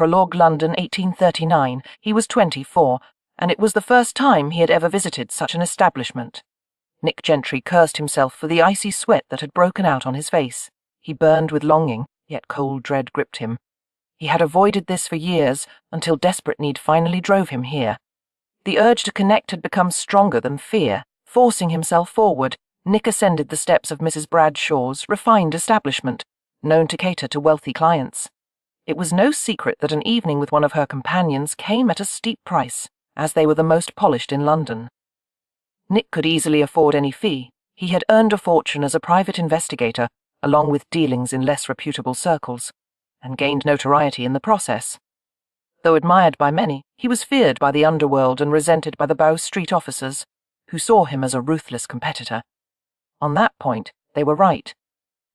Prologue, London, 1839. He was 24, and it was the first time he had ever visited such an establishment. Nick Gentry cursed himself for the icy sweat that had broken out on his face. He burned with longing, yet cold dread gripped him. He had avoided this for years, until desperate need finally drove him here. The urge to connect had become stronger than fear. Forcing himself forward, Nick ascended the steps of Mrs. Bradshaw's refined establishment, known to cater to wealthy clients. It was no secret that an evening with one of her companions came at a steep price, as they were the most polished in London. Nick could easily afford any fee. He had earned a fortune as a private investigator, along with dealings in less reputable circles, and gained notoriety in the process. Though admired by many, he was feared by the underworld and resented by the Bow Street officers, who saw him as a ruthless competitor. On that point, they were right.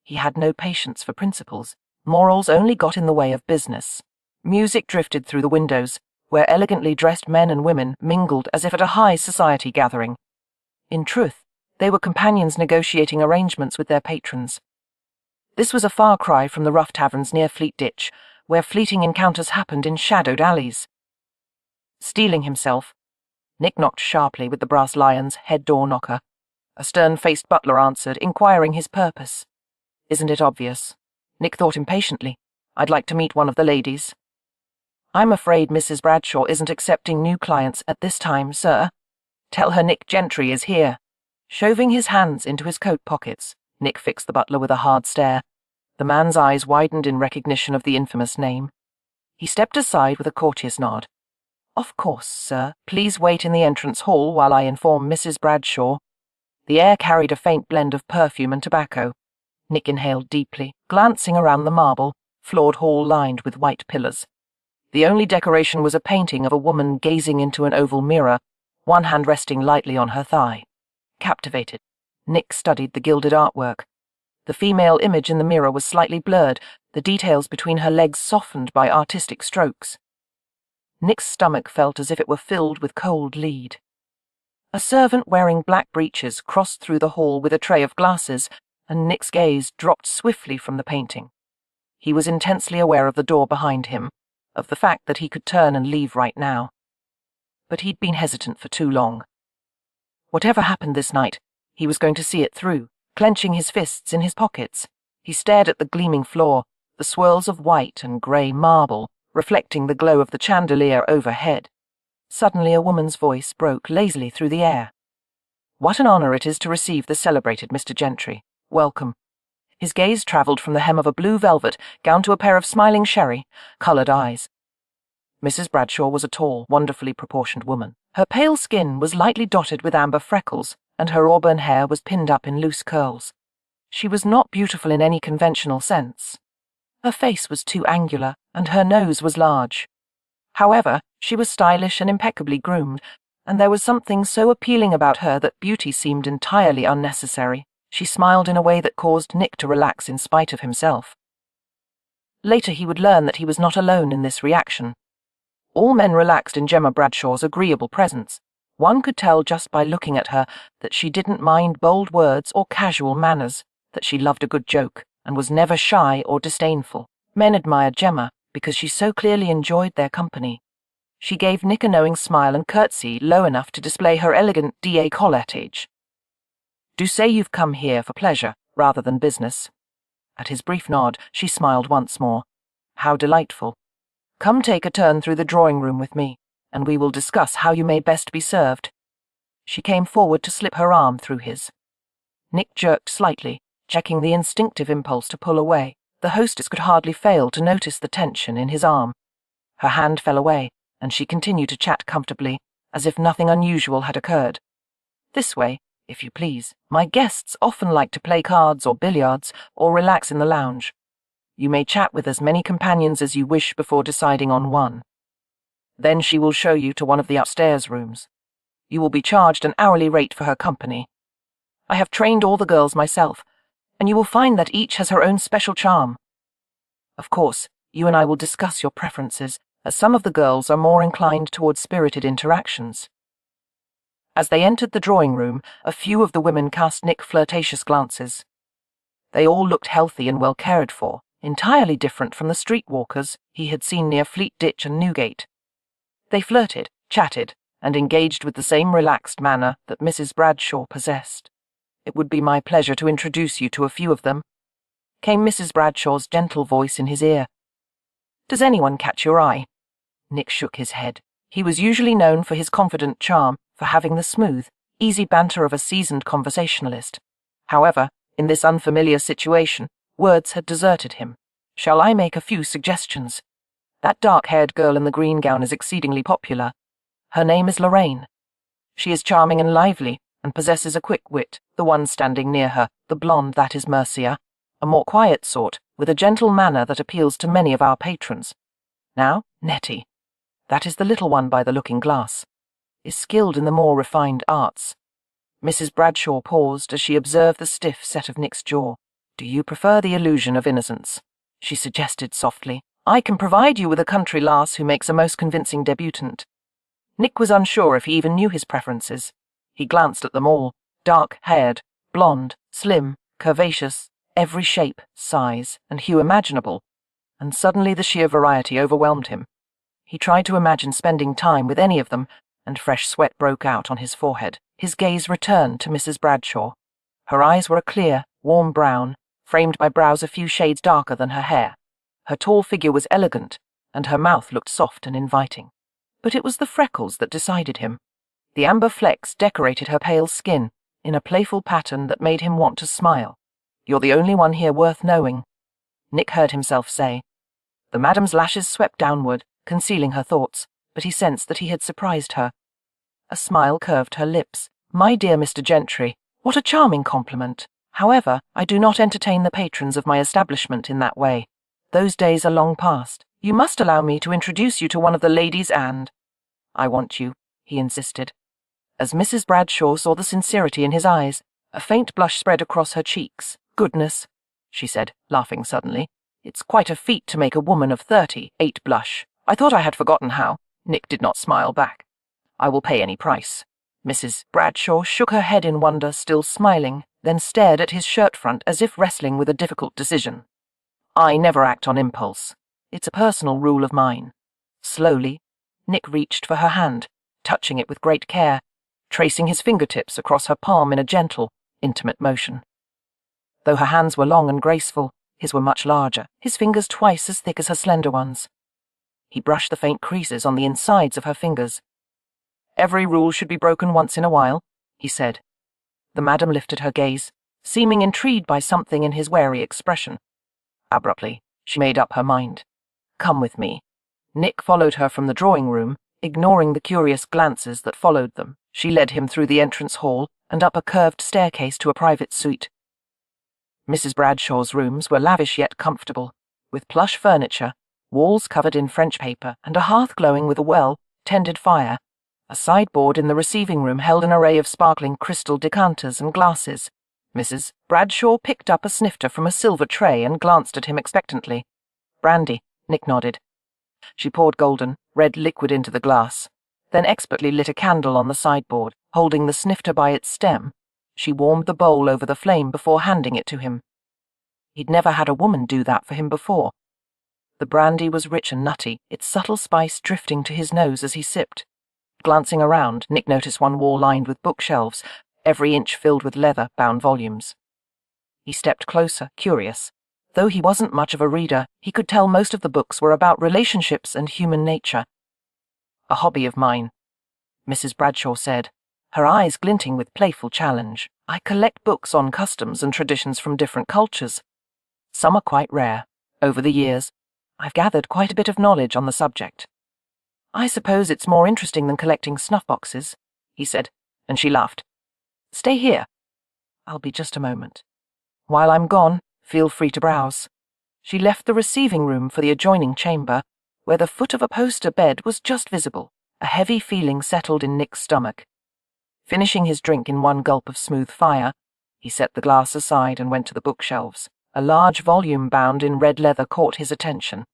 He had no patience for principles. Morals only got in the way of business. Music drifted through the windows, where elegantly dressed men and women mingled as if at a high society gathering. In truth, they were companions negotiating arrangements with their patrons. This was a far cry from the rough taverns near Fleet Ditch, where fleeting encounters happened in shadowed alleys. Steeling himself, Nick knocked sharply with the brass lion's head door knocker. A stern-faced butler answered, inquiring his purpose. "Isn't it obvious?" Nick thought impatiently. "I'd like to meet one of the ladies." "I'm afraid Mrs. Bradshaw isn't accepting new clients at this time, sir. Tell her Nick Gentry is here." Shoving his hands into his coat pockets, Nick fixed the butler with a hard stare. The man's eyes widened in recognition of the infamous name. He stepped aside with a courteous nod. "Of course, sir. Please wait in the entrance hall while I inform Mrs. Bradshaw." The air carried a faint blend of perfume and tobacco. Nick inhaled deeply, glancing around the marble, floored hall lined with white pillars. The only decoration was a painting of a woman gazing into an oval mirror, one hand resting lightly on her thigh. Captivated, Nick studied the gilded artwork. The female image in the mirror was slightly blurred, the details between her legs softened by artistic strokes. Nick's stomach felt as if it were filled with cold lead. A servant wearing black breeches crossed through the hall with a tray of glasses, and Nick's gaze dropped swiftly from the painting. He was intensely aware of the door behind him, of the fact that he could turn and leave right now. But he'd been hesitant for too long. Whatever happened this night, he was going to see it through. Clenching his fists in his pockets, he stared at the gleaming floor, the swirls of white and grey marble, reflecting the glow of the chandelier overhead. Suddenly a woman's voice broke lazily through the air. "What an honour it is to receive the celebrated Mr. Gentry. Welcome." His gaze travelled from the hem of a blue velvet gown to a pair of smiling coloured eyes. Mrs. Bradshaw was a tall, wonderfully proportioned woman. Her pale skin was lightly dotted with amber freckles, and her auburn hair was pinned up in loose curls. She was not beautiful in any conventional sense. Her face was too angular, and her nose was large. However, she was stylish and impeccably groomed, and there was something so appealing about her that beauty seemed entirely unnecessary. She smiled in a way that caused Nick to relax in spite of himself. Later he would learn that he was not alone in this reaction. All men relaxed in Gemma Bradshaw's agreeable presence. One could tell just by looking at her that she didn't mind bold words or casual manners, that she loved a good joke, and was never shy or disdainful. Men admired Gemma because she so clearly enjoyed their company. She gave Nick a knowing smile and curtsy low enough to display her elegant décolletage. "Do say you've come here for pleasure, rather than business." At his brief nod, she smiled once more. "How delightful. Come take a turn through the drawing-room with me, and we will discuss how you may best be served." She came forward to slip her arm through his. Nick jerked slightly, checking the instinctive impulse to pull away. The hostess could hardly fail to notice the tension in his arm. Her hand fell away, and she continued to chat comfortably, as if nothing unusual had occurred. "This way, if you please. My guests often like to play cards or billiards or relax in the lounge. You may chat with as many companions as you wish before deciding on one. Then she will show you to one of the upstairs rooms. You will be charged an hourly rate for her company. I have trained all the girls myself, and you will find that each has her own special charm. Of course, you and I will discuss your preferences, as some of the girls are more inclined towards spirited interactions." As they entered the drawing-room, a few of the women cast Nick flirtatious glances. They all looked healthy and well cared for, entirely different from the streetwalkers he had seen near Fleet Ditch and Newgate. They flirted, chatted, and engaged with the same relaxed manner that Mrs. Bradshaw possessed. "It would be my pleasure to introduce you to a few of them," came Mrs. Bradshaw's gentle voice in his ear. "Does anyone catch your eye?" Nick shook his head. He was usually known for his confident charm, for having the smooth, easy banter of a seasoned conversationalist. However, in this unfamiliar situation, words had deserted him. "Shall I make a few suggestions? That dark-haired girl in the green gown is exceedingly popular. Her name is Lorraine. She is charming and lively, and possesses a quick wit. The one standing near her, the blonde, that is Mercia, a more quiet sort, with a gentle manner that appeals to many of our patrons. Now, Nettie, that is the little one by the looking-glass, is skilled in the more refined arts." Mrs. Bradshaw paused as she observed the stiff set of Nick's jaw. "Do you prefer the illusion of innocence?" she suggested softly. "I can provide you with a country lass who makes a most convincing debutant." Nick was unsure if he even knew his preferences. He glanced at them all, dark-haired, blonde, slim, curvaceous, every shape, size, and hue imaginable, and suddenly the sheer variety overwhelmed him. He tried to imagine spending time with any of them, and fresh sweat broke out on his forehead. His gaze returned to Mrs. Bradshaw. Her eyes were a clear, warm brown, framed by brows a few shades darker than her hair. Her tall figure was elegant, and her mouth looked soft and inviting. But it was the freckles that decided him. The amber flecks decorated her pale skin in a playful pattern that made him want to smile. "You're the only one here worth knowing," Nick heard himself say. The madam's lashes swept downward, concealing her thoughts, but he sensed that he had surprised her. A smile curved her lips. "My dear Mr. Gentry, what a charming compliment. However, I do not entertain the patrons of my establishment in that way. Those days are long past. You must allow me to introduce you to one of the ladies and—" "I want you," he insisted. As Mrs. Bradshaw saw the sincerity in his eyes, a faint blush spread across her cheeks. "Goodness," she said, laughing suddenly. "It's quite a feat to make a woman of 38 blush. I thought I had forgotten how." Nick did not smile back. "I will pay any price." Mrs. Bradshaw shook her head in wonder, still smiling, then stared at his shirt front as if wrestling with a difficult decision. "I never act on impulse. It's a personal rule of mine." Slowly, Nick reached for her hand, touching it with great care, tracing his fingertips across her palm in a gentle, intimate motion. Though her hands were long and graceful, his were much larger, his fingers twice as thick as her slender ones. He brushed the faint creases on the insides of her fingers. "Every rule should be broken once in a while," he said. The madam lifted her gaze, seeming intrigued by something in his wary expression. Abruptly, she made up her mind. "Come with me." Nick followed her from the drawing-room, ignoring the curious glances that followed them. She led him through the entrance hall and up a curved staircase to a private suite. Mrs. Bradshaw's rooms were lavish yet comfortable, with plush furniture, walls covered in French paper, and a hearth glowing with a well-tended fire. A sideboard in the receiving room held an array of sparkling crystal decanters and glasses. Mrs. Bradshaw picked up a snifter from a silver tray and glanced at him expectantly. "Brandy," Nick nodded. She poured golden, red liquid into the glass, then expertly lit a candle on the sideboard. Holding the snifter by its stem, she warmed the bowl over the flame before handing it to him. He'd never had a woman do that for him before. The brandy was rich and nutty, its subtle spice drifting to his nose as he sipped. Glancing around, Nick noticed one wall lined with bookshelves, every inch filled with leather-bound volumes. He stepped closer, curious. Though he wasn't much of a reader, he could tell most of the books were about relationships and human nature. "A hobby of mine," Mrs. Bradshaw said, her eyes glinting with playful challenge. "I collect books on customs and traditions from different cultures. Some are quite rare. Over the years, I've gathered quite a bit of knowledge on the subject." "I suppose it's more interesting than collecting snuff boxes," he said, and she laughed. "Stay here. I'll be just a moment. While I'm gone, feel free to browse." She left the receiving room for the adjoining chamber, where the foot of a poster bed was just visible. A heavy feeling settled in Nick's stomach. Finishing his drink in one gulp of smooth fire, he set the glass aside and went to the bookshelves. A large volume bound in red leather caught his attention.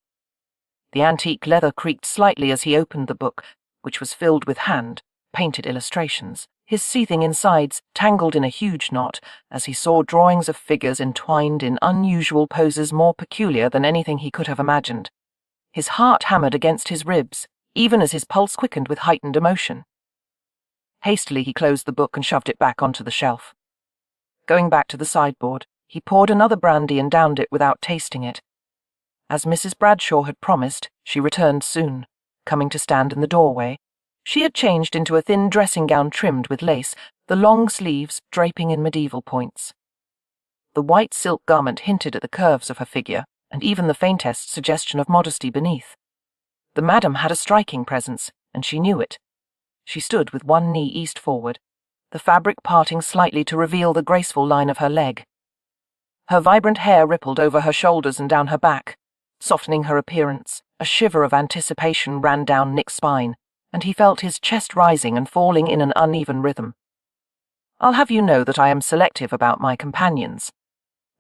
The antique leather creaked slightly as he opened the book, which was filled with hand-painted illustrations. his seething insides tangled in a huge knot as he saw drawings of figures entwined in unusual poses more peculiar than anything he could have imagined. His heart hammered against his ribs, even as his pulse quickened with heightened emotion. Hastily he closed the book and shoved it back onto the shelf. Going back to the sideboard, he poured another brandy and downed it without tasting it. As Mrs. Bradshaw had promised, she returned soon, coming to stand in the doorway. She had changed into a thin dressing gown trimmed with lace, the long sleeves draping in medieval points. The white silk garment hinted at the curves of her figure, and even the faintest suggestion of modesty beneath. The madam had a striking presence, and she knew it. She stood with one knee east forward, the fabric parting slightly to reveal the graceful line of her leg. Her vibrant hair rippled over her shoulders and down her back, softening her appearance. A shiver of anticipation ran down Nick's spine, and he felt his chest rising and falling in an uneven rhythm. "I'll have you know that I am selective about my companions,"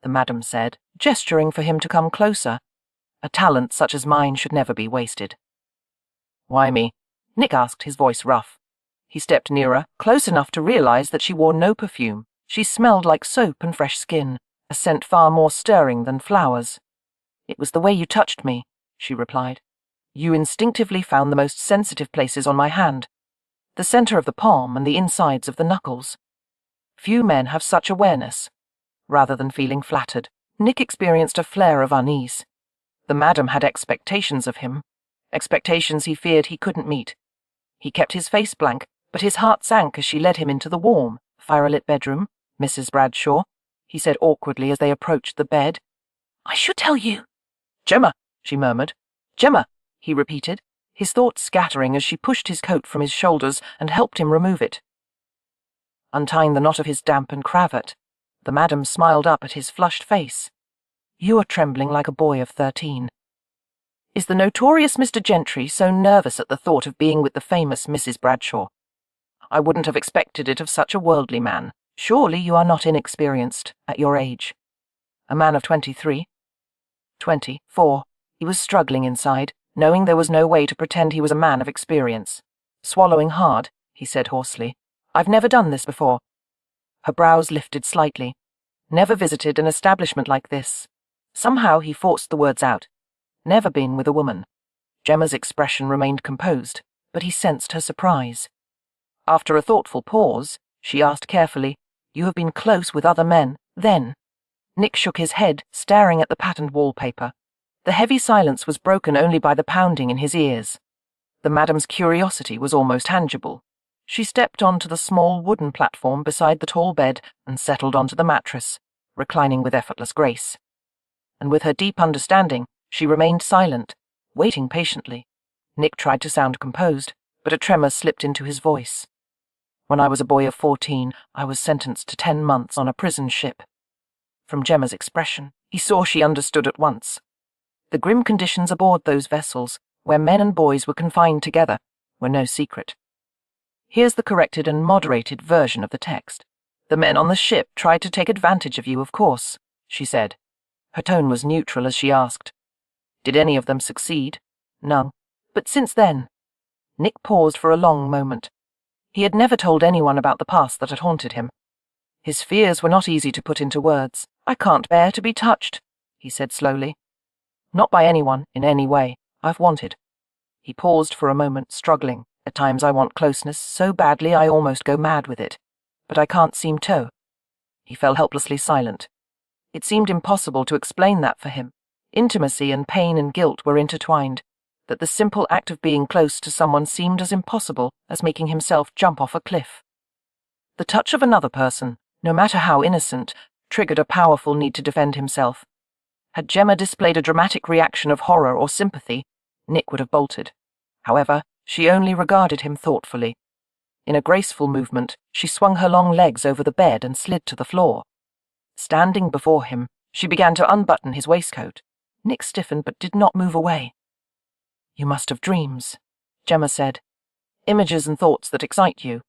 the madam said, gesturing for him to come closer. "A talent such as mine should never be wasted." "Why me?" Nick asked, his voice rough. He stepped nearer, close enough to realize that she wore no perfume. She smelled like soap and fresh skin, a scent far more stirring than flowers. "It was the way you touched me," she replied. "You instinctively found the most sensitive places on my hand, the center of the palm and the insides of the knuckles. Few men have such awareness." Rather than feeling flattered, Nick experienced a flare of unease. The madam had expectations of him, expectations he feared he couldn't meet. He kept his face blank, but his heart sank as she led him into the warm, fire-lit bedroom. "Mrs. Bradshaw," he said awkwardly as they approached the bed. "I should tell you." "Gemma," she murmured. "Gemma," he repeated, his thoughts scattering as she pushed his coat from his shoulders and helped him remove it. Untying the knot of his dampened cravat, the madam smiled up at his flushed face. "You are trembling like a boy of 13. Is the notorious Mr. Gentry so nervous at the thought of being with the famous Mrs. Bradshaw? I wouldn't have expected it of such a worldly man. Surely you are not inexperienced, at your age." A man of 23. 24. He was struggling inside, knowing there was no way to pretend he was a man of experience. Swallowing hard, he said hoarsely, "I've never done this before." Her brows lifted slightly. "Never visited an establishment like this." Somehow he forced the words out. "Never been with a woman." Gemma's expression remained composed, but he sensed her surprise. After a thoughtful pause, she asked carefully, "You have been close with other men, then?" Nick shook his head, staring at the patterned wallpaper. The heavy silence was broken only by the pounding in his ears. The madam's curiosity was almost tangible. She stepped onto the small wooden platform beside the tall bed and settled onto the mattress, reclining with effortless grace. And with her deep understanding, she remained silent, waiting patiently. Nick tried to sound composed, but a tremor slipped into his voice. "When I was a boy of 14, I was sentenced to 10 months on a prison ship." From Gemma's expression, he saw she understood at once. The grim conditions aboard those vessels, where men and boys were confined together, were no secret. Here's the corrected and moderated version of the text. "The men on the ship tried to take advantage of you, of course," she said. Her tone was neutral as she asked, "Did any of them succeed?" "No. But since then?" Nick paused for a long moment. He had never told anyone about the past that had haunted him. His fears were not easy to put into words. "I can't bear to be touched," he said slowly. "Not by anyone, in any way. I've wanted." He paused for a moment, struggling. "At times I want closeness so badly I almost go mad with it. But I can't seem to." He fell helplessly silent. It seemed impossible to explain that for him. Intimacy and pain and guilt were intertwined, that the simple act of being close to someone seemed as impossible as making himself jump off a cliff. The touch of another person, no matter how innocent, triggered a powerful need to defend himself. Had Gemma displayed a dramatic reaction of horror or sympathy, Nick would have bolted. However, she only regarded him thoughtfully. In a graceful movement, she swung her long legs over the bed and slid to the floor. Standing before him, she began to unbutton his waistcoat. Nick stiffened but did not move away. "You must have dreams," Gemma said. "Images and thoughts that excite you."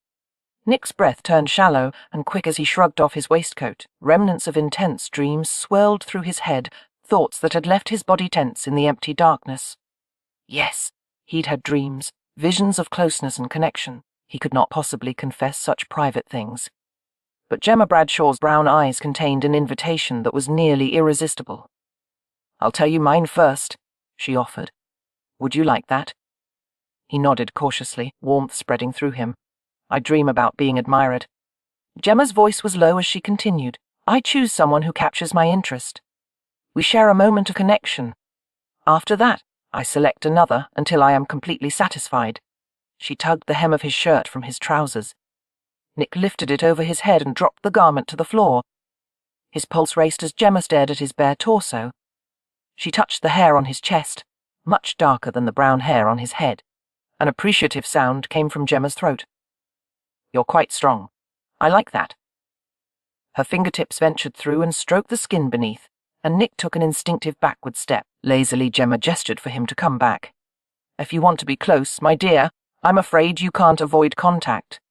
Nick's breath turned shallow and quick as he shrugged off his waistcoat. Remnants of intense dreams swirled through his head, thoughts that had left his body tense in the empty darkness. Yes, he'd had dreams, visions of closeness and connection. He could not possibly confess such private things. But Gemma Bradshaw's brown eyes contained an invitation that was nearly irresistible. "I'll tell you mine first," she offered. "Would you like that?" He nodded cautiously, warmth spreading through him. "I dream about being admired." Gemma's voice was low as she continued. "I choose someone who captures my interest. We share a moment of connection. After that, I select another until I am completely satisfied." She tugged the hem of his shirt from his trousers. Nick lifted it over his head and dropped the garment to the floor. His pulse raced as Gemma stared at his bare torso. She touched the hair on his chest, much darker than the brown hair on his head. An appreciative sound came from Gemma's throat. "You're quite strong. I like that." Her fingertips ventured through and stroked the skin beneath, and Nick took an instinctive backward step. Lazily, Gemma gestured for him to come back. "If you want to be close, my dear, I'm afraid you can't avoid contact.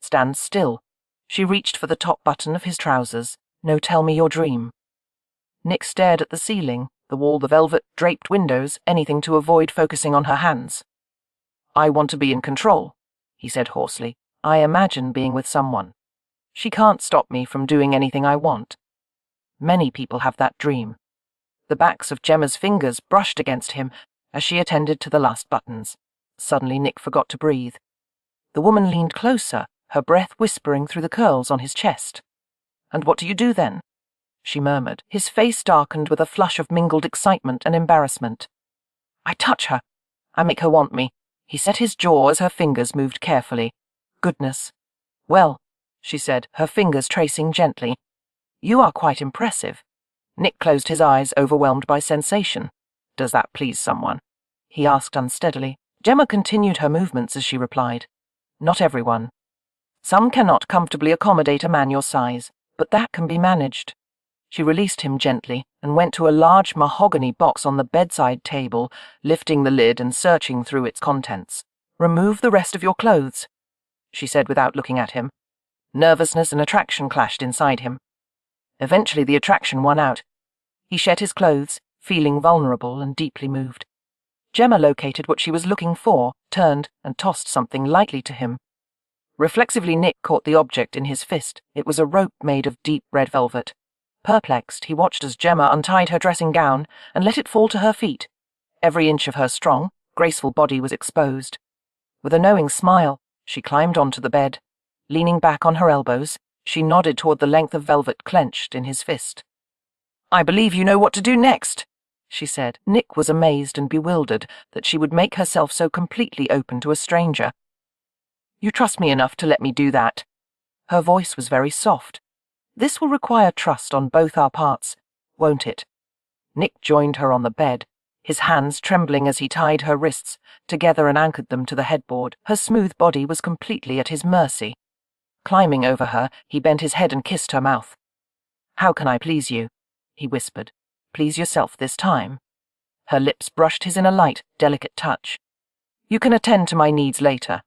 Stand still." She reached for the top button of his trousers. "No, tell me your dream." Nick stared at the ceiling, the wall, the velvet-draped windows, anything to avoid focusing on her hands. "I want to be in control," he said hoarsely. "I imagine being with someone. She can't stop me from doing anything I want." Many people have that dream. The backs of Gemma's fingers brushed against him as she attended to the last buttons. Suddenly Nick forgot to breathe. The woman leaned closer, her breath whispering through the curls on his chest. "And what do you do then?" she murmured. His face darkened with a flush of mingled excitement and embarrassment. "I touch her. I make her want me." He set his jaw as her fingers moved carefully. "Goodness. Well," she said, her fingers tracing gently. "You are quite impressive." Nick closed his eyes, overwhelmed by sensation. "Does that please someone?" he asked unsteadily. Gemma continued her movements as she replied. "Not everyone. Some cannot comfortably accommodate a man your size, but that can be managed." She released him gently and went to a large mahogany box on the bedside table, lifting the lid and searching through its contents. "Remove the rest of your clothes," she said without looking at him. Nervousness and attraction clashed inside him. Eventually the attraction won out. He shed his clothes, feeling vulnerable and deeply moved. Gemma located what she was looking for, turned, and tossed something lightly to him. Reflexively Nick caught the object in his fist. It was a rope made of deep red velvet. Perplexed, he watched as Gemma untied her dressing gown and let it fall to her feet. Every inch of her strong, graceful body was exposed. With a knowing smile, she climbed onto the bed. Leaning back on her elbows, she nodded toward the length of velvet clenched in his fist. "I believe you know what to do next," she said. Nick was amazed and bewildered that she would make herself so completely open to a stranger. "You trust me enough to let me do that." Her voice was very soft. "This will require trust on both our parts, won't it?" Nick joined her on the bed, his hands trembling as he tied her wrists together and anchored them to the headboard. Her smooth body was completely at his mercy. Climbing over her, he bent his head and kissed her mouth. "How can I please you?" he whispered. "Please yourself this time." Her lips brushed his in a light, delicate touch. "You can attend to my needs later."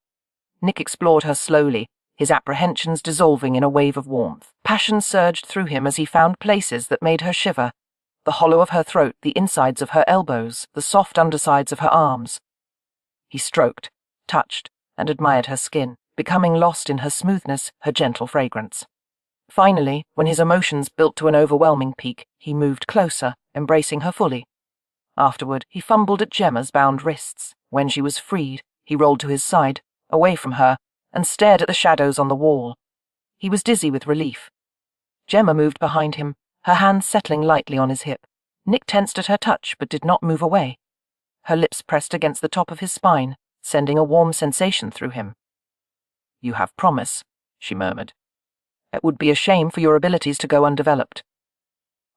Nick explored her slowly, his apprehensions dissolving in a wave of warmth. Passion surged through him as he found places that made her shiver. The hollow of her throat, the insides of her elbows, the soft undersides of her arms. He stroked, touched, and admired her skin, becoming lost in her smoothness, her gentle fragrance. Finally, when his emotions built to an overwhelming peak, he moved closer, embracing her fully. Afterward, he fumbled at Gemma's bound wrists. When she was freed, he rolled to his side, away from her, and stared at the shadows on the wall. He was dizzy with relief. Gemma moved behind him, her hands settling lightly on his hip. Nick tensed at her touch, but did not move away. Her lips pressed against the top of his spine, sending a warm sensation through him. "You have promise," she murmured. "It would be a shame for your abilities to go undeveloped.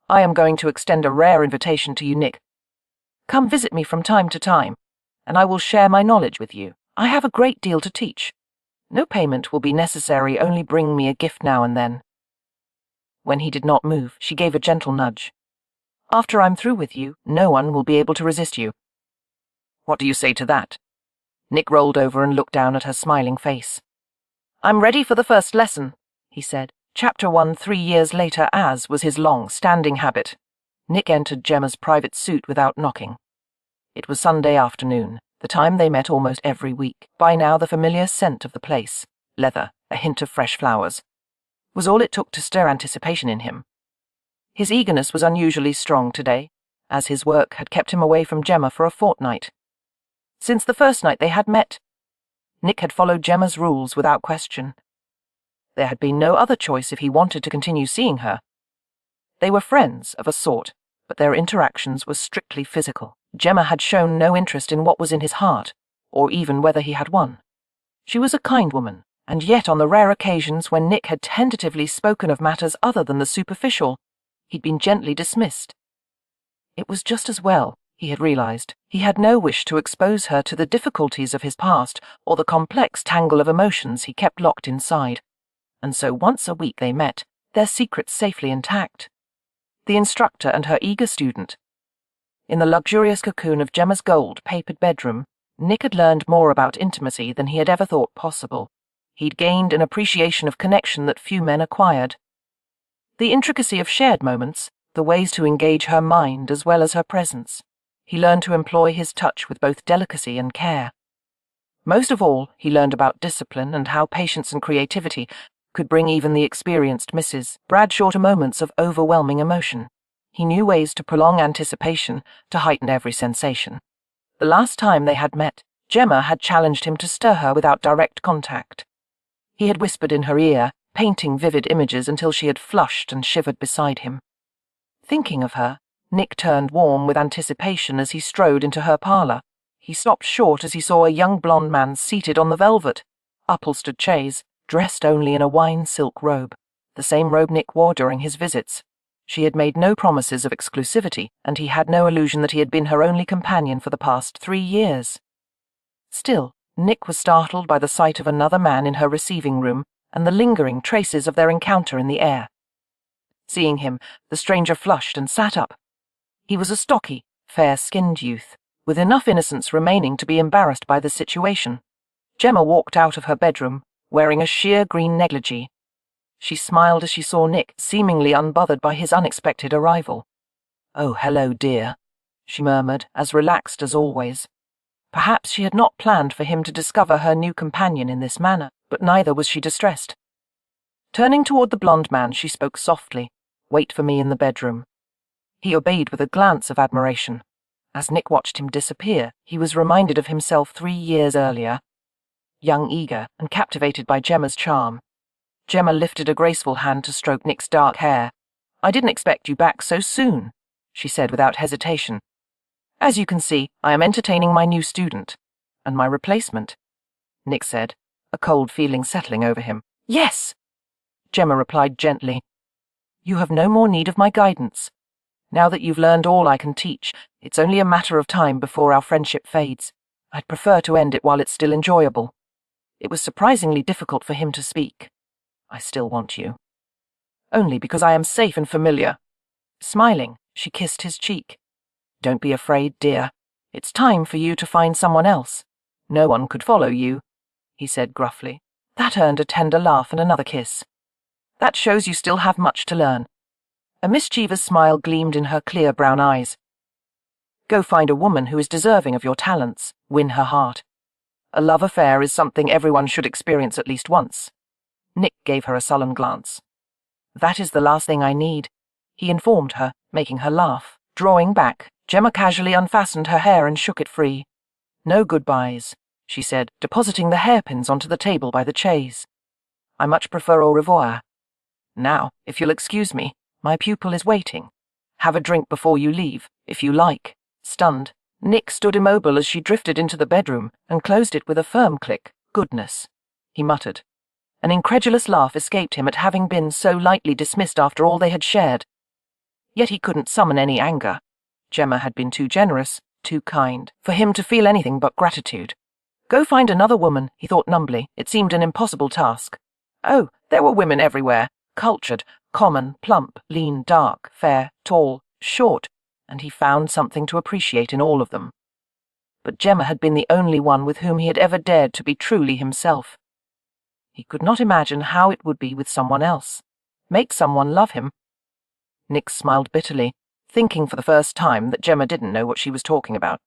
I am going to extend a rare invitation to you, Nick. Come visit me from time to time, and I will share my knowledge with you. I have a great deal to teach. No payment will be necessary, only bring me a gift now and then." When he did not move, she gave a gentle nudge. "After I'm through with you, no one will be able to resist you." "What do you say to that?" Nick rolled over and looked down at her smiling face. "I'm ready for the first lesson," he said. Chapter 1 3 years later, as was his long-standing habit. Nick entered Gemma's private suite without knocking. It was Sunday afternoon. The time they met almost every week, by now the familiar scent of the place, leather, a hint of fresh flowers, was all it took to stir anticipation in him. His eagerness was unusually strong today, as his work had kept him away from Gemma for a fortnight. Since the first night they had met, Nick had followed Gemma's rules without question. There had been no other choice if he wanted to continue seeing her. They were friends of a sort, but their interactions were strictly physical. Gemma had shown no interest in what was in his heart, or even whether he had won. She was a kind woman, and yet on the rare occasions when Nick had tentatively spoken of matters other than the superficial, he'd been gently dismissed. It was just as well, he had realized. He had no wish to expose her to the difficulties of his past or the complex tangle of emotions he kept locked inside. And so once a week they met, their secrets safely intact. The instructor and her eager student. In the luxurious cocoon of Gemma's gold-papered bedroom, Nick had learned more about intimacy than he had ever thought possible. He'd gained an appreciation of connection that few men acquired. The intricacy of shared moments, the ways to engage her mind as well as her presence. He learned to employ his touch with both delicacy and care. Most of all, he learned about discipline and how patience and creativity could bring even the experienced Mrs. Bradshaw to moments of overwhelming emotion. He knew ways to prolong anticipation, to heighten every sensation. The last time they had met, Gemma had challenged him to stir her without direct contact. He had whispered in her ear, painting vivid images until she had flushed and shivered beside him. Thinking of her, Nick turned warm with anticipation as he strode into her parlour. He stopped short as he saw a young blonde man seated on the velvet, upholstered chaise, dressed only in a wine silk robe, the same robe Nick wore during his visits. She had made no promises of exclusivity, and he had no illusion that he had been her only companion for the past 3 years. Still, Nick was startled by the sight of another man in her receiving room and the lingering traces of their encounter in the air. Seeing him, the stranger flushed and sat up. He was a stocky, fair-skinned youth, with enough innocence remaining to be embarrassed by the situation. Gemma walked out of her bedroom, wearing a sheer green negligee. She smiled as she saw Nick, seemingly unbothered by his unexpected arrival. "Oh, hello, dear," she murmured, as relaxed as always. Perhaps she had not planned for him to discover her new companion in this manner, but neither was she distressed. Turning toward the blonde man, she spoke softly, "Wait for me in the bedroom." He obeyed with a glance of admiration. As Nick watched him disappear, he was reminded of himself 3 years earlier, young, eager, and captivated by Gemma's charm. Gemma lifted a graceful hand to stroke Nick's dark hair. "I didn't expect you back so soon," she said without hesitation. "As you can see, I am entertaining my new student." "And my replacement," Nick said, a cold feeling settling over him. "Yes," Gemma replied gently. "You have no more need of my guidance. Now that you've learned all I can teach, it's only a matter of time before our friendship fades. I'd prefer to end it while it's still enjoyable." It was surprisingly difficult for him to speak. "I still want you." "Only because I am safe and familiar." Smiling, she kissed his cheek. "Don't be afraid, dear. It's time for you to find someone else. No one could follow you," he said gruffly. That earned a tender laugh and another kiss. "That shows you still have much to learn." A mischievous smile gleamed in her clear brown eyes. "Go find a woman who is deserving of your talents. Win her heart. A love affair is something everyone should experience at least once." Nick gave her a sullen glance. "That is the last thing I need," he informed her, making her laugh. Drawing back, Gemma casually unfastened her hair and shook it free. "No goodbyes," she said, depositing the hairpins onto the table by the chaise. "I much prefer au revoir. Now, if you'll excuse me, my pupil is waiting. Have a drink before you leave, if you like." Stunned, Nick stood immobile as she drifted into the bedroom and closed it with a firm click. "Goodness," he muttered. An incredulous laugh escaped him at having been so lightly dismissed after all they had shared. Yet he couldn't summon any anger. Gemma had been too generous, too kind, for him to feel anything but gratitude. Go find another woman, he thought numbly. It seemed an impossible task. Oh, there were women everywhere, cultured, common, plump, lean, dark, fair, tall, short, and he found something to appreciate in all of them. But Gemma had been the only one with whom he had ever dared to be truly himself. He could not imagine how it would be with someone else. Make someone love him. Nick smiled bitterly, thinking for the first time that Gemma didn't know what she was talking about.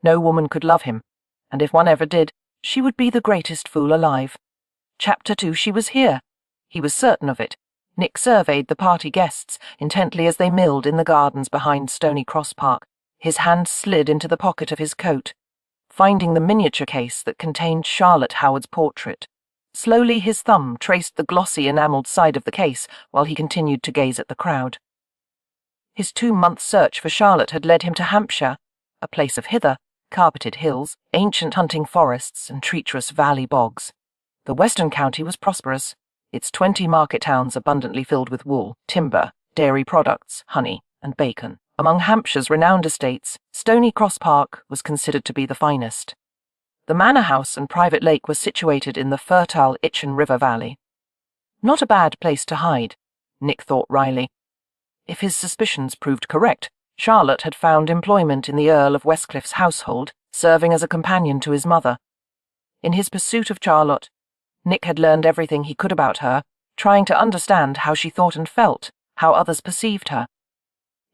No woman could love him, and if one ever did, she would be the greatest fool alive. Chapter 2. She was here. He was certain of it. Nick surveyed the party guests intently as they milled in the gardens behind Stony Cross Park. His hand slid into the pocket of his coat, finding the miniature case that contained Charlotte Howard's portrait. Slowly his thumb traced the glossy enamelled side of the case while he continued to gaze at the crowd. His 2-month search for Charlotte had led him to Hampshire, a place of hither, carpeted hills, ancient hunting forests, and treacherous valley bogs. The western county was prosperous, its 20 market towns abundantly filled with wool, timber, dairy products, honey, and bacon. Among Hampshire's renowned estates, Stony Cross Park was considered to be the finest. The manor house and private lake were situated in the fertile Itchen River Valley. Not a bad place to hide, Nick thought wryly. If his suspicions proved correct, Charlotte had found employment in the Earl of Westcliffe's household, serving as a companion to his mother. In his pursuit of Charlotte, Nick had learned everything he could about her, trying to understand how she thought and felt, how others perceived her.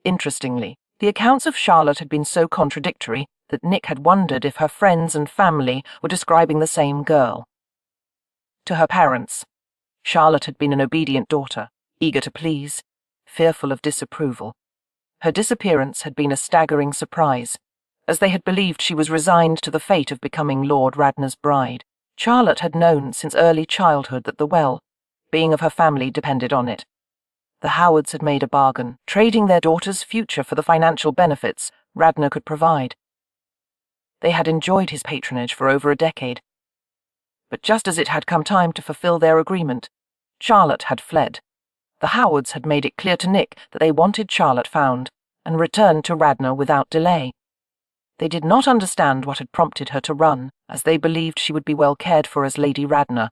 Interestingly, the accounts of Charlotte had been so contradictory that Nick had wondered if her friends and family were describing the same girl. To her parents, Charlotte had been an obedient daughter, eager to please, fearful of disapproval. Her disappearance had been a staggering surprise, as they had believed she was resigned to the fate of becoming Lord Radnor's bride. Charlotte had known since early childhood that the well-being of her family depended on it. The Howards had made a bargain, trading their daughter's future for the financial benefits Radnor could provide. They had enjoyed his patronage for over a decade. But just as it had come time to fulfill their agreement, Charlotte had fled. The Howards had made it clear to Nick that they wanted Charlotte found and returned to Radnor without delay. They did not understand what had prompted her to run, as they believed she would be well cared for as Lady Radnor.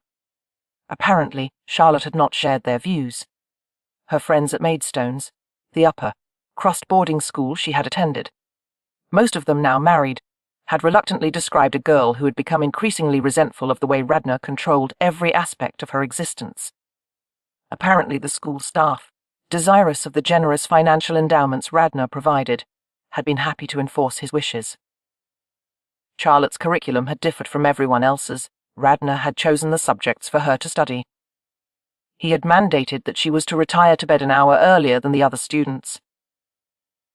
Apparently, Charlotte had not shared their views. Her friends at Maidstones, the upper, crust boarding school she had attended, most of them now married, had reluctantly described a girl who had become increasingly resentful of the way Radnor controlled every aspect of her existence. Apparently the school staff, desirous of the generous financial endowments Radnor provided, had been happy to enforce his wishes. Charlotte's curriculum had differed from everyone else's. Radnor had chosen the subjects for her to study. He had mandated that she was to retire to bed an hour earlier than the other students.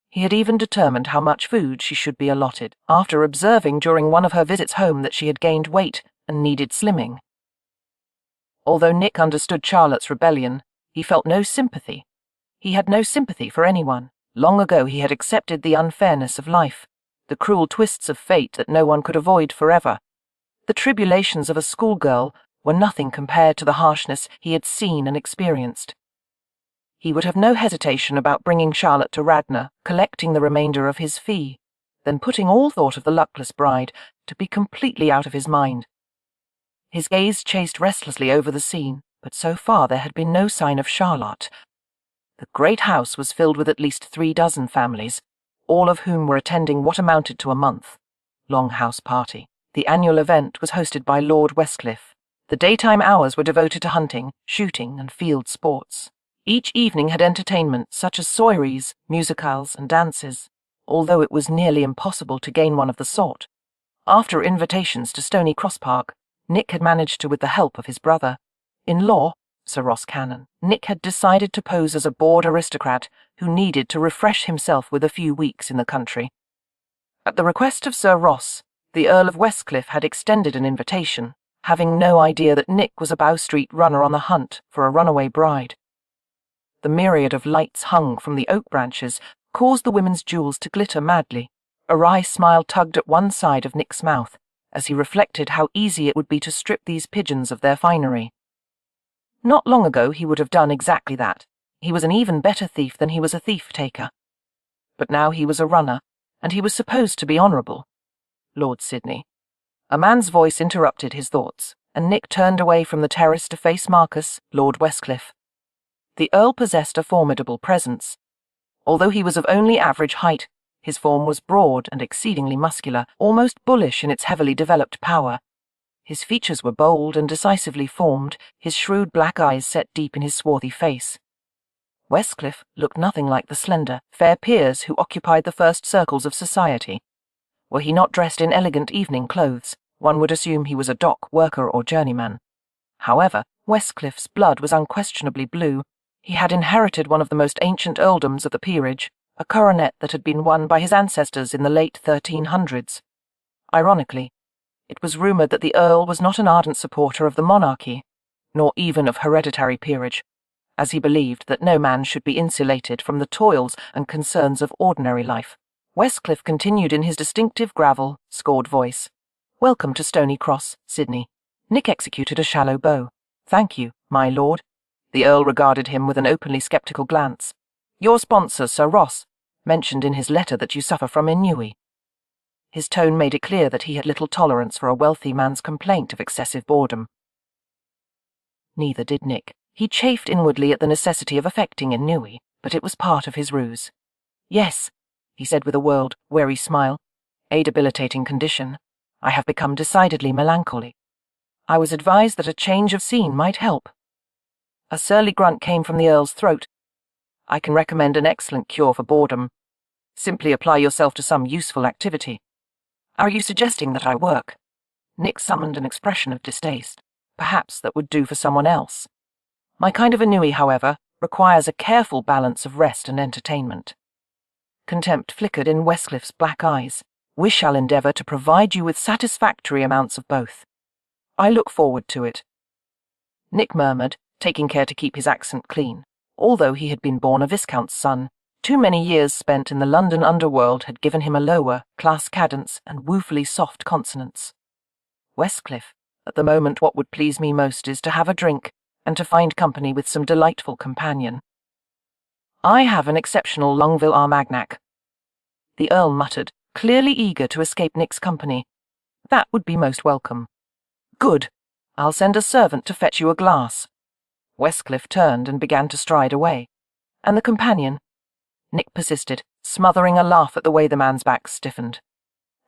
He had even determined how much food she should be allotted, after observing during one of her visits home that she had gained weight and needed slimming. Although Nick understood Charlotte's rebellion, he felt no sympathy. He had no sympathy for anyone. Long ago he had accepted the unfairness of life, the cruel twists of fate that no one could avoid forever. The tribulations of a schoolgirl were nothing compared to the harshness he had seen and experienced. He would have no hesitation about bringing Charlotte to Radnor, collecting the remainder of his fee, then putting all thought of the luckless bride to be completely out of his mind. His gaze chased restlessly over the scene, but so far there had been no sign of Charlotte. The great house was filled with at least 36 families, all of whom were attending what amounted to a month-long house party. The annual event was hosted by Lord Westcliff. The daytime hours were devoted to hunting, shooting, and field sports. Each evening had entertainment such as soirees, musicales, and dances, although it was nearly impossible to gain one of the sort. After invitations to Stony Cross Park, Nick had managed to, with the help of his brother-in-law, Sir Ross Cannon, Nick had decided to pose as a bored aristocrat who needed to refresh himself with a few weeks in the country. At the request of Sir Ross, the Earl of Westcliff had extended an invitation, having no idea that Nick was a Bow Street runner on the hunt for a runaway bride. The myriad of lights hung from the oak branches caused the women's jewels to glitter madly. A wry smile tugged at one side of Nick's mouth, as he reflected how easy it would be to strip these pigeons of their finery. Not long ago he would have done exactly that. He was an even better thief than he was a thief-taker. But now he was a runner, and he was supposed to be honourable. Lord Sidney. A man's voice interrupted his thoughts, and Nick turned away from the terrace to face Marcus, Lord Westcliff. The Earl possessed a formidable presence. Although he was of only average height, his form was broad and exceedingly muscular, almost bullish in its heavily developed power. His features were bold and decisively formed, his shrewd black eyes set deep in his swarthy face. Westcliff looked nothing like the slender, fair peers who occupied the first circles of society. Were he not dressed in elegant evening clothes, one would assume he was a dock worker or journeyman. However, Westcliffe's blood was unquestionably blue. He had inherited one of the most ancient earldoms of the peerage, a coronet that had been won by his ancestors in the late 1300s. Ironically, it was rumoured that the Earl was not an ardent supporter of the monarchy, nor even of hereditary peerage, as he believed that no man should be insulated from the toils and concerns of ordinary life. Westcliff continued in his distinctive gravel, scored voice. "Welcome to Stony Cross, Sydney." Nick executed a shallow bow. "Thank you, my lord." The Earl regarded him with an openly sceptical glance. "Your sponsor, Sir Ross, mentioned in his letter that you suffer from ennui." His tone made it clear that he had little tolerance for a wealthy man's complaint of excessive boredom. Neither did Nick. He chafed inwardly at the necessity of affecting ennui, but it was part of his ruse. "Yes," he said with a world-weary smile, "a debilitating condition. I have become decidedly melancholy. I was advised that a change of scene might help." A surly grunt came from the Earl's throat. "I can recommend an excellent cure for boredom. Simply apply yourself to some useful activity." "Are you suggesting that I work?" Nick summoned an expression of distaste. "Perhaps that would do for someone else. My kind of ennui, however, requires a careful balance of rest and entertainment." Contempt flickered in Westcliffe's black eyes. "We shall endeavour to provide you with satisfactory amounts of both. I look forward to it." Nick murmured, taking care to keep his accent clean. Although he had been born a viscount's son, too many years spent in the London underworld had given him a lower, class cadence and woefully soft consonants. "Westcliff, at the moment what would please me most is to have a drink and to find company with some delightful companion. I have an exceptional Longueville Armagnac." The Earl muttered, clearly eager to escape Nick's company. "That would be most welcome." "Good. I'll send a servant to fetch you a glass." Westcliff turned and began to stride away. "And the companion?" Nick persisted, smothering a laugh at the way the man's back stiffened.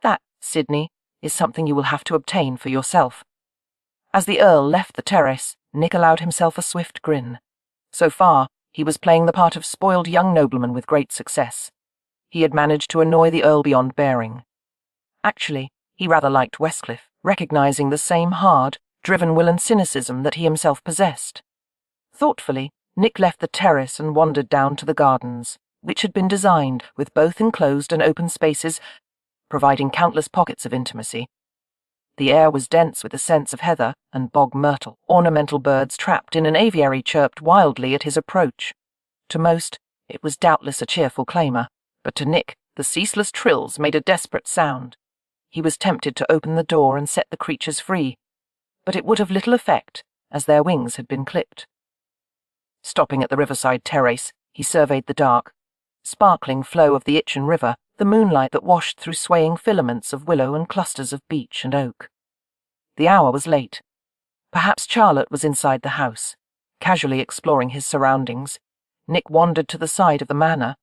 "That, Sydney, is something you will have to obtain for yourself." As the Earl left the terrace, Nick allowed himself a swift grin. So far, he was playing the part of spoiled young nobleman with great success. He had managed to annoy the Earl beyond bearing. Actually, he rather liked Westcliff, recognising the same hard, driven will and cynicism that he himself possessed. Thoughtfully, Nick left the terrace and wandered down to the gardens, which had been designed with both enclosed and open spaces, providing countless pockets of intimacy. The air was dense with the scents of heather and bog myrtle. Ornamental birds trapped in an aviary chirped wildly at his approach. To most, it was doubtless a cheerful clamour, but to Nick, the ceaseless trills made a desperate sound. He was tempted to open the door and set the creatures free, but it would have little effect, as their wings had been clipped. Stopping at the riverside terrace, he surveyed the dark, sparkling flow of the Itchen River, the moonlight that washed through swaying filaments of willow and clusters of beech and oak. The hour was late. Perhaps Charlotte was inside the house. Casually exploring his surroundings, Nick wandered to the side of the manor,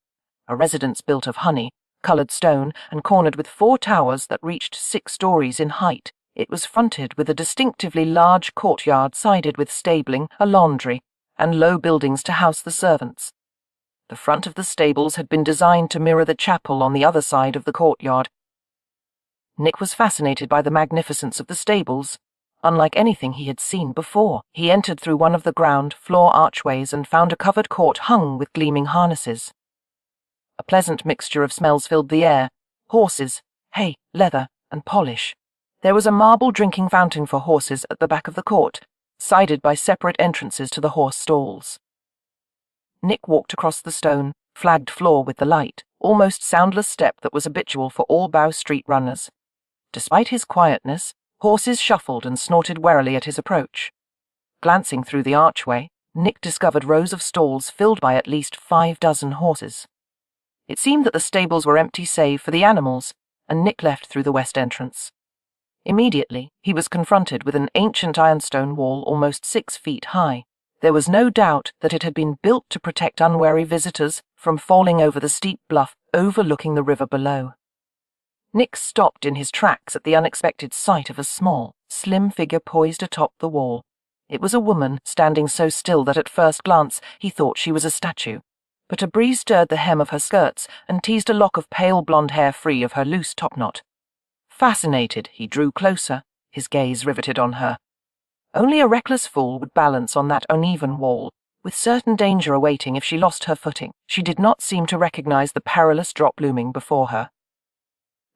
a residence built of honey, coloured stone, and cornered with 4 towers that reached 6 stories in height. It was fronted with a distinctively large courtyard sided with stabling, a laundry, and low buildings to house the servants. The front of the stables had been designed to mirror the chapel on the other side of the courtyard. Nick was fascinated by the magnificence of the stables, unlike anything he had seen before. He entered through one of the ground floor archways and found a covered court hung with gleaming harnesses. A pleasant mixture of smells filled the air: horses, hay, leather, and polish. There was a marble drinking fountain for horses at the back of the court, sided by separate entrances to the horse stalls. Nick walked across the stone, flagged floor with the light, almost soundless step that was habitual for all Bow Street runners. Despite his quietness, horses shuffled and snorted warily at his approach. Glancing through the archway, Nick discovered rows of stalls filled by at least 5 dozen horses. It seemed that the stables were empty save for the animals, and Nick left through the west entrance. Immediately, he was confronted with an ancient ironstone wall almost 6 feet high. There was no doubt that it had been built to protect unwary visitors from falling over the steep bluff overlooking the river below. Nick stopped in his tracks at the unexpected sight of a small, slim figure poised atop the wall. It was a woman, standing so still that at first glance he thought she was a statue. But a breeze stirred the hem of her skirts and teased a lock of pale blonde hair free of her loose topknot. Fascinated, he drew closer, his gaze riveted on her. Only a reckless fool would balance on that uneven wall, with certain danger awaiting if she lost her footing. She did not seem to recognize the perilous drop looming before her.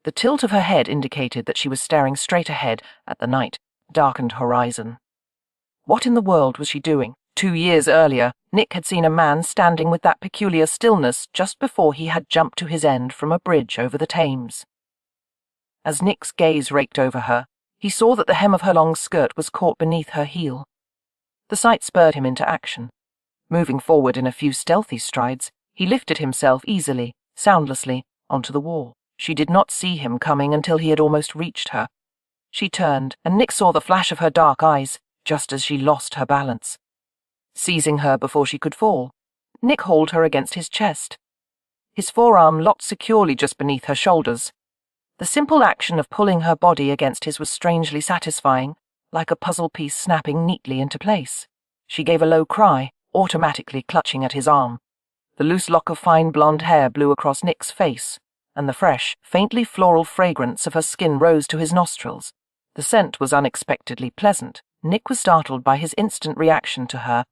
The tilt of her head indicated that she was staring straight ahead at the night, darkened horizon. What in the world was she doing? 2 years earlier, Nick had seen a man standing with that peculiar stillness just before he had jumped to his end from a bridge over the Thames. As Nick's gaze raked over her, he saw that the hem of her long skirt was caught beneath her heel. The sight spurred him into action. Moving forward in a few stealthy strides, he lifted himself easily, soundlessly, onto the wall. She did not see him coming until he had almost reached her. She turned, and Nick saw the flash of her dark eyes, just as she lost her balance. Seizing her before she could fall, Nick hauled her against his chest. His forearm locked securely just beneath her shoulders. The simple action of pulling her body against his was strangely satisfying, like a puzzle piece snapping neatly into place. She gave a low cry, automatically clutching at his arm. The loose lock of fine blonde hair blew across Nick's face, and the fresh, faintly floral fragrance of her skin rose to his nostrils. The scent was unexpectedly pleasant. Nick was startled by his instant reaction to her.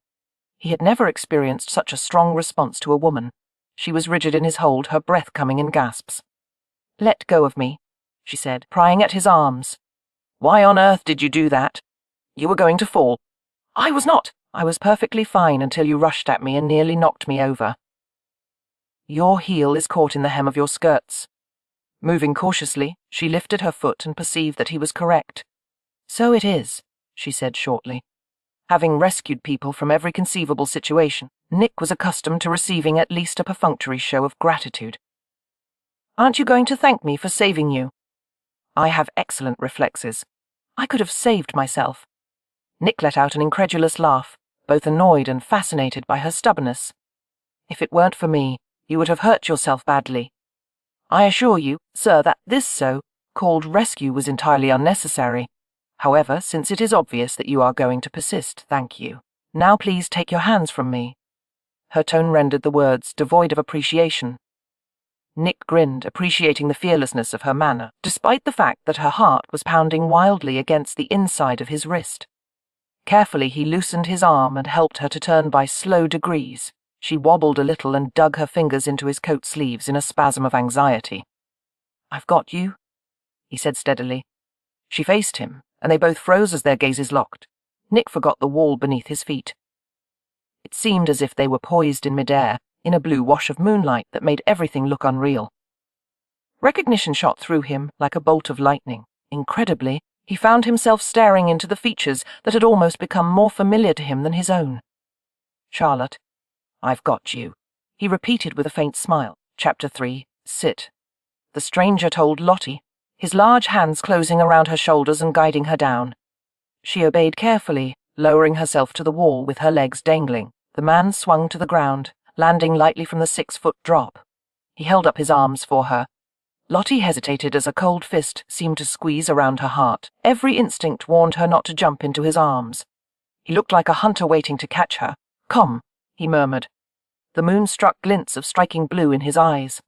He had never experienced such a strong response to a woman. She was rigid in his hold, her breath coming in gasps. "Let go of me," she said, prying at his arms. "Why on earth did you do that? You were going to fall." "I was not. I was perfectly fine until you rushed at me and nearly knocked me over." "Your heel is caught in the hem of your skirts." Moving cautiously, she lifted her foot and perceived that he was correct. "So it is," she said shortly. Having rescued people from every conceivable situation, Nick was accustomed to receiving at least a perfunctory show of gratitude. "Aren't you going to thank me for saving you?" "I have excellent reflexes. I could have saved myself." Nick let out an incredulous laugh, both annoyed and fascinated by her stubbornness. "If it weren't for me, you would have hurt yourself badly. I assure you, sir, that this so-called rescue was entirely unnecessary. However, since it is obvious that you are going to persist, thank you. Now please take your hands from me." Her tone rendered the words devoid of appreciation. Nick grinned, appreciating the fearlessness of her manner, despite the fact that her heart was pounding wildly against the inside of his wrist. Carefully he loosened his arm and helped her to turn by slow degrees. She wobbled a little and dug her fingers into his coat sleeves in a spasm of anxiety. "I've got you," he said steadily. She faced him, and they both froze as their gazes locked. Nick forgot the wall beneath his feet. It seemed as if they were poised in midair, in a blue wash of moonlight that made everything look unreal. Recognition shot through him like a bolt of lightning. Incredibly, he found himself staring into the features that had almost become more familiar to him than his own. "Charlotte, I've got you," he repeated with a faint smile. Chapter 3, Sit. The stranger told Lottie, his large hands closing around her shoulders and guiding her down. She obeyed carefully, lowering herself to the wall with her legs dangling. The man swung to the ground, landing lightly from the 6-foot drop. He held up his arms for her. Lottie hesitated as a cold fist seemed to squeeze around her heart. Every instinct warned her not to jump into his arms. He looked like a hunter waiting to catch her. "Come," he murmured. The moon struck glints of striking blue in his eyes.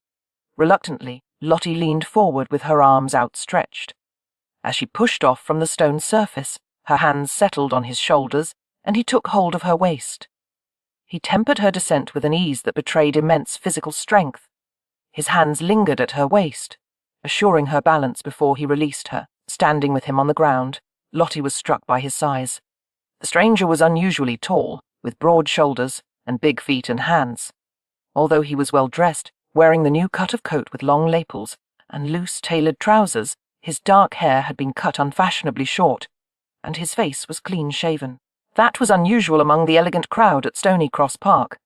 Reluctantly, Lottie leaned forward with her arms outstretched. As she pushed off from the stone surface, her hands settled on his shoulders, and he took hold of her waist. He tempered her descent with an ease that betrayed immense physical strength. His hands lingered at her waist, assuring her balance before he released her. Standing with him on the ground, Lottie was struck by his size. The stranger was unusually tall, with broad shoulders and big feet and hands. Although he was well dressed, wearing the new cut of coat with long lapels and loose tailored trousers, his dark hair had been cut unfashionably short, and his face was clean-shaven. That was unusual among the elegant crowd at Stony Cross Park.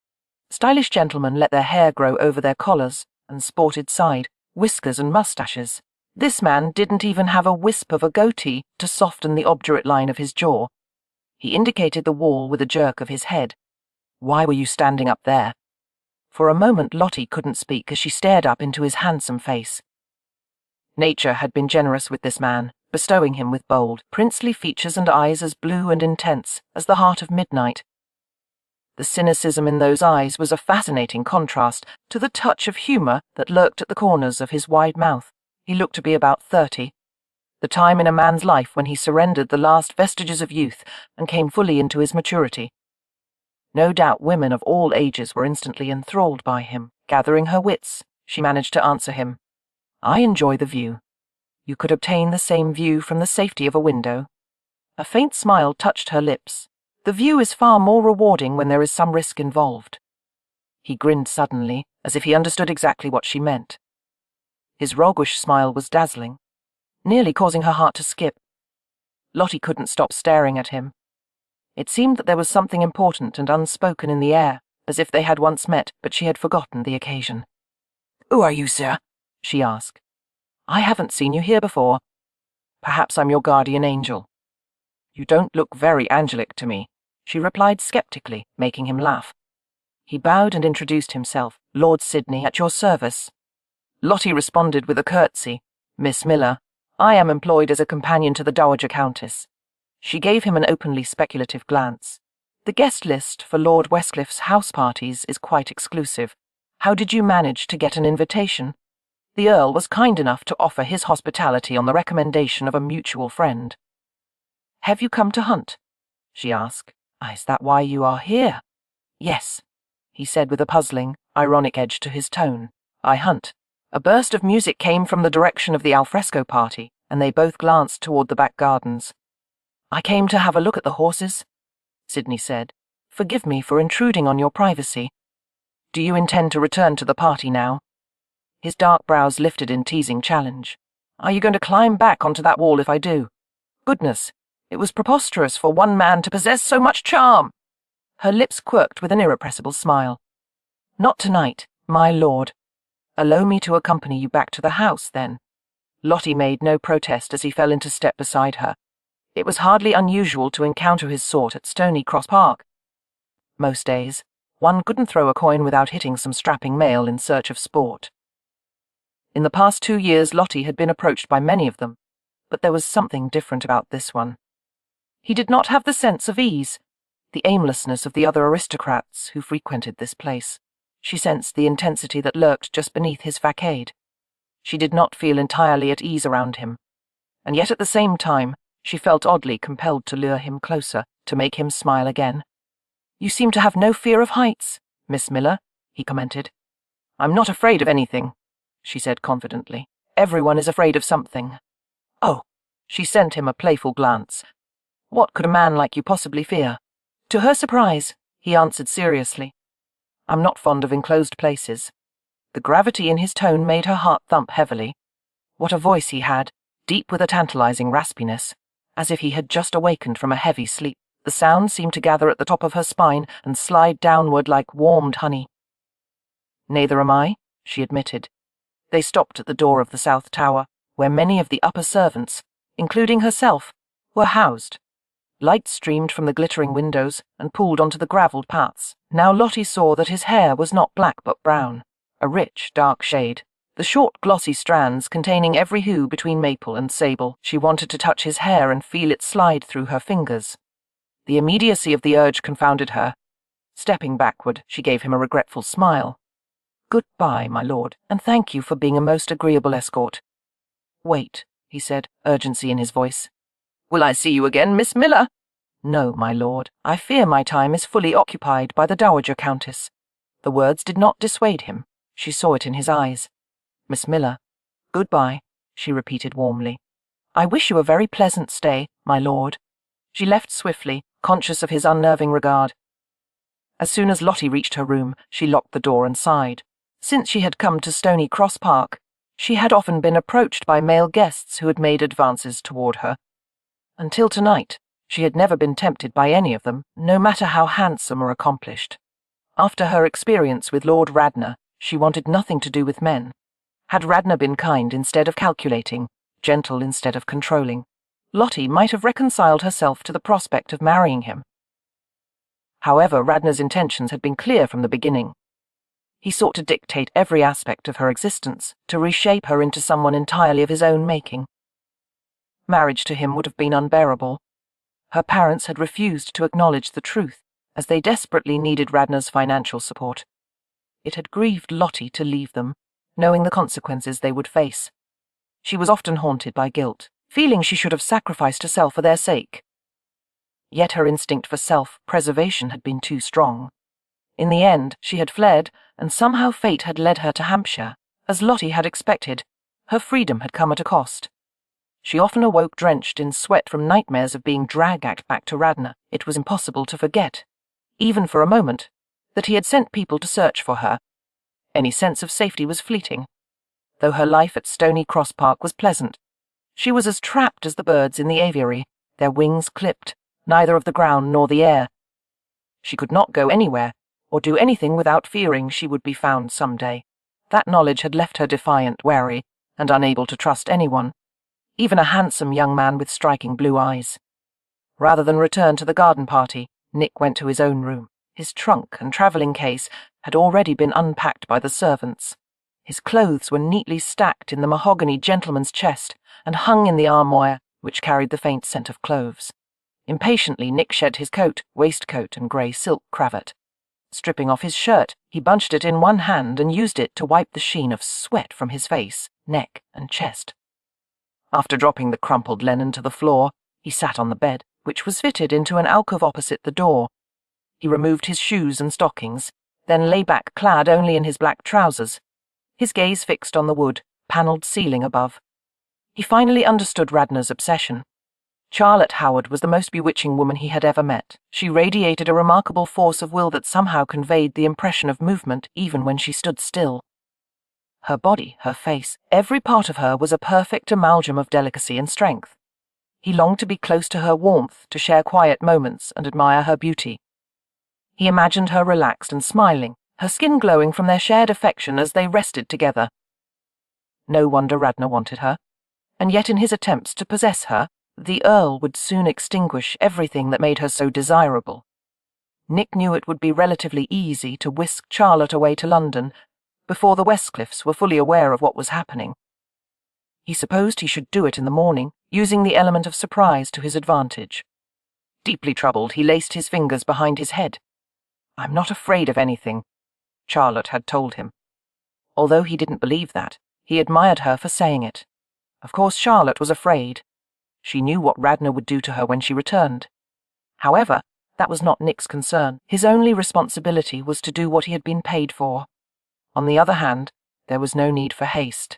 Stylish gentlemen let their hair grow over their collars and sported side, whiskers and mustaches. This man didn't even have a wisp of a goatee to soften the obdurate line of his jaw. He indicated the wall with a jerk of his head. "Why were you standing up there?" For a moment Lottie couldn't speak as she stared up into his handsome face. Nature had been generous with this man, bestowing him with bold, princely features and eyes as blue and intense as the heart of midnight. The cynicism in those eyes was a fascinating contrast to the touch of humor that lurked at the corners of his wide mouth. He looked to be about 30, the time in a man's life when he surrendered the last vestiges of youth and came fully into his maturity. No doubt women of all ages were instantly enthralled by him. Gathering her wits, she managed to answer him. "I enjoy the view. You could obtain the same view from the safety of a window." A faint smile touched her lips. "The view is far more rewarding when there is some risk involved." He grinned suddenly, as if he understood exactly what she meant. His roguish smile was dazzling, nearly causing her heart to skip. Lottie couldn't stop staring at him. It seemed that there was something important and unspoken in the air, as if they had once met, but she had forgotten the occasion. "Who are you, sir?" she asked. "I haven't seen you here before. Perhaps I'm your guardian angel." "You don't look very angelic to me," she replied skeptically, making him laugh. He bowed and introduced himself. "Lord Sidney, at your service." Lottie responded with a curtsy. "Miss Miller, I am employed as a companion to the Dowager Countess." She gave him an openly speculative glance. "The guest list for Lord Westcliffe's house parties is quite exclusive. How did you manage to get an invitation?" The Earl was kind enough to offer his hospitality on the recommendation of a mutual friend. "Have you come to hunt?" she asked. "Is that why you are here?" "Yes," he said with a puzzling, ironic edge to his tone. "I hunt." A burst of music came from the direction of the alfresco party, and they both glanced toward the back gardens. "I came to have a look at the horses," Sidney said. "Forgive me for intruding on your privacy. Do you intend to return to the party now?" His dark brows lifted in teasing challenge. "Are you going to climb back onto that wall if I do? Goodness, it was preposterous for one man to possess so much charm." Her lips quirked with an irrepressible smile. "Not tonight, my lord. Allow me to accompany you back to the house, then." Lottie made no protest as he fell into step beside her. It was hardly unusual to encounter his sort at Stony Cross Park. Most days, one couldn't throw a coin without hitting some strapping male in search of sport. In the past 2 years, Lottie had been approached by many of them, but there was something different about this one. He did not have the sense of ease, the aimlessness of the other aristocrats who frequented this place. She sensed the intensity that lurked just beneath his facade. She did not feel entirely at ease around him, and yet at the same time, she felt oddly compelled to lure him closer, to make him smile again. "You seem to have no fear of heights, Miss Miller," he commented. "I'm not afraid of anything," she said confidently. "Everyone is afraid of something." "Oh," she sent him a playful glance. "What could a man like you possibly fear?" To her surprise, he answered seriously. "I'm not fond of enclosed places." The gravity in his tone made her heart thump heavily. What a voice he had, deep with a tantalizing raspiness, as if he had just awakened from a heavy sleep. The sound seemed to gather at the top of her spine and slide downward like warmed honey. "Neither am I," she admitted. They stopped at the door of the South Tower, where many of the upper servants, including herself, were housed. Light streamed from the glittering windows and pooled onto the gravelled paths. Now Lottie saw that his hair was not black but brown, a rich, dark shade. The short, glossy strands containing every hue between maple and sable. She wanted to touch his hair and feel it slide through her fingers. The immediacy of the urge confounded her. Stepping backward, she gave him a regretful smile. "Goodbye, my lord, and thank you for being a most agreeable escort." "Wait," he said, urgency in his voice. "Will I see you again, Miss Miller?" "No, my lord. I fear my time is fully occupied by the Dowager Countess." The words did not dissuade him. She saw it in his eyes. "Miss Miller, goodbye," she repeated warmly. "I wish you a very pleasant stay, my lord." She left swiftly, conscious of his unnerving regard. As soon as Lottie reached her room, she locked the door and sighed. Since she had come to Stony Cross Park, she had often been approached by male guests who had made advances toward her. Until tonight, she had never been tempted by any of them, no matter how handsome or accomplished. After her experience with Lord Radnor, she wanted nothing to do with men. Had Radnor been kind instead of calculating, gentle instead of controlling, Lottie might have reconciled herself to the prospect of marrying him. However, Radnor's intentions had been clear from the beginning. He sought to dictate every aspect of her existence, to reshape her into someone entirely of his own making. Marriage to him would have been unbearable. Her parents had refused to acknowledge the truth, as they desperately needed Radnor's financial support. It had grieved Lottie to leave them, knowing the consequences they would face. She was often haunted by guilt, feeling she should have sacrificed herself for their sake. Yet her instinct for self-preservation had been too strong. In the end, she had fled, and somehow fate had led her to Hampshire. As Lottie had expected, her freedom had come at a cost. She often awoke drenched in sweat from nightmares of being dragged back to Radnor. It was impossible to forget, even for a moment, that he had sent people to search for her. Any sense of safety was fleeting. Though her life at Stony Cross Park was pleasant, she was as trapped as the birds in the aviary, their wings clipped, neither of the ground nor the air. She could not go anywhere, or do anything without fearing she would be found some day. That knowledge had left her defiant, wary, and unable to trust anyone, even a handsome young man with striking blue eyes. Rather than return to the garden party, Nick went to his own room. His trunk and travelling case had already been unpacked by the servants. His clothes were neatly stacked in the mahogany gentleman's chest and hung in the armoire, which carried the faint scent of cloves. Impatiently, Nick shed his coat, waistcoat, and grey silk cravat. Stripping off his shirt, he bunched it in one hand and used it to wipe the sheen of sweat from his face, neck, and chest. After dropping the crumpled linen to the floor, he sat on the bed, which was fitted into an alcove opposite the door. He removed his shoes and stockings, then lay back clad only in his black trousers, his gaze fixed on the wood, panelled ceiling above. He finally understood Radnor's obsession. Charlotte Howard was the most bewitching woman he had ever met. She radiated a remarkable force of will that somehow conveyed the impression of movement even when she stood still. Her body, her face, every part of her was a perfect amalgam of delicacy and strength. He longed to be close to her warmth, to share quiet moments and admire her beauty. He imagined her relaxed and smiling, her skin glowing from their shared affection as they rested together. No wonder Radnor wanted her, and yet in his attempts to possess her, the Earl would soon extinguish everything that made her so desirable. Nick knew it would be relatively easy to whisk Charlotte away to London before the Westcliffs were fully aware of what was happening. He supposed he should do it in the morning, using the element of surprise to his advantage. Deeply troubled, he laced his fingers behind his head. "I'm not afraid of anything," Charlotte had told him. Although he didn't believe that, he admired her for saying it. Of course Charlotte was afraid. She knew what Radnor would do to her when she returned. However, that was not Nick's concern. His only responsibility was to do what he had been paid for. On the other hand, there was no need for haste.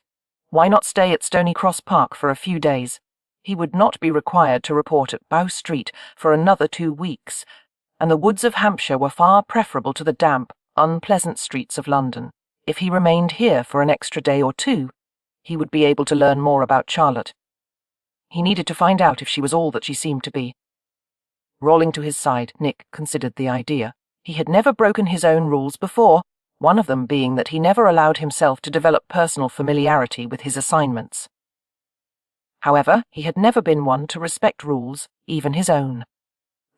Why not stay at Stony Cross Park for a few days? He would not be required to report at Bow Street for another 2 weeks, and the woods of Hampshire were far preferable to the damp, unpleasant streets of London. If he remained here for an extra day or 2, he would be able to learn more about Charlotte. He needed to find out if she was all that she seemed to be. Rolling to his side, Nick considered the idea. He had never broken his own rules before, one of them being that he never allowed himself to develop personal familiarity with his assignments. However, he had never been one to respect rules, even his own.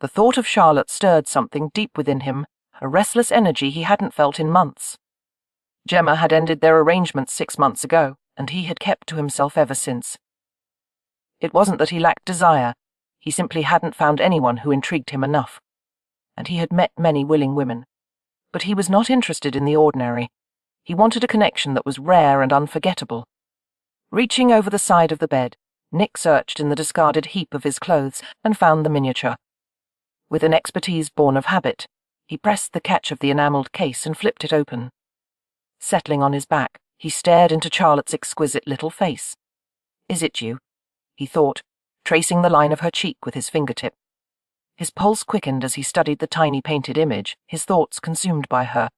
The thought of Charlotte stirred something deep within him, a restless energy he hadn't felt in months. Gemma had ended their arrangements 6 months ago, and he had kept to himself ever since. It wasn't that he lacked desire, he simply hadn't found anyone who intrigued him enough. And he had met many willing women. But he was not interested in the ordinary. He wanted a connection that was rare and unforgettable. Reaching over the side of the bed, Nick searched in the discarded heap of his clothes and found the miniature. With an expertise born of habit, he pressed the catch of the enamelled case and flipped it open. Settling on his back, he stared into Charlotte's exquisite little face. "Is it you?" he thought, tracing the line of her cheek with his fingertip. His pulse quickened as he studied the tiny painted image, his thoughts consumed by her.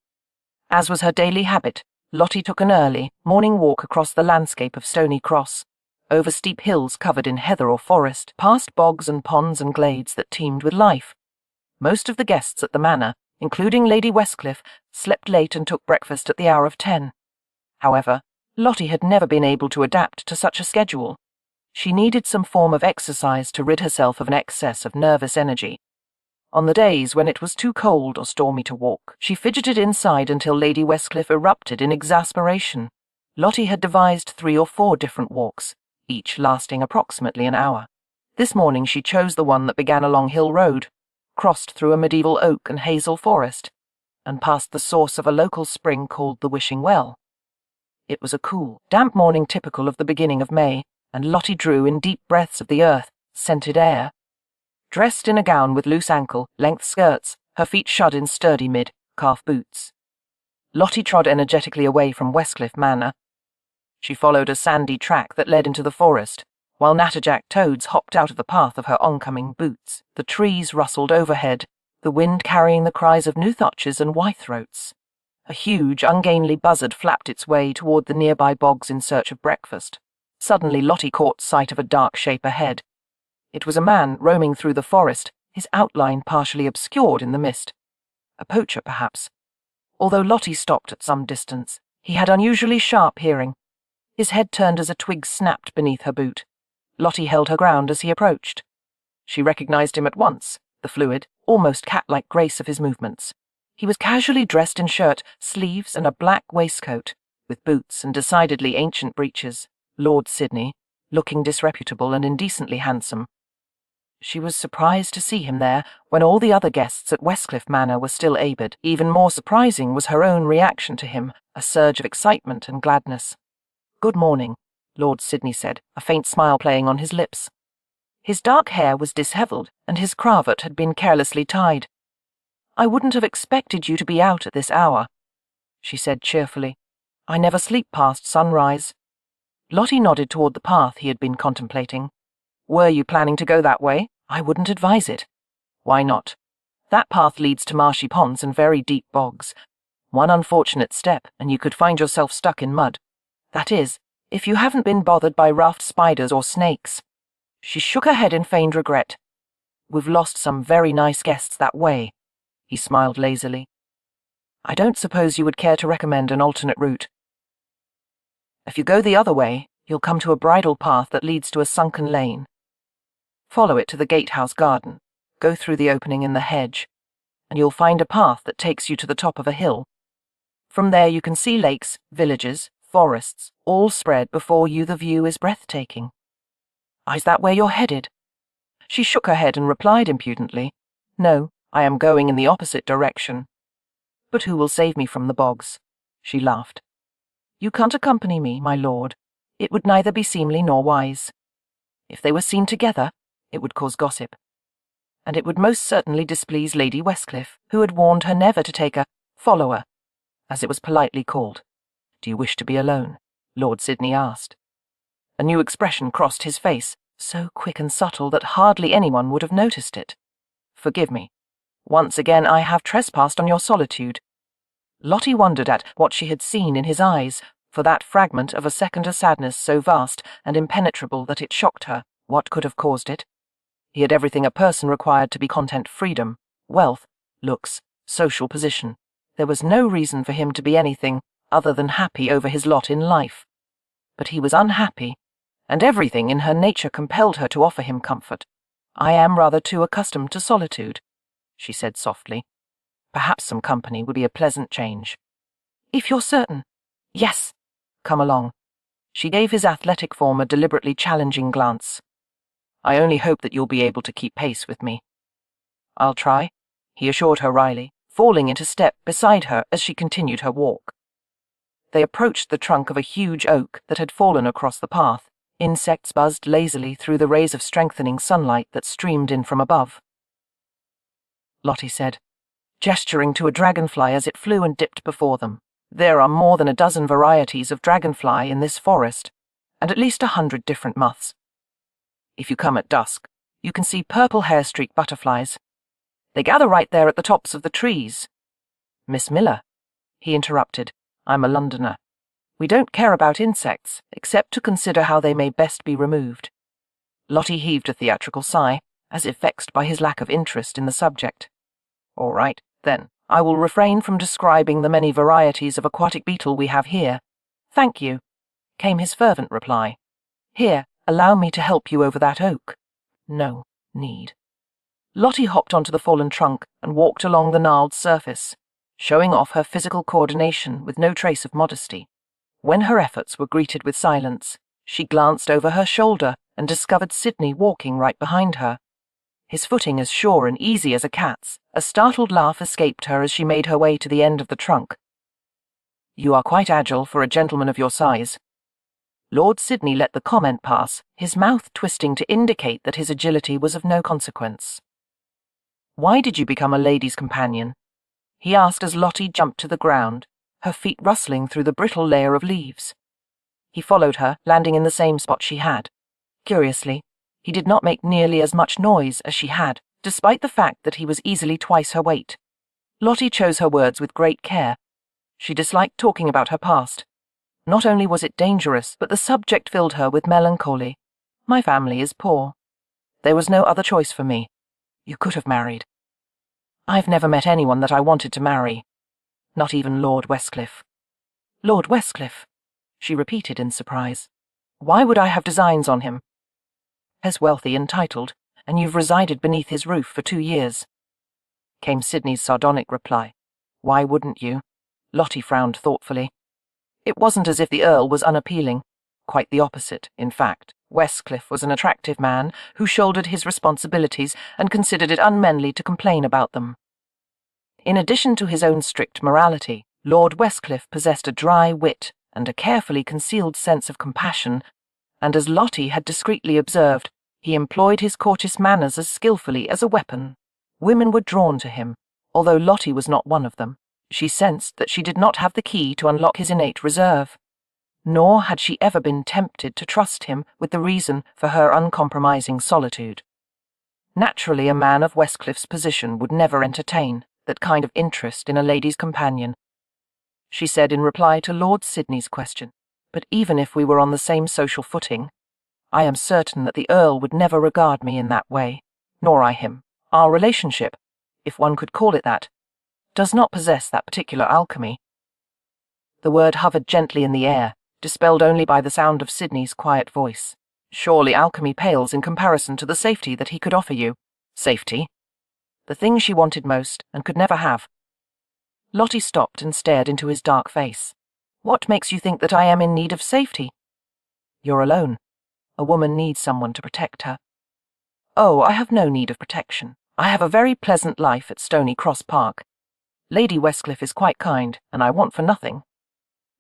As was her daily habit, Lottie took an early, morning walk across the landscape of Stony Cross, over steep hills covered in heather or forest, past bogs and ponds and glades that teemed with life. Most of the guests at the manor, including Lady Westcliff, slept late and took breakfast at the hour of 10. However, Lottie had never been able to adapt to such a schedule. She needed some form of exercise to rid herself of an excess of nervous energy. On the days when it was too cold or stormy to walk, she fidgeted inside until Lady Westcliff erupted in exasperation. Lottie had devised 3 or 4 different walks, each lasting approximately an hour. This morning she chose the one that began along Hill Road, crossed through a medieval oak and hazel forest, and past the source of a local spring called the Wishing Well. It was a cool, damp morning typical of the beginning of May, and Lottie drew in deep breaths of the earth-scented air. Dressed in a gown with loose ankle-length skirts, her feet shod in sturdy mid-calf boots. Lottie trod energetically away from Westcliff Manor. She followed a sandy track that led into the forest, while natterjack toads hopped out of the path of her oncoming boots. The trees rustled overhead, the wind carrying the cries of newthatches and whitethroats. A huge, ungainly buzzard flapped its way toward the nearby bogs in search of breakfast. Suddenly Lottie caught sight of a dark shape ahead. It was a man roaming through the forest, his outline partially obscured in the mist. A poacher, perhaps. Although Lottie stopped at some distance, he had unusually sharp hearing. His head turned as a twig snapped beneath her boot. Lottie held her ground as he approached. She recognized him at once, the fluid, almost cat-like grace of his movements. He was casually dressed in shirt, sleeves, and a black waistcoat, with boots and decidedly ancient breeches. Lord Sidney, looking disreputable and indecently handsome. She was surprised to see him there when all the other guests at Westcliff Manor were still abed. Even more surprising was her own reaction to him, a surge of excitement and gladness. "Good morning," Lord Sidney said, a faint smile playing on his lips. His dark hair was dishevelled, and his cravat had been carelessly tied. "I wouldn't have expected you to be out at this hour," she said cheerfully. "I never sleep past sunrise." Lottie nodded toward the path he had been contemplating. "Were you planning to go that way? I wouldn't advise it." "Why not?" "That path leads to marshy ponds and very deep bogs. One unfortunate step, and you could find yourself stuck in mud. That is, if you haven't been bothered by raft spiders or snakes." She shook her head in feigned regret. "We've lost some very nice guests that way." He smiled lazily. "I don't suppose you would care to recommend an alternate route. If you go the other way, you'll come to a bridle path that leads to a sunken lane. Follow it to the gatehouse garden, go through the opening in the hedge, and you'll find a path that takes you to the top of a hill. From there you can see lakes, villages, forests, all spread before you. The view is breathtaking." "Is that where you're headed?" She shook her head and replied impudently, "No, I am going in the opposite direction." "But who will save me from the bogs?" She laughed. "You can't accompany me, my lord. It would neither be seemly nor wise. If they were seen together, it would cause gossip. And it would most certainly displease Lady Westcliff, who had warned her never to take a follower, as it was politely called. "Do you wish to be alone?" Lord Sidney asked. A new expression crossed his face, so quick and subtle that hardly anyone would have noticed it. "Forgive me. Once again I have trespassed on your solitude." Lottie wondered at what she had seen in his eyes, for that fragment of a second a sadness so vast and impenetrable that it shocked her. What could have caused it? He had everything a person required to be content: freedom, wealth, looks, social position. There was no reason for him to be anything other than happy over his lot in life. But he was unhappy, and everything in her nature compelled her to offer him comfort. "I am rather too accustomed to solitude," she said softly. "Perhaps some company would be a pleasant change." "If you're certain." "Yes. Come along." She gave his athletic form a deliberately challenging glance. "I only hope that you'll be able to keep pace with me." "I'll try," he assured her wryly, falling into step beside her as she continued her walk. They approached the trunk of a huge oak that had fallen across the path. Insects buzzed lazily through the rays of strengthening sunlight that streamed in from above. Lottie said, gesturing to a dragonfly as it flew and dipped before them. "There are more than a dozen varieties of dragonfly in this forest, and at least 100 different moths. If you come at dusk, you can see purple hair-streaked butterflies. They gather right there at the tops of the trees." "Miss Miller," he interrupted, "I'm a Londoner. We don't care about insects, except to consider how they may best be removed." Lottie heaved a theatrical sigh, as if vexed by his lack of interest in the subject. "All right, then. I will refrain from describing the many varieties of aquatic beetle we have here." "Thank you," came his fervent reply. "Here, allow me to help you over that oak." "No need." Lottie hopped onto the fallen trunk and walked along the gnarled surface, showing off her physical coordination with no trace of modesty. When her efforts were greeted with silence, she glanced over her shoulder and discovered Sidney walking right behind her. His footing as sure and easy as a cat's. A startled laugh escaped her as she made her way to the end of the trunk. "You are quite agile for a gentleman of your size." Lord Sidney let the comment pass, his mouth twisting to indicate that his agility was of no consequence. "Why did you become a lady's companion?" he asked as Lottie jumped to the ground, her feet rustling through the brittle layer of leaves. He followed her, landing in the same spot she had. Curiously, he did not make nearly as much noise as she had, despite the fact that he was easily twice her weight. Lottie chose her words with great care. She disliked talking about her past. Not only was it dangerous, but the subject filled her with melancholy. "My family is poor. There was no other choice for me. You could have married. I've never met anyone that I wanted to marry. Not even Lord Westcliff." "Lord Westcliff?" she repeated in surprise. "Why would I have designs on him?" "He's wealthy and titled, and you've resided beneath his roof for 2 years. Came Sidney's sardonic reply. "Why wouldn't you?" Lottie frowned thoughtfully. It wasn't as if the Earl was unappealing. Quite the opposite, in fact. Westcliff was an attractive man who shouldered his responsibilities and considered it unmanly to complain about them. In addition to his own strict morality, Lord Westcliff possessed a dry wit and a carefully concealed sense of compassion, and as Lottie had discreetly observed, he employed his courteous manners as skillfully as a weapon. Women were drawn to him, although Lottie was not one of them. She sensed that she did not have the key to unlock his innate reserve. Nor had she ever been tempted to trust him with the reason for her uncompromising solitude. Naturally, a man of Westcliff's position would never entertain that kind of interest in a lady's companion. She said in reply to Lord Sidney's question, "But even if we were on the same social footing, I am certain that the Earl would never regard me in that way, nor I him. Our relationship, if one could call it that, does not possess that particular alchemy." The word hovered gently in the air, dispelled only by the sound of Sidney's quiet voice. "Surely alchemy pales in comparison to the safety that he could offer you." Safety? The thing she wanted most and could never have. Lottie stopped and stared into his dark face. "What makes you think that I am in need of safety?" "You're alone. A woman needs someone to protect her." "Oh, I have no need of protection. I have a very pleasant life at Stony Cross Park. Lady Westcliff is quite kind, and I want for nothing."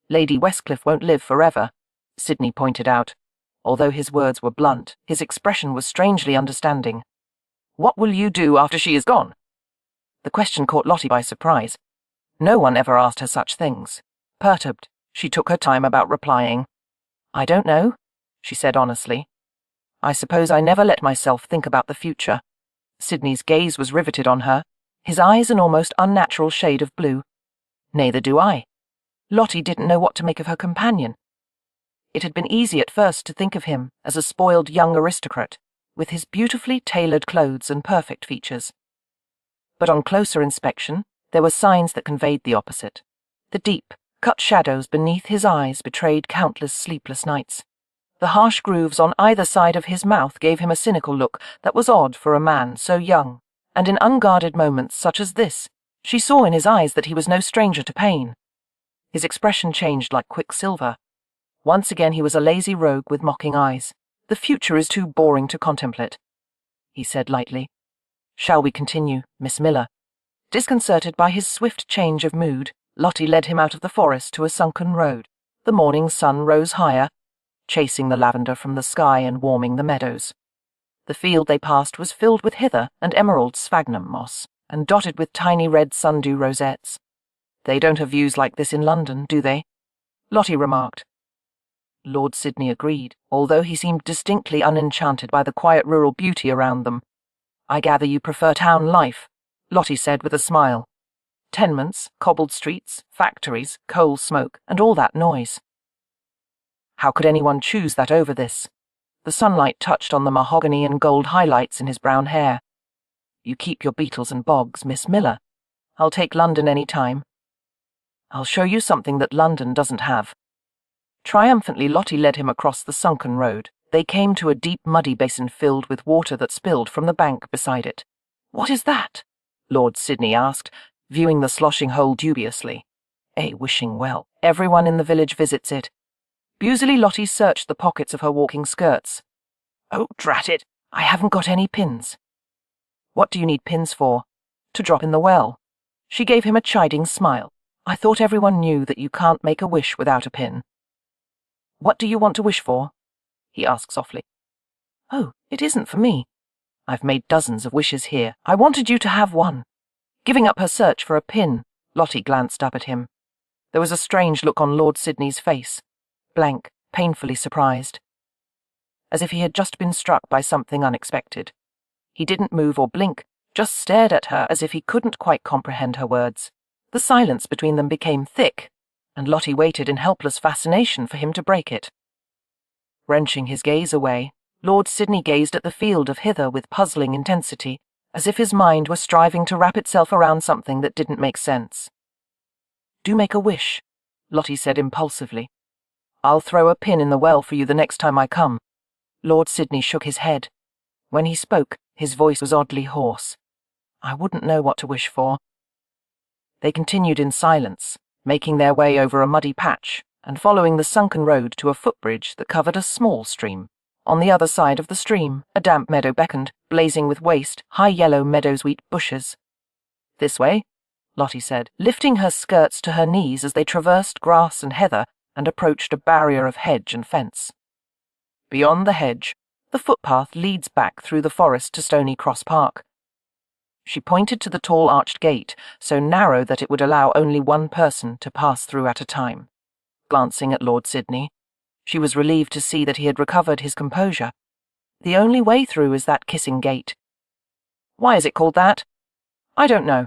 "Lady Westcliff won't live forever," Sidney pointed out. Although his words were blunt, his expression was strangely understanding. "What will you do after she is gone?" The question caught Lottie by surprise. No one ever asked her such things. Perturbed, she took her time about replying. "I don't know," she said honestly. "I suppose I never let myself think about the future." Sidney's gaze was riveted on her, his eyes an almost unnatural shade of blue. Neither do I. Lottie didn't know what to make of her companion. It had been easy at first to think of him as a spoiled young aristocrat, with his beautifully tailored clothes and perfect features. But on closer inspection, there were signs that conveyed the opposite. The deep, cut shadows beneath his eyes betrayed countless sleepless nights. The harsh grooves on either side of his mouth gave him a cynical look that was odd for a man so young, and in unguarded moments such as this, she saw in his eyes that he was no stranger to pain. His expression changed like quicksilver. Once again he was a lazy rogue with mocking eyes. "The future is too boring to contemplate," he said lightly. "Shall we continue, Miss Miller?" Disconcerted by his swift change of mood, Lottie led him out of the forest to a sunken road. The morning sun rose higher, chasing the lavender from the sky and warming the meadows. The field they passed was filled with hither and emerald sphagnum moss, and dotted with tiny red sundew rosettes. "They don't have views like this in London, do they?" Lottie remarked. Lord Sidney agreed, although he seemed distinctly unenchanted by the quiet rural beauty around them. "I gather you prefer town life," Lottie said with a smile. "Tenements, cobbled streets, factories, coal smoke, and all that noise." How could anyone choose that over this? The sunlight touched on the mahogany and gold highlights in his brown hair. "You keep your beetles and bogs, Miss Miller. I'll take London any time. I'll show you something that London doesn't have." Triumphantly, Lottie led him across the sunken road. They came to a deep muddy basin filled with water that spilled from the bank beside it. "What is that?" Lord Sidney asked, viewing the sloshing hole dubiously. Wishing well. Everyone in the village visits it. Busily, Lottie searched the pockets of her walking skirts. "Oh, drat it, I haven't got any pins." "What do you need pins for?" "To drop in the well." She gave him a chiding smile. "I thought everyone knew that you can't make a wish without a pin." "What do you want to wish for?" he asked softly. "Oh, it isn't for me. I've made dozens of wishes here. I wanted you to have one." Giving up her search for a pin, Lottie glanced up at him. There was a strange look on Lord Sydney's face, blank, painfully surprised, as if he had just been struck by something unexpected. He didn't move or blink, just stared at her as if he couldn't quite comprehend her words. The silence between them became thick, and Lottie waited in helpless fascination for him to break it. Wrenching his gaze away, Lord Sydney gazed at the field of hither with puzzling intensity, as if his mind were striving to wrap itself around something that didn't make sense. "Do make a wish," Lottie said impulsively. "I'll throw a pin in the well for you the next time I come." Lord Sydney shook his head. When he spoke, his voice was oddly hoarse. "I wouldn't know what to wish for." They continued in silence, making their way over a muddy patch and following the sunken road to a footbridge that covered a small stream. On the other side of the stream, a damp meadow beckoned, blazing with waste, high yellow meadowsweet bushes. "This way," Lottie said, lifting her skirts to her knees as they traversed grass and heather and approached a barrier of hedge and fence. Beyond the hedge, the footpath leads back through the forest to Stony Cross Park. She pointed to the tall arched gate, so narrow that it would allow only one person to pass through at a time. Glancing at Lord Sydney, she was relieved to see that he had recovered his composure. "The only way through is that kissing gate." "Why is it called that?" "I don't know."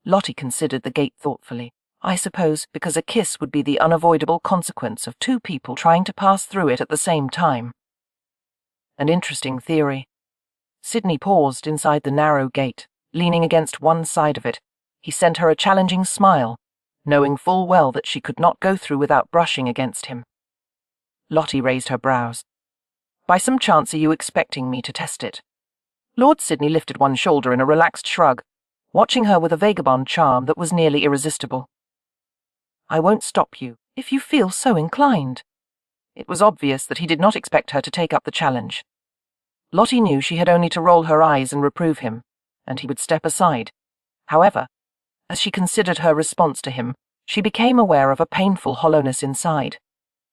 Lottie considered the gate thoughtfully. "I suppose because a kiss would be the unavoidable consequence of two people trying to pass through it at the same time." An interesting theory. Sydney paused inside the narrow gate, leaning against one side of it. He sent her a challenging smile, knowing full well that she could not go through without brushing against him. Lottie raised her brows. "By some chance are you expecting me to test it?" Lord Sydney lifted one shoulder in a relaxed shrug, watching her with a vagabond charm that was nearly irresistible. "I won't stop you, if you feel so inclined." It was obvious that he did not expect her to take up the challenge. Lottie knew she had only to roll her eyes and reprove him, and he would step aside. However, as she considered her response to him, she became aware of a painful hollowness inside.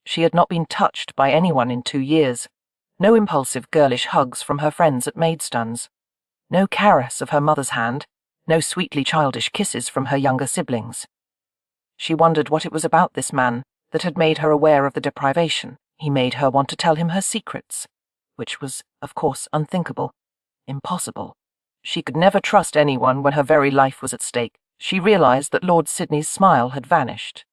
She had not been touched by anyone in 2 years. No impulsive girlish hugs from her friends at Maidstone's. No caress of her mother's hand. No sweetly childish kisses from her younger siblings. She wondered what it was about this man that had made her aware of the deprivation. He made her want to tell him her secrets, which was, of course, unthinkable, impossible. She could never trust anyone when her very life was at stake. She realized that Lord Sydney's smile had vanished.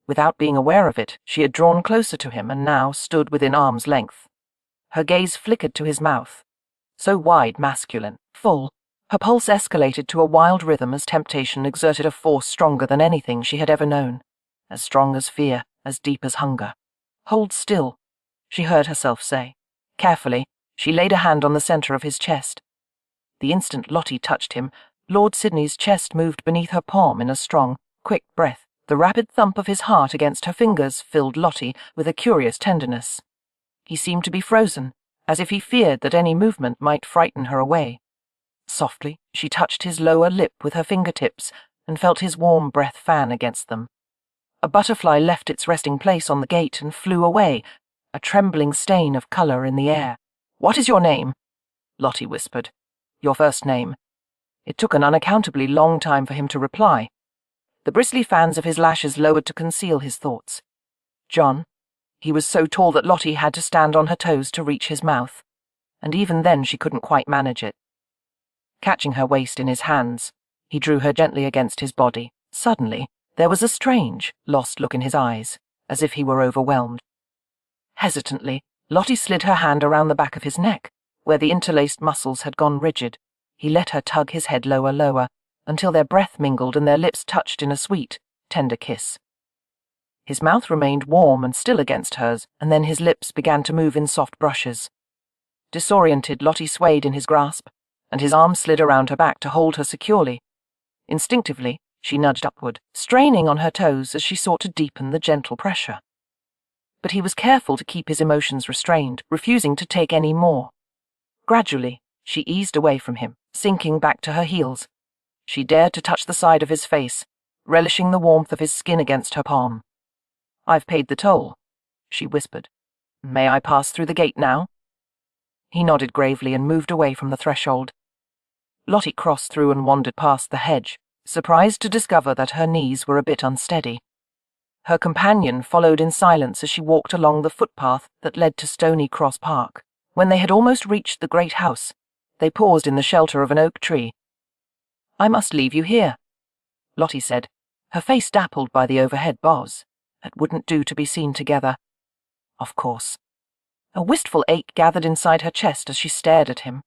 Without being aware of it, she had drawn closer to him and now stood within arm's length. Her gaze flickered to his mouth, so wide, masculine, full. Her pulse escalated to a wild rhythm as temptation exerted a force stronger than anything she had ever known, as strong as fear, as deep as hunger. "Hold still," she heard herself say. Carefully, she laid a hand on the center of his chest. The instant Lottie touched him, Lord Sydney's chest moved beneath her palm in a strong, quick breath. The rapid thump of his heart against her fingers filled Lottie with a curious tenderness. He seemed to be frozen, as if he feared that any movement might frighten her away. Softly, she touched his lower lip with her fingertips and felt his warm breath fan against them. A butterfly left its resting place on the gate and flew away, a trembling stain of colour in the air. "What is your name?" Lottie whispered. "Your first name." It took an unaccountably long time for him to reply. The bristly fans of his lashes lowered to conceal his thoughts. "John." He was so tall that Lottie had to stand on her toes to reach his mouth, and even then she couldn't quite manage it. Catching her waist in his hands, he drew her gently against his body. Suddenly, there was a strange, lost look in his eyes, as if he were overwhelmed. Hesitantly, Lottie slid her hand around the back of his neck, where the interlaced muscles had gone rigid. He let her tug his head lower, until their breath mingled and their lips touched in a sweet, tender kiss. His mouth remained warm and still against hers, and then his lips began to move in soft brushes. Disoriented, Lottie swayed in his grasp, and his arm slid around her back to hold her securely. Instinctively, she nudged upward, straining on her toes as she sought to deepen the gentle pressure. But he was careful to keep his emotions restrained, refusing to take any more. Gradually, she eased away from him, sinking back to her heels. She dared to touch the side of his face, relishing the warmth of his skin against her palm. "I've paid the toll," she whispered. "May I pass through the gate now?" He nodded gravely and moved away from the threshold. Lottie crossed through and wandered past the hedge, surprised to discover that her knees were a bit unsteady. Her companion followed in silence as she walked along the footpath that led to Stony Cross Park. When they had almost reached the great house, they paused in the shelter of an oak tree. "I must leave you here," Lottie said, her face dappled by the overhead boughs. It wouldn't do to be seen together. Of course. A wistful ache gathered inside her chest as she stared at him.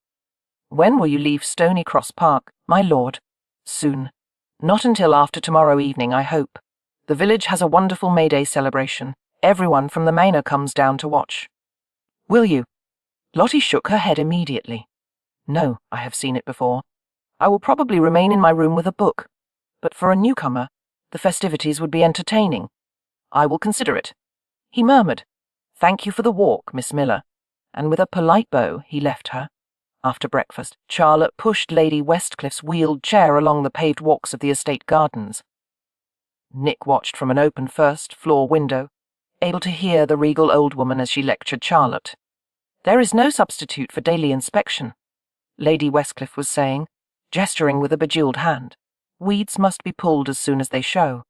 "When will you leave Stony Cross Park, my lord?" "Soon. Not until after tomorrow evening, I hope. The village has a wonderful May Day celebration. Everyone from the manor comes down to watch." "Will you?" Lottie shook her head immediately. "No, I have seen it before. I will probably remain in my room with a book. But for a newcomer, the festivities would be entertaining. I will consider it." He murmured, "Thank you for the walk, Miss Miller," and with a polite bow he left her. After breakfast, Charlotte pushed Lady Westcliffe's wheeled chair along the paved walks of the estate gardens. Nick watched from an open first-floor window, able to hear the regal old woman as she lectured Charlotte. "There is no substitute for daily inspection," Lady Westcliff was saying, gesturing with a bejewelled hand. "Weeds must be pulled as soon as they show.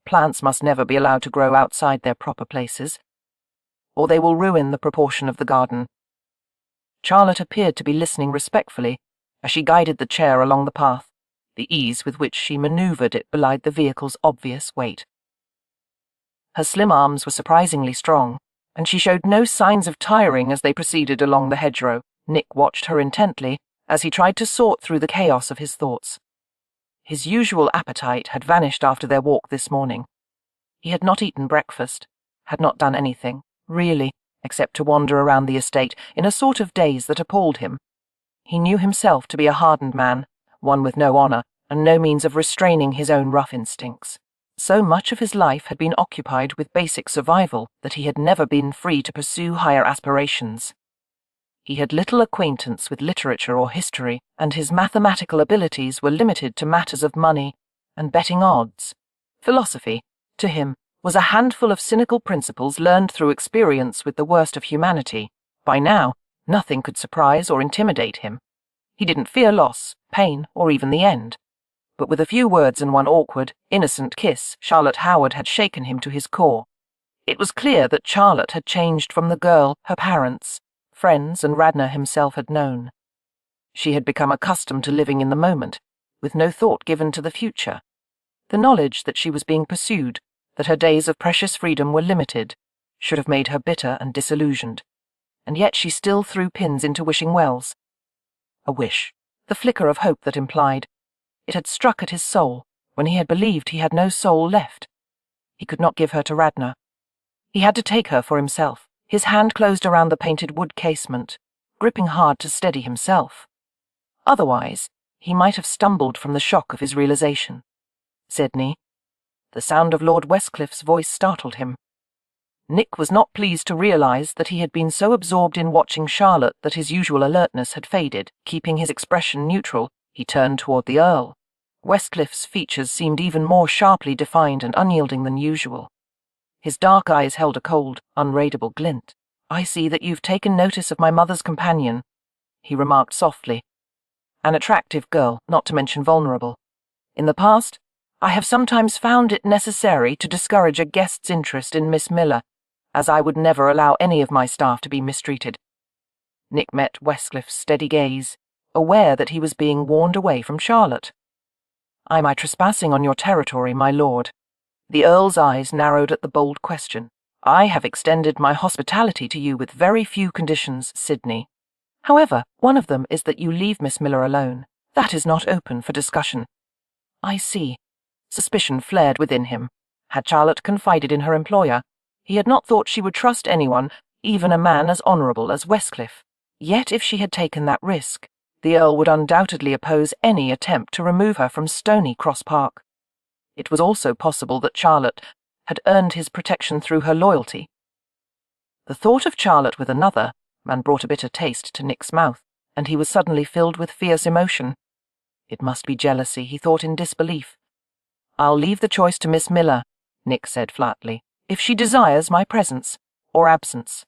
Plants must never be allowed to grow outside their proper places, or they will ruin the proportion of the garden." Charlotte appeared to be listening respectfully as she guided the chair along the path. The ease with which she manoeuvred it belied the vehicle's obvious weight. Her slim arms were surprisingly strong, and she showed no signs of tiring as they proceeded along the hedgerow. Nick watched her intently as he tried to sort through the chaos of his thoughts. His usual appetite had vanished after their walk this morning. He had not eaten breakfast, had not done anything, really, except to wander around the estate in a sort of daze that appalled him. He knew himself to be a hardened man, one with no honour and no means of restraining his own rough instincts. So much of his life had been occupied with basic survival that he had never been free to pursue higher aspirations. He had little acquaintance with literature or history, and his mathematical abilities were limited to matters of money and betting odds. Philosophy, to him, was a handful of cynical principles learned through experience with the worst of humanity. By now, nothing could surprise or intimidate him. He didn't fear loss, pain, or even the end. But with a few words and one awkward, innocent kiss, Charlotte Howard had shaken him to his core. It was clear that Charlotte had changed from the girl her parents, friends, and Radnor himself had known. She had become accustomed to living in the moment, with no thought given to the future. The knowledge that she was being pursued, that her days of precious freedom were limited, should have made her bitter and disillusioned. And yet she still threw pins into wishing wells. A wish, the flicker of hope that implied. It had struck at his soul when he had believed he had no soul left. He could not give her to Radnor. He had to take her for himself. His hand closed around the painted wood casement, gripping hard to steady himself. Otherwise, he might have stumbled from the shock of his realization. "Sydney." The sound of Lord Westcliffe's voice startled him. Nick was not pleased to realize that he had been so absorbed in watching Charlotte that his usual alertness had faded. Keeping his expression neutral, he turned toward the Earl. Westcliffe's features seemed even more sharply defined and unyielding than usual. His dark eyes held a cold, unreadable glint. "I see that you've taken notice of my mother's companion," he remarked softly. "An attractive girl, not to mention vulnerable. In the past, I have sometimes found it necessary to discourage a guest's interest in Miss Miller, as I would never allow any of my staff to be mistreated." Nick met Westcliffe's steady gaze, aware that he was being warned away from Charlotte. "Am I trespassing on your territory, my lord?" The Earl's eyes narrowed at the bold question. "I have extended my hospitality to you with very few conditions, Sydney. However, one of them is that you leave Miss Miller alone. That is not open for discussion." "I see." Suspicion flared within him. Had Charlotte confided in her employer? He had not thought she would trust anyone, even a man as honourable as Westcliff. Yet if she had taken that risk, the Earl would undoubtedly oppose any attempt to remove her from Stony Cross Park. It was also possible that Charlotte had earned his protection through her loyalty. The thought of Charlotte with another man brought a bitter taste to Nick's mouth, and he was suddenly filled with fierce emotion. It must be jealousy, he thought in disbelief. "I'll leave the choice to Miss Miller," Nick said flatly. If she desires my presence, or absence,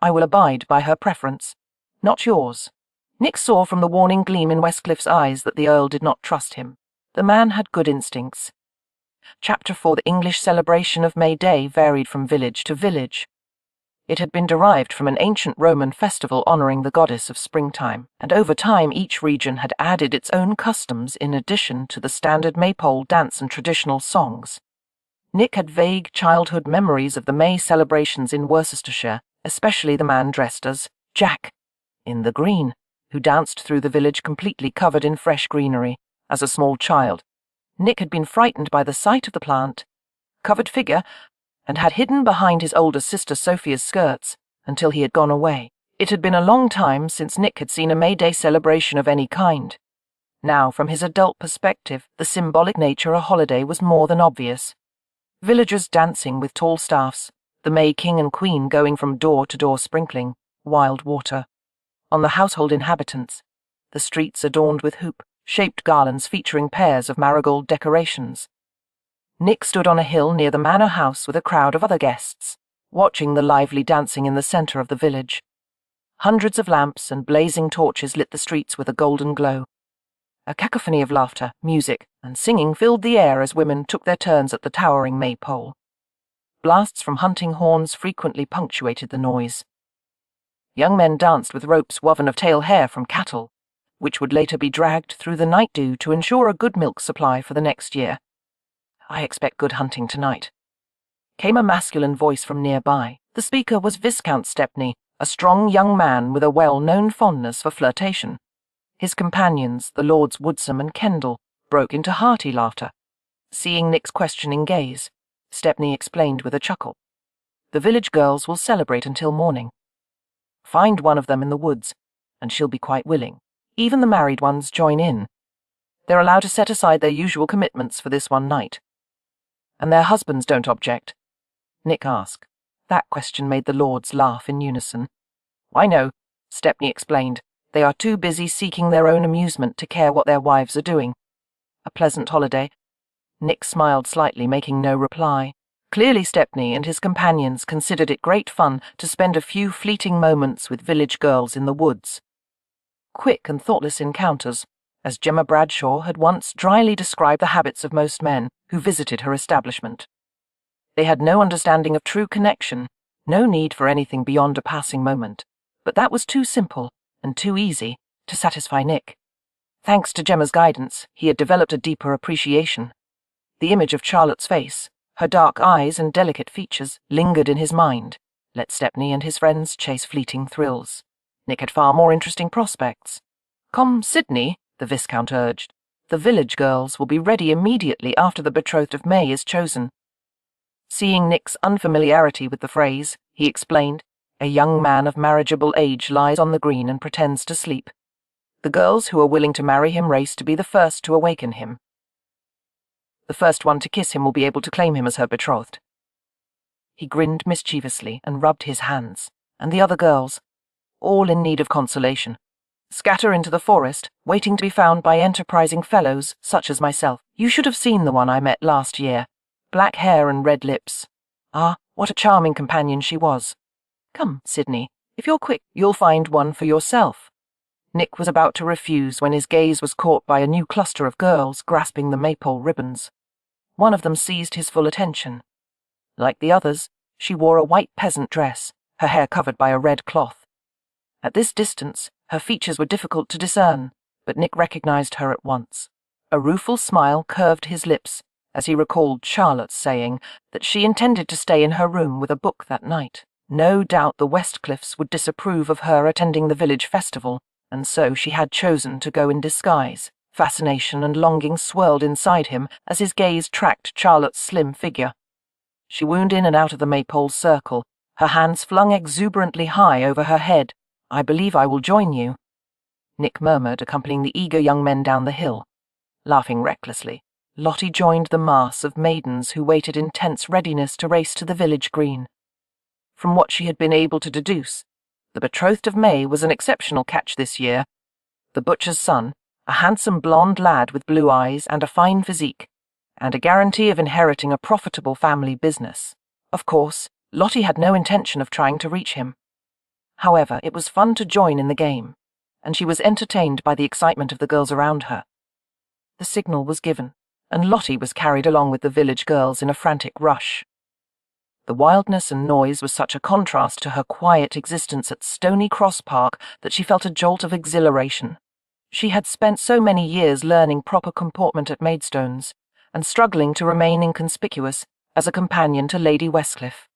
I will abide by her preference, not yours." Nick saw from the warning gleam in Westcliffe's eyes that the Earl did not trust him. The man had good instincts. Chapter 4. The English celebration of May Day varied from village to village. It had been derived from an ancient Roman festival honoring the goddess of springtime, and over time each region had added its own customs in addition to the standard maypole dance and traditional songs. Nick had vague childhood memories of the May celebrations in Worcestershire, especially the man dressed as Jack in the Green, who danced through the village completely covered in fresh greenery. As a small child, Nick had been frightened by the sight of the plant-covered figure and had hidden behind his older sister Sophia's skirts until he had gone away. It had been a long time since Nick had seen a May Day celebration of any kind. Now, from his adult perspective, the symbolic nature of a holiday was more than obvious. Villagers dancing with tall staffs, the May King and Queen going from door to door sprinkling wild water on the household inhabitants, the streets adorned with hoop-shaped garlands featuring pairs of marigold decorations. Nick stood on a hill near the manor house with a crowd of other guests, watching the lively dancing in the centre of the village. Hundreds of lamps and blazing torches lit the streets with a golden glow. A cacophony of laughter, music, and singing filled the air as women took their turns at the towering maypole. Blasts from hunting horns frequently punctuated the noise. Young men danced with ropes woven of tail hair from cattle, which would later be dragged through the night dew to ensure a good milk supply for the next year. "I expect good hunting tonight," came a masculine voice from nearby. The speaker was Viscount Stepney, a strong young man with a well-known fondness for flirtation. His companions, the Lords Woodsome and Kendall, broke into hearty laughter. Seeing Nick's questioning gaze, Stepney explained with a chuckle, "The village girls will celebrate until morning. Find one of them in the woods, and she'll be quite willing. Even the married ones join in. They're allowed to set aside their usual commitments for this one night." "And their husbands don't object?" Nick asked. That question made the lords laugh in unison. "Why no," Stepney explained. "They are too busy seeking their own amusement to care what their wives are doing. A pleasant holiday." Nick smiled slightly, making no reply. Clearly Stepney and his companions considered it great fun to spend a few fleeting moments with village girls in the woods. Quick and thoughtless encounters, as Gemma Bradshaw had once dryly described the habits of most men who visited her establishment. They had no understanding of true connection, no need for anything beyond a passing moment, but that was too simple and too easy to satisfy Nick. Thanks to Gemma's guidance, he had developed a deeper appreciation. The image of Charlotte's face, her dark eyes and delicate features, lingered in his mind. Let Stepney and his friends chase fleeting thrills. Nick had far more interesting prospects. "Come, Sydney," the Viscount urged. "The village girls will be ready immediately after the betrothed of May is chosen." Seeing Nick's unfamiliarity with the phrase, he explained, "A young man of marriageable age lies on the green and pretends to sleep. The girls who are willing to marry him race to be the first to awaken him. The first one to kiss him will be able to claim him as her betrothed." He grinned mischievously and rubbed his hands, and the other girls, all in need of consolation, scatter into the forest, waiting to be found by enterprising fellows such as myself. You should have seen the one I met last year. Black hair and red lips. Ah, what a charming companion she was. "Come, Sydney, if you're quick, you'll find one for yourself." Nick was about to refuse when his gaze was caught by a new cluster of girls grasping the maypole ribbons. One of them seized his full attention. Like the others, she wore a white peasant dress, her hair covered by a red cloth. At this distance, her features were difficult to discern, but Nick recognized her at once. A rueful smile curved his lips as he recalled Charlotte's saying that she intended to stay in her room with a book that night. No doubt the Westcliffes would disapprove of her attending the village festival, and so she had chosen to go in disguise. Fascination and longing swirled inside him as his gaze tracked Charlotte's slim figure. She wound in and out of the maypole circle, her hands flung exuberantly high over her head. "I believe I will join you," Nick murmured, accompanying the eager young men down the hill. Laughing recklessly, Lottie joined the mass of maidens who waited in tense readiness to race to the village green. From what she had been able to deduce, the betrothed of May was an exceptional catch this year. The butcher's son, a handsome blonde lad with blue eyes and a fine physique, and a guarantee of inheriting a profitable family business. Of course, Lottie had no intention of trying to reach him. However, it was fun to join in the game, and she was entertained by the excitement of the girls around her. The signal was given, and Lottie was carried along with the village girls in a frantic rush. The wildness and noise was such a contrast to her quiet existence at Stony Cross Park that she felt a jolt of exhilaration. She had spent so many years learning proper comportment at Maidstones, and struggling to remain inconspicuous as a companion to Lady Westcliff,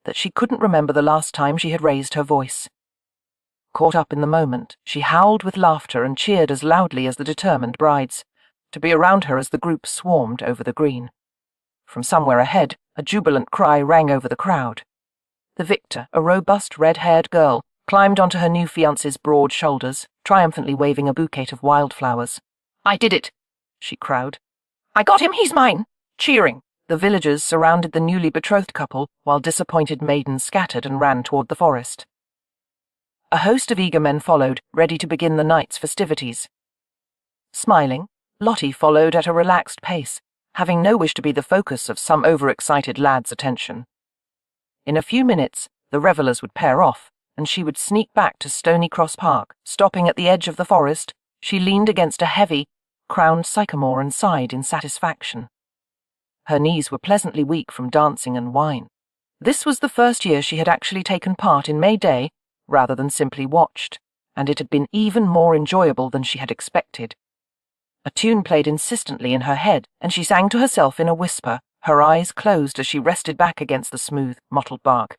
that she couldn't remember the last time she had raised her voice. Caught up in the moment, she howled with laughter and cheered as loudly as the determined brides, to be around her as the group swarmed over the green. From somewhere ahead, a jubilant cry rang over the crowd. The victor, a robust red-haired girl, climbed onto her new fiancé's broad shoulders, triumphantly waving a bouquet of wildflowers. "I did it!" she crowed. "I got him, he's mine!" Cheering, the villagers surrounded the newly betrothed couple while disappointed maidens scattered and ran toward the forest. A host of eager men followed, ready to begin the night's festivities. Smiling, Lottie followed at a relaxed pace, having no wish to be the focus of some overexcited lad's attention. In a few minutes, the revellers would pair off, and she would sneak back to Stony Cross Park. Stopping at the edge of the forest, she leaned against a heavy, crowned sycamore and sighed in satisfaction. Her knees were pleasantly weak from dancing and wine. This was the first year she had actually taken part in May Day, rather than simply watched, and it had been even more enjoyable than she had expected. A tune played insistently in her head, and she sang to herself in a whisper, her eyes closed as she rested back against the smooth, mottled bark.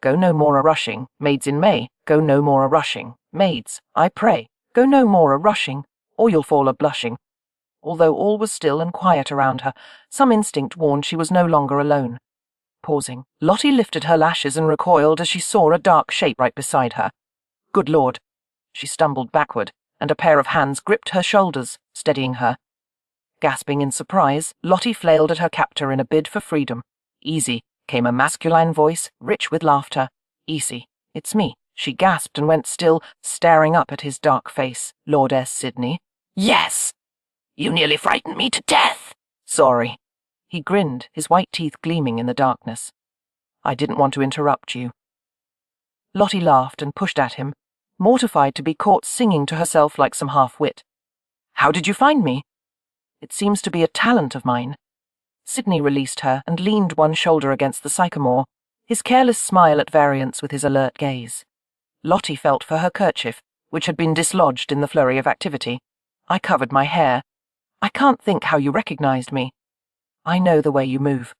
"Go no more a-rushing, maids in May, go no more a-rushing, maids, I pray, go no more a-rushing, or you'll fall a-blushing." Although all was still and quiet around her, some instinct warned she was no longer alone. Pausing, Lottie lifted her lashes and recoiled as she saw a dark shape right beside her. Good Lord! She stumbled backward, and a pair of hands gripped her shoulders, steadying her. Gasping in surprise, Lottie flailed at her captor in a bid for freedom. "Easy," came a masculine voice, rich with laughter. "Easy, it's me." She gasped and went still, staring up at his dark face. "Lord S. Sidney." "Yes! You nearly frightened me to death." "Sorry." He grinned, his white teeth gleaming in the darkness. "I didn't want to interrupt you." Lottie laughed and pushed at him, mortified to be caught singing to herself like some half-wit. "How did you find me?" "It seems to be a talent of mine." Sidney released her and leaned one shoulder against the sycamore, his careless smile at variance with his alert gaze. Lottie felt for her kerchief, which had been dislodged in the flurry of activity. "I covered my hair. I can't think how you recognized me." "I know the way you move."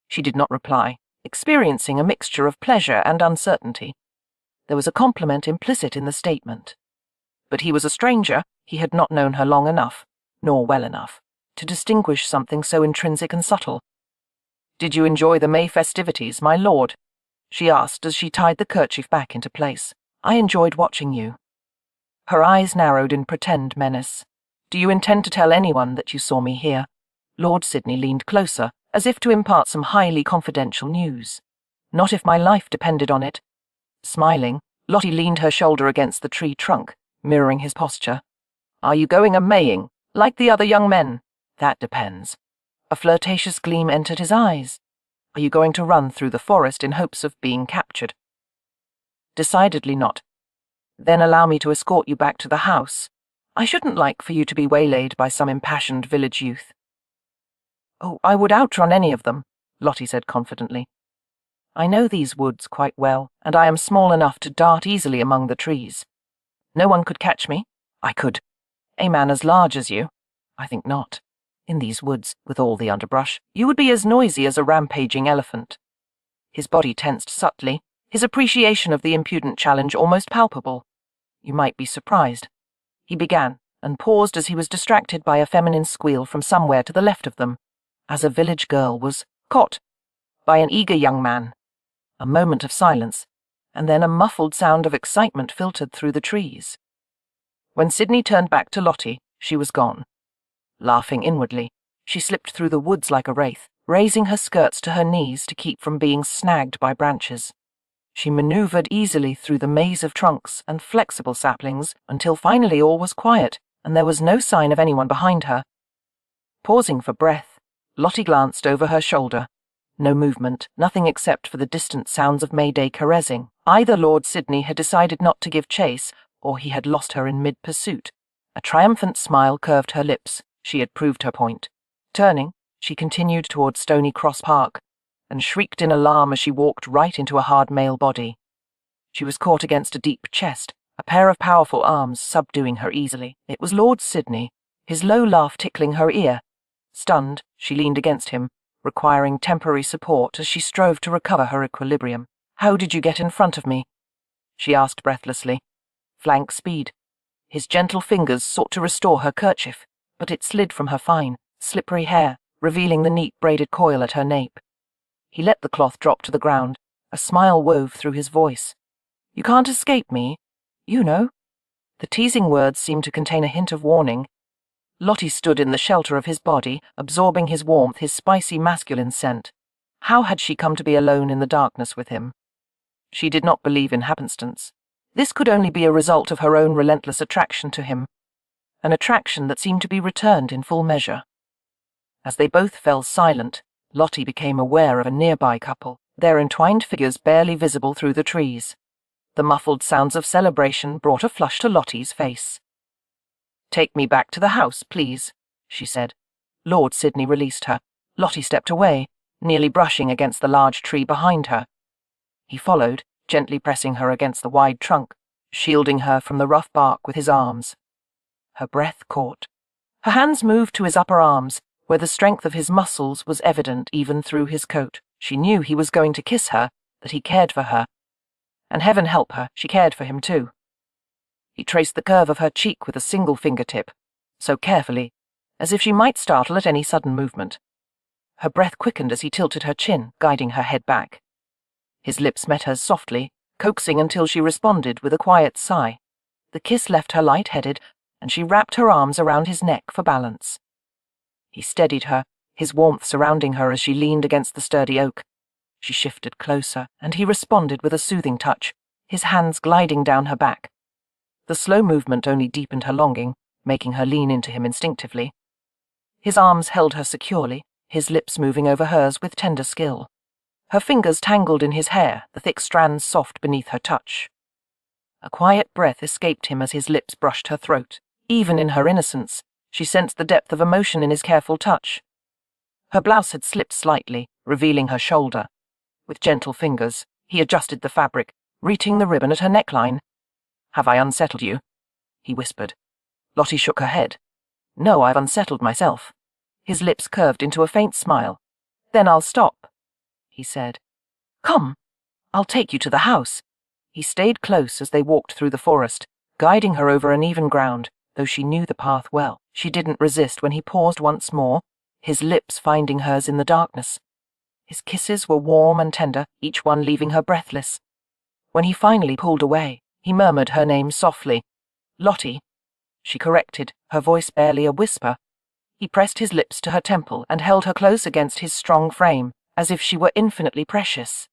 She did not reply, experiencing a mixture of pleasure and uncertainty. There was a compliment implicit in the statement. But he was a stranger, he had not known her long enough, nor well enough, to distinguish something so intrinsic and subtle. "Did you enjoy the May festivities, my lord?" she asked as she tied the kerchief back into place. "I enjoyed watching you." Her eyes narrowed in pretend menace. "Do you intend to tell anyone that you saw me here?" Lord Sidney leaned closer, as if to impart some highly confidential news. "Not if my life depended on it." Smiling, Lottie leaned her shoulder against the tree trunk, mirroring his posture. "Are you going a-maying, like the other young men?" "That depends." A flirtatious gleam entered his eyes. "Are you going to run through the forest in hopes of being captured?" "Decidedly not." "Then allow me to escort you back to the house. I shouldn't like for you to be waylaid by some impassioned village youth." "Oh, I would outrun any of them," Lottie said confidently. "I know these woods quite well, and I am small enough to dart easily among the trees. No one could catch me. I could. A man as large as you? I think not. In these woods, with all the underbrush, you would be as noisy as a rampaging elephant." His body tensed subtly, his appreciation of the impudent challenge almost palpable. "You might be surprised." He began, and paused as he was distracted by a feminine squeal from somewhere to the left of them, as a village girl was caught by an eager young man. A moment of silence, and then a muffled sound of excitement filtered through the trees. When Sidney turned back to Lottie, she was gone. Laughing inwardly, she slipped through the woods like a wraith, raising her skirts to her knees to keep from being snagged by branches. She maneuvered easily through the maze of trunks and flexible saplings until finally all was quiet, and there was no sign of anyone behind her. Pausing for breath, Lottie glanced over her shoulder. No movement, nothing except for the distant sounds of Mayday caressing. Either Lord Sydney had decided not to give chase, or he had lost her in mid-pursuit. A triumphant smile curved her lips. She had proved her point. Turning, she continued towards Stony Cross Park, and shrieked in alarm as she walked right into a hard male body. She was caught against a deep chest, a pair of powerful arms subduing her easily. It was Lord Sydney, his low laugh tickling her ear. Stunned, she leaned against him, requiring temporary support as she strove to recover her equilibrium. "How did you get in front of me?" she asked breathlessly. Flank speed. His gentle fingers sought to restore her kerchief, but it slid from her fine, slippery hair, revealing the neat braided coil at her nape. He let the cloth drop to the ground. A smile wove through his voice. "You can't escape me, you know." The teasing words seemed to contain a hint of warning. Lottie stood in the shelter of his body, absorbing his warmth, his spicy masculine scent. How had she come to be alone in the darkness with him? She did not believe in happenstance. This could only be a result of her own relentless attraction to him, an attraction that seemed to be returned in full measure. As they both fell silent, Lottie became aware of a nearby couple, their entwined figures barely visible through the trees. The muffled sounds of celebration brought a flush to Lottie's face. "Take me back to the house, please," she said. Lord Sydney released her. Lottie stepped away, nearly brushing against the large tree behind her. He followed, gently pressing her against the wide trunk, shielding her from the rough bark with his arms. Her breath caught. Her hands moved to his upper arms, where the strength of his muscles was evident even through his coat. She knew he was going to kiss her, that he cared for her. And heaven help her, she cared for him too. He traced the curve of her cheek with a single fingertip, so carefully, as if she might startle at any sudden movement. Her breath quickened as he tilted her chin, guiding her head back. His lips met hers softly, coaxing until she responded with a quiet sigh. The kiss left her light-headed, and she wrapped her arms around his neck for balance. He steadied her, his warmth surrounding her as she leaned against the sturdy oak. She shifted closer, and he responded with a soothing touch, his hands gliding down her back. The slow movement only deepened her longing, making her lean into him instinctively. His arms held her securely, his lips moving over hers with tender skill. Her fingers tangled in his hair, the thick strands soft beneath her touch. A quiet breath escaped him as his lips brushed her throat. Even in her innocence, she sensed the depth of emotion in his careful touch. Her blouse had slipped slightly, revealing her shoulder. With gentle fingers, he adjusted the fabric, reaching the ribbon at her neckline. "Have I unsettled you?" he whispered. Lottie shook her head. "No, I've unsettled myself." His lips curved into a faint smile. "Then I'll stop," he said. "Come, I'll take you to the house." He stayed close as they walked through the forest, guiding her over uneven ground, though she knew the path well. She didn't resist when he paused once more, his lips finding hers in the darkness. His kisses were warm and tender, each one leaving her breathless. When he finally pulled away, he murmured her name softly. "Lottie," she corrected, her voice barely a whisper. He pressed his lips to her temple and held her close against his strong frame, as if she were infinitely precious.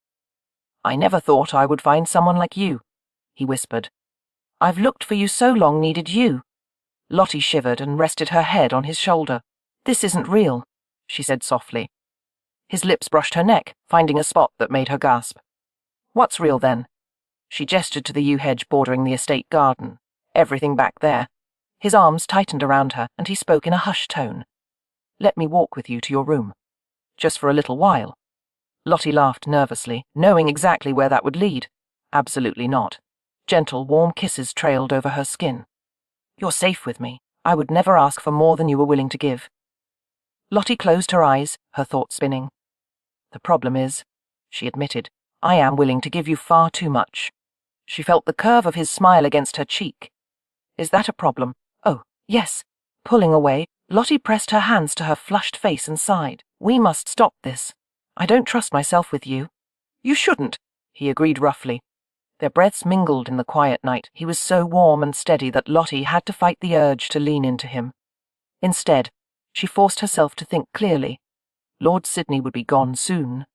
"I never thought I would find someone like you," he whispered. "I've looked for you so long, needed you." Lottie shivered and rested her head on his shoulder. "This isn't real," she said softly. His lips brushed her neck, finding a spot that made her gasp. "What's real then?" She gestured to the yew hedge bordering the estate garden. "Everything back there." His arms tightened around her, and he spoke in a hushed tone. "Let me walk with you to your room. Just for a little while." Lottie laughed nervously, knowing exactly where that would lead. Absolutely not. Gentle, warm kisses trailed over her skin. "You're safe with me. I would never ask for more than you were willing to give." Lottie closed her eyes, her thoughts spinning. "The problem is," she admitted, "I am willing to give you far too much." She felt the curve of his smile against her cheek. "Is that a problem?" "Oh, yes." Pulling away, Lottie pressed her hands to her flushed face and sighed. "We must stop this. I don't trust myself with you." "You shouldn't," he agreed roughly. Their breaths mingled in the quiet night. He was so warm and steady that Lottie had to fight the urge to lean into him. Instead, she forced herself to think clearly. Lord Sydney would be gone soon,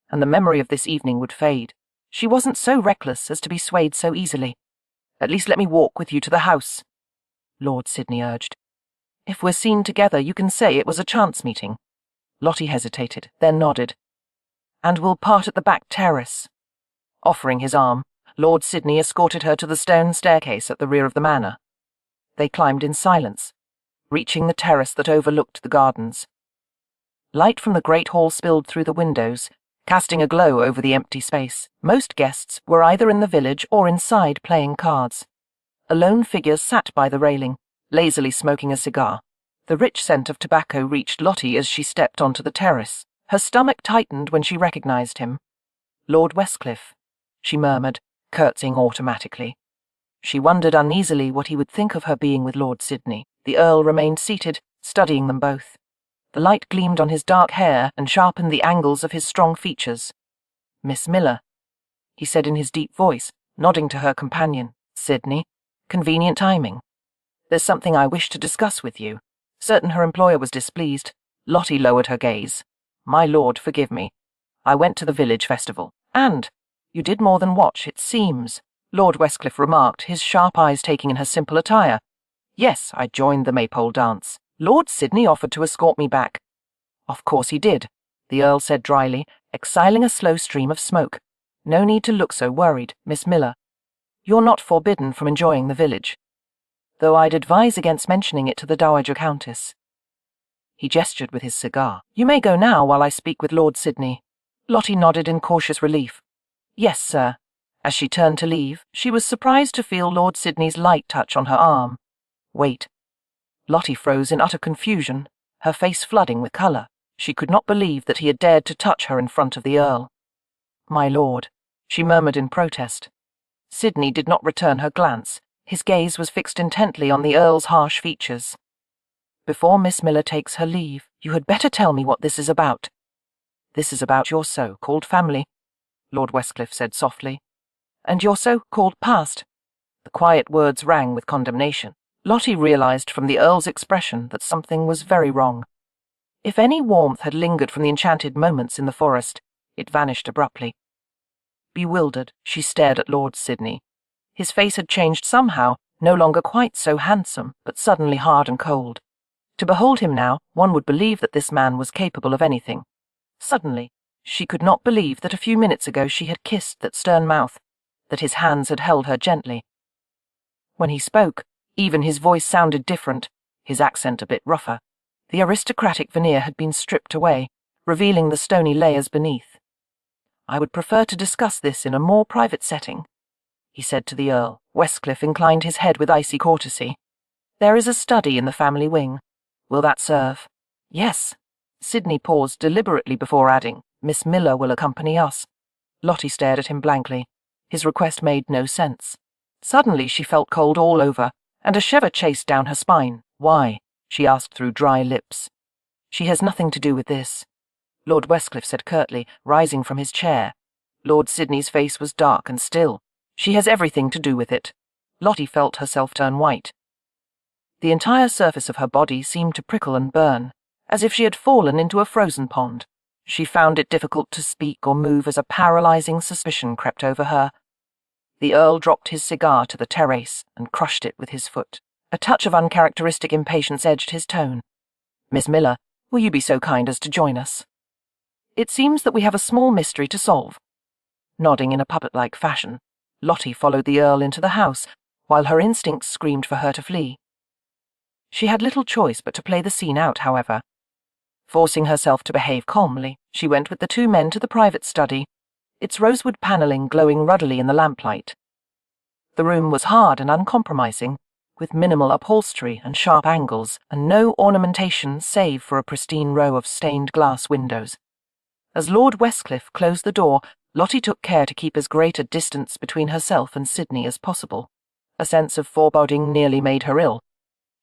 and the memory of this evening would fade. She wasn't so reckless as to be swayed so easily. "At least let me walk with you to the house," Lord Sydney urged. "If we're seen together, you can say it was a chance meeting." Lottie hesitated, then nodded. and we'll part at the back terrace." Offering his arm, Lord Sidney escorted her to the stone staircase at the rear of the manor. They climbed in silence, reaching the terrace that overlooked the gardens. Light from the great hall spilled through the windows, casting a glow over the empty space. Most guests were either in the village or inside playing cards. A lone figure sat by the railing, lazily smoking a cigar. The rich scent of tobacco reached Lottie as she stepped onto the terrace. Her stomach tightened when she recognized him. "Lord Westcliff," she murmured, curtsying automatically. She wondered uneasily what he would think of her being with Lord Sidney. The Earl remained seated, studying them both. The light gleamed on his dark hair and sharpened the angles of his strong features. "Miss Miller," he said in his deep voice, nodding to her companion. "Sidney, convenient timing. There's something I wish to discuss with you." Certain her employer was displeased. Lottie lowered her gaze. "My lord, forgive me. I went to the village festival. And you did more than watch, it seems," Lord Westcliff remarked, his sharp eyes taking in her simple attire. "Yes, I joined the maypole dance. Lord Sidney offered to escort me back." "Of course he did," the Earl said dryly, exhaling a slow stream of smoke. "No need to look so worried, Miss Miller. You're not forbidden from enjoying the village, though I'd advise against mentioning it to the Dowager Countess." He gestured with his cigar. "You may go now while I speak with Lord Sidney." Lottie nodded in cautious relief. "Yes, sir." As she turned to leave, she was surprised to feel Lord Sidney's light touch on her arm. "Wait." Lottie froze in utter confusion, her face flooding with colour. She could not believe that he had dared to touch her in front of the Earl. "My lord," she murmured in protest. Sidney did not return her glance. His gaze was fixed intently on the Earl's harsh features. "Before Miss Miller takes her leave, you had better tell me what this is about." "This is about your so-called family," Lord Westcliff said softly. "And your so-called past." The quiet words rang with condemnation. Lottie realized from the Earl's expression that something was very wrong. If any warmth had lingered from the enchanted moments in the forest, it vanished abruptly. Bewildered, she stared at Lord Sidney. His face had changed somehow, no longer quite so handsome, but suddenly hard and cold. To behold him now, one would believe that this man was capable of anything. Suddenly, she could not believe that a few minutes ago she had kissed that stern mouth, that his hands had held her gently. When he spoke, even his voice sounded different, his accent a bit rougher. The aristocratic veneer had been stripped away, revealing the stony layers beneath. "I would prefer to discuss this in a more private setting," he said to the Earl. Westcliff inclined his head with icy courtesy. "There is a study in the family wing. Will that serve?" "Yes." Sidney paused deliberately before adding, "Miss Miller will accompany us." Lottie stared at him blankly. His request made no sense. Suddenly she felt cold all over, and a shiver chased down her spine. "Why?" she asked through dry lips. "She has nothing to do with this," Lord Westcliff said curtly, rising from his chair. Lord Sidney's face was dark and still. "She has everything to do with it." Lottie felt herself turn white. The entire surface of her body seemed to prickle and burn, as if she had fallen into a frozen pond. She found it difficult to speak or move as a paralyzing suspicion crept over her. The Earl dropped his cigar to the terrace and crushed it with his foot. A touch of uncharacteristic impatience edged his tone. "Miss Miller, will you be so kind as to join us? It seems that we have a small mystery to solve." Nodding in a puppet-like fashion, Lottie followed the Earl into the house, while her instincts screamed for her to flee. She had little choice but to play the scene out, however. Forcing herself to behave calmly, she went with the two men to the private study, its rosewood panelling glowing ruddily in the lamplight. The room was hard and uncompromising, with minimal upholstery and sharp angles, and no ornamentation save for a pristine row of stained glass windows. As Lord Westcliff closed the door, Lottie took care to keep as great a distance between herself and Sidney as possible. A sense of foreboding nearly made her ill.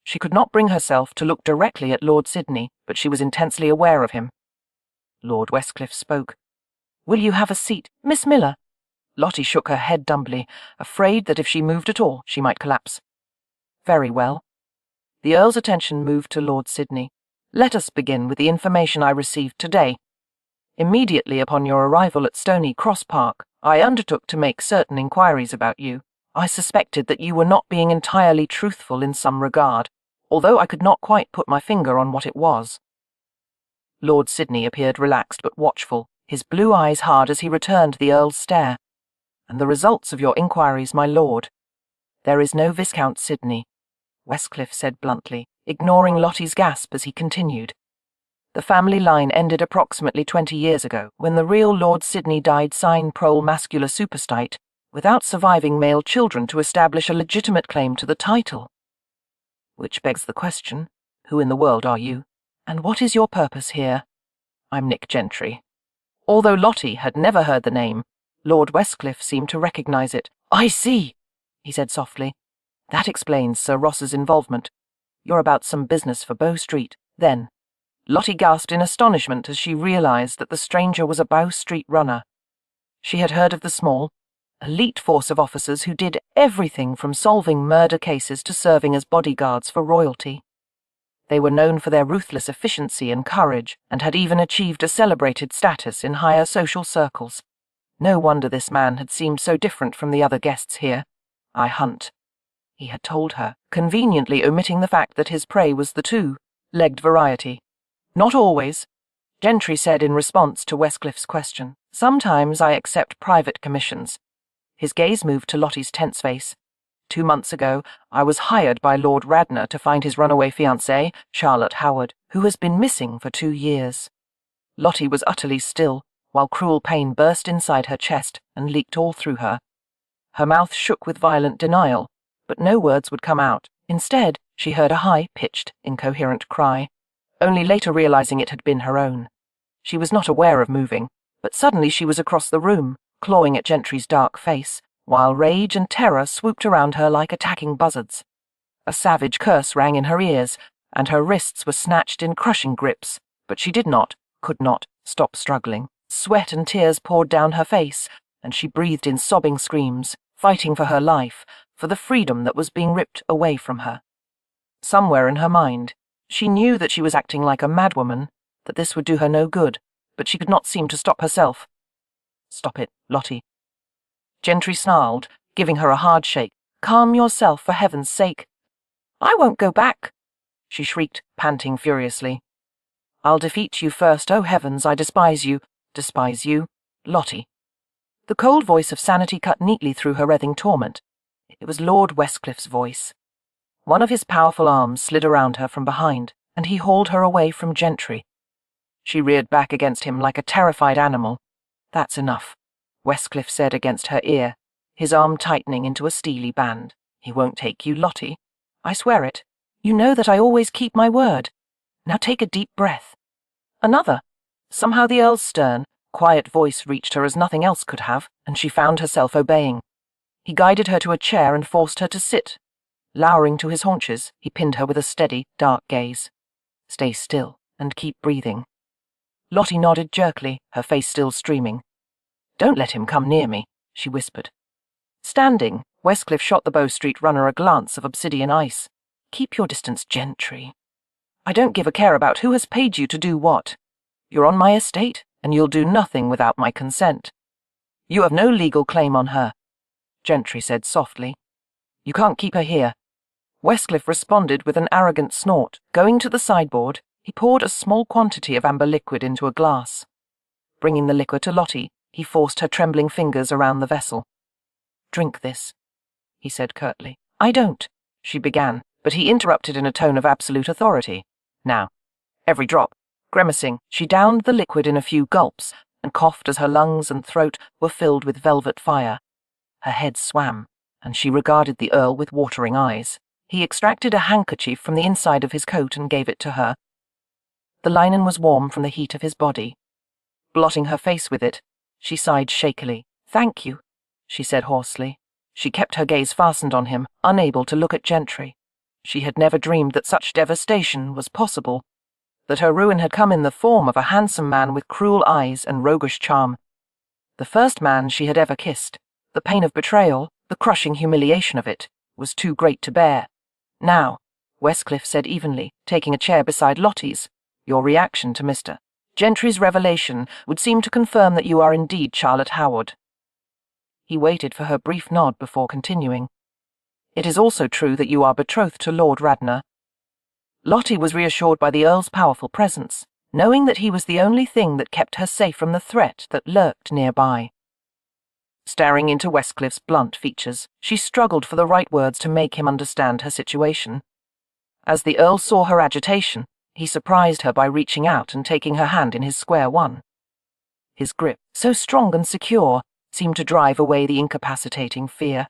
She could not bring herself to look directly at Lord Sidney, but she was intensely aware of him. Lord Westcliff spoke. "Will you have a seat, Miss Miller?" Lottie shook her head dumbly, afraid that if she moved at all, she might collapse. "Very well." The Earl's attention moved to Lord Sidney. "Let us begin with the information I received today. Immediately upon your arrival at Stony Cross Park, I undertook to make certain inquiries about you. I suspected that you were not being entirely truthful in some regard, although I could not quite put my finger on what it was." Lord Sidney appeared relaxed but watchful. his blue eyes hard as he returned the Earl's stare. "And the results of your inquiries, my lord?" "There is no Viscount Sidney," Westcliff said bluntly, ignoring Lottie's gasp as he continued. "The family line ended approximately 20 years ago, when the real Lord Sidney died sine prole mascula superstite, without surviving male children to establish a legitimate claim to the title. Which begs the question, who in the world are you, and what is your purpose here?" "I'm Nick Gentry." Although Lottie had never heard the name, Lord Westcliff seemed to recognize it. "I see," he said softly. "That explains Sir Ross's involvement. You're about some business for Bow Street, then." Lottie gasped in astonishment as she realized that the stranger was a Bow Street runner. She had heard of the small, elite force of officers who did everything from solving murder cases to serving as bodyguards for royalty. They were known for their ruthless efficiency and courage, and had even achieved a celebrated status in higher social circles. No wonder this man had seemed so different from the other guests here. "I hunt," he had told her, conveniently omitting the fact that his prey was the two-legged variety. "Not always," Gentry said in response to Westcliff's question. "Sometimes I accept private commissions." His gaze moved to Lottie's tense face. 2 months ago, I was hired by Lord Radnor to find his runaway fiancée, Charlotte Howard, who has been missing for 2 years. Lottie was utterly still, while cruel pain burst inside her chest and leaked all through her. Her mouth shook with violent denial, but no words would come out. Instead, she heard a high-pitched, incoherent cry, only later realizing it had been her own. She was not aware of moving, but suddenly she was across the room, clawing at Gentry's dark face, while rage and terror swooped around her like attacking buzzards. A savage curse rang in her ears, and her wrists were snatched in crushing grips, but she could not, stop struggling. Sweat and tears poured down her face, and she breathed in sobbing screams, fighting for her life, for the freedom that was being ripped away from her. Somewhere in her mind, she knew that she was acting like a madwoman, that this would do her no good, but she could not seem to stop herself. "Stop it, Lottie." Gentry snarled, giving her a hard shake. "Calm yourself, for heaven's sake." "I won't go back," she shrieked, panting furiously. "I'll defeat you first, oh heavens, I despise you. Despise you, Lottie." The cold voice of sanity cut neatly through her writhing torment. It was Lord Westcliff's voice. One of his powerful arms slid around her from behind, and he hauled her away from Gentry. She reared back against him like a terrified animal. "That's enough," Westcliff said against her ear, his arm tightening into a steely band. "He won't take you, Lottie. I swear it. You know that I always keep my word. Now take a deep breath." Another. Somehow the Earl's stern, quiet voice reached her as nothing else could have, and she found herself obeying. He guided her to a chair and forced her to sit. Lowering to his haunches, he pinned her with a steady, dark gaze. "Stay still and keep breathing." Lottie nodded jerkily, her face still streaming. "Don't let him come near me," she whispered. Standing, Westcliff shot the Bow Street runner a glance of obsidian ice. "Keep your distance, Gentry. I don't give a care about who has paid you to do what. You're on my estate, and you'll do nothing without my consent. You have no legal claim on her," Gentry said softly. "You can't keep her here." Westcliff responded with an arrogant snort. Going to the sideboard, he poured a small quantity of amber liquid into a glass. Bringing the liquor to Lottie, he forced her trembling fingers around the vessel. "Drink this," he said curtly. "I don't," she began, but he interrupted in a tone of absolute authority. "Now, every drop." Grimacing, she downed the liquid in a few gulps and coughed as her lungs and throat were filled with velvet fire. Her head swam, and she regarded the Earl with watering eyes. He extracted a handkerchief from the inside of his coat and gave it to her. The linen was warm from the heat of his body. Blotting her face with it, she sighed shakily. "Thank you," she said hoarsely. She kept her gaze fastened on him, unable to look at Gentry. She had never dreamed that such devastation was possible, that her ruin had come in the form of a handsome man with cruel eyes and roguish charm. The first man she had ever kissed. The pain of betrayal, the crushing humiliation of it, was too great to bear. "Now," Westcliff said evenly, taking a chair beside Lottie's, "your reaction to Mr. Gentry's revelation would seem to confirm that you are indeed Charlotte Howard." He waited for her brief nod before continuing. "It is also true that you are betrothed to Lord Radnor." Lottie was reassured by the Earl's powerful presence. knowing that he was the only thing that kept her safe from the threat that lurked nearby. Staring into Westcliffe's blunt features, she struggled for the right words to make him understand her situation. As the Earl saw her agitation, he surprised her by reaching out and taking her hand in his square one. His grip, so strong and secure, seemed to drive away the incapacitating fear.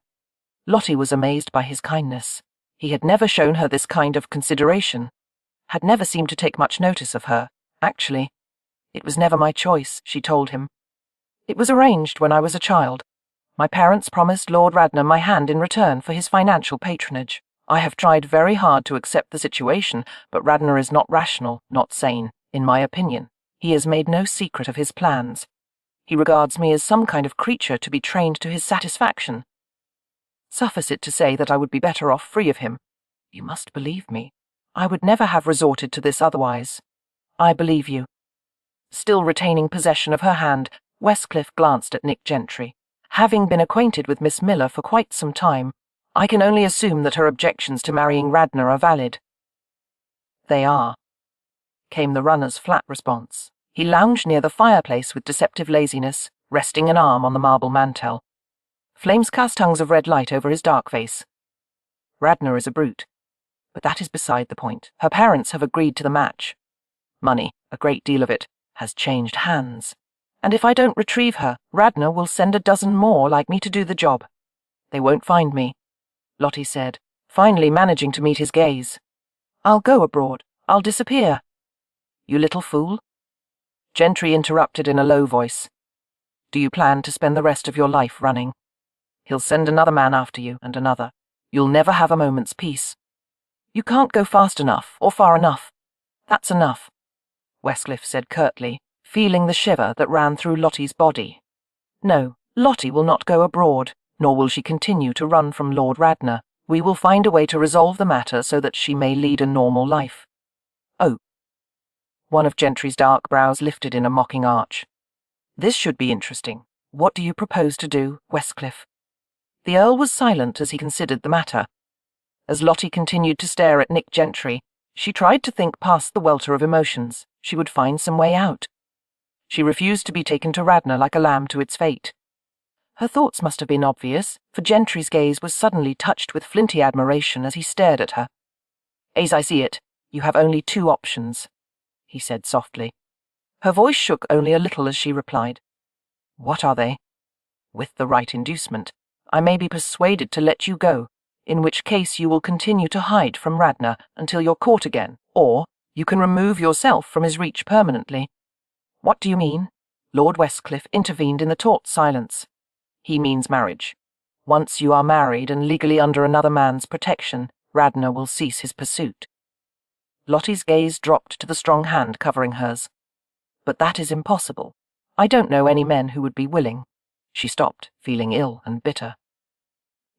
Lottie was amazed by his kindness. He had never shown her this kind of consideration, had never seemed to take much notice of her. Actually, it was never my choice, she told him. It was arranged when I was a child. My parents promised Lord Radnor my hand in return for his financial patronage. I have tried very hard to accept the situation, but Radnor is not rational, not sane, in my opinion. He has made no secret of his plans. He regards me as some kind of creature to be trained to his satisfaction. Suffice it to say that I would be better off free of him. You must believe me. I would never have resorted to this otherwise. I believe you. Still retaining possession of her hand, Westcliff glanced at Nick Gentry. Having been acquainted with Miss Miller for quite some time, I can only assume that her objections to marrying Radnor are valid. They are, came the runner's flat response. He lounged near the fireplace with deceptive laziness, resting an arm on the marble mantel. Flames cast tongues of red light over his dark face. Radnor is a brute. But that is beside the point. Her parents have agreed to the match. Money, a great deal of it, has changed hands. And if I don't retrieve her, Radnor will send a dozen more like me to do the job. They won't find me, Lottie said, finally managing to meet his gaze. I'll go abroad. I'll disappear. You little fool. Gentry interrupted in a low voice. Do you plan to spend the rest of your life running? He'll send another man after you, and another. You'll never have a moment's peace. You can't go fast enough, or far enough. That's enough, Westcliff said curtly, feeling the shiver that ran through Lottie's body. No, Lottie will not go abroad, nor will she continue to run from Lord Radnor. We will find a way to resolve the matter so that she may lead a normal life. Oh. One of Gentry's dark brows lifted in a mocking arch. This should be interesting. What do you propose to do, Westcliff? The Earl was silent as he considered the matter. As Lottie continued to stare at Nick Gentry, she tried to think past the welter of emotions. She would find some way out. She refused to be taken to Radnor like a lamb to its fate. Her thoughts must have been obvious, for Gentry's gaze was suddenly touched with flinty admiration as he stared at her. As I see it, you have only two options, he said softly. Her voice shook only a little as she replied. What are they? With the right inducement, I may be persuaded to let you go, in which case you will continue to hide from Radnor until you're caught again, or you can remove yourself from his reach permanently. What do you mean? Lord Westcliff intervened in the taut silence. He means marriage. Once you are married and legally under another man's protection, Radnor will cease his pursuit. Lottie's gaze dropped to the strong hand covering hers. But that is impossible. I don't know any men who would be willing. She stopped, feeling ill and bitter.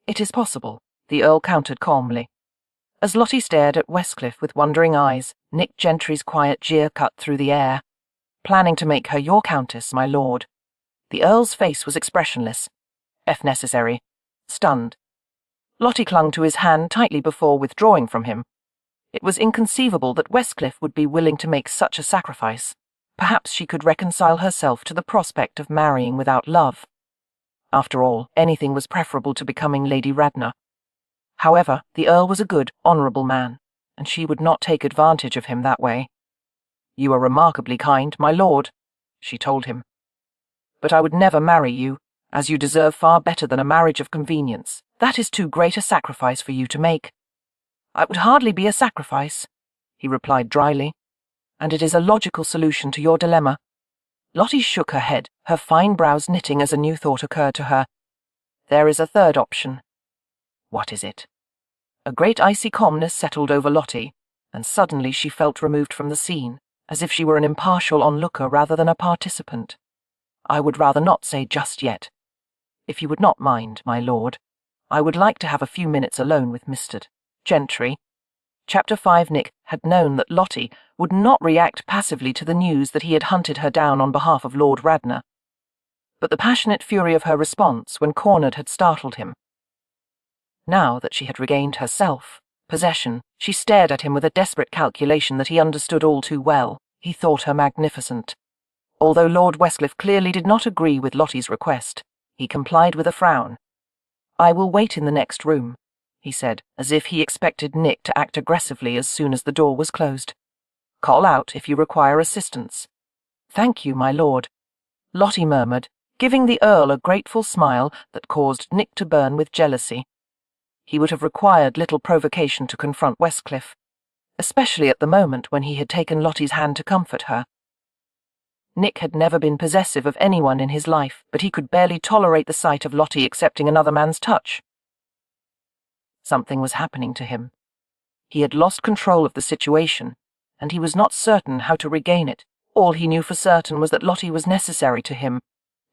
It is possible, the Earl countered calmly. As Lottie stared at Westcliff with wondering eyes, Nick Gentry's quiet jeer cut through the air. Planning to make her your countess, my lord. The Earl's face was expressionless, if necessary, stunned. Lottie clung to his hand tightly before withdrawing from him. It was inconceivable that Westcliff would be willing to make such a sacrifice. Perhaps she could reconcile herself to the prospect of marrying without love. After all, anything was preferable to becoming Lady Radnor. However, the Earl was a good, honourable man, and she would not take advantage of him that way. You are remarkably kind, my lord, she told him. But I would never marry you, as you deserve far better than a marriage of convenience. That is too great a sacrifice for you to make. It would hardly be a sacrifice, he replied dryly, and it is a logical solution to your dilemma. Lottie shook her head, her fine brows knitting as a new thought occurred to her. There is a third option. What is it? A great icy calmness settled over Lottie, and suddenly she felt removed from the scene, as if she were an impartial onlooker rather than a participant. I would rather not say just yet. If you would not mind, my lord, I would like to have a few minutes alone with Mr. Gentry. Chapter 5. Nick had known that Lottie would not react passively to the news that he had hunted her down on behalf of Lord Radnor. But the passionate fury of her response when cornered had startled him. Now that she had regained her self-possession, she stared at him with a desperate calculation that he understood all too well. He thought her magnificent. Although Lord Westcliff clearly did not agree with Lottie's request, he complied with a frown. "I will wait in the next room," he said, as if he expected Nick to act aggressively as soon as the door was closed. "Call out if you require assistance." "Thank you, my lord," Lottie murmured, giving the Earl a grateful smile that caused Nick to burn with jealousy. He would have required little provocation to confront Westcliff, especially at the moment when he had taken Lottie's hand to comfort her. Nick had never been possessive of anyone in his life, but he could barely tolerate the sight of Lottie accepting another man's touch. Something was happening to him. He had lost control of the situation, and he was not certain how to regain it. All he knew for certain was that Lottie was necessary to him,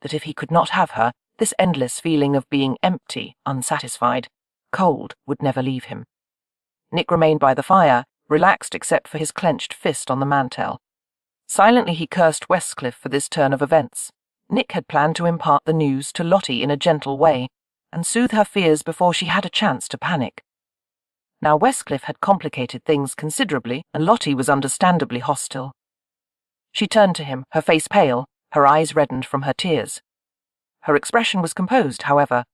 that if he could not have her, this endless feeling of being empty, unsatisfied, cold would never leave him. Nick remained by the fire, relaxed except for his clenched fist on the mantel. Silently he cursed Westcliff for this turn of events. Nick had planned to impart the news to Lottie in a gentle way, and soothe her fears before she had a chance to panic. Now Westcliff had complicated things considerably, and Lottie was understandably hostile. She turned to him, her face pale, her eyes reddened from her tears. Her expression was composed, however,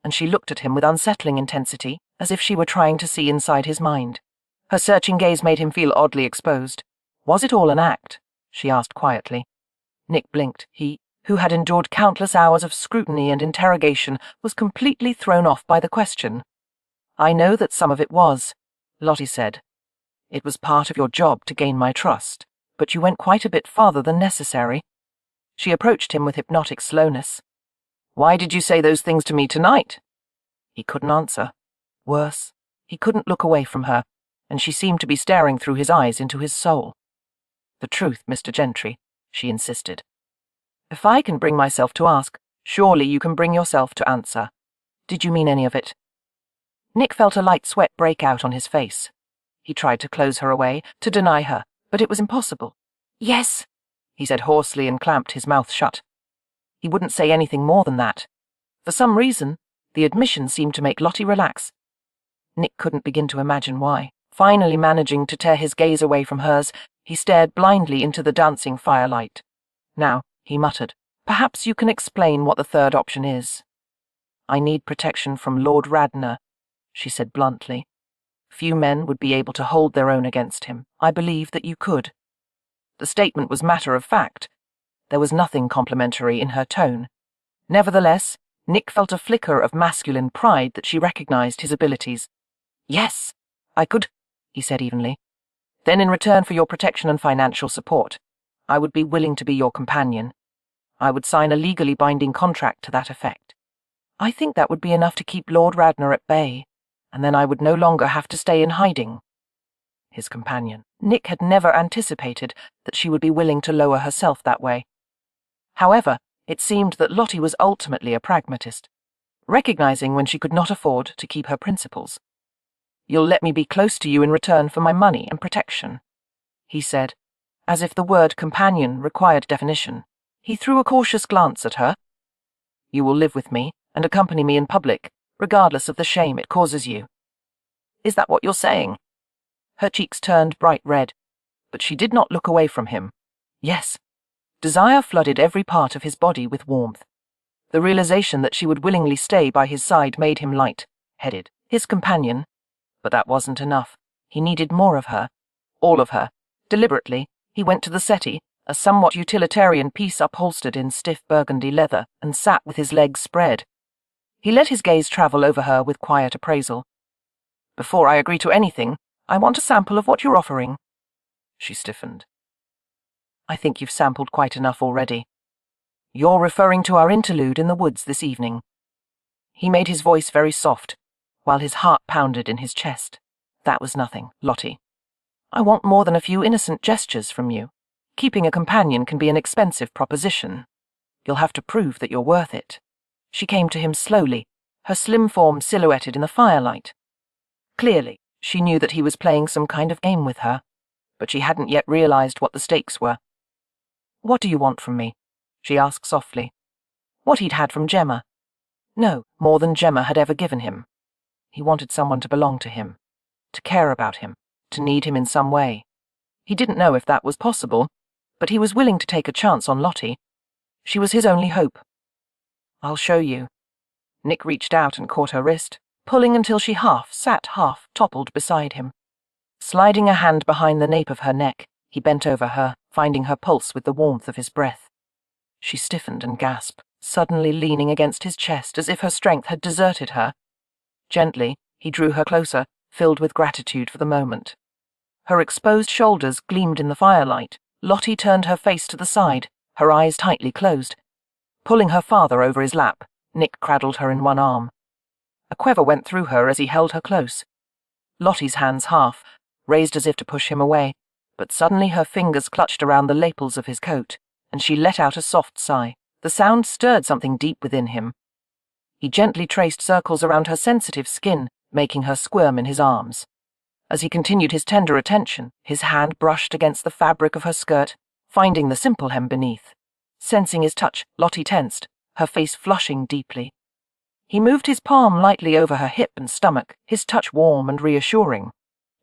and she looked at him with unsettling intensity, as if she were trying to see inside his mind. Her searching gaze made him feel oddly exposed. Was it all an act? She asked quietly. Nick blinked. He, who had endured countless hours of scrutiny and interrogation, was completely thrown off by the question. "I know that some of it was," Lottie said. "It was part of your job to gain my trust, but you went quite a bit farther than necessary." She approached him with hypnotic slowness. "Why did you say those things to me tonight?" He couldn't answer. Worse, he couldn't look away from her, and she seemed to be staring through his eyes into his soul. "The truth, Mr. Gentry," she insisted. "If I can bring myself to ask, surely you can bring yourself to answer. Did you mean any of it?" Nick felt a light sweat break out on his face. He tried to close her away, to deny her, but it was impossible. "Yes," he said hoarsely and clamped his mouth shut. He wouldn't say anything more than that. For some reason, the admission seemed to make Lottie relax. Nick couldn't begin to imagine why. Finally managing to tear his gaze away from hers, he stared blindly into the dancing firelight. "Now," he muttered, "perhaps you can explain what the third option is." "I need protection from Lord Radnor," she said bluntly. "Few men would be able to hold their own against him. I believe that you could." The statement was matter of fact. There was nothing complimentary in her tone. Nevertheless, Nick felt a flicker of masculine pride that she recognized his abilities. "Yes, I could," he said evenly. "Then in return for your protection and financial support, I would be willing to be your companion. I would sign a legally binding contract to that effect. I think that would be enough to keep Lord Radnor at bay, and then I would no longer have to stay in hiding." His companion. Nick had never anticipated that she would be willing to lower herself that way. However, it seemed that Lottie was ultimately a pragmatist, recognizing when she could not afford to keep her principles. "You'll let me be close to you in return for my money and protection," he said, as if the word companion required definition. He threw a cautious glance at her. "You will live with me and accompany me in public, regardless of the shame it causes you." "Is that what you're saying?" Her cheeks turned bright red, but she did not look away from him. Yes. Desire flooded every part of his body with warmth. The realization that she would willingly stay by his side made him light-headed. His companion. But that wasn't enough. He needed more of her. All of her. Deliberately, he went to the settee, a somewhat utilitarian piece upholstered in stiff burgundy leather, and sat with his legs spread. He let his gaze travel over her with quiet appraisal. "Before I agree to anything, I want a sample of what you're offering." She stiffened. "I think you've sampled quite enough already. You're referring to our interlude in the woods this evening." He made his voice very soft, while his heart pounded in his chest. "That was nothing, Lottie. I want more than a few innocent gestures from you. Keeping a companion can be an expensive proposition. You'll have to prove that you're worth it." She came to him slowly, her slim form silhouetted in the firelight. Clearly, she knew that he was playing some kind of game with her, but she hadn't yet realized what the stakes were. "What do you want from me?" she asked softly. What he'd had from Gemma. No, more than Gemma had ever given him. He wanted someone to belong to him, to care about him, to need him in some way. He didn't know if that was possible, but he was willing to take a chance on Lottie. She was his only hope. "I'll show you." Nick reached out and caught her wrist, pulling until she half sat, half toppled beside him. Sliding a hand behind the nape of her neck, he bent over her, finding her pulse with the warmth of his breath. She stiffened and gasped, suddenly leaning against his chest as if her strength had deserted her. Gently, he drew her closer, filled with gratitude for the moment. Her exposed shoulders gleamed in the firelight. Lottie turned her face to the side, her eyes tightly closed. Pulling her father over his lap, Nick cradled her in one arm. A quiver went through her as he held her close. Lottie's hands half, raised as if to push him away, but suddenly her fingers clutched around the lapels of his coat, and she let out a soft sigh. The sound stirred something deep within him. He gently traced circles around her sensitive skin, making her squirm in his arms. As he continued his tender attention, his hand brushed against the fabric of her skirt, finding the simple hem beneath. Sensing his touch, Lottie tensed, her face flushing deeply. He moved his palm lightly over her hip and stomach, his touch warm and reassuring.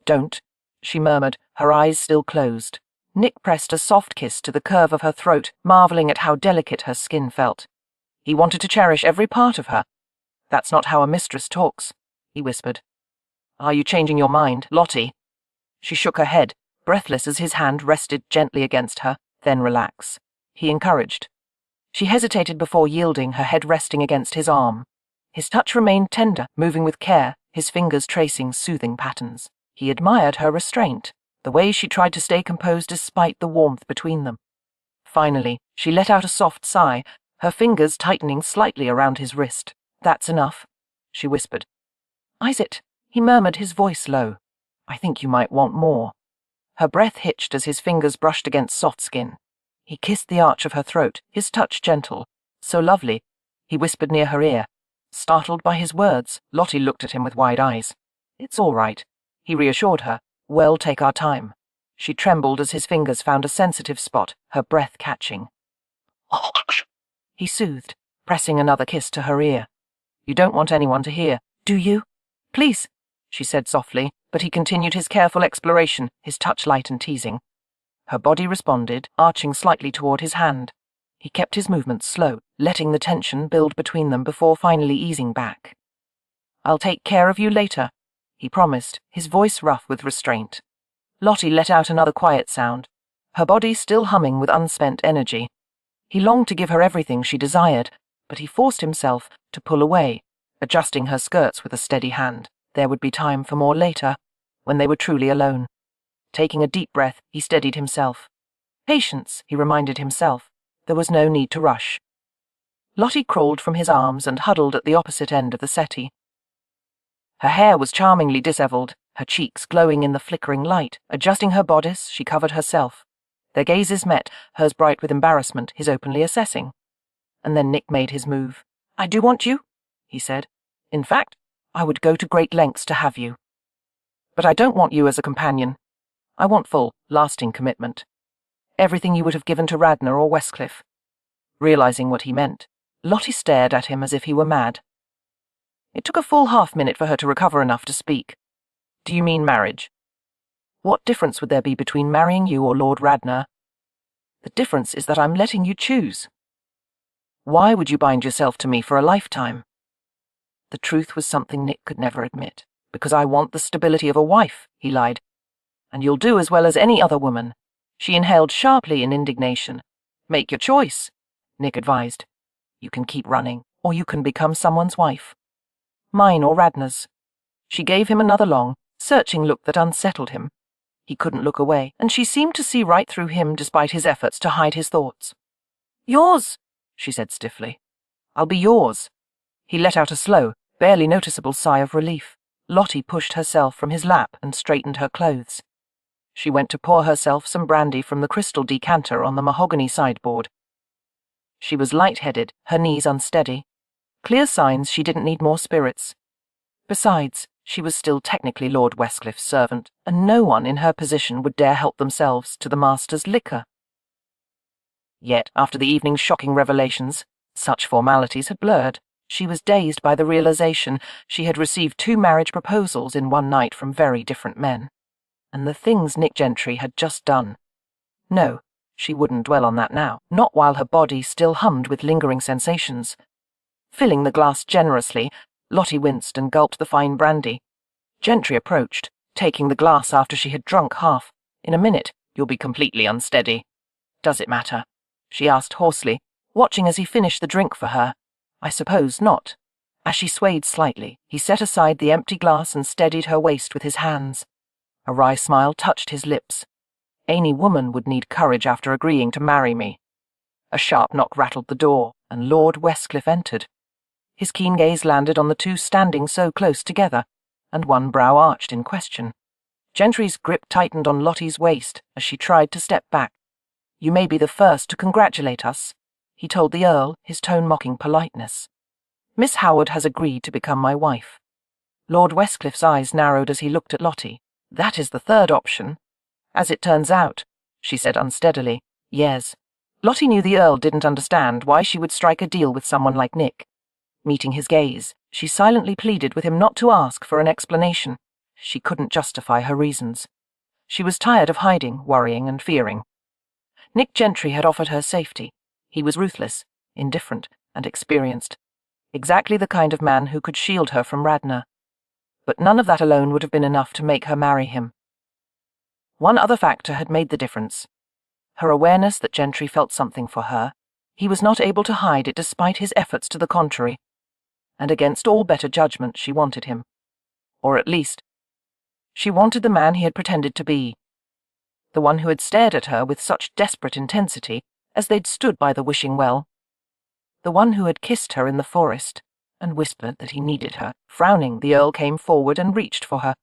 "Don't," she murmured, her eyes still closed. Nick pressed a soft kiss to the curve of her throat, marveling at how delicate her skin felt. He wanted to cherish every part of her. "That's not how a mistress talks," he whispered. "Are you changing your mind, Lottie?" She shook her head, breathless as his hand rested gently against her, then relax. He encouraged. She hesitated before yielding, her head resting against his arm. His touch remained tender, moving with care, his fingers tracing soothing patterns. He admired her restraint, the way she tried to stay composed despite the warmth between them. Finally, she let out a soft sigh, her fingers tightening slightly around his wrist. "That's enough," she whispered. "Is it?" He murmured, his voice low. "I think you might want more." Her breath hitched as his fingers brushed against soft skin. He kissed the arch of her throat, his touch gentle. "So lovely," he whispered near her ear. Startled by his words, Lottie looked at him with wide eyes. "It's all right," he reassured her. "We'll take our time." She trembled as his fingers found a sensitive spot, her breath catching. "Hush," he soothed, pressing another kiss to her ear. "You don't want anyone to hear, do you?" "Please," she said softly, but he continued his careful exploration, his touch light and teasing. Her body responded, arching slightly toward his hand. He kept his movements slow, letting the tension build between them before finally easing back. "I'll take care of you later," he promised, his voice rough with restraint. Lottie let out another quiet sound, her body still humming with unspent energy. He longed to give her everything she desired, but he forced himself to pull away, adjusting her skirts with a steady hand. There would be time for more later, when they were truly alone. Taking a deep breath, he steadied himself. Patience, he reminded himself. There was no need to rush. Lottie crawled from his arms and huddled at the opposite end of the settee. Her hair was charmingly disheveled, her cheeks glowing in the flickering light. Adjusting her bodice, she covered herself. Their gazes met, hers bright with embarrassment, his openly assessing. And then Nick made his move. "I do want you," he said. "In fact, I would go to great lengths to have you. But I don't want you as a companion. I want full, lasting commitment. Everything you would have given to Radnor or Westcliff." Realizing what he meant, Lottie stared at him as if he were mad. It took a full half-minute for her to recover enough to speak. "Do you mean marriage?" "What difference would there be between marrying you or Lord Radnor?" "The difference is that I'm letting you choose." "Why would you bind yourself to me for a lifetime?" The truth was something Nick could never admit. "Because I want the stability of a wife," he lied. "And you'll do as well as any other woman." She inhaled sharply in indignation. "Make your choice," Nick advised. "You can keep running, or you can become someone's wife. Mine or Radnor's." She gave him another long, searching look that unsettled him. He couldn't look away, and she seemed to see right through him despite his efforts to hide his thoughts. "Yours," she said stiffly. "I'll be yours." He let out a slow, barely noticeable sigh of relief. Lottie pushed herself from his lap and straightened her clothes. She went to pour herself some brandy from the crystal decanter on the mahogany sideboard. She was light-headed, her knees unsteady. Clear signs she didn't need more spirits. Besides, she was still technically Lord Westcliff's servant, and no one in her position would dare help themselves to the master's liquor. Yet, after the evening's shocking revelations, such formalities had blurred. She was dazed by the realization she had received 2 marriage proposals in one night from very different men. and the things Nick Gentry had just done. No, she wouldn't dwell on that now, not while her body still hummed with lingering sensations. Filling the glass generously, Lottie winced and gulped the fine brandy. Gentry approached, taking the glass after she had drunk half. "In a minute, you'll be completely unsteady." "Does it matter?" she asked hoarsely, watching as he finished the drink for her. "I suppose not." As she swayed slightly, he set aside the empty glass and steadied her waist with his hands. A wry smile touched his lips. "Any woman would need courage after agreeing to marry me." A sharp knock rattled the door, and Lord Westcliff entered. His keen gaze landed on the two standing so close together, and one brow arched in question. Gentry's grip tightened on Lottie's waist as she tried to step back. "You may be the first to congratulate us," he told the Earl, his tone mocking politeness. "Miss Howard has agreed to become my wife." Lord Westcliff's eyes narrowed as he looked at Lottie. "That is the third option." "As it turns out," she said unsteadily. "Yes." Lottie knew the Earl didn't understand why she would strike a deal with someone like Nick. Meeting his gaze, she silently pleaded with him not to ask for an explanation. She couldn't justify her reasons. She was tired of hiding, worrying, and fearing. Nick Gentry had offered her safety. He was ruthless, indifferent, and experienced. Exactly the kind of man who could shield her from Radnor. But none of that alone would have been enough to make her marry him. One other factor had made the difference. Her awareness that Gentry felt something for her. He was not able to hide it despite his efforts to the contrary. And against all better judgment, she wanted him. Or at least, she wanted the man he had pretended to be. The one who had stared at her with such desperate intensity as they'd stood by the wishing well. The one who had kissed her in the forest and whispered that he needed her. Frowning, the Earl came forward and reached for her.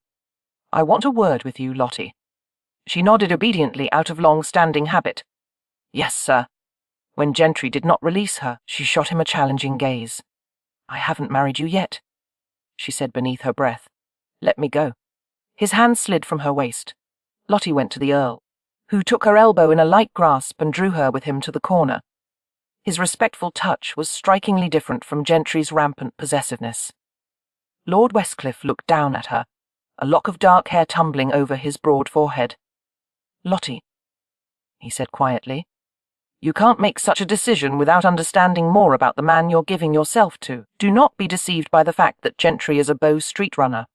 "I want a word with you, Lottie." She nodded obediently out of long-standing habit. "Yes, sir." When Gentry did not release her, she shot him a challenging gaze. "I haven't married you yet," she said beneath her breath. "Let me go." His hand slid from her waist. Lottie went to the Earl, who took her elbow in a light grasp and drew her with him to the corner. His respectful touch was strikingly different from Gentry's rampant possessiveness. Lord Westcliff looked down at her, a lock of dark hair tumbling over his broad forehead. "Lottie," he said quietly, "you can't make such a decision without understanding more about the man you're giving yourself to. Do not be deceived by the fact that Gentry is a Bow Street runner.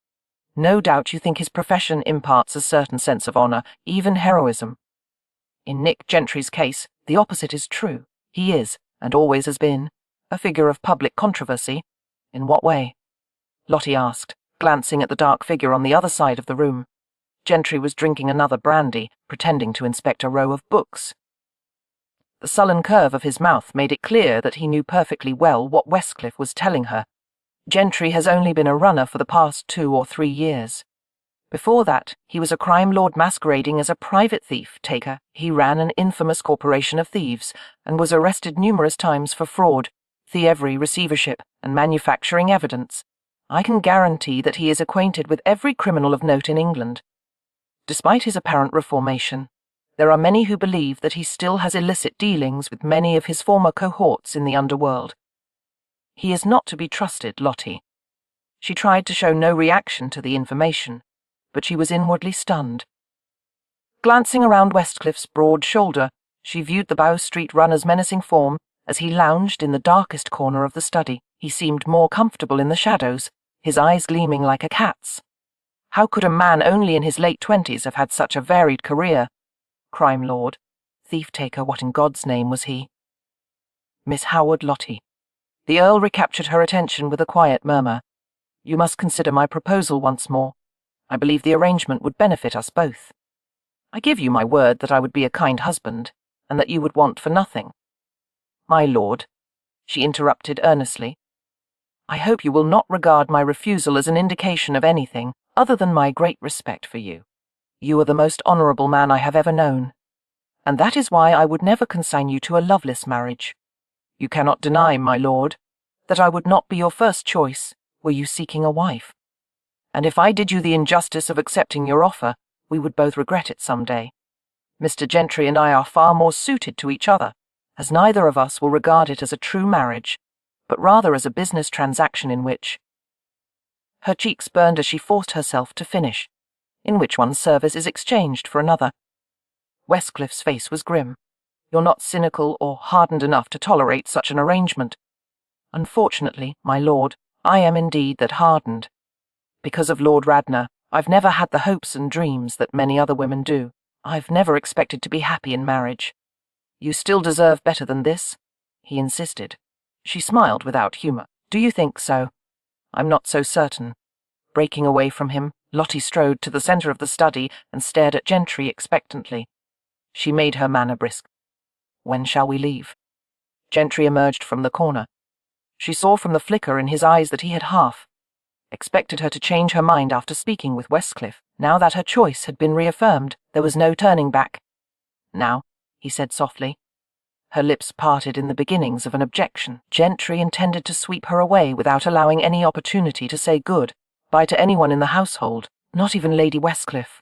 No doubt you think his profession imparts a certain sense of honor, even heroism. In Nick Gentry's case, the opposite is true. He is, and always has been, a figure of public controversy." "In what way?" Lottie asked, glancing at the dark figure on the other side of the room. Gentry was drinking another brandy, pretending to inspect a row of books. The sullen curve of his mouth made it clear that he knew perfectly well what Westcliff was telling her. Gentry has only been a runner for the past 2 or 3 years. Before that, he was a crime lord masquerading as a private thief-taker. He ran an infamous corporation of thieves and was arrested numerous times for fraud, thievery, receivership, and manufacturing evidence. I can guarantee that he is acquainted with every criminal of note in England. Despite his apparent reformation, there are many who believe that he still has illicit dealings with many of his former cohorts in the underworld. He is not to be trusted, Lottie. She tried to show no reaction to the information, but she was inwardly stunned. Glancing around Westcliff's broad shoulder, she viewed the Bow Street runner's menacing form as he lounged in the darkest corner of the study. He seemed more comfortable in the shadows, his eyes gleaming like a cat's. How could a man only in his late 20s have had such a varied career? Crime lord, thief-taker, what in God's name was he? Miss Howard Lottie. The Earl recaptured her attention with a quiet murmur. "You must consider my proposal once more. I believe the arrangement would benefit us both. I give you my word that I would be a kind husband, and that you would want for nothing." "My lord," she interrupted earnestly, "I hope you will not regard my refusal as an indication of anything other than my great respect for you. You are the most honourable man I have ever known, and that is why I would never consign you to a loveless marriage. You cannot deny, my lord, that I would not be your first choice were you seeking a wife. And if I did you the injustice of accepting your offer, we would both regret it some day. Mr. Gentry and I are far more suited to each other, as neither of us will regard it as a true marriage, but rather as a business transaction in which—" Her cheeks burned as she forced herself to finish. in which one's service is exchanged for another. Westcliffe's face was grim. You're not cynical or hardened enough to tolerate such an arrangement. Unfortunately, my lord, I am indeed that hardened. Because of Lord Radnor, I've never had the hopes and dreams that many other women do. I've never expected to be happy in marriage. You still deserve better than this, he insisted. She smiled without humour. Do you think so? I'm not so certain. Breaking away from him, Lottie strode to the centre of the study and stared at Gentry expectantly. She made her manner brisk. When shall we leave? Gentry emerged from the corner. She saw from the flicker in his eyes that he had half expected her to change her mind after speaking with Westcliff. Now that her choice had been reaffirmed, there was no turning back. Now, he said softly. Her lips parted in the beginnings of an objection. Gentry intended to sweep her away without allowing any opportunity to say goodbye to anyone in the household, not even Lady Westcliff.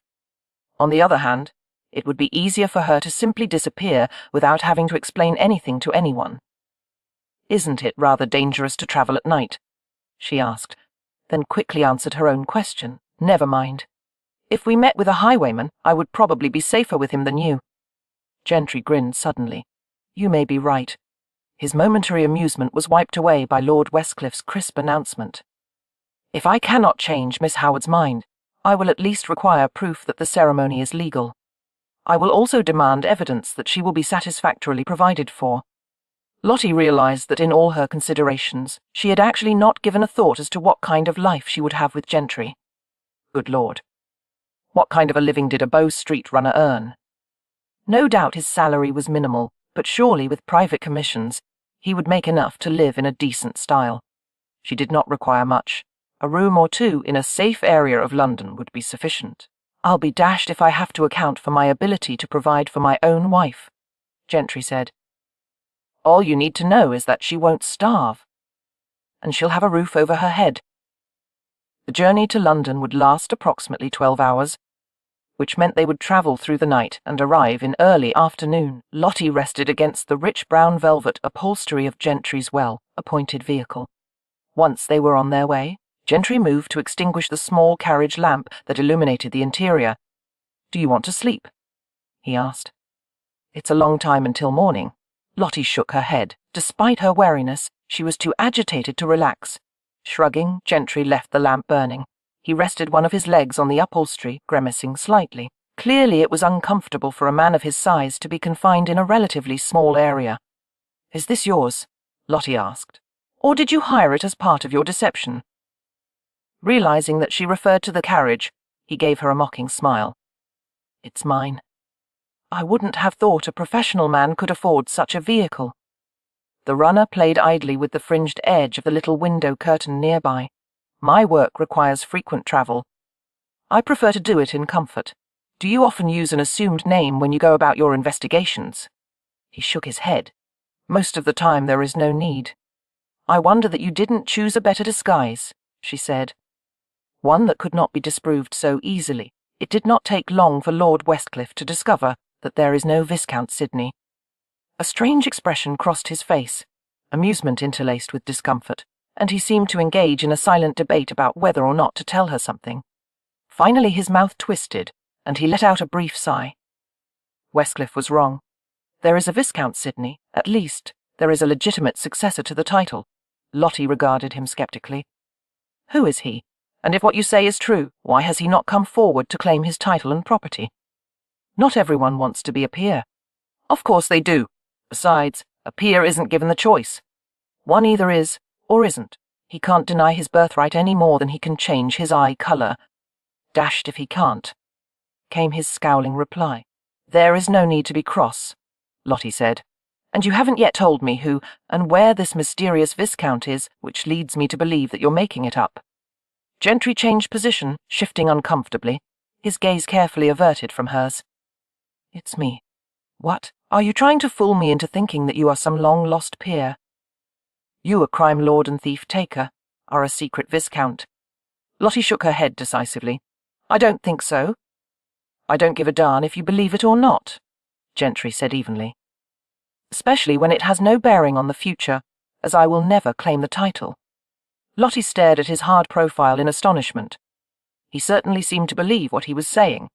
On the other hand, it would be easier for her to simply disappear without having to explain anything to anyone. Isn't it rather dangerous to travel at night? She asked, then quickly answered her own question. Never mind. If we met with a highwayman, I would probably be safer with him than you. Gentry grinned suddenly. You may be right. His momentary amusement was wiped away by Lord Westcliffe's crisp announcement. If I cannot change Miss Howard's mind, I will at least require proof that the ceremony is legal. I will also demand evidence that she will be satisfactorily provided for. Lottie realized that in all her considerations, she had actually not given a thought as to what kind of life she would have with Gentry. Good Lord. What kind of a living did a Bow Street runner earn? No doubt his salary was minimal, but surely with private commissions, he would make enough to live in a decent style. She did not require much. A room or two in a safe area of London would be sufficient. I'll be dashed if I have to account for my ability to provide for my own wife, Gentry said. All you need to know is that she won't starve. And she'll have a roof over her head. The journey to London would last approximately 12 hours, which meant they would travel through the night and arrive in early afternoon. Lottie rested against the rich brown velvet upholstery of Gentry's well-appointed vehicle. Once they were on their way, Gentry moved to extinguish the small carriage lamp that illuminated the interior. Do you want to sleep? He asked. It's a long time until morning. Lottie shook her head. Despite her wariness, she was too agitated to relax. Shrugging, Gentry left the lamp burning. He rested one of his legs on the upholstery, grimacing slightly. Clearly it was uncomfortable for a man of his size to be confined in a relatively small area. Is this yours? Lottie asked. Or did you hire it as part of your deception? Realizing that she referred to the carriage, he gave her a mocking smile. It's mine. I wouldn't have thought a professional man could afford such a vehicle. The runner played idly with the fringed edge of the little window curtain nearby. My work requires frequent travel. I prefer to do it in comfort. Do you often use an assumed name when you go about your investigations? He shook his head. Most of the time there is no need. I wonder that you didn't choose a better disguise, she said. One that could not be disproved so easily. It did not take long for Lord Westcliff to discover that there is no Viscount Sidney. A strange expression crossed his face, amusement interlaced with discomfort, and he seemed to engage in a silent debate about whether or not to tell her something. Finally his mouth twisted, and he let out a brief sigh. Westcliff was wrong. There is a Viscount Sidney, at least there is a legitimate successor to the title. Lottie regarded him sceptically. Who is he? And if what you say is true, why has he not come forward to claim his title and property? Not everyone wants to be a peer. Of course they do. Besides, a peer isn't given the choice. One either is or isn't. He can't deny his birthright any more than he can change his eye colour. Dashed if he can't, came his scowling reply. There is no need to be cross, Lottie said. And you haven't yet told me who and where this mysterious Viscount is, which leads me to believe that you're making it up. Gentry changed position, shifting uncomfortably, his gaze carefully averted from hers. It's me. What? Are you trying to fool me into thinking that you are some long-lost peer? You, a crime lord and thief-taker, are a secret Viscount. Lottie shook her head decisively. I don't think so. I don't give a darn if you believe it or not, Gentry said evenly. Especially when it has no bearing on the future, as I will never claim the title. Lottie stared at his hard profile in astonishment. He certainly seemed to believe what he was saying.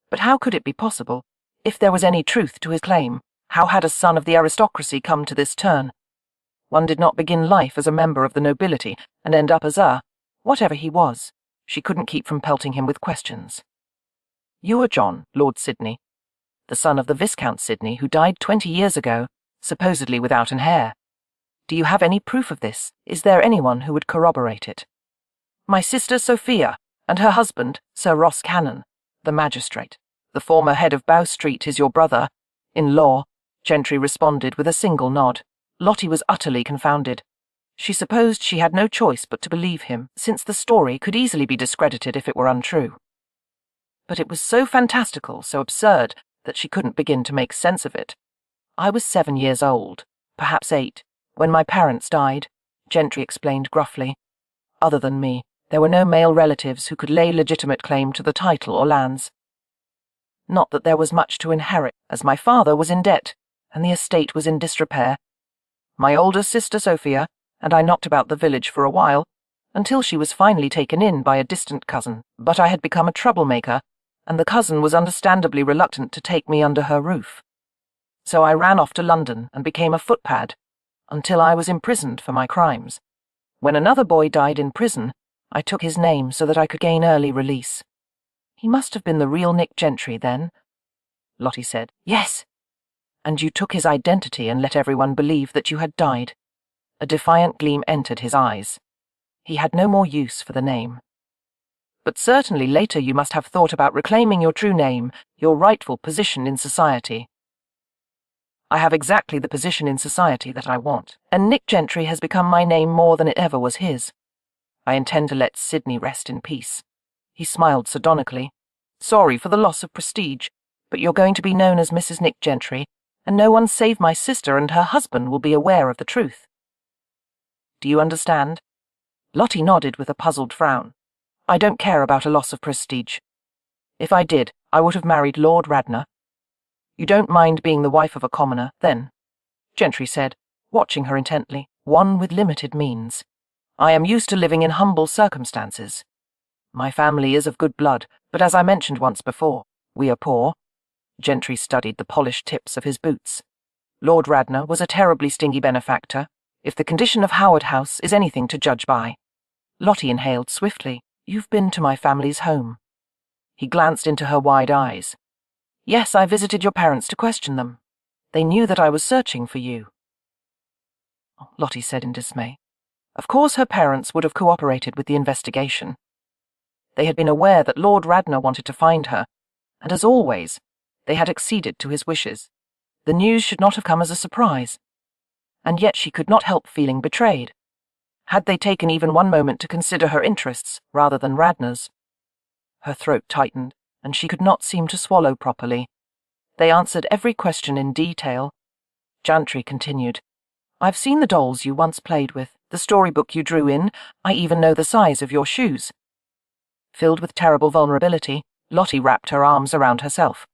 But how could it be possible? If there was any truth to his claim, how had a son of the aristocracy come to this turn? One did not begin life as a member of the nobility and end up as whatever he was. She couldn't keep from pelting him with questions. You are John, Lord Sidney, the son of the Viscount Sidney who died 20 years ago, supposedly without an heir. Do you have any proof of this? Is there anyone who would corroborate it? My sister Sophia, and her husband, Sir Ross Cannon, the magistrate. The former head of Bow Street is your brother. In law, Gentry responded with a single nod. Lottie was utterly confounded. She supposed she had no choice but to believe him, since the story could easily be discredited if it were untrue. But it was so fantastical, so absurd, that she couldn't begin to make sense of it. I was 7 years old, perhaps 8, when my parents died, Gentry explained gruffly. Other than me, there were no male relatives who could lay legitimate claim to the title or lands. Not that there was much to inherit, as my father was in debt, and the estate was in disrepair. My older sister Sophia and I knocked about the village for a while, until she was finally taken in by a distant cousin, but I had become a troublemaker, and the cousin was understandably reluctant to take me under her roof. So I ran off to London and became a footpad, until I was imprisoned for my crimes. When another boy died in prison, I took his name so that I could gain early release. He must have been the real Nick Gentry then, Lottie said. Yes. And you took his identity and let everyone believe that you had died. A defiant gleam entered his eyes. He had no more use for the name. But certainly later you must have thought about reclaiming your true name, your rightful position in society. I have exactly the position in society that I want, and Nick Gentry has become my name more than it ever was his. I intend to let Sidney rest in peace. He smiled sardonically. Sorry for the loss of prestige, but you're going to be known as Mrs. Nick Gentry, and no one save my sister and her husband will be aware of the truth. Do you understand? Lottie nodded with a puzzled frown. I don't care about a loss of prestige. If I did, I would have married Lord Radnor. You don't mind being the wife of a commoner, then? Gentry said, watching her intently, one with limited means. I am used to living in humble circumstances. My family is of good blood, but as I mentioned once before, we are poor. Gentry studied the polished tips of his boots. Lord Radnor was a terribly stingy benefactor, if the condition of Howard House is anything to judge by. Lottie inhaled swiftly. You've been to my family's home. He glanced into her wide eyes. Yes, I visited your parents to question them. They knew that I was searching for you. Lottie said in dismay. Of course her parents would have cooperated with the investigation. They had been aware that Lord Radnor wanted to find her, and as always, they had acceded to his wishes. The news should not have come as a surprise. And yet she could not help feeling betrayed. Had they taken even one moment to consider her interests rather than Radnor's? Her throat tightened, and she could not seem to swallow properly. They answered every question in detail. Gentry continued. I've seen the dolls you once played with, the storybook you drew in. I even know the size of your shoes. Filled with terrible vulnerability, Lottie wrapped her arms around herself.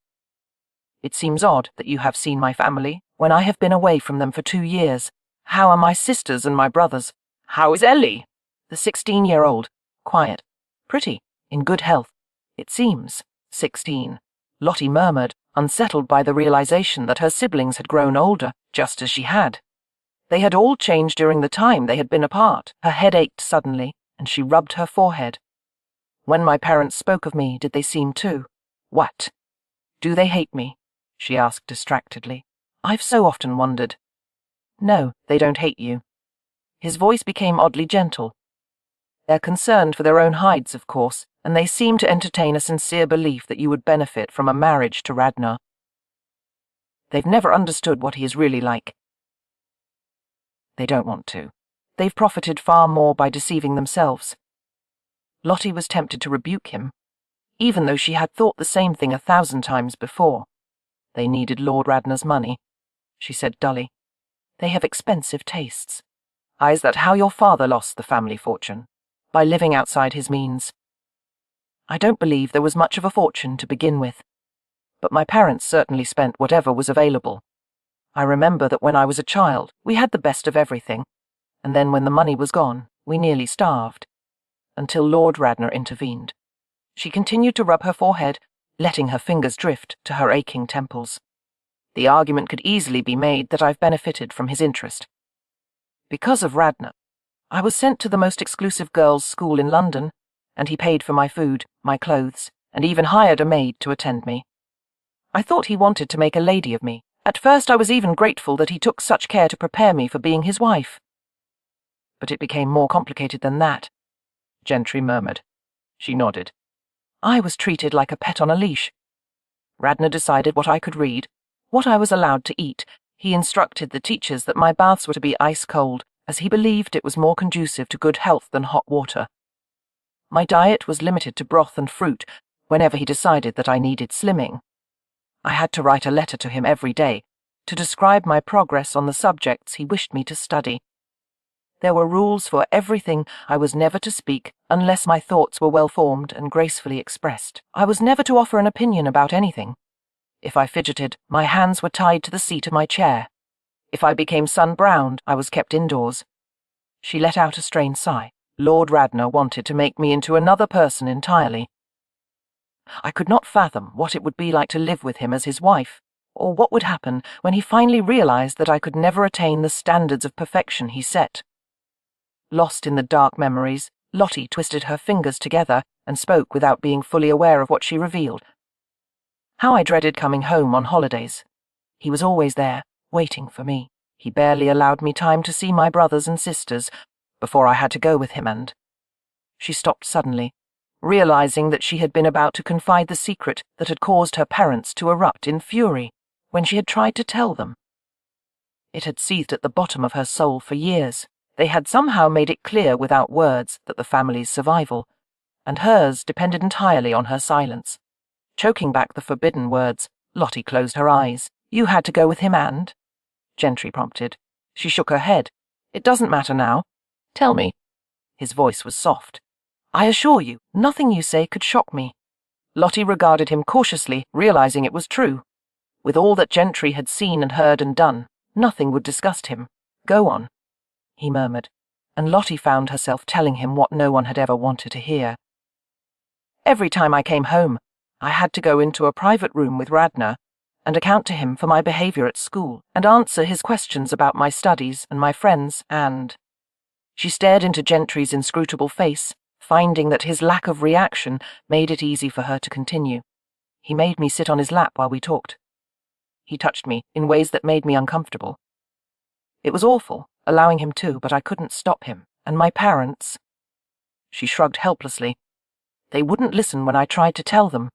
It seems odd that you have seen my family, when I have been away from them for 2 years. How are my sisters and my brothers? How is Ellie? The 16-year-old. Quiet. Pretty. In good health. It seems. 16. Lottie murmured, unsettled by the realization that her siblings had grown older, just as she had. They had all changed during the time they had been apart. Her head ached suddenly, and she rubbed her forehead. When my parents spoke of me, did they seem to? What? Do they hate me? She asked distractedly. I've so often wondered. No, they don't hate you. His voice became oddly gentle. They're concerned for their own hides, of course, and they seem to entertain a sincere belief that you would benefit from a marriage to Radnor. They've never understood what he is really like. They don't want to. They've profited far more by deceiving themselves. Lottie was tempted to rebuke him, even though she had thought the same thing 1,000 times before. They needed Lord Radnor's money, she said dully. They have expensive tastes. Is that how your father lost the family fortune? By living outside his means? I don't believe there was much of a fortune to begin with, but my parents certainly spent whatever was available. I remember that when I was a child, we had the best of everything, and then when the money was gone, we nearly starved, until Lord Radnor intervened. She continued to rub her forehead, letting her fingers drift to her aching temples. The argument could easily be made that I've benefited from his interest. Because of Radna, I was sent to the most exclusive girls' school in London, and he paid for my food, my clothes, and even hired a maid to attend me. I thought he wanted to make a lady of me. At first I was even grateful that he took such care to prepare me for being his wife. But it became more complicated than that, Gentry murmured. She nodded. I was treated like a pet on a leash. Radna decided what I could read, what I was allowed to eat. He instructed the teachers that my baths were to be ice cold, as he believed it was more conducive to good health than hot water. My diet was limited to broth and fruit whenever he decided that I needed slimming. I had to write a letter to him every day to describe my progress on the subjects he wished me to study. There were rules for everything. I was never to speak unless my thoughts were well-formed and gracefully expressed. I was never to offer an opinion about anything. If I fidgeted, my hands were tied to the seat of my chair. If I became sun-browned, I was kept indoors. She let out a strained sigh. Lord Radna wanted to make me into another person entirely. I could not fathom what it would be like to live with him as his wife, or what would happen when he finally realized that I could never attain the standards of perfection he set. Lost in the dark memories, Lottie twisted her fingers together and spoke without being fully aware of what she revealed. How I dreaded coming home on holidays. He was always there, waiting for me. He barely allowed me time to see my brothers and sisters before I had to go with him and... She stopped suddenly, realizing that she had been about to confide the secret that had caused her parents to erupt in fury when she had tried to tell them. It had seethed at the bottom of her soul for years. They had somehow made it clear without words that the family's survival, and hers, depended entirely on her silence. Choking back the forbidden words, Lottie closed her eyes. You had to go with him and? Gentry prompted. She shook her head. It doesn't matter now. Tell me. His voice was soft. I assure you, nothing you say could shock me. Lottie regarded him cautiously, realizing it was true. With all that Gentry had seen and heard and done, nothing would disgust him. Go on, he murmured, and Lottie found herself telling him what no one had ever wanted to hear. Every time I came home, I had to go into a private room with Radna and account to him for my behavior at school and answer his questions about my studies and my friends and... She stared into Gentry's inscrutable face, finding that his lack of reaction made it easy for her to continue. He made me sit on his lap while we talked. He touched me in ways that made me uncomfortable. It was awful, allowing him to, but I couldn't stop him, and my parents... She shrugged helplessly. They wouldn't listen when I tried to tell them.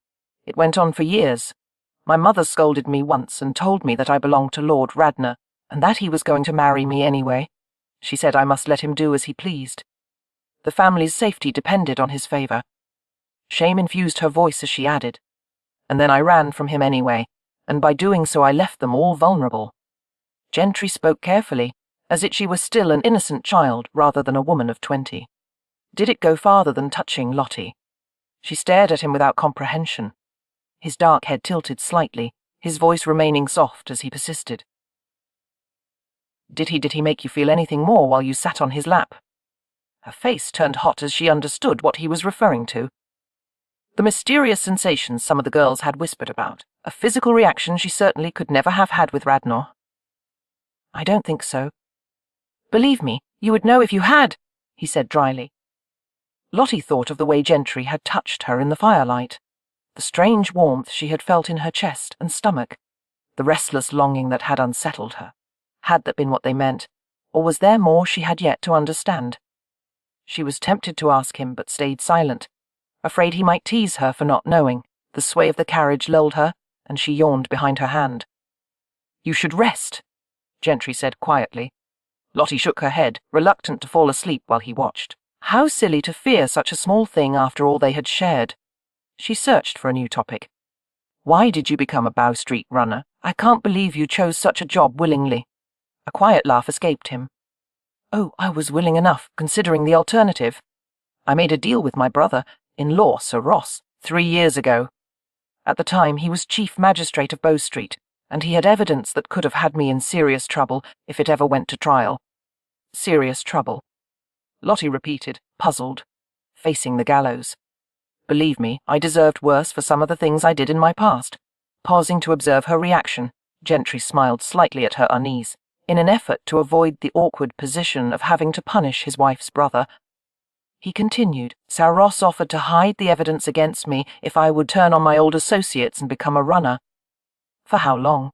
It went on for years. My mother scolded me once and told me that I belonged to Lord Radna, and that he was going to marry me anyway. She said I must let him do as he pleased. The family's safety depended on his favor. Shame infused her voice as she added, and then I ran from him anyway, and by doing so I left them all vulnerable. Gentry spoke carefully, as if she was still an innocent child rather than a woman of 20. Did it go farther than touching Lottie? She stared at him without comprehension. His dark head tilted slightly, his voice remaining soft as he persisted. Did he make you feel anything more while you sat on his lap? Her face turned hot as she understood what he was referring to. The mysterious sensations some of the girls had whispered about, a physical reaction she certainly could never have had with Radnor. I don't think so. Believe me, you would know if you had, he said dryly. Lottie thought of the way Gentry had touched her in the firelight, the strange warmth she had felt in her chest and stomach, the restless longing that had unsettled her. Had that been what they meant, or was there more she had yet to understand? She was tempted to ask him, but stayed silent, afraid he might tease her for not knowing. The sway of the carriage lulled her, and she yawned behind her hand. You should rest, Gentry said quietly. Lottie shook her head, reluctant to fall asleep while he watched. How silly to fear such a small thing after all they had shared. She searched for a new topic. Why did you become a Bow Street runner? I can't believe you chose such a job willingly. A quiet laugh escaped him. Oh, I was willing enough, considering the alternative. I made a deal with my brother-in-law, Sir Ross, 3 years ago. At the time, he was Chief Magistrate of Bow Street, and he had evidence that could have had me in serious trouble if it ever went to trial. Serious trouble, Lottie repeated, puzzled, facing the gallows. Believe me, I deserved worse for some of the things I did in my past. Pausing to observe her reaction, Gentry smiled slightly at her unease, in an effort to avoid the awkward position of having to punish his wife's brother. He continued, Sir Ross offered to hide the evidence against me if I would turn on my old associates and become a runner. For how long?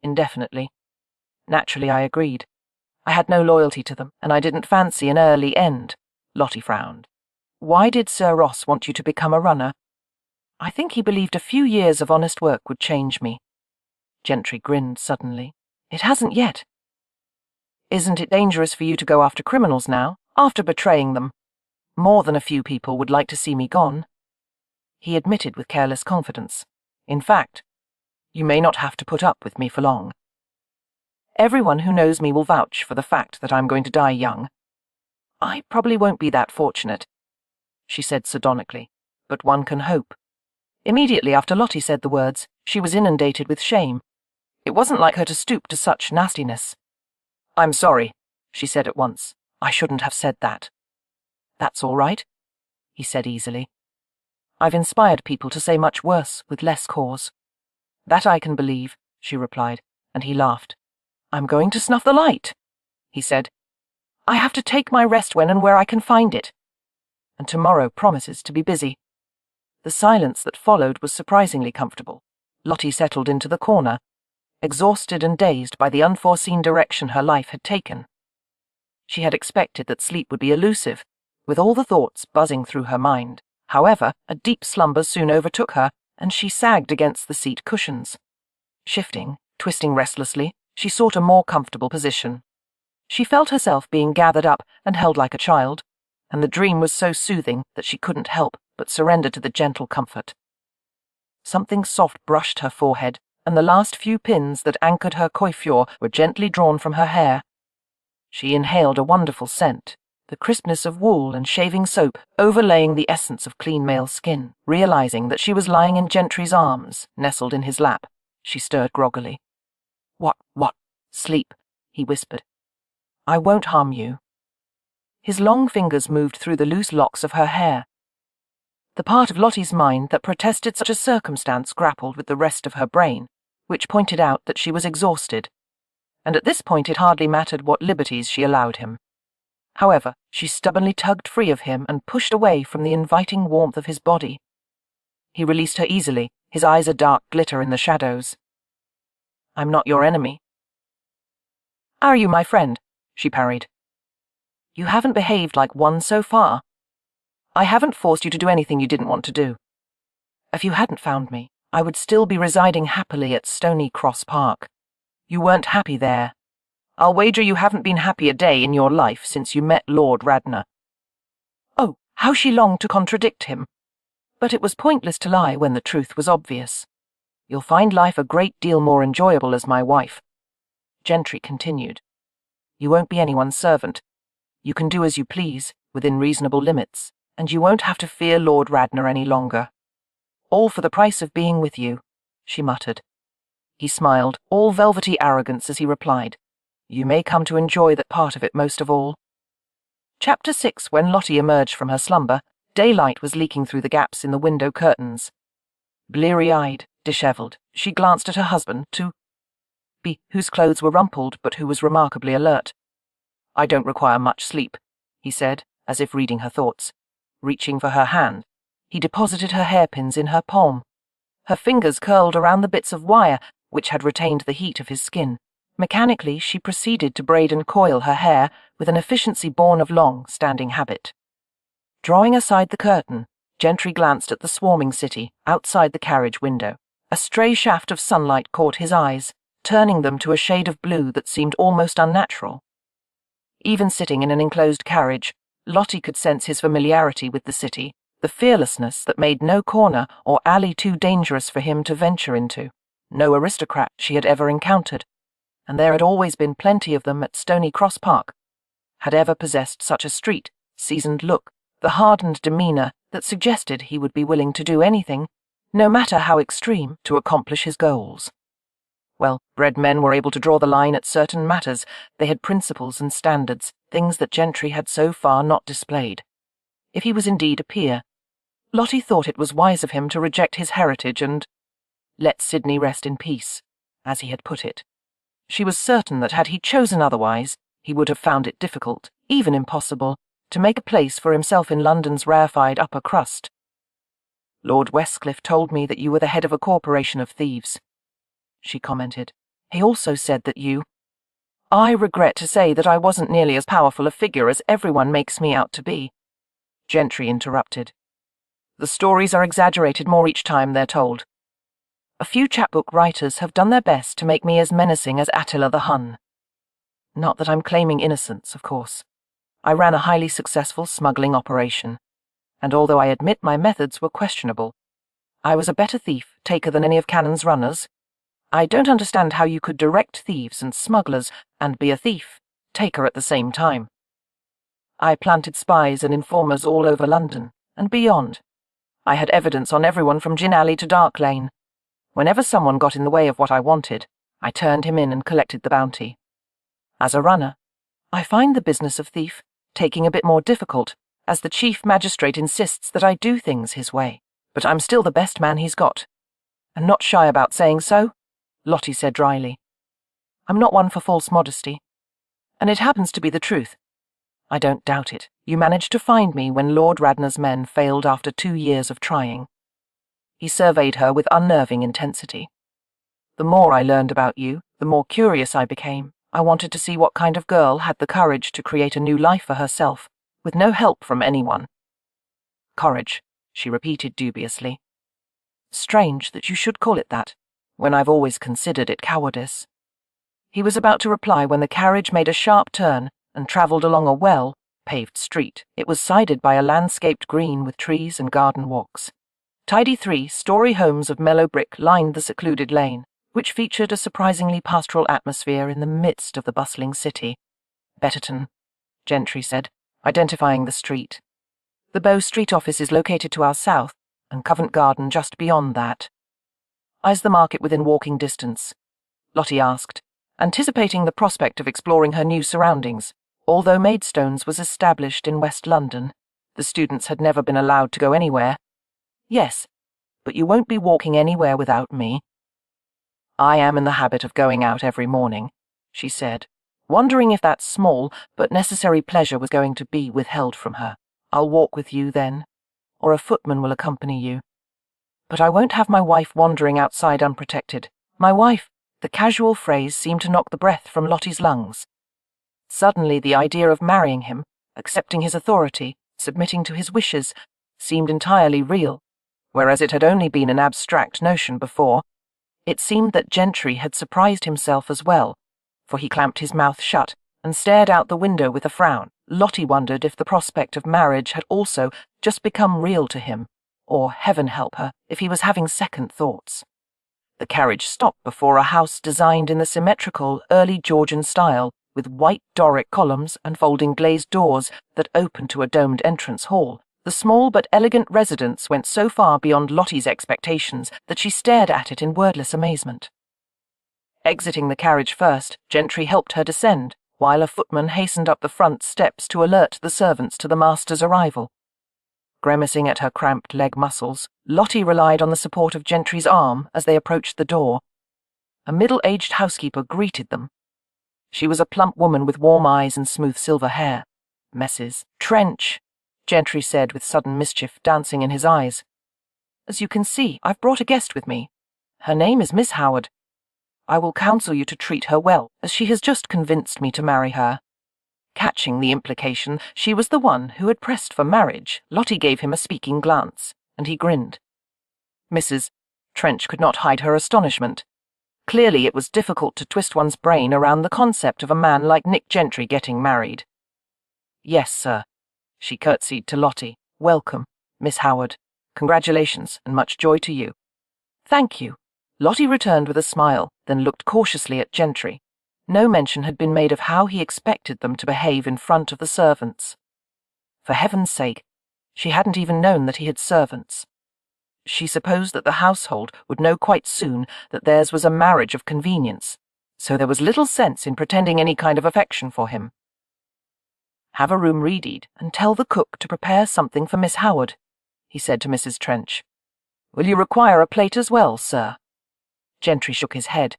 Indefinitely. Naturally, I agreed. I had no loyalty to them, and I didn't fancy an early end. Lottie frowned. Why did Sir Ross want you to become a runner? I think he believed a few years of honest work would change me. Gentry grinned suddenly. It hasn't yet. Isn't it dangerous for you to go after criminals now, after betraying them? More than a few people would like to see me gone. He admitted with careless confidence. In fact, you may not have to put up with me for long. Everyone who knows me will vouch for the fact that I'm going to die young. I probably won't be that fortunate, she said sardonically, but one can hope. Immediately after Lottie said the words, she was inundated with shame. It wasn't like her to stoop to such nastiness. I'm sorry, she said at once. I shouldn't have said that. That's all right, he said easily. I've inspired people to say much worse with less cause. That I can believe, she replied, and he laughed. I'm going to snuff the light, he said. I have to take my rest when and where I can find it. And tomorrow promises to be busy. The silence that followed was surprisingly comfortable. Lottie settled into the corner, exhausted and dazed by the unforeseen direction her life had taken. She had expected that sleep would be elusive, with all the thoughts buzzing through her mind. However, a deep slumber soon overtook her, and she sagged against the seat cushions. Shifting, twisting restlessly, she sought a more comfortable position. She felt herself being gathered up and held like a child, and the dream was so soothing that she couldn't help but surrender to the gentle comfort. Something soft brushed her forehead, and the last few pins that anchored her coiffure were gently drawn from her hair. She inhaled a wonderful scent, the crispness of wool and shaving soap overlaying the essence of clean male skin. Realizing that she was lying in Gentry's arms, nestled in his lap, she stirred groggily. What? Sleep, he whispered. I won't harm you. His long fingers moved through the loose locks of her hair. The part of Lottie's mind that protested such a circumstance grappled with the rest of her brain, which pointed out that she was exhausted, and at this point it hardly mattered what liberties she allowed him. However, she stubbornly tugged free of him and pushed away from the inviting warmth of his body. He released her easily, his eyes a dark glitter in the shadows. I'm not your enemy. Are you, my friend? She parried. You haven't behaved like one so far. I haven't forced you to do anything you didn't want to do. If you hadn't found me, I would still be residing happily at Stony Cross Park. You weren't happy there. I'll wager you haven't been happy a day in your life since you met Lord Radnor. Oh, how she longed to contradict him. But it was pointless to lie when the truth was obvious. You'll find life a great deal more enjoyable as my wife. Gentry continued. You won't be anyone's servant. You can do as you please, within reasonable limits, and you won't have to fear Lord Radnor any longer. All for the price of being with you, she muttered. He smiled, all velvety arrogance, as he replied, You may come to enjoy that part of it most of all. Chapter 6. When Lottie emerged from her slumber, daylight was leaking through the gaps in the window curtains. Bleary-eyed, dishevelled, she glanced at her husband, whose clothes were rumpled but who was remarkably alert. I don't require much sleep, he said, as if reading her thoughts. Reaching for her hand, he deposited her hairpins in her palm. Her fingers curled around the bits of wire which had retained the heat of his skin. Mechanically, she proceeded to braid and coil her hair with an efficiency born of long-standing habit. Drawing aside the curtain, Gentry glanced at the swarming city outside the carriage window. A stray shaft of sunlight caught his eyes, turning them to a shade of blue that seemed almost unnatural. Even sitting in an enclosed carriage, Lottie could sense his familiarity with the city, the fearlessness that made no corner or alley too dangerous for him to venture into. No aristocrat she had ever encountered, and there had always been plenty of them at Stony Cross Park, had ever possessed such a street, seasoned look, the hardened demeanour that suggested he would be willing to do anything, no matter how extreme, to accomplish his goals. Well, bred men were able to draw the line at certain matters. They had principles and standards, things that Gentry had so far not displayed. If he was indeed a peer, Lottie thought it was wise of him to reject his heritage and let Sydney rest in peace, as he had put it. She was certain that had he chosen otherwise, he would have found it difficult, even impossible, to make a place for himself in London's rarefied upper crust. "Lord Westcliff told me that you were the head of a corporation of thieves," she commented. "He also said that you—" "I regret to say that I wasn't nearly as powerful a figure as everyone makes me out to be," Gentry interrupted. "The stories are exaggerated more each time they're told. A few chapbook writers have done their best to make me as menacing as Attila the Hun. Not that I'm claiming innocence, of course. I ran a highly successful smuggling operation, and although I admit my methods were questionable, I was a better thief taker than any of Cannon's runners. I don't understand how you could direct thieves and smugglers and be a thief taker at the same time. I planted spies and informers all over London and beyond. I had evidence on everyone from Gin Alley to Dark Lane. Whenever someone got in the way of what I wanted, I turned him in and collected the bounty. As a runner, I find the business of thief taking a bit more difficult, as the chief magistrate insists that I do things his way, but I'm still the best man he's got. And not shy about saying so," Lottie said dryly. "I'm not one for false modesty. And it happens to be the truth. I don't doubt it. You managed to find me when Lord Radnor's men failed after 2 years of trying." He surveyed her with unnerving intensity. "The more I learned about you, the more curious I became. I wanted to see what kind of girl had the courage to create a new life for herself, with no help from anyone." "Courage," she repeated dubiously. "Strange that you should call it that, when I've always considered it cowardice." He was about to reply when the carriage made a sharp turn and travelled along a well-paved street. It was sided by a landscaped green with trees and garden walks. Tidy 3-story homes of mellow brick lined the secluded lane, which featured a surprisingly pastoral atmosphere in the midst of the bustling city. "Betterton," Gentry said, identifying the street. "The Bow Street office is located to our south, and Covent Garden just beyond that." "Is the market within walking distance?" Lottie asked, anticipating the prospect of exploring her new surroundings. Although Maidstones was established in West London, the students had never been allowed to go anywhere. "Yes, but you won't be walking anywhere without me." "I am in the habit of going out every morning," she said, wondering if that small but necessary pleasure was going to be withheld from her. "I'll walk with you then, or a footman will accompany you. But I won't have my wife wandering outside unprotected. My wife," the casual phrase seemed to knock the breath from Lottie's lungs. Suddenly the idea of marrying him, accepting his authority, submitting to his wishes, seemed entirely real, whereas it had only been an abstract notion before. It seemed that Gentry had surprised himself as well, for he clamped his mouth shut and stared out the window with a frown. Lottie wondered if the prospect of marriage had also just become real to him, or, heaven help her, if he was having second thoughts. The carriage stopped before a house designed in the symmetrical, early Georgian style, with white Doric columns and folding glazed doors that opened to a domed entrance hall. The small but elegant residence went so far beyond Lottie's expectations that she stared at it in wordless amazement. Exiting the carriage first, Gentry helped her descend, while a footman hastened up the front steps to alert the servants to the master's arrival. Grimacing at her cramped leg muscles, Lottie relied on the support of Gentry's arm as they approached the door. A middle-aged housekeeper greeted them. She was a plump woman with warm eyes and smooth silver hair. "Mrs. Trench," Gentry said with sudden mischief dancing in his eyes. "As you can see, I've brought a guest with me. Her name is Miss Howard. I will counsel you to treat her well, as she has just convinced me to marry her." Catching the implication she was the one who had pressed for marriage, Lottie gave him a speaking glance, and he grinned. Mrs. Trench could not hide her astonishment. Clearly it was difficult to twist one's brain around the concept of a man like Nick Gentry getting married. "Yes, sir," she curtsied to Lottie. "Welcome, Miss Howard. Congratulations, and much joy to you." "Thank you." Lottie returned with a smile, then looked cautiously at Gentry. No mention had been made of how he expected them to behave in front of the servants. For heaven's sake, she hadn't even known that he had servants. She supposed that the household would know quite soon that theirs was a marriage of convenience, so there was little sense in pretending any kind of affection for him. "Have a room readied and tell the cook to prepare something for Miss Howard," he said to Mrs. Trench. "Will you require a plate as well, sir?" Gentry shook his head.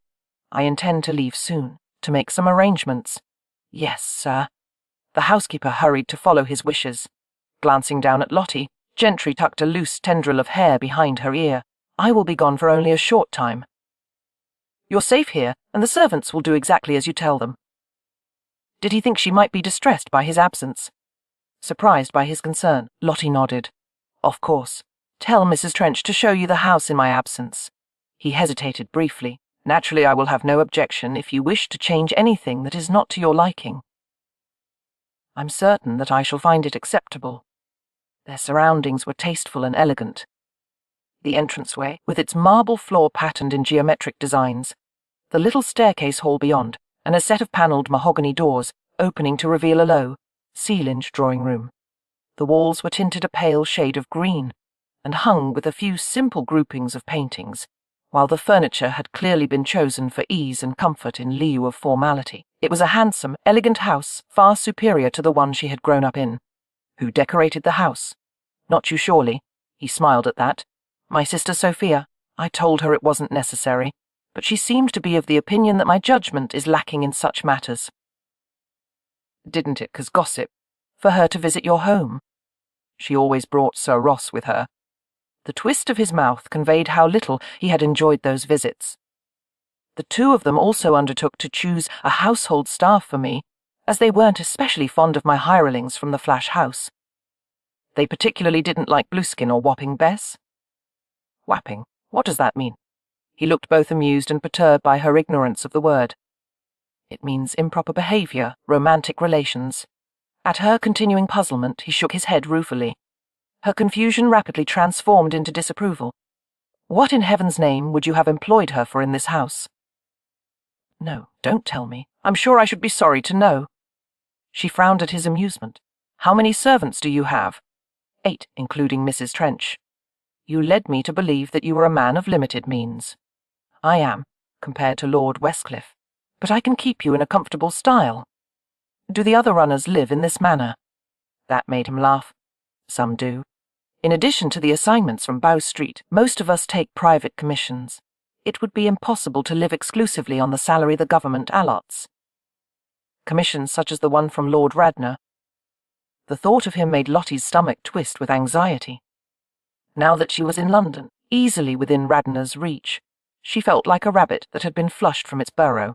"I intend to leave soon, to make some arrangements." "Yes, sir." The housekeeper hurried to follow his wishes. Glancing down at Lottie, Gentry tucked a loose tendril of hair behind her ear. "I will be gone for only a short time." "You're safe here, and the servants will do exactly as you tell them." Did he think she might be distressed by his absence? Surprised by his concern, Lottie nodded. "Of course. Tell Mrs. Trench to show you the house in my absence." He hesitated briefly. "Naturally, I will have no objection if you wish to change anything that is not to your liking." "I'm certain that I shall find it acceptable." Their surroundings were tasteful and elegant. The entranceway, with its marble floor patterned in geometric designs, the little staircase hall beyond, and a set of panelled mahogany doors opening to reveal a low, ceilinged drawing room. The walls were tinted a pale shade of green, and hung with a few simple groupings of paintings, while the furniture had clearly been chosen for ease and comfort in lieu of formality. It was a handsome, elegant house, far superior to the one she had grown up in. Who decorated the house? Not you, surely. He smiled at that. My sister Sophia. I told her it wasn't necessary, but she seemed to be of the opinion that my judgment is lacking in such matters. Didn't it 'cause gossip? For her to visit your home? She always brought Sir Ross with her. The twist of his mouth conveyed how little he had enjoyed those visits. The two of them also undertook to choose a household staff for me, as they weren't especially fond of my hirelings from the Flash house. They particularly didn't like Blueskin or Wapping Bess. Wapping? What does that mean? He looked both amused and perturbed by her ignorance of the word. It means improper behaviour, romantic relations. At her continuing puzzlement, he shook his head ruefully. Her confusion rapidly transformed into disapproval. What in heaven's name would you have employed her for in this house? No, don't tell me. I'm sure I should be sorry to know. She frowned at his amusement. How many servants do you have? 8, including Mrs. Trench. You led me to believe that you were a man of limited means. I am, compared to Lord Westcliff, but I can keep you in a comfortable style. Do the other runners live in this manner? That made him laugh. Some do. In addition to the assignments from Bow Street, most of us take private commissions. It would be impossible to live exclusively on the salary the government allots. Commissions such as the one from Lord Radnor. The thought of him made Lottie's stomach twist with anxiety. Now that she was in London, easily within Radnor's reach, she felt like a rabbit that had been flushed from its burrow.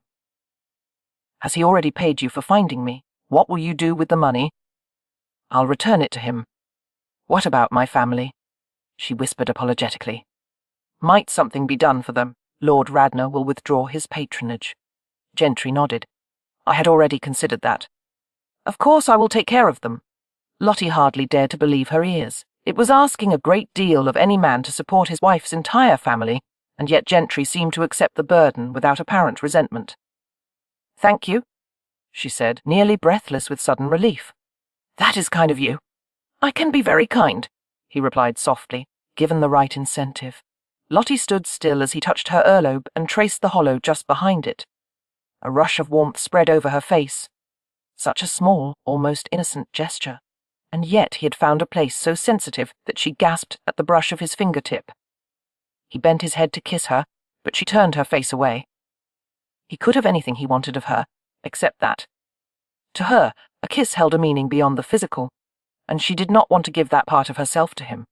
Has he already paid you for finding me? What will you do with the money? I'll return it to him. What about my family? She whispered apologetically. Might something be done for them? Lord Radnor will withdraw his patronage. Gentry nodded. I had already considered that. Of course I will take care of them. Lottie hardly dared to believe her ears. It was asking a great deal of any man to support his wife's entire family, and yet Gentry seemed to accept the burden without apparent resentment. Thank you, she said, nearly breathless with sudden relief. That is kind of you. I can be very kind, he replied softly, given the right incentive. Lottie stood still as he touched her earlobe and traced the hollow just behind it. A rush of warmth spread over her face. Such a small, almost innocent gesture, and yet he had found a place so sensitive that she gasped at the brush of his fingertip. He bent his head to kiss her, but she turned her face away. He could have anything he wanted of her, except that. To her, a kiss held a meaning beyond the physical, and she did not want to give that part of herself to him.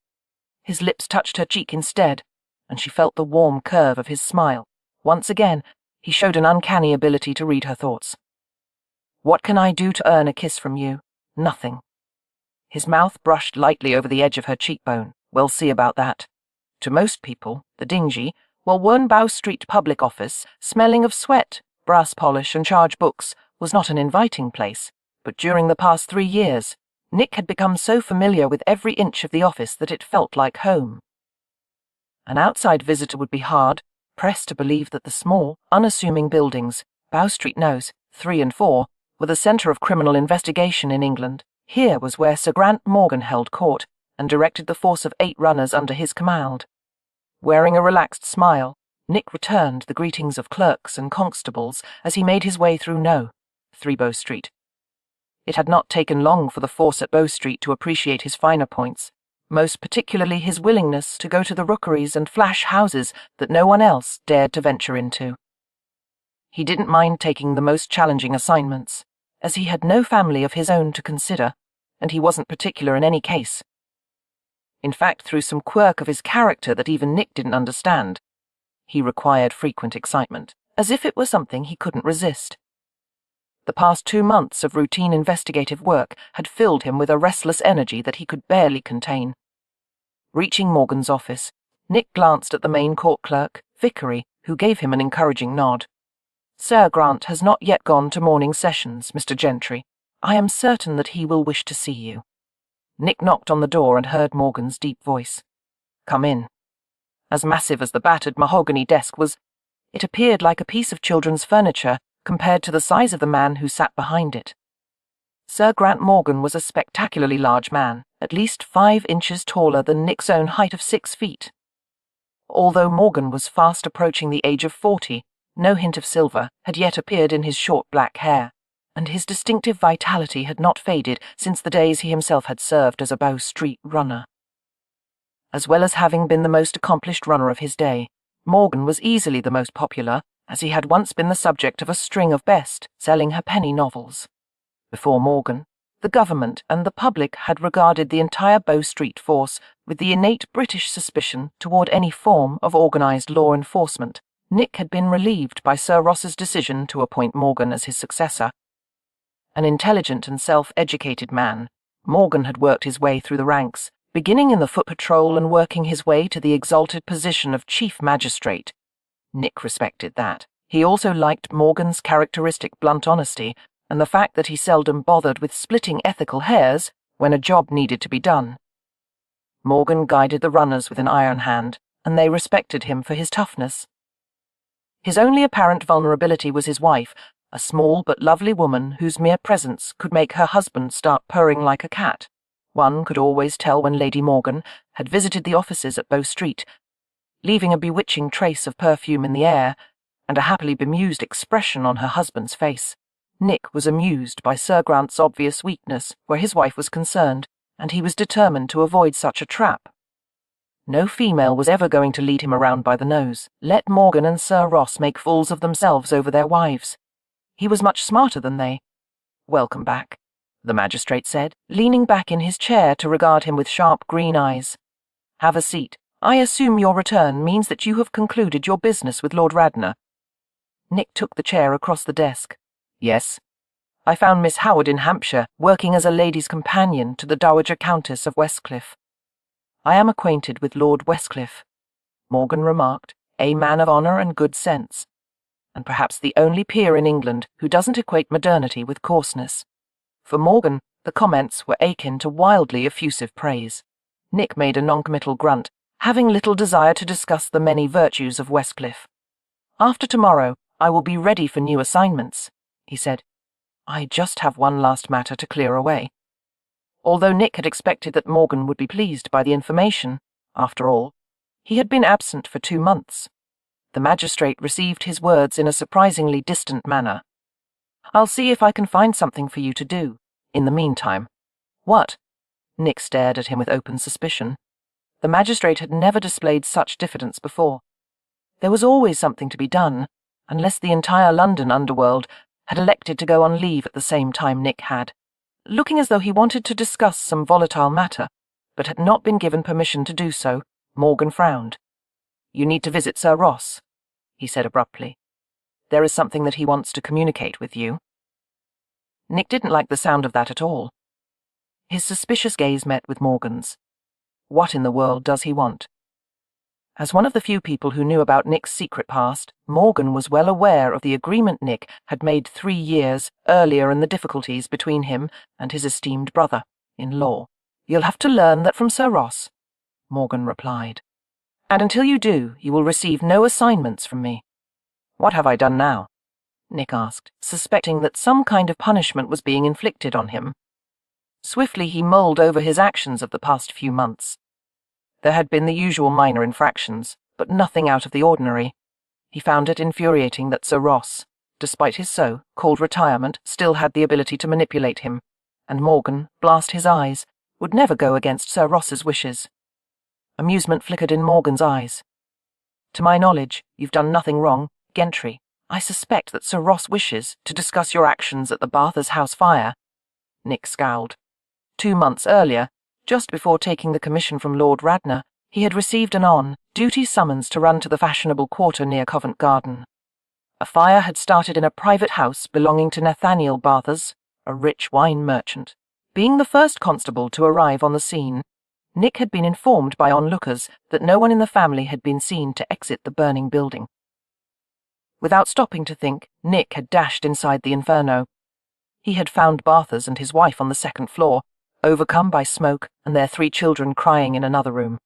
His lips touched her cheek instead, and she felt the warm curve of his smile. Once again, he showed an uncanny ability to read her thoughts. What can I do to earn a kiss from you? Nothing. His mouth brushed lightly over the edge of her cheekbone. We'll see about that. To most people, the dingy, well-worn Bow Street public office, smelling of sweat, brass polish and charge books, was not an inviting place, but during the past 3 years, Nick had become so familiar with every inch of the office that it felt like home. An outside visitor would be hard pressed to believe that the small, unassuming buildings, Bow Street knows, 3 and 4, were the centre of criminal investigation in England. Here was where Sir Grant Morgan held court and directed the force of 8 runners under his command. Wearing a relaxed smile, Nick returned the greetings of clerks and constables as he made his way through No. 3 Bow Street. It had not taken long for the force at Bow Street to appreciate his finer points. most particularly his willingness to go to the rookeries and flash houses that no one else dared to venture into. He didn't mind taking the most challenging assignments, as he had no family of his own to consider, and he wasn't particular in any case. In fact, through some quirk of his character that even Nick didn't understand, he required frequent excitement, as if it were something he couldn't resist. The past 2 months of routine investigative work had filled him with a restless energy that he could barely contain. Reaching Morgan's office, Nick glanced at the main court clerk, Vickery, who gave him an encouraging nod. "Sir Grant has not yet gone to morning sessions, Mr. Gentry. I am certain that he will wish to see you." Nick knocked on the door and heard Morgan's deep voice. "Come in." As massive as the battered mahogany desk was, it appeared like a piece of children's furniture compared to the size of the man who sat behind it. Sir Grant Morgan was a spectacularly large man, at least 5 inches taller than Nick's own height of 6 feet. Although Morgan was fast approaching the age of 40, no hint of silver had yet appeared in his short black hair, and his distinctive vitality had not faded since the days he himself had served as a Bow Street runner. As well as having been the most accomplished runner of his day, Morgan was easily the most popular, as he had once been the subject of a string of best-selling halfpenny novels. Before Morgan, the government and the public had regarded the entire Bow Street force with the innate British suspicion toward any form of organised law enforcement. Nick had been relieved by Sir Ross's decision to appoint Morgan as his successor. An intelligent and self-educated man, Morgan had worked his way through the ranks, beginning in the foot patrol and working his way to the exalted position of chief magistrate. Nick respected that. He also liked Morgan's characteristic blunt honesty and the fact that he seldom bothered with splitting ethical hairs when a job needed to be done. Morgan guided the runners with an iron hand, and they respected him for his toughness. His only apparent vulnerability was his wife, a small but lovely woman whose mere presence could make her husband start purring like a cat. One could always tell when Lady Morgan had visited the offices at Bow Street, leaving a bewitching trace of perfume in the air and a happily bemused expression on her husband's face. Nick was amused by Sir Grant's obvious weakness where his wife was concerned, and he was determined to avoid such a trap. No female was ever going to lead him around by the nose. Let Morgan and Sir Ross make fools of themselves over their wives. He was much smarter than they. "Welcome back," the magistrate said, leaning back in his chair to regard him with sharp green eyes. "Have a seat. I assume your return means that you have concluded your business with Lord Radnor." Nick took the chair across the desk. "Yes. I found Miss Howard in Hampshire, working as a lady's companion to the Dowager Countess of Westcliff." "I am acquainted with Lord Westcliff," Morgan remarked, "a man of honour and good sense, and perhaps the only peer in England who doesn't equate modernity with coarseness." For Morgan, the comments were akin to wildly effusive praise. Nick made a noncommittal grunt, having little desire to discuss the many virtues of Westcliff. "After tomorrow, I will be ready for new assignments," he said. "I just have one last matter to clear away." Although Nick had expected that Morgan would be pleased by the information, after all, he had been absent for 2 months. The magistrate received his words in a surprisingly distant manner. "I'll see if I can find something for you to do. In the meantime." "What?" Nick stared at him with open suspicion. The magistrate had never displayed such diffidence before. There was always something to be done, unless the entire London underworld had elected to go on leave at the same time Nick had. Looking as though he wanted to discuss some volatile matter, but had not been given permission to do so, Morgan frowned. "You need to visit Sir Ross," he said abruptly. "There is something that he wants to communicate with you." Nick didn't like the sound of that at all. His suspicious gaze met with Morgan's. What in the world does he want? As one of the few people who knew about Nick's secret past, Morgan was well aware of the agreement Nick had made 3 years earlier and the difficulties between him and his esteemed brother-in-law. "You'll have to learn that from Sir Ross," Morgan replied. "And until you do, you will receive no assignments from me." "What have I done now?" Nick asked, suspecting that some kind of punishment was being inflicted on him. Swiftly he mulled over his actions of the past few months. There had been the usual minor infractions, but nothing out of the ordinary. He found it infuriating that Sir Ross, despite his so-called retirement, still had the ability to manipulate him, and Morgan, blast his eyes, would never go against Sir Ross's wishes. Amusement flickered in Morgan's eyes. To my knowledge, you've done nothing wrong, Gentry. I suspect that Sir Ross wishes to discuss your actions at the Bathurst House fire. Nick scowled. 2 months earlier, just before taking the commission from Lord Radnor, he had received an on-duty summons to run to the fashionable quarter near Covent Garden. A fire had started in a private house belonging to Nathaniel Bathurst, a rich wine merchant. Being the first constable to arrive on the scene, Nick had been informed by onlookers that no one in the family had been seen to exit the burning building. Without stopping to think, Nick had dashed inside the inferno. He had found Bathurst and his wife on the 2nd floor, overcome by smoke and their 3 children crying in another room.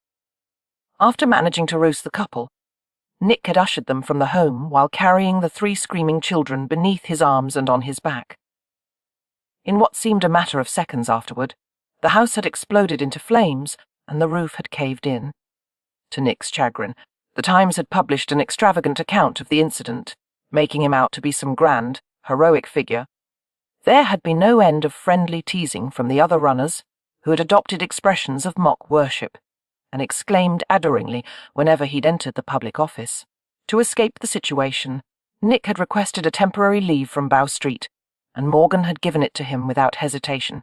After managing to rouse the couple, Nick had ushered them from the home while carrying the 3 screaming children beneath his arms and on his back. In what seemed a matter of seconds afterward, the house had exploded into flames and the roof had caved in. To Nick's chagrin, the Times had published an extravagant account of the incident, making him out to be some grand, heroic figure. There had been no end of friendly teasing from the other runners, who had adopted expressions of mock worship, and exclaimed adoringly whenever he'd entered the public office. To escape the situation, Nick had requested a temporary leave from Bow Street, and Morgan had given it to him without hesitation.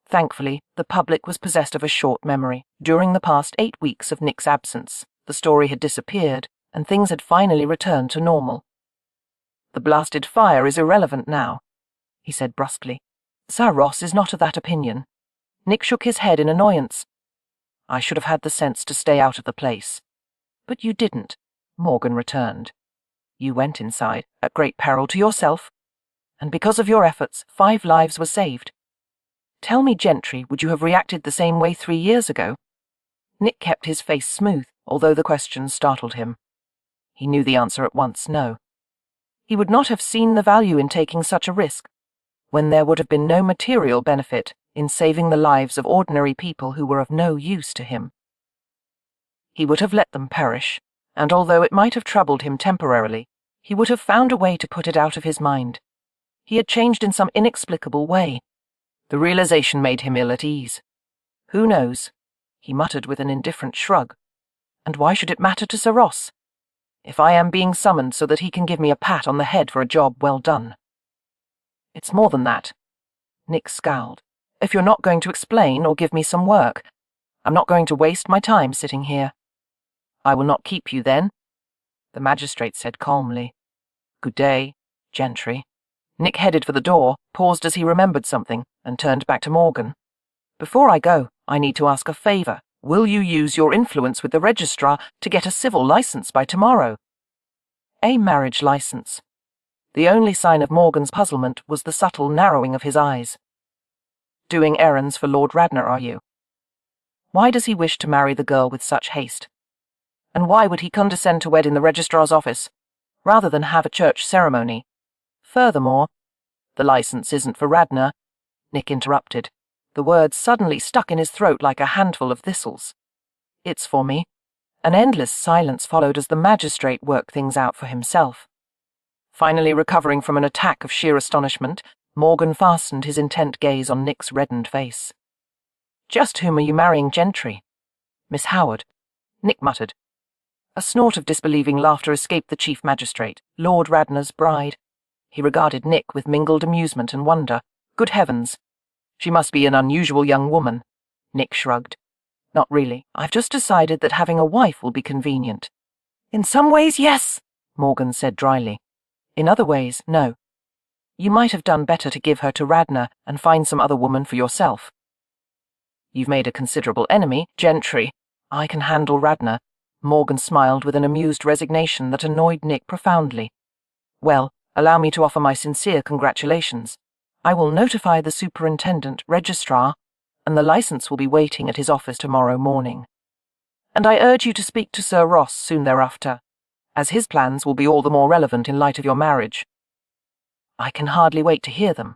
Thankfully, the public was possessed of a short memory. During the past 8 weeks of Nick's absence, the story had disappeared, and things had finally returned to normal. The blasted fire is irrelevant now, he said brusquely. Sir Ross is not of that opinion. Nick shook his head in annoyance. I should have had the sense to stay out of the place. But you didn't, Morgan returned. You went inside, at great peril to yourself, and because of your efforts, 5 lives were saved. Tell me, Gentry, would you have reacted the same way 3 years ago? Nick kept his face smooth, although the question startled him. He knew the answer at once, no. He would not have seen the value in taking such a risk, when there would have been no material benefit in saving the lives of ordinary people who were of no use to him. He would have let them perish, and although it might have troubled him temporarily, he would have found a way to put it out of his mind. He had changed in some inexplicable way. The realization made him ill at ease. Who knows? He muttered with an indifferent shrug. And why should it matter to Sir Ross? If I am being summoned so that he can give me a pat on the head for a job well done. It's more than that. Nick scowled. If you're not going to explain or give me some work, I'm not going to waste my time sitting here. I will not keep you then, the magistrate said calmly. Good day, Gentry. Nick headed for the door, paused as he remembered something, and turned back to Morgan. Before I go, I need to ask a favour. Will you use your influence with the registrar to get a civil licence by tomorrow? A marriage licence. The only sign of Morgan's puzzlement was the subtle narrowing of his eyes. Doing errands for Lord Radnor, are you? Why does he wish to marry the girl with such haste? And why would he condescend to wed in the registrar's office, rather than have a church ceremony? Furthermore, the licence isn't for Radnor, Nick interrupted. The words suddenly stuck in his throat like a handful of thistles. It's for me. An endless silence followed as the magistrate worked things out for himself. Finally recovering from an attack of sheer astonishment, Morgan fastened his intent gaze on Nick's reddened face. Just whom are you marrying, Gentry? Miss Howard, Nick muttered. A snort of disbelieving laughter escaped the chief magistrate, Lord Radnor's bride. He regarded Nick with mingled amusement and wonder. Good heavens! She must be an unusual young woman. Nick shrugged. Not really. I've just decided that having a wife will be convenient. In some ways, yes, Morgan said dryly. In other ways, no. You might have done better to give her to Radnor and find some other woman for yourself. You've made a considerable enemy, Gentry. I can handle Radnor. Morgan smiled with an amused resignation that annoyed Nick profoundly. Well, allow me to offer my sincere congratulations. I will notify the superintendent registrar, and the licence will be waiting at his office tomorrow morning. And I urge you to speak to Sir Ross soon thereafter, as his plans will be all the more relevant in light of your marriage. I can hardly wait to hear them,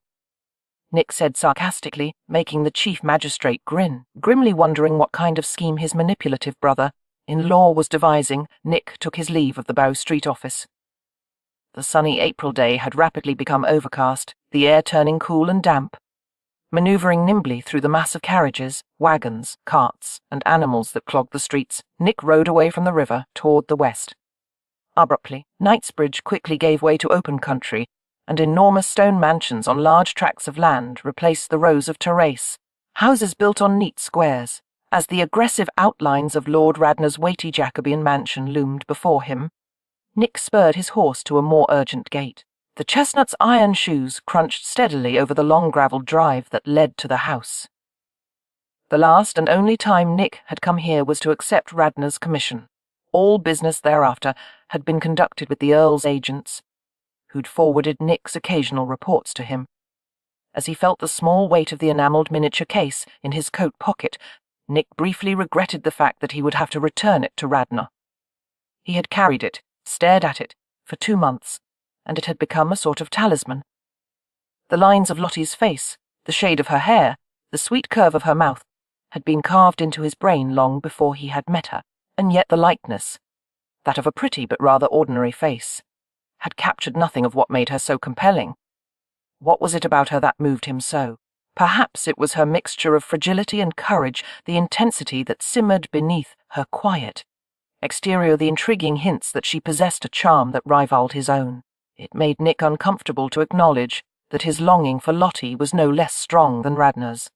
Nick said sarcastically, making the chief magistrate grin, grimly wondering what kind of scheme his manipulative brother-in-law was devising. Nick took his leave of the Bow Street office. The sunny April day had rapidly become overcast, the air turning cool and damp. Maneuvering nimbly through the mass of carriages, wagons, carts, and animals that clogged the streets, Nick rode away from the river toward the west. Abruptly, Knightsbridge quickly gave way to open country, and enormous stone mansions on large tracts of land replaced the rows of terrace, houses built on neat squares. As the aggressive outlines of Lord Radnor's weighty Jacobean mansion loomed before him, Nick spurred his horse to a more urgent gait. The chestnut's iron shoes crunched steadily over the long gravelled drive that led to the house. The last and only time Nick had come here was to accept Radnor's commission. All business thereafter had been conducted with the Earl's agents, who'd forwarded Nick's occasional reports to him. As he felt the small weight of the enamelled miniature case in his coat pocket, Nick briefly regretted the fact that he would have to return it to Radnor. He had carried it, stared at it, for 2 months, and it had become a sort of talisman. The lines of Lottie's face, the shade of her hair, the sweet curve of her mouth, had been carved into his brain long before he had met her, and yet the likeness, that of a pretty but rather ordinary face, had captured nothing of what made her so compelling. What was it about her that moved him so? Perhaps it was her mixture of fragility and courage, the intensity that simmered beneath her quiet exterior, the intriguing hints that she possessed a charm that rivaled his own. It made Nick uncomfortable to acknowledge that his longing for Lottie was no less strong than Radnor's.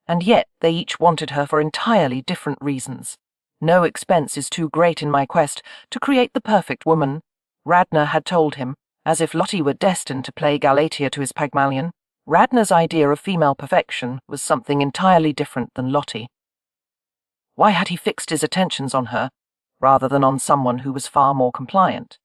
And yet they each wanted her for entirely different reasons. No expense is too great in my quest to create the perfect woman, Radnor had told him, as if Lottie were destined to play Galatea to his Pygmalion. Radnor's idea of female perfection was something entirely different than Lottie. Why had he fixed his attentions on her, rather than on someone who was far more compliant?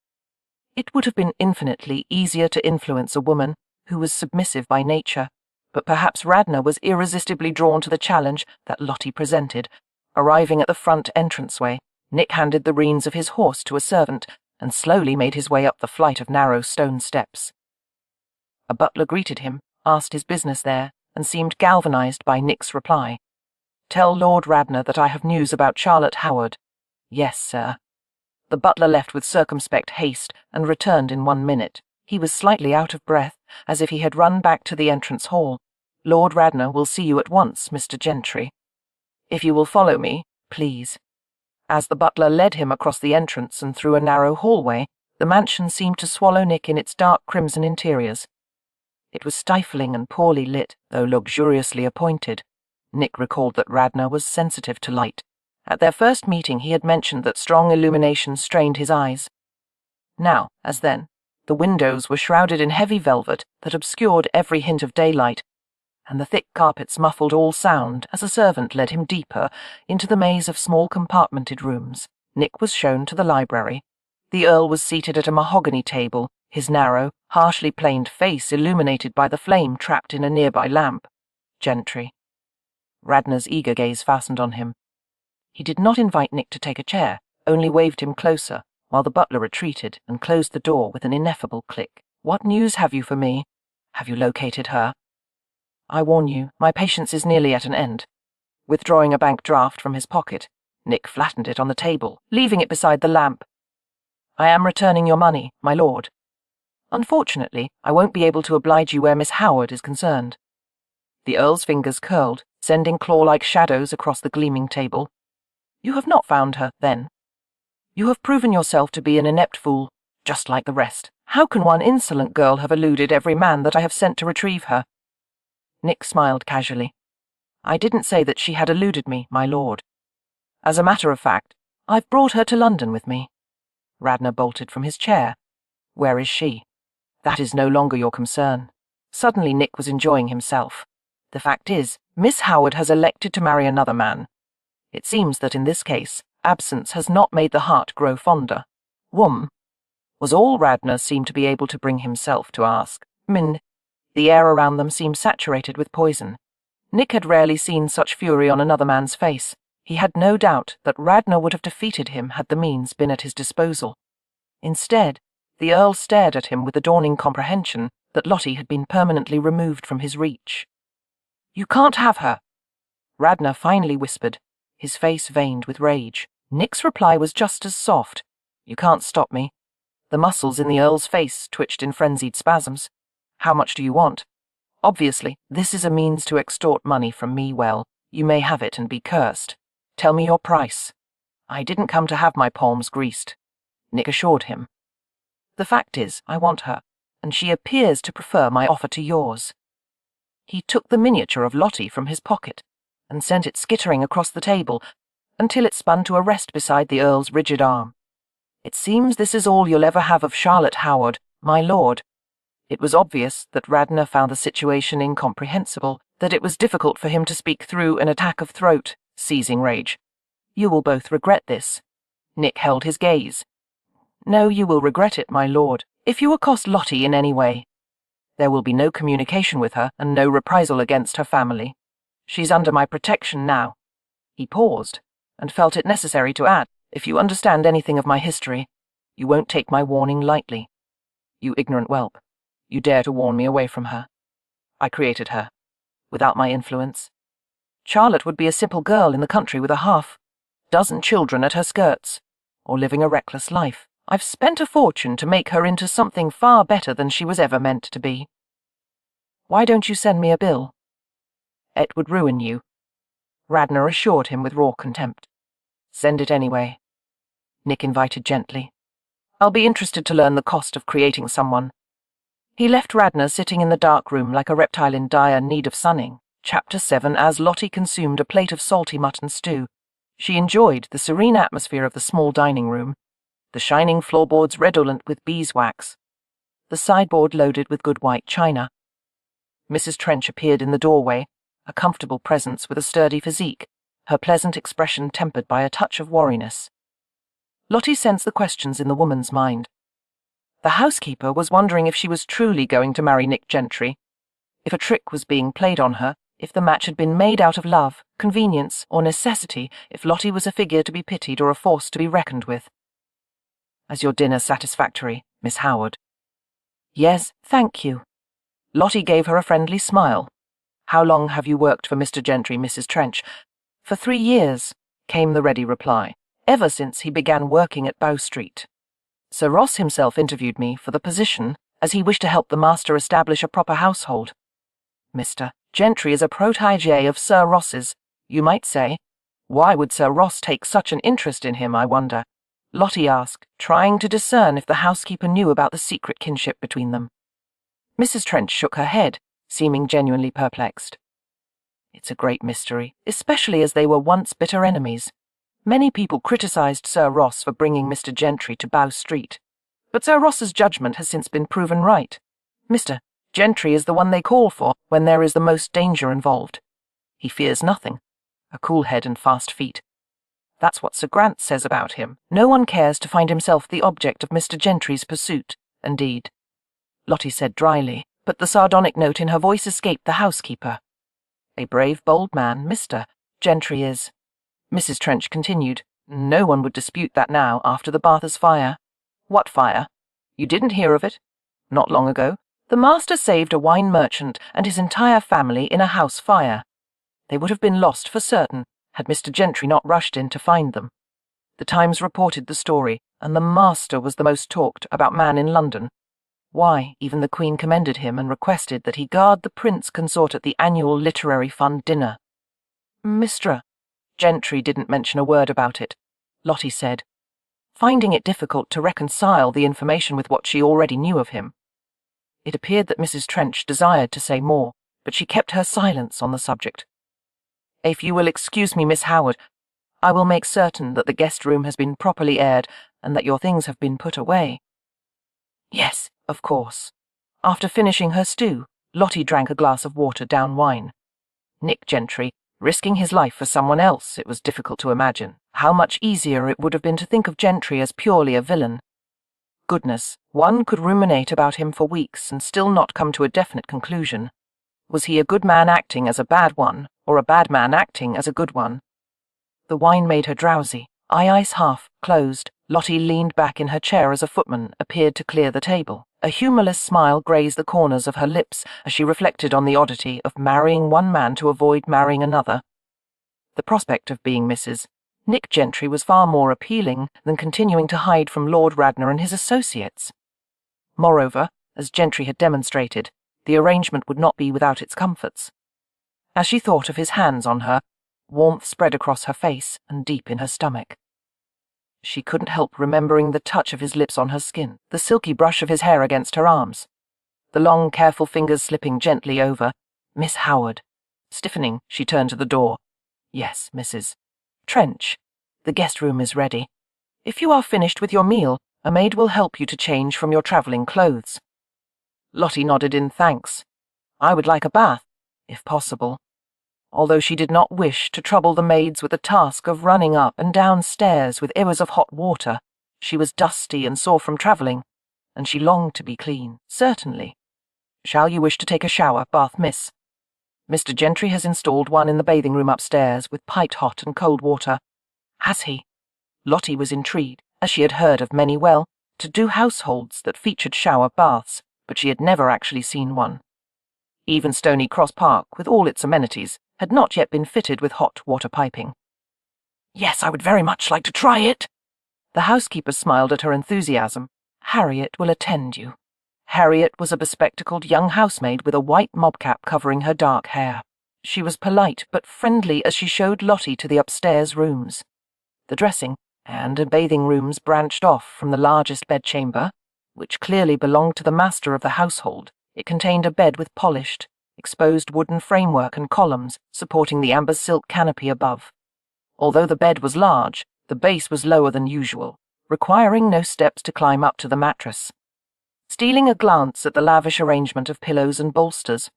It would have been infinitely easier to influence a woman who was submissive by nature, but perhaps Radnor was irresistibly drawn to the challenge that Lottie presented. Arriving at the front entranceway, Nick handed the reins of his horse to a servant and slowly made his way up the flight of narrow stone steps. A butler greeted him, asked his business there, and seemed galvanized by Nick's reply. "Tell Lord Radnor that I have news about Charlotte Howard." "Yes, sir." The butler left with circumspect haste and returned in 1 minute. He was slightly out of breath, as if he had run back to the entrance hall. "Lord Radnor will see you at once, Mr. Gentry. If you will follow me, please." As the butler led him across the entrance and through a narrow hallway, the mansion seemed to swallow Nick in its dark crimson interiors. It was stifling and poorly lit, though luxuriously appointed. Nick recalled that Radnor was sensitive to light. At their first meeting he had mentioned that strong illumination strained his eyes. Now, as then, the windows were shrouded in heavy velvet that obscured every hint of daylight, and the thick carpets muffled all sound as a servant led him deeper into the maze of small compartmented rooms. Nick was shown to the library. The Earl was seated at a mahogany table, his narrow, harshly planed face illuminated by the flame trapped in a nearby lamp. "Gentry." Radnor's eager gaze fastened on him. He did not invite Nick to take a chair, only waved him closer, while the butler retreated and closed the door with an ineffable click. "What news have you for me? Have you located her?" "I warn you, my patience is nearly at an end." Withdrawing a bank draft from his pocket, Nick flattened it on the table, leaving it beside the lamp. "I am returning your money, my lord. Unfortunately, I won't be able to oblige you where Miss Howard is concerned." The Earl's fingers curled, sending claw-like shadows across the gleaming table. "You have not found her, then? You have proven yourself to be an inept fool, just like the rest. How can one insolent girl have eluded every man that I have sent to retrieve her?" Nick smiled casually. "I didn't say that she had eluded me, my lord. As a matter of fact, I've brought her to London with me." Radnor bolted from his chair. "Where is she?" "That is no longer your concern." Suddenly Nick was enjoying himself. "The fact is, Miss Howard has elected to marry another man. It seems that in this case, absence has not made the heart grow fonder." Was all Radnor seemed to be able to bring himself to ask. The air around them seemed saturated with poison. Nick had rarely seen such fury on another man's face. He had no doubt that Radnor would have defeated him had the means been at his disposal. Instead, the Earl stared at him with the dawning comprehension that Lottie had been permanently removed from his reach. "You can't have her," Radnor finally whispered, his face veined with rage. Nick's reply was just as soft. "You can't stop me." The muscles in the Earl's face twitched in frenzied spasms. "How much do you want?" Obviously, this is a means to extort money from me. Well, you may have it and be cursed. Tell me your price." "I didn't come to have my palms greased," Nick assured him. "The fact is, I want her, and she appears to prefer my offer to yours." He took the miniature of Lottie from his pocket and sent it skittering across the table until it spun to a rest beside the Earl's rigid arm. "It seems this is all you'll ever have of Charlotte Howard, my lord." It was obvious that Radnor found the situation incomprehensible, that it was difficult for him to speak through an attack of throat-seizing rage. "You will both regret this." Nick held his gaze. "No, you will regret it, my lord, if you accost Lottie in any way. There will be no communication with her and no reprisal against her family. She's under my protection now." He paused and felt it necessary to add, "If you understand anything of my history, you won't take my warning lightly. You ignorant whelp, you dare to warn me away from her. I created her, without my influence. Charlotte would be a simple girl in the country with a half-dozen children at her skirts, or living a reckless life. I've spent a fortune to make her into something far better than she was ever meant to be. Why don't you send me a bill?" "It would ruin you," Radnor assured him with raw contempt. "Send it anyway," Nick invited gently. "I'll be interested to learn the cost of creating someone." He left Radnor sitting in the dark room like a reptile in dire need of sunning. Chapter 7. As Lottie consumed a plate of salty mutton stew, she enjoyed the serene atmosphere of the small dining room, the shining floorboards redolent with beeswax, the sideboard loaded with good white china. Mrs. Trench appeared in the doorway, a comfortable presence with a sturdy physique, her pleasant expression tempered by a touch of wariness. Lottie sensed the questions in the woman's mind. The housekeeper was wondering if she was truly going to marry Nick Gentry, if a trick was being played on her, if the match had been made out of love, convenience, or necessity, if Lottie was a figure to be pitied or a force to be reckoned with. "Is your dinner satisfactory, Miss Howard?" "Yes, thank you." Lottie gave her a friendly smile. "How long have you worked for Mr. Gentry, Mrs. Trench?" "For 3 years," came the ready reply, "ever since he began working at Bow Street. Sir Ross himself interviewed me for the position, as he wished to help the master establish a proper household. Mr. Gentry is a protégé of Sir Ross's, you might say. Why would Sir Ross take such an interest in him, I wonder?" Lottie asked, trying to discern if the housekeeper knew about the secret kinship between them. Mrs. Trench shook her head, seeming genuinely perplexed. "It's a great mystery, especially as they were once bitter enemies. Many people criticised Sir Ross for bringing Mr. Gentry to Bow Street, but Sir Ross's judgment has since been proven right. Mr. Gentry is the one they call for when there is the most danger involved. He fears nothing, a cool head and fast feet. That's what Sir Grant says about him. No one cares to find himself the object of Mr. Gentry's pursuit, indeed," Lottie said dryly, but the sardonic note in her voice escaped the housekeeper. "A brave, bold man, Mr. Gentry is," Mrs. Trench continued. "No one would dispute that now, after the Bathurst fire." "What fire? You didn't hear of it? Not long ago, the master saved a wine merchant and his entire family in a house fire. They would have been lost for certain, had Mr. Gentry not rushed in to find them. The Times reported the story, and the master was the most talked about man in London. Why, even the Queen commended him and requested that he guard the Prince Consort at the annual Literary Fund dinner. Mr. Gentry didn't mention a word about it," Lottie said, finding it difficult to reconcile the information with what she already knew of him. It appeared that Mrs. Trench desired to say more, but she kept her silence on the subject. "If you will excuse me, Miss Howard, I will make certain that the guest room has been properly aired and that your things have been put away." "Yes, of course." After finishing her stew, Lottie drank a glass of watered-down wine. Nick Gentry, risking his life for someone else, it was difficult to imagine how much easier it would have been to think of Gentry as purely a villain. Goodness, one could ruminate about him for weeks and still not come to a definite conclusion. Was he a good man acting as a bad one, or a bad man acting as a good one? The wine made her drowsy. Eyes half closed, Lottie leaned back in her chair as a footman appeared to clear the table. A humourless smile grazed the corners of her lips as she reflected on the oddity of marrying one man to avoid marrying another. The prospect of being Mrs. Nick Gentry was far more appealing than continuing to hide from Lord Radnor and his associates. Moreover, as Gentry had demonstrated, The arrangement would not be without its comforts. As she thought of his hands on her, warmth spread across her face and deep in her stomach. She couldn't help remembering the touch of his lips on her skin, the silky brush of his hair against her arms, the long, careful fingers slipping gently over. Miss Howard. Stiffening, she turned to the door. Yes, Mrs. Trench. The guest room is ready. If you are finished with your meal, a maid will help you to change from your travelling clothes. Lottie nodded in thanks. I would like a bath, if possible. Although she did not wish to trouble the maids with the task of running up and down stairs with ears of hot water, she was dusty and sore from travelling, and she longed to be clean, certainly. Shall you wish to take a shower, bath, miss? Mr. Gentry has installed one in the bathing room upstairs with piped hot and cold water. Has he? Lottie was intrigued, as she had heard of many well-to-do households that featured shower baths, but she had never actually seen one. Even Stony Cross Park, with all its amenities, had not yet been fitted with hot water piping. Yes, I would very much like to try it. The housekeeper smiled at her enthusiasm. Harriet will attend you. Harriet was a bespectacled young housemaid with a white mobcap covering her dark hair. She was polite but friendly as she showed Lottie to the upstairs rooms. The dressing and bathing rooms branched off from the largest bedchamber, which clearly belonged to the master of the household. It contained a bed with polished, exposed wooden framework and columns supporting the amber silk canopy above. Although the bed was large, the base was lower than usual, requiring no steps to climb up to the mattress. Stealing a glance at the lavish arrangement of pillows and bolsters,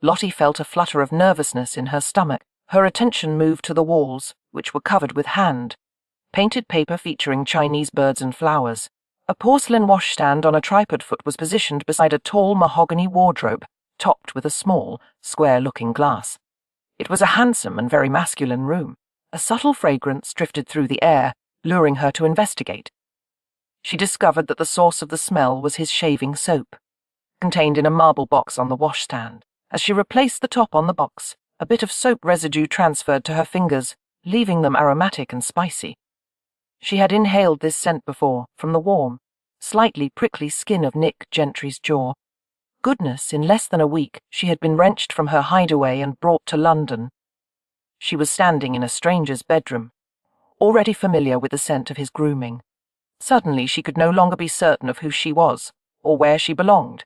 Lottie felt a flutter of nervousness in her stomach. Her attention moved to the walls, which were covered with hand-painted paper featuring Chinese birds and flowers. A porcelain washstand on a tripod foot was positioned beside a tall mahogany wardrobe, topped with a small, square-looking glass. It was a handsome and very masculine room. A subtle fragrance drifted through the air, luring her to investigate. She discovered that the source of the smell was his shaving soap, contained in a marble box on the washstand. As she replaced the top on the box, a bit of soap residue transferred to her fingers, leaving them aromatic and spicy. She had inhaled this scent before, from the warm, slightly prickly skin of Nick Gentry's jaw. Goodness, in less than a week, she had been wrenched from her hideaway and brought to London. She was standing in a stranger's bedroom, already familiar with the scent of his grooming. Suddenly she could no longer be certain of who she was, or where she belonged.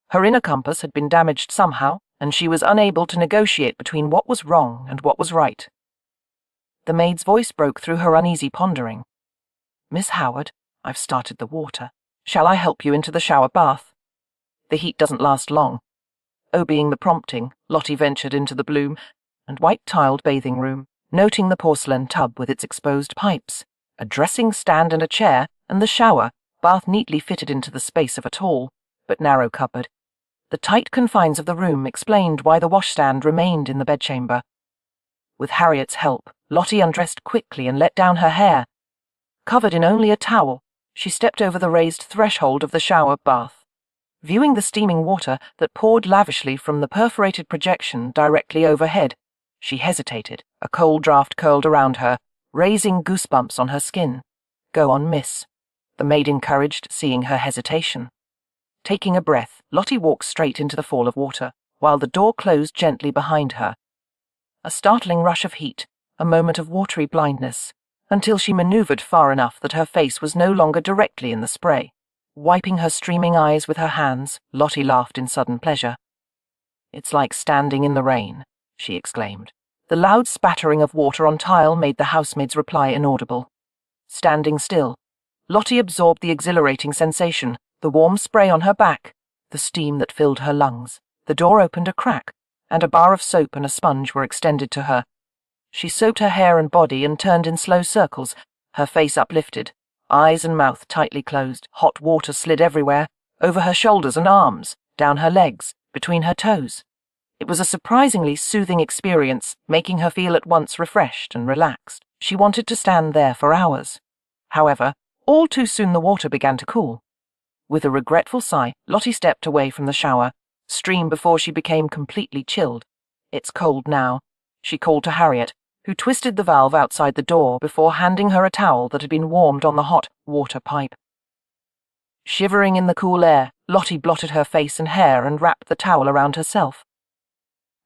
Her inner compass had been damaged somehow, and she was unable to negotiate between what was wrong and what was right. The maid's voice broke through her uneasy pondering. Miss Howard, I've started the water. Shall I help you into the shower bath? The heat doesn't last long. Obeying the prompting, Lottie ventured into the blue and white-tiled bathing room, noting the porcelain tub with its exposed pipes, a dressing stand and a chair, and the shower, bath neatly fitted into the space of a tall but narrow cupboard. The tight confines of the room explained why the washstand remained in the bedchamber. With Harriet's help, Lottie undressed quickly and let down her hair. Covered in only a towel, she stepped over the raised threshold of the shower bath. Viewing the steaming water that poured lavishly from the perforated projection directly overhead, she hesitated, a cold draught curled around her, raising goosebumps on her skin. Go on, miss, the maid encouraged, seeing her hesitation. Taking a breath, Lottie walked straight into the fall of water, while the door closed gently behind her. A startling rush of heat, a moment of watery blindness, until she maneuvered far enough that her face was no longer directly in the spray. Wiping her streaming eyes with her hands, Lottie laughed in sudden pleasure. It's like standing in the rain, she exclaimed. The loud spattering of water on tile made the housemaid's reply inaudible. Standing still, Lottie absorbed the exhilarating sensation, the warm spray on her back, the steam that filled her lungs. The door opened a crack, and a bar of soap and a sponge were extended to her. She soaped her hair and body and turned in slow circles, her face uplifted, eyes and mouth tightly closed. Hot water slid everywhere, over her shoulders and arms, down her legs, between her toes. It was a surprisingly soothing experience, making her feel at once refreshed and relaxed. She wanted to stand there for hours. However, all too soon the water began to cool. With a regretful sigh, Lottie stepped away from the shower, stream before she became completely chilled. It's cold now, she called to Harriet, who twisted the valve outside the door before handing her a towel that had been warmed on the hot water pipe. Shivering in the cool air, Lottie blotted her face and hair and wrapped the towel around herself.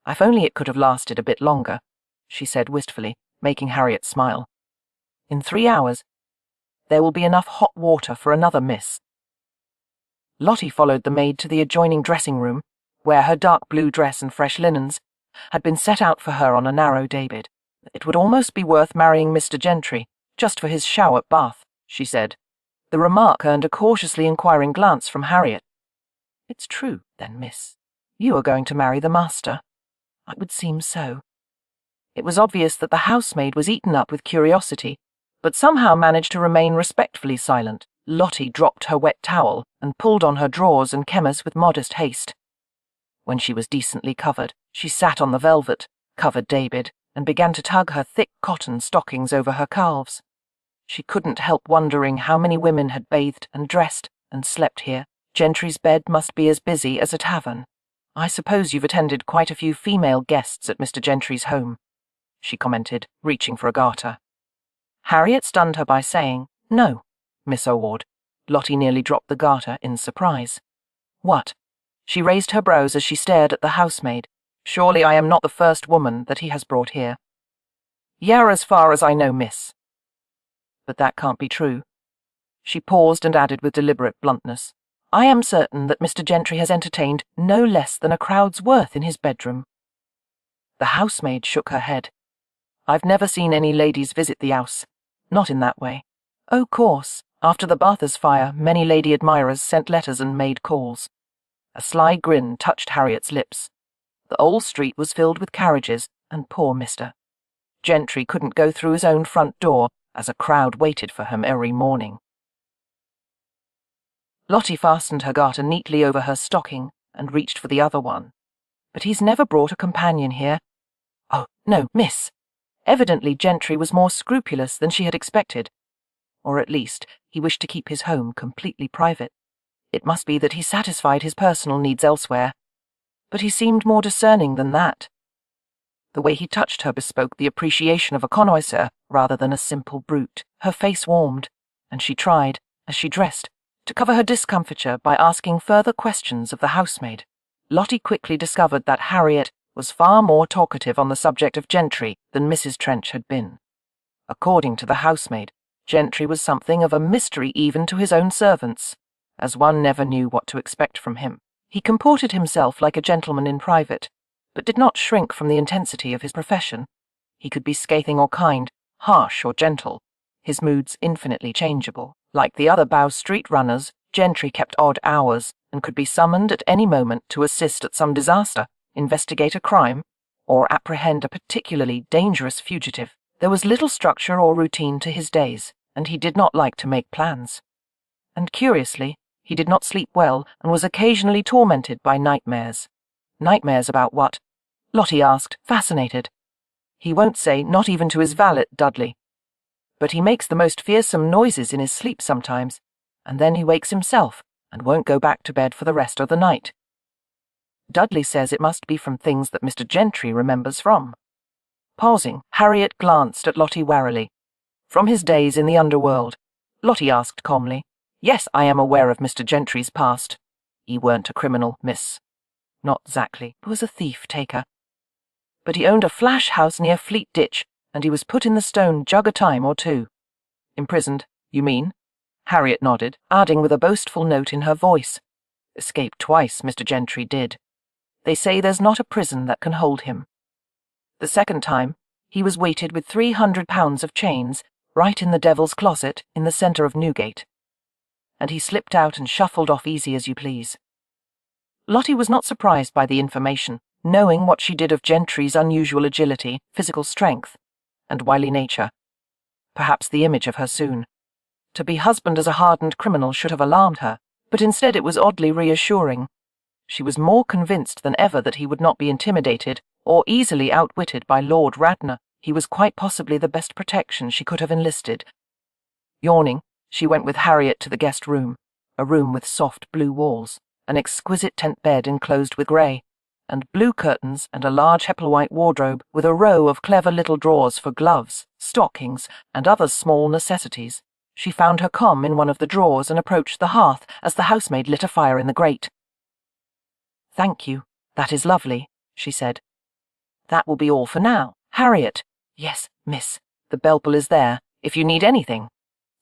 "If only it could have lasted a bit longer," she said wistfully, making Harriet smile. "In 3 hours, there will be enough hot water for another miss." Lottie followed the maid to the adjoining dressing room, where her dark blue dress and fresh linens had been set out for her on a narrow daybed. "It would almost be worth marrying Mr. Gentry, just for his shower bath," she said. The remark earned a cautiously inquiring glance from Harriet. "It's true, then, miss. You are going to marry the master?" "It would seem so." It was obvious that the housemaid was eaten up with curiosity, but somehow managed to remain respectfully silent. Lottie dropped her wet towel and pulled on her drawers and chemise with modest haste. When she was decently covered, she sat on the velvet, covered daybed, and began to tug her thick cotton stockings over her calves. She couldn't help wondering how many women had bathed and dressed and slept here. Gentry's bed must be as busy as a tavern. "I suppose you've attended quite a few female guests at Mr. Gentry's home," she commented, reaching for a garter. Harriet stunned her by saying, "No, Miss O'Ward." Lottie nearly dropped the garter in surprise. "What?" She raised her brows as she stared at the housemaid. "Surely I am not the first woman that he has brought here." "Yeah, as far as I know, miss." "But that can't be true." She paused and added with deliberate bluntness, "I am certain that Mr. Gentry has entertained no less than a crowd's worth in his bedroom." The housemaid shook her head. "I've never seen any ladies visit the house. Not in that way. Oh, course, after the Bathurst fire, many lady admirers sent letters and made calls." A sly grin touched Harriet's lips. The old street was filled with carriages, and poor Mr. Gentry couldn't go through his own front door, as a crowd waited for him every morning. Lottie fastened her garter neatly over her stocking and reached for the other one. "But he's never brought a companion here." "Oh, no, miss." Evidently Gentry was more scrupulous than she had expected. Or at least, he wished to keep his home completely private. It must be that he satisfied his personal needs elsewhere. But he seemed more discerning than that. The way he touched her bespoke the appreciation of a connoisseur rather than a simple brute. Her face warmed, and she tried, as she dressed, to cover her discomfiture by asking further questions of the housemaid. Lottie quickly discovered that Harriet was far more talkative on the subject of Gentry than Mrs. Trench had been. According to the housemaid, Gentry was something of a mystery even to his own servants, as one never knew what to expect from him. He comported himself like a gentleman in private, but did not shrink from the intensity of his profession. He could be scathing or kind, harsh or gentle, his moods infinitely changeable. Like the other Bow Street runners, Gentry kept odd hours and could be summoned at any moment to assist at some disaster, investigate a crime, or apprehend a particularly dangerous fugitive. There was little structure or routine to his days, and he did not like to make plans. And curiously, he did not sleep well and was occasionally tormented by nightmares. Nightmares about what? Lottie asked, fascinated. He won't say, not even to his valet, Dudley. But he makes the most fearsome noises in his sleep sometimes, and then he wakes himself and won't go back to bed for the rest of the night. Dudley says it must be from things that Mr. Gentry remembers from. Pausing, Harriet glanced at Lottie warily. From his days in the underworld, Lottie asked calmly, "Yes, I am aware of Mr. Gentry's past. He weren't a criminal, miss. Not exactly. He was a thief-taker. But he owned a flash house near Fleet Ditch, and he was put in the stone jug a time or two." "Imprisoned, you mean?" Harriet nodded, adding with a boastful note in her voice, "Escaped twice, Mr. Gentry did. They say there's not a prison that can hold him. The second time, he was weighted with 300 pounds of chains right in the Devil's Closet in the centre of Newgate. And he slipped out and shuffled off easy as you please." Lottie was not surprised by the information, knowing what she did of Gentry's unusual agility, physical strength, and wily nature. Perhaps the image of her soon. To be husband as a hardened criminal should have alarmed her, but instead it was oddly reassuring. She was more convinced than ever that he would not be intimidated or easily outwitted by Lord Radnor. He was quite possibly the best protection she could have enlisted. Yawning, she went with Harriet to the guest room, a room with soft blue walls, an exquisite tent bed enclosed with grey, and blue curtains and a large Hepplewhite wardrobe with a row of clever little drawers for gloves, stockings, and other small necessities. She found her comb in one of the drawers and approached the hearth as the housemaid lit a fire in the grate. "Thank you. That is lovely," she said. "That will be all for now. Harriet." "Yes, miss. The bell-pull is there, if you need anything."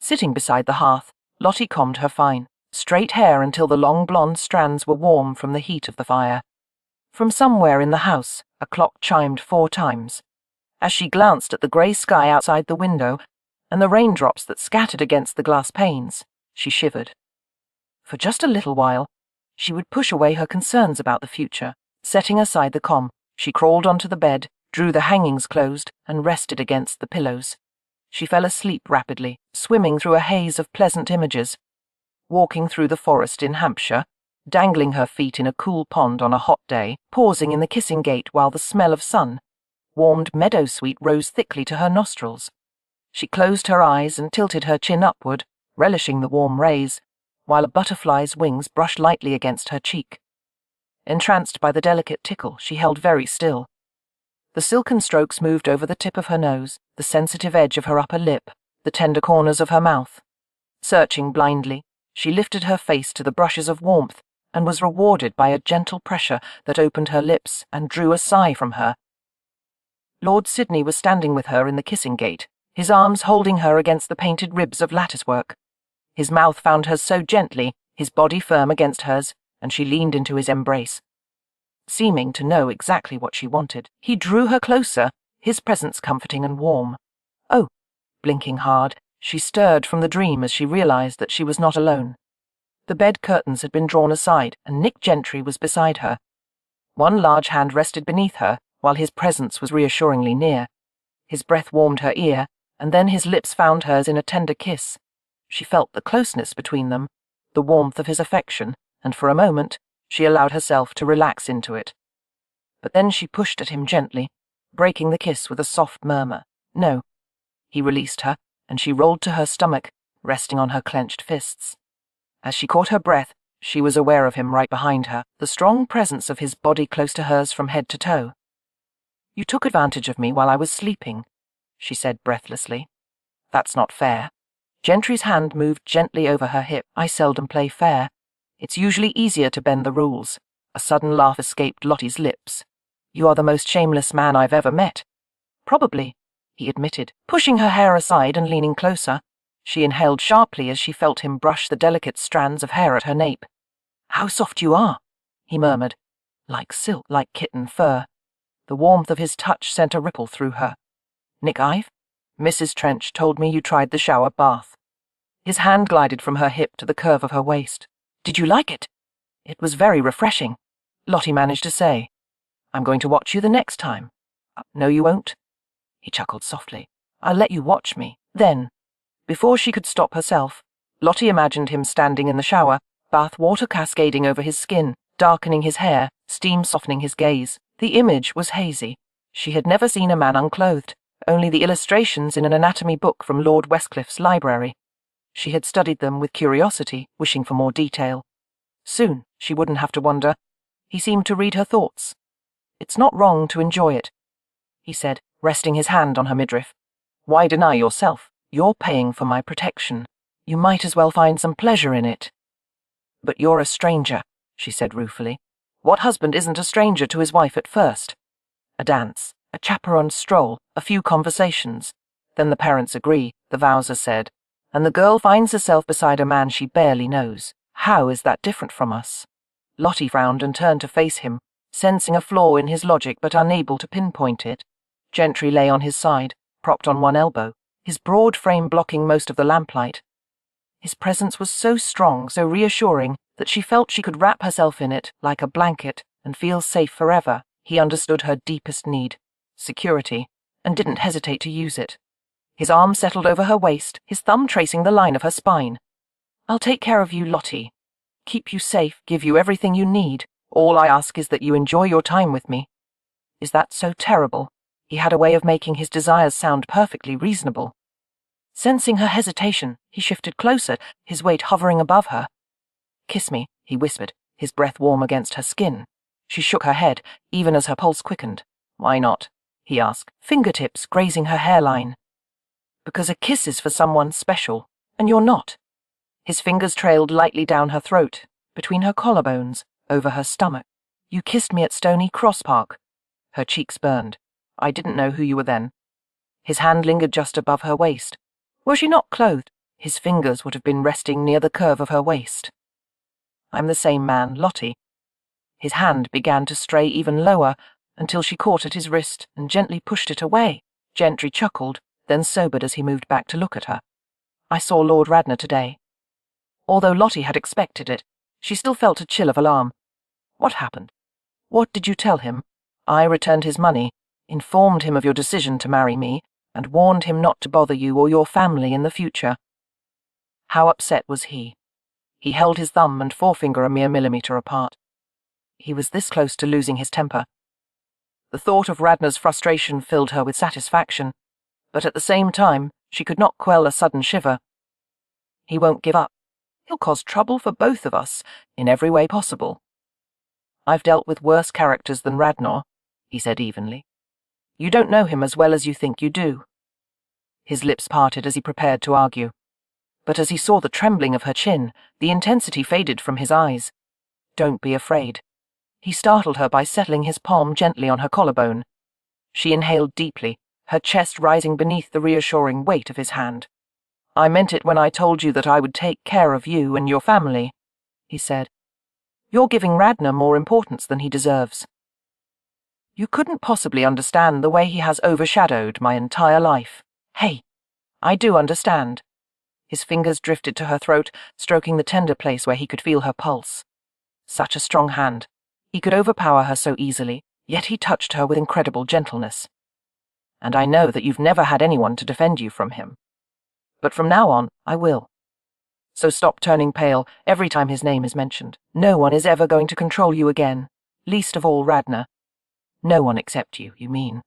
Sitting beside the hearth, Lottie combed her fine, straight hair until the long blonde strands were warm from the heat of the fire. From somewhere in the house, a clock chimed 4 times. As she glanced at the grey sky outside the window and the raindrops that scattered against the glass panes, she shivered. For just a little while, she would push away her concerns about the future. Setting aside the comb, she crawled onto the bed, drew the hangings closed, and rested against the pillows. She fell asleep rapidly, swimming through a haze of pleasant images. Walking through the forest in Hampshire, dangling her feet in a cool pond on a hot day, pausing in the kissing gate while the smell of sun, warmed meadowsweet rose thickly to her nostrils. She closed her eyes and tilted her chin upward, relishing the warm rays, while a butterfly's wings brushed lightly against her cheek. Entranced by the delicate tickle, she held very still. The silken strokes moved over the tip of her nose, the sensitive edge of her upper lip, the tender corners of her mouth. Searching blindly, she lifted her face to the brushes of warmth and was rewarded by a gentle pressure that opened her lips and drew a sigh from her. Lord Sydney was standing with her in the kissing gate, his arms holding her against the painted ribs of latticework. His mouth found hers so gently, his body firm against hers, and she leaned into his embrace. Seeming to know exactly what she wanted, he drew her closer, his presence comforting and warm. "Oh," blinking hard, she stirred from the dream as she realized that she was not alone. The bed curtains had been drawn aside, and Nick Gentry was beside her. One large hand rested beneath her, while his presence was reassuringly near. His breath warmed her ear, and then his lips found hers in a tender kiss. She felt the closeness between them, the warmth of his affection, and for a moment she allowed herself to relax into it. But then she pushed at him gently, breaking the kiss with a soft murmur. "No." He released her, and she rolled to her stomach, resting on her clenched fists. As she caught her breath, she was aware of him right behind her, the strong presence of his body close to hers from head to toe. "You took advantage of me while I was sleeping," she said breathlessly. "That's not fair." Gentry's hand moved gently over her hip. "I seldom play fair. It's usually easier to bend the rules." A sudden laugh escaped Lottie's lips. "You are the most shameless man I've ever met." "Probably," he admitted, pushing her hair aside and leaning closer. She inhaled sharply as she felt him brush the delicate strands of hair at her nape. "How soft you are," he murmured. "Like silk, like kitten fur." The warmth of his touch sent a ripple through her. "Nick Ive? Mrs. Trench told me you tried the shower bath." His hand glided from her hip to the curve of her waist. "Did you like it?" "It was very refreshing," Lottie managed to say. "I'm going to watch you the next time." "No, you won't." He chuckled softly. "I'll let you watch me. Then." Before she could stop herself, Lottie imagined him standing in the shower, bath water cascading over his skin, darkening his hair, steam softening his gaze. The image was hazy. She had never seen a man unclothed, only the illustrations in an anatomy book from Lord Westcliffe's library. She had studied them with curiosity, wishing for more detail. Soon she wouldn't have to wonder. He seemed to read her thoughts. "It's not wrong to enjoy it," he said, resting his hand on her midriff. "Why deny yourself? You're paying for my protection. You might as well find some pleasure in it." "But you're a stranger," she said ruefully. "What husband isn't a stranger to his wife at first? A dance, a chaperoned stroll, a few conversations. Then the parents agree, the vows are said, and the girl finds herself beside a man she barely knows. How is that different from us?" Lottie frowned and turned to face him, sensing a flaw in his logic but unable to pinpoint it. Gentry lay on his side, propped on one elbow, his broad frame blocking most of the lamplight. His presence was so strong, so reassuring, that she felt she could wrap herself in it like a blanket and feel safe forever. He understood her deepest need, security, and didn't hesitate to use it. His arm settled over her waist, his thumb tracing the line of her spine. "I'll take care of you, Lottie. Keep you safe, give you everything you need. All I ask is that you enjoy your time with me." Is that so terrible? He had a way of making his desires sound perfectly reasonable. Sensing her hesitation, he shifted closer, his weight hovering above her. "Kiss me," he whispered, his breath warm against her skin. She shook her head, even as her pulse quickened. "Why not?" he asked, fingertips grazing her hairline. "Because a kiss is for someone special, And you're not. His fingers trailed lightly down her throat, between her collarbones, over her stomach. You kissed me at Stony Cross Park. Her cheeks burned. I didn't know who you were then. His hand lingered just above her waist. Were she not clothed? His fingers would have been resting near the curve of her waist. I'm the same man, Lottie. His hand began to stray even lower, until she caught at his wrist and gently pushed it away. Gentry chuckled, then sobered as he moved back to look at her. I saw Lord Radnor today. Although Lottie had expected it, she still felt a chill of alarm. What happened? What did you tell him? I returned his money, informed him of your decision to marry me, and warned him not to bother you or your family in the future. How upset was he? He held his thumb and forefinger a mere millimetre apart. He was this close to losing his temper. The thought of Radnor's frustration filled her with satisfaction, but at the same time she could not quell a sudden shiver. He won't give up. He'll cause trouble for both of us, in every way possible. I've dealt with worse characters than Radnor, he said evenly. You don't know him as well as you think you do. His lips parted as he prepared to argue. But as he saw the trembling of her chin, the intensity faded from his eyes. Don't be afraid. He startled her by settling his palm gently on her collarbone. She inhaled deeply, her chest rising beneath the reassuring weight of his hand. I meant it when I told you that I would take care of you and your family, he said. You're giving Radnor more importance than he deserves. You couldn't possibly understand the way he has overshadowed my entire life. Hey, I do understand. His fingers drifted to her throat, stroking the tender place where he could feel her pulse. Such a strong hand. He could overpower her so easily, yet he touched her with incredible gentleness. And I know that you've never had anyone to defend you from him. But from now on, I will. So stop turning pale every time his name is mentioned. No one is ever going to control you again, least of all Radnor. No one except you, you mean.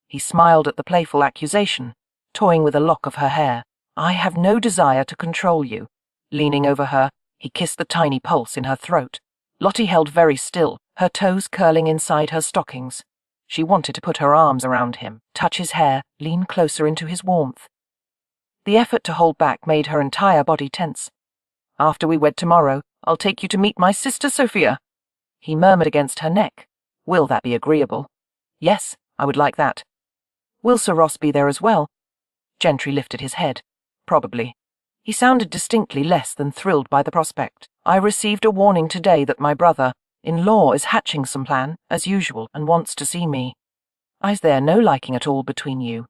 He smiled at the playful accusation, toying with a lock of her hair. I have no desire to control you. Leaning over her, he kissed the tiny pulse in her throat. Lottie held very still, her toes curling inside her stockings. She wanted to put her arms around him, touch his hair, lean closer into his warmth. The effort to hold back made her entire body tense. After we wed tomorrow, I'll take you to meet my sister Sophia. He murmured against her neck. Will that be agreeable? Yes, I would like that. Will Sir Ross be there as well? Gentry lifted his head. Probably. He sounded distinctly less than thrilled by the prospect. I received a warning today that my brother-in-law is hatching some plan, as usual, and wants to see me. Is there no liking at all between you?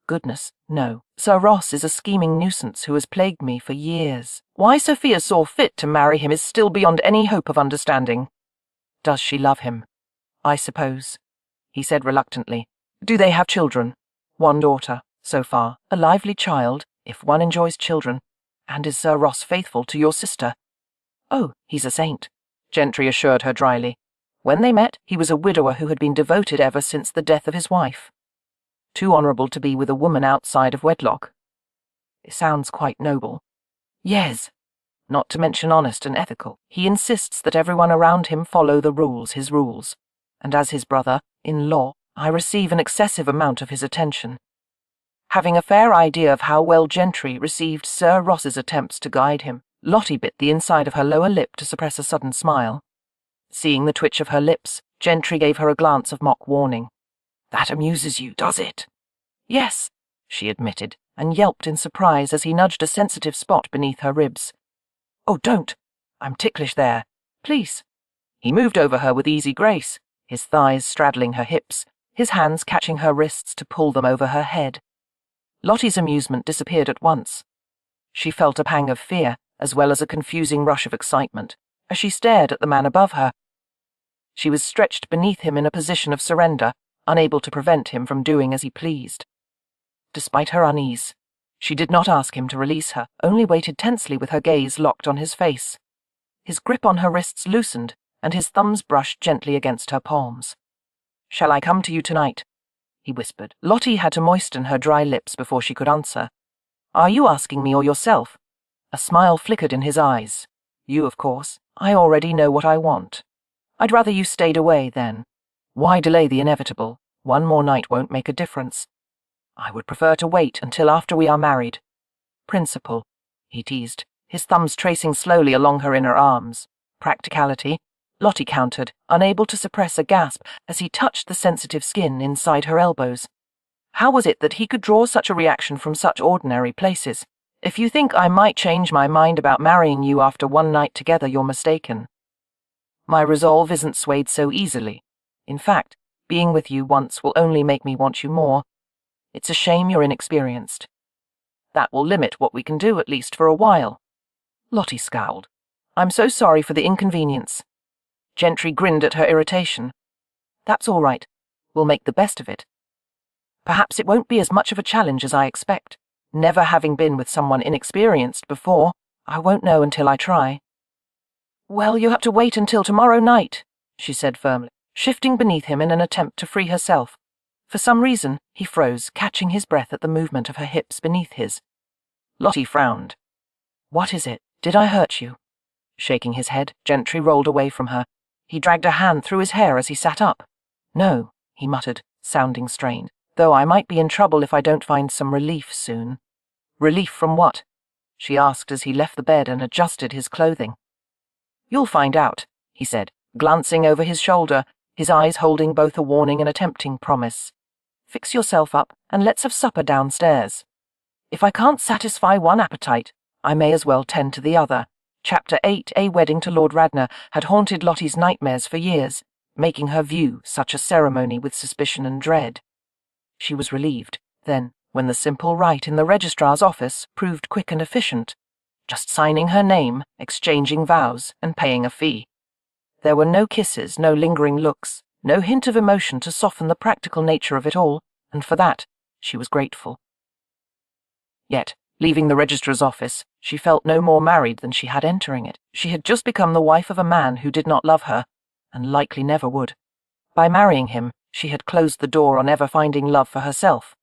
Goodness, no. Sir Ross is a scheming nuisance who has plagued me for years. Why Sophia saw fit to marry him is still beyond any hope of understanding. Does she love him? I suppose, he said reluctantly. Do they have children? One daughter, so far, a lively child, if one enjoys children. And is Sir Ross faithful to your sister? Oh, he's a saint, Gentry assured her dryly. When they met, he was a widower who had been devoted ever since the death of his wife. Too honourable to be with a woman outside of wedlock. It sounds quite noble. Yes, not to mention honest and ethical. He insists that everyone around him follow the rules, his rules. And as his brother-in-law, I receive an excessive amount of his attention. Having a fair idea of how well Gentry received Sir Ross's attempts to guide him, Lottie bit the inside of her lower lip to suppress a sudden smile. Seeing the twitch of her lips, Gentry gave her a glance of mock warning. That amuses you, does it? Yes, she admitted, and yelped in surprise as he nudged a sensitive spot beneath her ribs. Oh, don't. I'm ticklish there. Please. He moved over her with easy grace, his thighs straddling her hips, his hands catching her wrists to pull them over her head. Lottie's amusement disappeared at once. She felt a pang of fear, as well as a confusing rush of excitement, as she stared at the man above her. She was stretched beneath him in a position of surrender, unable to prevent him from doing as he pleased. Despite her unease, she did not ask him to release her, only waited tensely with her gaze locked on his face. His grip on her wrists loosened, and his thumbs brushed gently against her palms. Shall I come to you tonight? He whispered. Lottie had to moisten her dry lips before she could answer. Are you asking me or yourself? A smile flickered in his eyes. You, of course. I already know what I want. I'd rather you stayed away, then. Why delay the inevitable? One more night won't make a difference. I would prefer to wait until after we are married. Principle. he teased, his thumbs tracing slowly along her inner arms. Practicality, Lottie countered, unable to suppress a gasp as he touched the sensitive skin inside her elbows. How was it that he could draw such a reaction from such ordinary places? If you think I might change my mind about marrying you after one night together, you're mistaken. My resolve isn't swayed so easily. In fact, being with you once will only make me want you more. It's a shame you're inexperienced. That will limit what we can do, at least for a while. Lottie scowled. I'm so sorry for the inconvenience. Gentry grinned at her irritation. That's all right. We'll make the best of it. Perhaps it won't be as much of a challenge as I expect. Never having been with someone inexperienced before, I won't know until I try. Well, you have to wait until tomorrow night, she said firmly, shifting beneath him in an attempt to free herself. For some reason, he froze, catching his breath at the movement of her hips beneath his. Lottie frowned. What is it? Did I hurt you? Shaking his head, Gentry rolled away from her. He dragged a hand through his hair as he sat up. No, he muttered, sounding strained, though I might be in trouble if I don't find some relief soon. Relief from what? She asked as he left the bed and adjusted his clothing. You'll find out, he said, glancing over his shoulder, his eyes holding both a warning and a tempting promise. Fix yourself up and let's have supper downstairs. If I can't satisfy one appetite, I may as well tend to the other. Chapter 8, A Wedding to Lord Radnor, had haunted Lottie's nightmares for years, making her view such a ceremony with suspicion and dread. She was relieved, then, when the simple rite in the registrar's office proved quick and efficient, just signing her name, exchanging vows, and paying a fee. There were no kisses, no lingering looks, no hint of emotion to soften the practical nature of it all, and for that she was grateful. Yet, leaving the registrar's office, she felt no more married than she had entering it. She had just become the wife of a man who did not love her, and likely never would. By marrying him, she had closed the door on ever finding love for herself.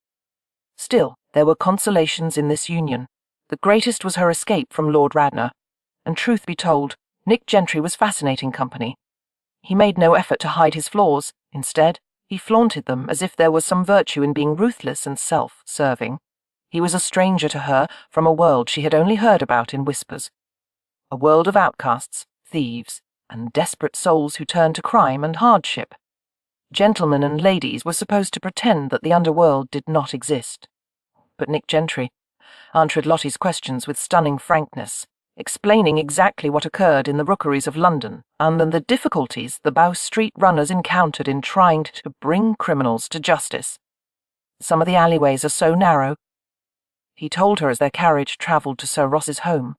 Still, there were consolations in this union. The greatest was her escape from Lord Radnor, and truth be told, Nick Gentry was fascinating company. He made no effort to hide his flaws. Instead, he flaunted them as if there was some virtue in being ruthless and self-serving. He was a stranger to her from a world she had only heard about in whispers. A world of outcasts, thieves, and desperate souls who turned to crime and hardship. Gentlemen and ladies were supposed to pretend that the underworld did not exist. But Nick Gentry answered Lottie's questions with stunning frankness, explaining exactly what occurred in the rookeries of London and the difficulties the Bow Street runners encountered in trying to bring criminals to justice. Some of the alleyways are so narrow, he told her as their carriage travelled to Sir Ross's home,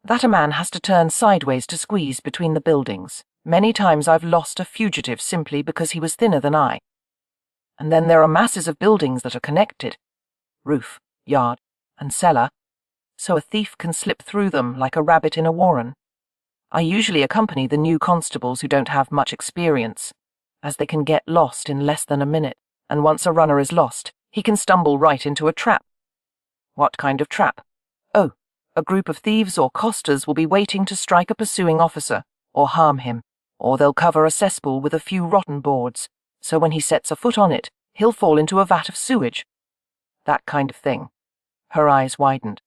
that a man has to turn sideways to squeeze between the buildings. Many times I've lost a fugitive simply because he was thinner than I. And then there are masses of buildings that are connected, roof, yard, and cellar, so a thief can slip through them like a rabbit in a warren. I usually accompany the new constables who don't have much experience, as they can get lost in less than a minute, and once a runner is lost, he can stumble right into a trap. What kind of trap? Oh, a group of thieves or costers will be waiting to strike a pursuing officer, or harm him, or they'll cover a cesspool with a few rotten boards, so when he sets a foot on it, he'll fall into a vat of sewage. That kind of thing. Her eyes widened.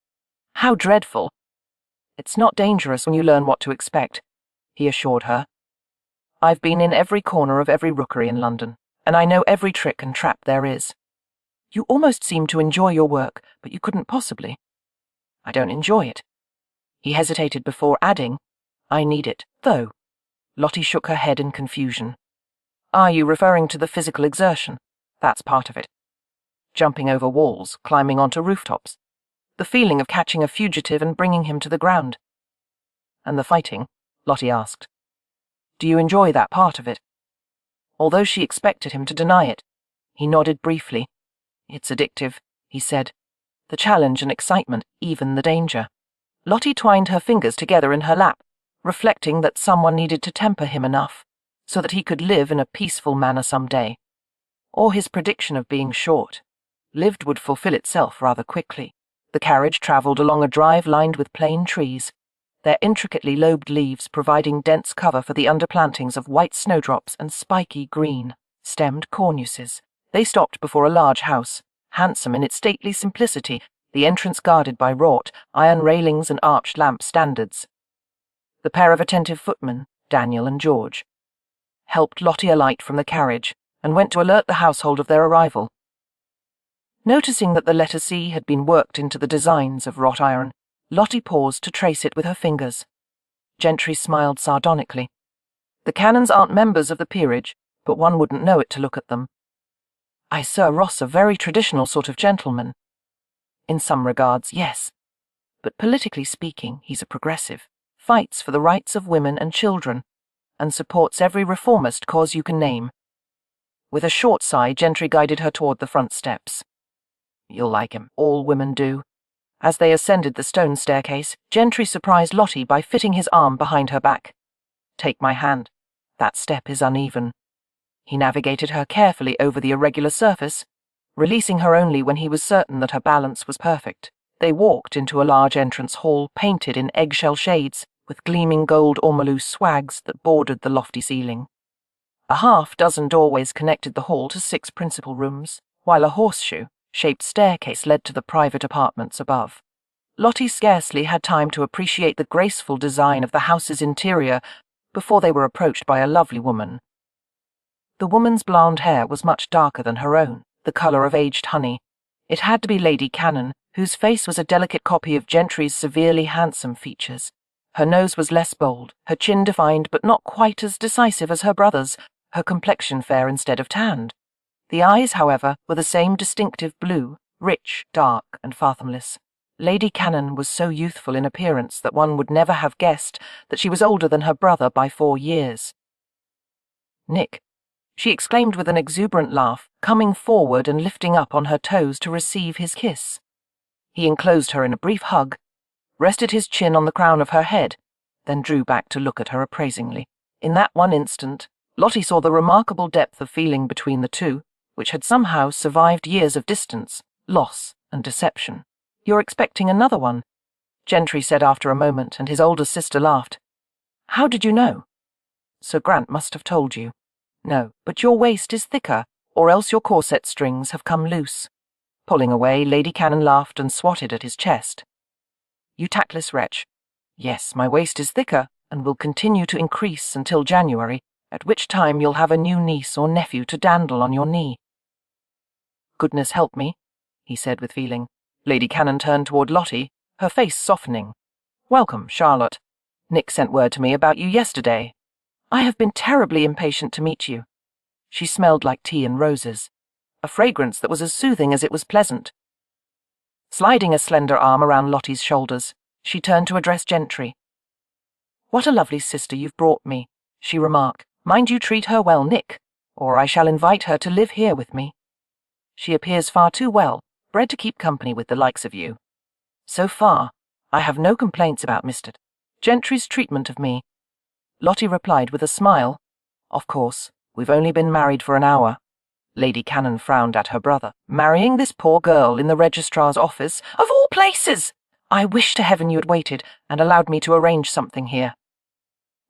How dreadful! It's not dangerous when you learn what to expect, he assured her. I've been in every corner of every rookery in London, and I know every trick and trap there is. You almost seem to enjoy your work, but you couldn't possibly. I don't enjoy it. He hesitated before adding, I need it, though. Lottie shook her head in confusion. Are you referring to the physical exertion? That's part of it. Jumping over walls, climbing onto rooftops. The feeling of catching a fugitive and bringing him to the ground. And the fighting? Lottie asked. Do you enjoy that part of it? Although she expected him to deny it, he nodded briefly. It's addictive, he said. The challenge and excitement, even the danger. Lottie twined her fingers together in her lap, reflecting that someone needed to temper him enough so that he could live in a peaceful manner some day. Or his prediction of being short lived would fulfill itself rather quickly. The carriage travelled along a drive lined with plane trees, their intricately lobed leaves providing dense cover for the underplantings of white snowdrops and spiky green, stemmed cornuces. They stopped before a large house, handsome in its stately simplicity, the entrance guarded by wrought iron railings and arched lamp standards. The pair of attentive footmen, Daniel and George, helped Lottie alight from the carriage and went to alert the household of their arrival. Noticing that the letter C had been worked into the designs of wrought iron, Lottie paused to trace it with her fingers. Gentry smiled sardonically. The Cannons aren't members of the peerage, but one wouldn't know it to look at them. Sir Ross a very traditional sort of gentleman. In some regards, yes. But politically speaking, he's a progressive, fights for the rights of women and children, and supports every reformist cause you can name. With a short sigh, Gentry guided her toward the front steps. You'll like him, all women do. As they ascended the stone staircase, Gentry surprised Lottie by fitting his arm behind her back. Take my hand. That step is uneven. He navigated her carefully over the irregular surface, releasing her only when he was certain that her balance was perfect. They walked into a large entrance hall painted in eggshell shades, with gleaming gold ormolu swags that bordered the lofty ceiling. A half-dozen doorways connected the hall to 6 principal rooms, while a horseshoe-shaped staircase led to the private apartments above. Lottie scarcely had time to appreciate the graceful design of the house's interior before they were approached by a lovely woman. The woman's blonde hair was much darker than her own, the colour of aged honey. It had to be Lady Cannon, whose face was a delicate copy of Gentry's severely handsome features. Her nose was less bold, her chin defined but not quite as decisive as her brother's, her complexion fair instead of tanned. The eyes, however, were the same distinctive blue, rich, dark, and fathomless. Lady Cannon was so youthful in appearance that one would never have guessed that she was older than her brother by 4 years. Nick, she exclaimed with an exuberant laugh, coming forward and lifting up on her toes to receive his kiss. He enclosed her in a brief hug, rested his chin on the crown of her head, then drew back to look at her appraisingly. In that one instant, Lottie saw the remarkable depth of feeling between the two, which had somehow survived years of distance, loss, and deception. You're expecting another one, Gentry said after a moment, and his older sister laughed. How did you know? Sir Grant must have told you. No, but your waist is thicker, or else your corset strings have come loose. Pulling away, Lady Cannon laughed and swatted at his chest. You tactless wretch. Yes, my waist is thicker, and will continue to increase until January, at which time you'll have a new niece or nephew to dandle on your knee. Goodness help me, he said with feeling. Lady Cannon turned toward Lottie, her face softening. Welcome, Charlotte. Nick sent word to me about you yesterday. I have been terribly impatient to meet you. She smelled like tea and roses, a fragrance that was as soothing as it was pleasant. Sliding a slender arm around Lottie's shoulders, she turned to address Gentry. What a lovely sister you've brought me, she remarked. Mind you treat her well, Nick, or I shall invite her to live here with me. She appears far too well, bred to keep company with the likes of you. So far, I have no complaints about Mr. Gentry's treatment of me. Lottie replied with a smile. Of course, we've only been married for an hour. Lady Cannon frowned at her brother. Marrying this poor girl in the registrar's office? Of all places! I wish to heaven you had waited and allowed me to arrange something here.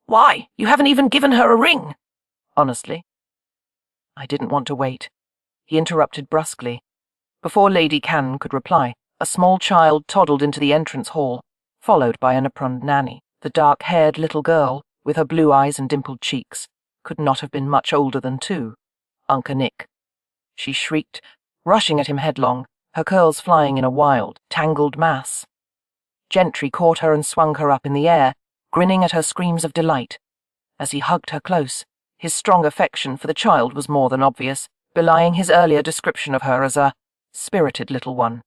Why, you haven't even given her a ring. Honestly, I didn't want to wait. He interrupted brusquely. Before Lady Cannon could reply, a small child toddled into the entrance hall, followed by an aproned nanny. The dark-haired little girl, with her blue eyes and dimpled cheeks, could not have been much older than 2. Uncle Nick. She shrieked, rushing at him headlong, her curls flying in a wild, tangled mass. Gentry caught her and swung her up in the air, grinning at her screams of delight. As he hugged her close, his strong affection for the child was more than obvious, belying his earlier description of her as a spirited little one.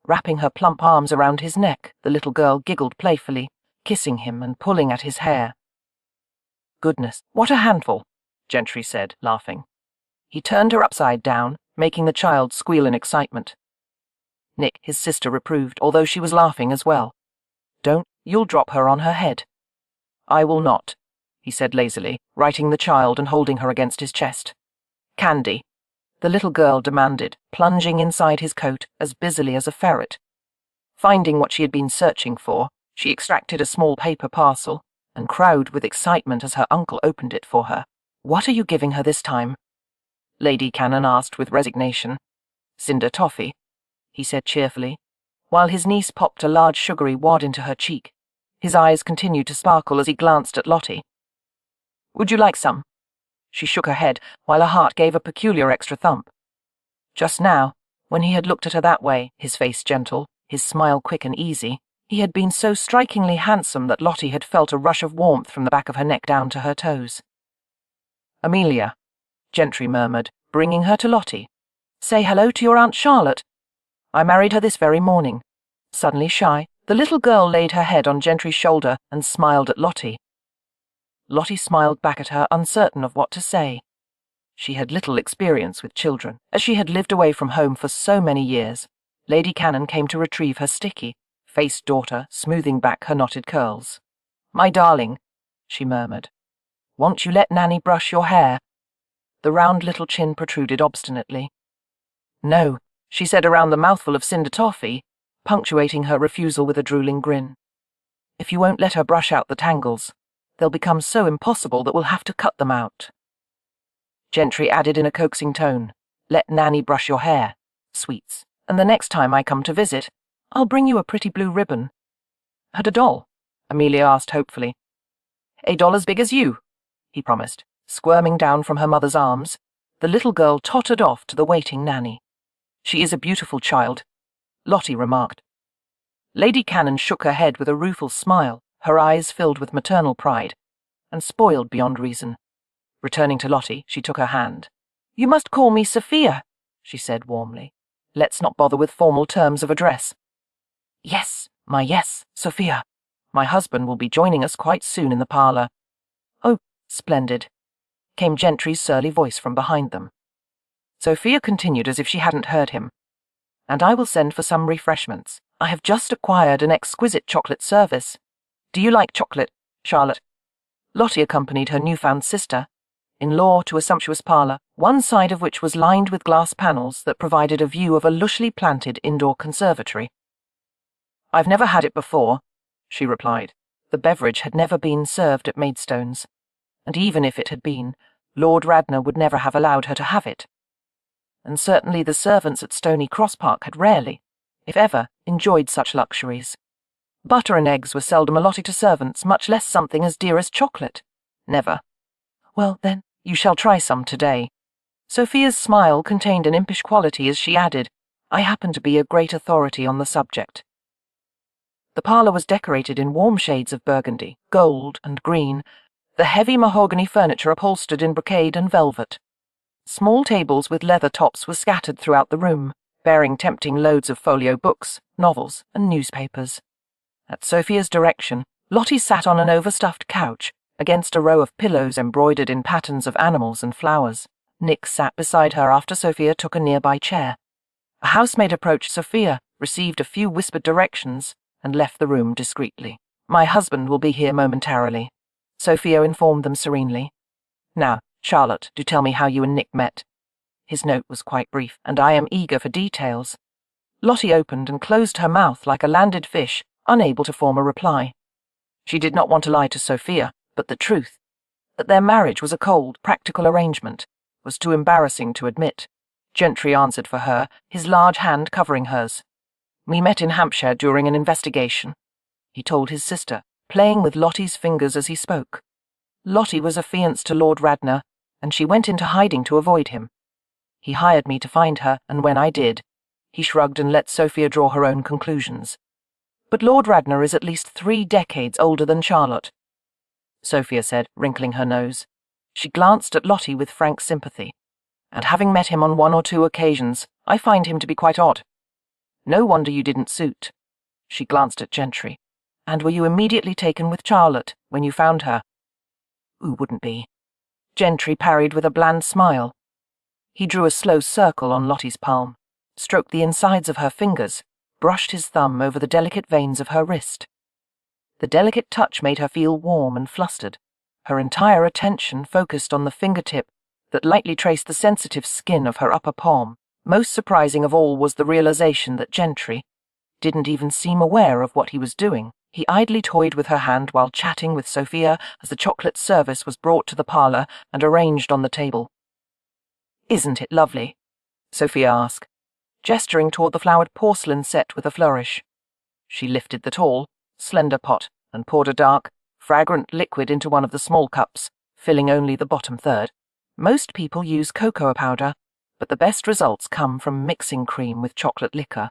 Wrapping her plump arms around his neck, the little girl giggled playfully, kissing him and pulling at his hair. Goodness, what a handful, Gentry said, laughing. He turned her upside down, making the child squeal in excitement. Nick, his sister, reproved, although she was laughing as well. Don't, you'll drop her on her head. I will not, he said lazily, righting the child and holding her against his chest. Candy, the little girl demanded, plunging inside his coat as busily as a ferret. Finding what she had been searching for, she extracted a small paper parcel and crowed with excitement as her uncle opened it for her. What are you giving her this time? Lady Cannon asked with resignation. Cinder toffee, he said cheerfully. while his niece popped a large sugary wad into her cheek. His eyes continued to sparkle as he glanced at Lottie. "Would you like some?" She shook her head, while her heart gave a peculiar extra thump. Just now, when he had looked at her that way, his face gentle, his smile quick and easy, he had been so strikingly handsome that Lottie had felt a rush of warmth from the back of her neck down to her toes. "Amelia," Gentry murmured, bringing her to Lottie. "Say hello to your Aunt Charlotte. I married her this very morning." Suddenly shy, the little girl laid her head on Gentry's shoulder and smiled at Lottie. Lottie smiled back at her, uncertain of what to say. She had little experience with children, as she had lived away from home for so many years. Lady Cannon came to retrieve her sticky-faced daughter, smoothing back her knotted curls. "My darling," she murmured, "won't you let Nanny brush your hair?" The round little chin protruded obstinately. "No," she said around the mouthful of cinder toffee, punctuating her refusal with a drooling grin. "If you won't let her brush out the tangles, they'll become so impossible that we'll have to cut them out." Gentry added in a coaxing tone, "Let Nanny brush your hair, sweets, and the next time I come to visit, I'll bring you a pretty blue ribbon." "And a doll?" Amelia asked hopefully. "A doll as big as you," he promised. Squirming down from her mother's arms, the little girl tottered off to the waiting Nanny. "She is a beautiful child," Lottie remarked. Lady Cannon shook her head with a rueful smile, her eyes filled with maternal pride, and spoiled beyond reason. Returning to Lottie, she took her hand. "You must call me Sophia," she said warmly. "Let's not bother with formal terms of address." "Yes, Sophia. My husband will be joining us quite soon in the parlour." "Oh, splendid," came Gentry's surly voice from behind them. Sophia continued as if she hadn't heard him. "And I will send for some refreshments. I have just acquired an exquisite chocolate service. Do you like chocolate, Charlotte?" Lottie accompanied her newfound sister-in-law to a sumptuous parlour, one side of which was lined with glass panels that provided a view of a lushly planted indoor conservatory. "I've never had it before," she replied. The beverage had never been served at Maidstone's, and even if it had been, Lord Radnor would never have allowed her to have it. And certainly the servants at Stony Cross Park had rarely, if ever, enjoyed such luxuries. Butter and eggs were seldom allotted to servants, much less something as dear as chocolate. Never. "Well, then, you shall try some today." Sophia's smile contained an impish quality as she added, "I happen to be a great authority on the subject." The parlour was decorated in warm shades of burgundy, gold and green, the heavy mahogany furniture upholstered in brocade and velvet. Small tables with leather tops were scattered throughout the room, bearing tempting loads of folio books, novels, and newspapers. At Sophia's direction, Lottie sat on an overstuffed couch, against a row of pillows embroidered in patterns of animals and flowers. Nick sat beside her after Sophia took a nearby chair. A housemaid approached Sophia, received a few whispered directions, and left the room discreetly. "My husband will be here momentarily," Sophia informed them serenely. "Now, Charlotte, do tell me how you and Nick met." His note was quite brief, and I am eager for details. Lottie opened and closed her mouth like a landed fish, unable to form a reply. She did not want to lie to Sophia, but the truth, that their marriage was a cold, practical arrangement, was too embarrassing to admit. Gentry answered for her, his large hand covering hers. "We met in Hampshire during an investigation," he told his sister, playing with Lottie's fingers as he spoke. "Lottie was affianced to Lord Radnor, and she went into hiding to avoid him. He hired me to find her, and when I did," he shrugged and let Sophia draw her own conclusions. "But Lord Radnor is at least 3 decades older than Charlotte," Sophia said, wrinkling her nose. She glanced at Lottie with frank sympathy. "And having met him on 1 or 2 occasions, I find him to be quite odd. No wonder you didn't suit." She glanced at Gentry. "And were you immediately taken with Charlotte when you found her?" "Who wouldn't be?" Gentry parried with a bland smile. He drew a slow circle on Lottie's palm, stroked the insides of her fingers, brushed his thumb over the delicate veins of her wrist. The delicate touch made her feel warm and flustered, her entire attention focused on the fingertip that lightly traced the sensitive skin of her upper palm. Most surprising of all was the realization that Gentry didn't even seem aware of what he was doing. He idly toyed with her hand while chatting with Sophia as the chocolate service was brought to the parlour and arranged on the table. "Isn't it lovely?" Sophia asked. gesturing toward the flowered porcelain set with a flourish. She lifted the tall, slender pot and poured a dark, fragrant liquid into one of the small cups, filling only the bottom third. Most people use cocoa powder, but the best results come from mixing cream with chocolate liquor.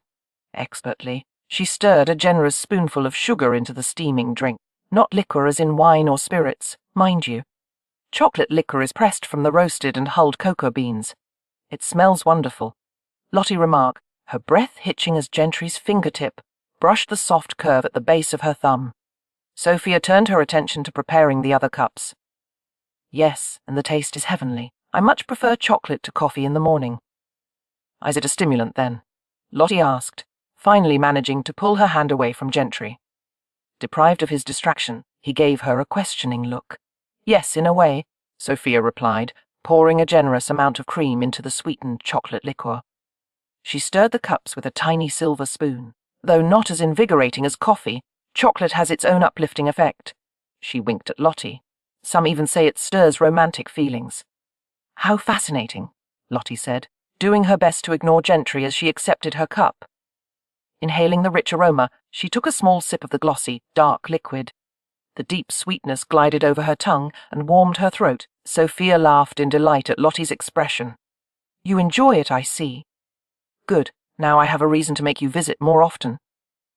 Expertly, she stirred a generous spoonful of sugar into the steaming drink. Not liquor as in wine or spirits, mind you. Chocolate liquor is pressed from the roasted and hulled cocoa beans. It smells wonderful. Lottie remarked, her breath hitching as Gentry's fingertip brushed the soft curve at the base of her thumb. Sophia turned her attention to preparing the other cups. Yes, and the taste is heavenly. I much prefer chocolate to coffee in the morning. Is it a stimulant, then? Lottie asked, finally managing to pull her hand away from Gentry. Deprived of his distraction, he gave her a questioning look. Yes, in a way, Sophia replied, pouring a generous amount of cream into the sweetened chocolate liquor. She stirred the cups with a tiny silver spoon. Though not as invigorating as coffee, chocolate has its own uplifting effect. She winked at Lottie. Some even say it stirs romantic feelings. How fascinating, Lottie said, doing her best to ignore Gentry as she accepted her cup. Inhaling the rich aroma, she took a small sip of the glossy, dark liquid. The deep sweetness glided over her tongue and warmed her throat. Sophia laughed in delight at Lottie's expression. You enjoy it, I see. Good, now I have a reason to make you visit more often.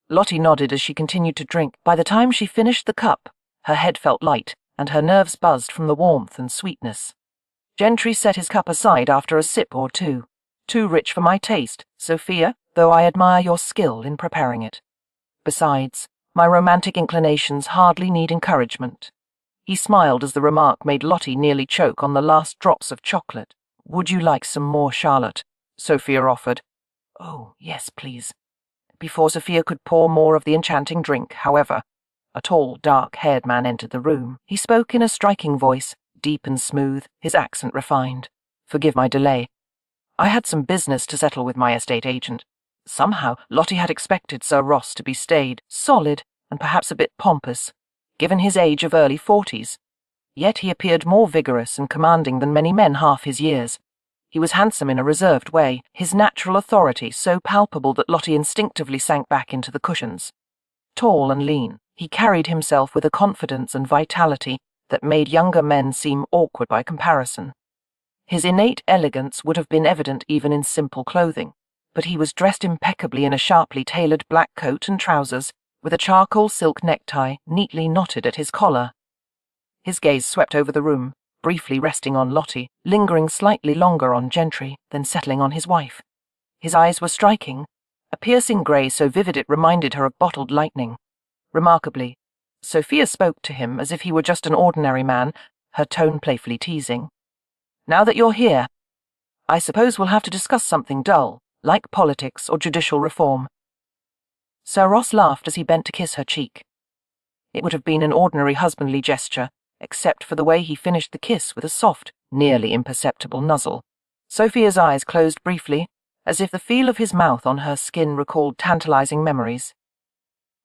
Lottie nodded as she continued to drink. By the time she finished the cup, her head felt light, and her nerves buzzed from the warmth and sweetness. Gentry set his cup aside after a sip or two. Too rich for my taste, Sophia, though I admire your skill in preparing it. Besides, my romantic inclinations hardly need encouragement. He smiled as the remark made Lottie nearly choke on the last drops of chocolate. Would you like some more, Charlotte? Sophia offered. Oh, yes, please. Before Sophia could pour more of the enchanting drink, however, a tall, dark-haired man entered the room. He spoke in a striking voice, deep and smooth, his accent refined. Forgive my delay. I had some business to settle with my estate agent. Somehow, Lottie had expected Sir Ross to be staid, solid, and perhaps a bit pompous, given his age of early 40s. Yet he appeared more vigorous and commanding than many men half his years. He was handsome in a reserved way, his natural authority so palpable that Lottie instinctively sank back into the cushions. Tall and lean, he carried himself with a confidence and vitality that made younger men seem awkward by comparison. His innate elegance would have been evident even in simple clothing, but he was dressed impeccably in a sharply tailored black coat and trousers, with a charcoal silk necktie neatly knotted at his collar. His gaze swept over the room, briefly resting on Lottie, lingering slightly longer on Gentry, then settling on his wife. His eyes were striking, a piercing grey so vivid it reminded her of bottled lightning. Remarkably, Sophia spoke to him as if he were just an ordinary man, her tone playfully teasing. Now that you're here, I suppose we'll have to discuss something dull, like politics or judicial reform. Sir Ross laughed as he bent to kiss her cheek. It would have been an ordinary husbandly gesture, except for the way he finished the kiss with a soft, nearly imperceptible nuzzle. Sophia's eyes closed briefly, as if the feel of his mouth on her skin recalled tantalizing memories.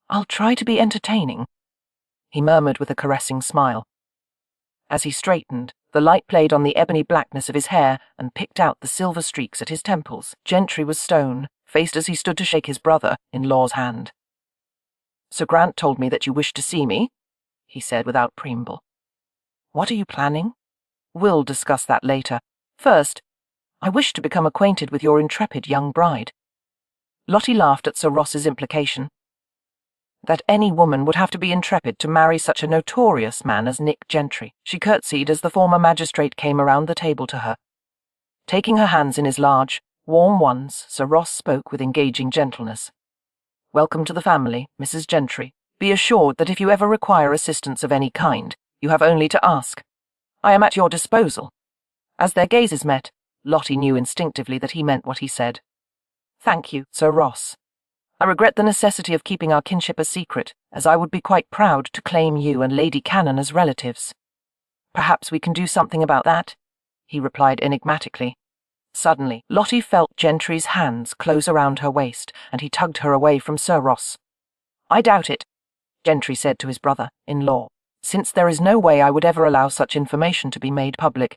I'll try to be entertaining, he murmured with a caressing smile. As he straightened, the light played on the ebony blackness of his hair and picked out the silver streaks at his temples. Gentry was stone, faced as he stood to shake his brother-in-law's hand. Sir Grant told me that you wished to see me, he said without preamble. What are you planning? We'll discuss that later. First, I wish to become acquainted with your intrepid young bride. Lottie laughed at Sir Ross's implication. That any woman would have to be intrepid to marry such a notorious man as Nick Gentry. She curtsied as the former magistrate came around the table to her. Taking her hands in his large, warm ones, Sir Ross spoke with engaging gentleness. Welcome to the family, Mrs. Gentry. Be assured that if you ever require assistance of any kind, you have only to ask. I am at your disposal. As their gazes met, Lottie knew instinctively that he meant what he said. Thank you, Sir Ross. I regret the necessity of keeping our kinship a secret, as I would be quite proud to claim you and Lady Cannon as relatives. Perhaps we can do something about that, he replied enigmatically. Suddenly, Lottie felt Gentry's hands close around her waist, and he tugged her away from Sir Ross. I doubt it, Gentry said to his brother-in-law, since there is no way I would ever allow such information to be made public.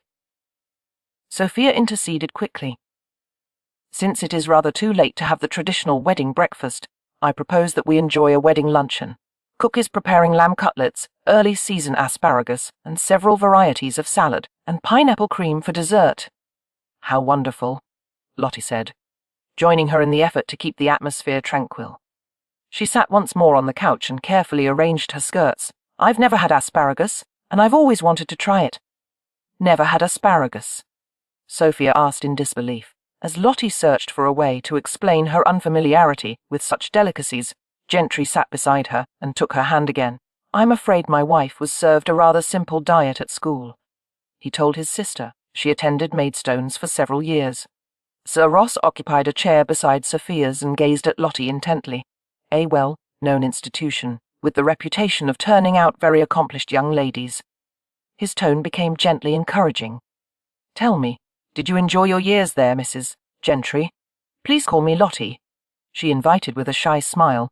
Sophia interceded quickly. Since it is rather too late to have the traditional wedding breakfast, I propose that we enjoy a wedding luncheon. Cook is preparing lamb cutlets, early season asparagus, and several varieties of salad, and pineapple cream for dessert. How wonderful, Lottie said, joining her in the effort to keep the atmosphere tranquil. She sat once more on the couch and carefully arranged her skirts. I've never had asparagus, and I've always wanted to try it. Never had asparagus? Sophia asked in disbelief, as Lottie searched for a way to explain her unfamiliarity with such delicacies. Gentry sat beside her and took her hand again. I'm afraid my wife was served a rather simple diet at school. He told his sister. She attended Maidstones for several years. Sir Ross occupied a chair beside Sophia's and gazed at Lottie intently. A well-known institution, with the reputation of turning out very accomplished young ladies. His tone became gently encouraging. Tell me, did you enjoy your years there, Mrs. Gentry? Please call me Lottie, she invited with a shy smile.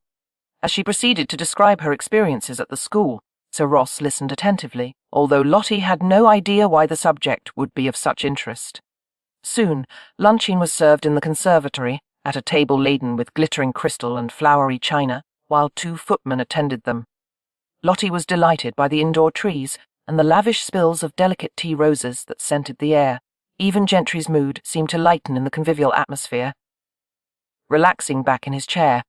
As she proceeded to describe her experiences at the school, Sir Ross listened attentively, although Lottie had no idea why the subject would be of such interest. Soon, luncheon was served in the conservatory, at a table laden with glittering crystal and flowery china, while 2 footmen attended them. Lottie was delighted by the indoor trees and the lavish spills of delicate tea roses that scented the air. Even Gentry's mood seemed to lighten in the convivial atmosphere. Relaxing back in his chair,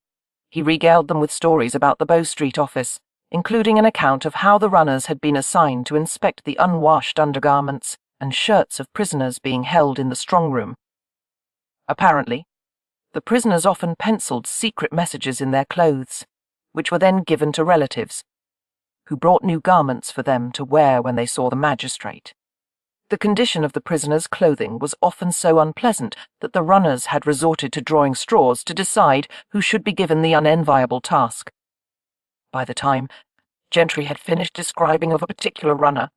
he regaled them with stories about the Bow Street office, including an account of how the runners had been assigned to inspect the unwashed undergarments and shirts of prisoners being held in the strong room. Apparently, the prisoners often penciled secret messages in their clothes, which were then given to relatives, who brought new garments for them to wear when they saw the magistrate. The condition of the prisoners' clothing was often so unpleasant that the runners had resorted to drawing straws to decide who should be given the unenviable task. By the time Gentry had finished describing of a particular runner,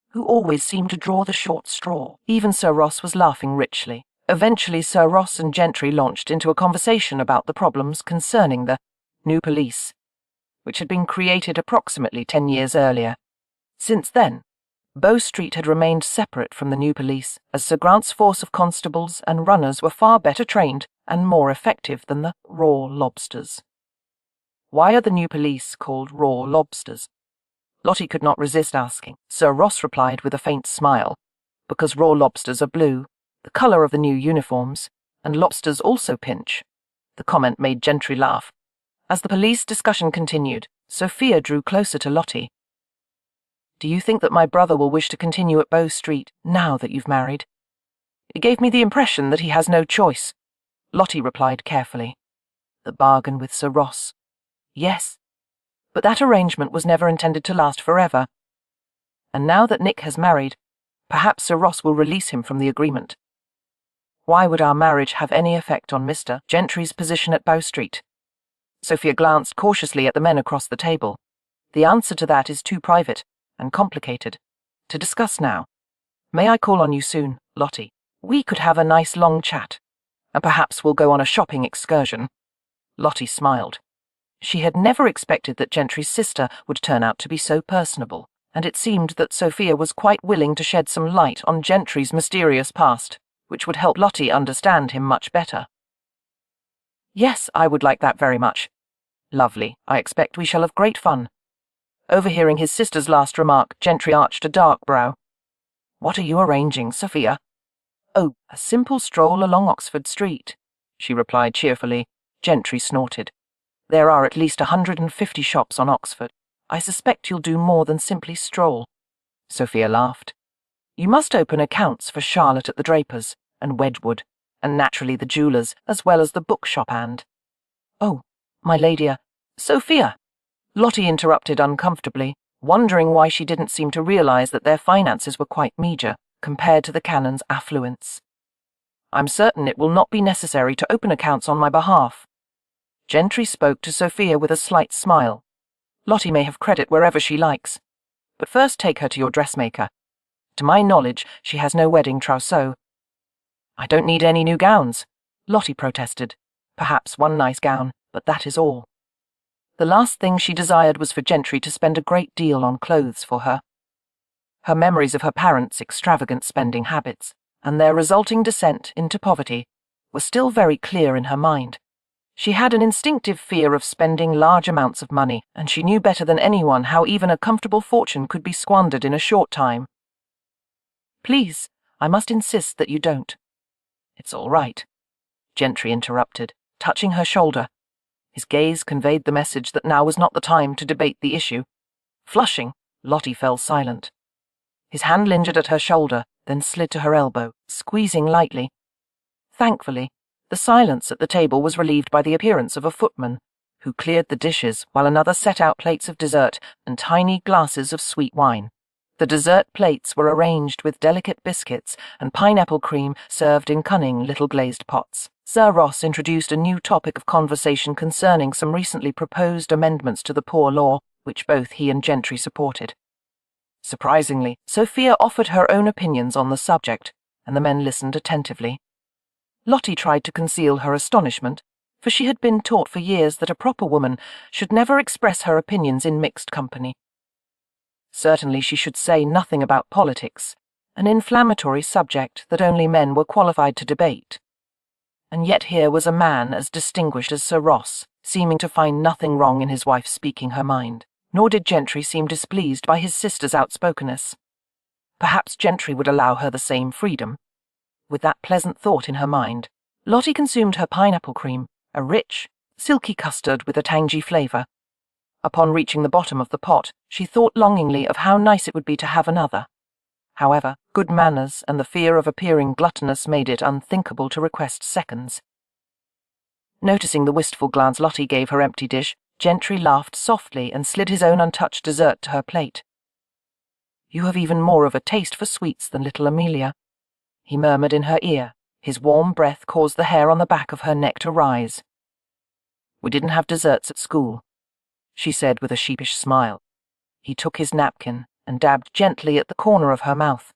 who always seemed to draw the short straw, even Sir Ross was laughing richly. Eventually Sir Ross and Gentry launched into a conversation about the problems concerning the new police, which had been created approximately 10 years earlier. Since then, Bow Street had remained separate from the new police, as Sir Grant's force of constables and runners were far better trained and more effective than the raw lobsters. Why are the new police called raw lobsters? Lottie could not resist asking. Sir Ross replied with a faint smile, because raw lobsters are blue, the colour of the new uniforms, and lobsters also pinch. The comment made Gentry laugh. As the police discussion continued, Sophia drew closer to Lottie. Do you think that my brother will wish to continue at Bow Street now that you've married? It gave me the impression that he has no choice. Lottie replied carefully. The bargain with Sir Ross. Yes, but that arrangement was never intended to last forever. And now that Nick has married, perhaps Sir Ross will release him from the agreement. Why would our marriage have any effect on Mr. Gentry's position at Bow Street? Sophia glanced cautiously at the men across the table. The answer to that is too private and complicated to discuss now. May I call on you soon, Lottie? We could have a nice long chat, and perhaps we'll go on a shopping excursion. Lottie smiled. She had never expected that Gentry's sister would turn out to be so personable, and it seemed that Sophia was quite willing to shed some light on Gentry's mysterious past, which would help Lottie understand him much better. Yes, I would like that very much. Lovely. I expect we shall have great fun. Overhearing his sister's last remark, Gentry arched a dark brow. What are you arranging, Sophia? Oh, a simple stroll along Oxford Street, she replied cheerfully. Gentry snorted. There are at least 150 shops on Oxford. I suspect you'll do more than simply stroll. Sophia laughed. You must open accounts for Charlotte at the draper's, and Wedgwood, and naturally the jeweller's, as well as the bookshop and— Oh, my lady, Sophia! Lottie interrupted uncomfortably, wondering why she didn't seem to realise that their finances were quite meagre compared to the Canon's affluence. I'm certain it will not be necessary to open accounts on my behalf. Gentry spoke to Sophia with a slight smile. Lottie may have credit wherever she likes, but first take her to your dressmaker. To my knowledge, she has no wedding trousseau. I don't need any new gowns, Lottie protested. Perhaps one nice gown, but that is all. The last thing she desired was for Gentry to spend a great deal on clothes for her. Her memories of her parents' extravagant spending habits, and their resulting descent into poverty, were still very clear in her mind. She had an instinctive fear of spending large amounts of money, and she knew better than anyone how even a comfortable fortune could be squandered in a short time. "Please, I must insist that you don't." "It's all right," Gentry interrupted, touching her shoulder. His gaze conveyed the message that now was not the time to debate the issue. Flushing, Lottie fell silent. His hand lingered at her shoulder, then slid to her elbow, squeezing lightly. Thankfully, the silence at the table was relieved by the appearance of a footman, who cleared the dishes while another set out plates of dessert and tiny glasses of sweet wine. The dessert plates were arranged with delicate biscuits and pineapple cream served in cunning little glazed pots. Sir Ross introduced a new topic of conversation concerning some recently proposed amendments to the Poor Law, which both he and Gentry supported. Surprisingly, Sophia offered her own opinions on the subject, and the men listened attentively. Lottie tried to conceal her astonishment, for she had been taught for years that a proper woman should never express her opinions in mixed company. Certainly she should say nothing about politics, an inflammatory subject that only men were qualified to debate. And yet here was a man as distinguished as Sir Ross, seeming to find nothing wrong in his wife speaking her mind, nor did Gentry seem displeased by his sister's outspokenness. Perhaps Gentry would allow her the same freedom. With that pleasant thought in her mind, Lottie consumed her pineapple cream, a rich, silky custard with a tangy flavour. Upon reaching the bottom of the pot, she thought longingly of how nice it would be to have another. However, good manners and the fear of appearing gluttonous made it unthinkable to request seconds. Noticing the wistful glance Lottie gave her empty dish, Gentry laughed softly and slid his own untouched dessert to her plate. "You have even more of a taste for sweets than little Amelia," he murmured in her ear. His warm breath caused the hair on the back of her neck to rise. "We didn't have desserts at school," she said with a sheepish smile. He took his napkin and dabbed gently at the corner of her mouth.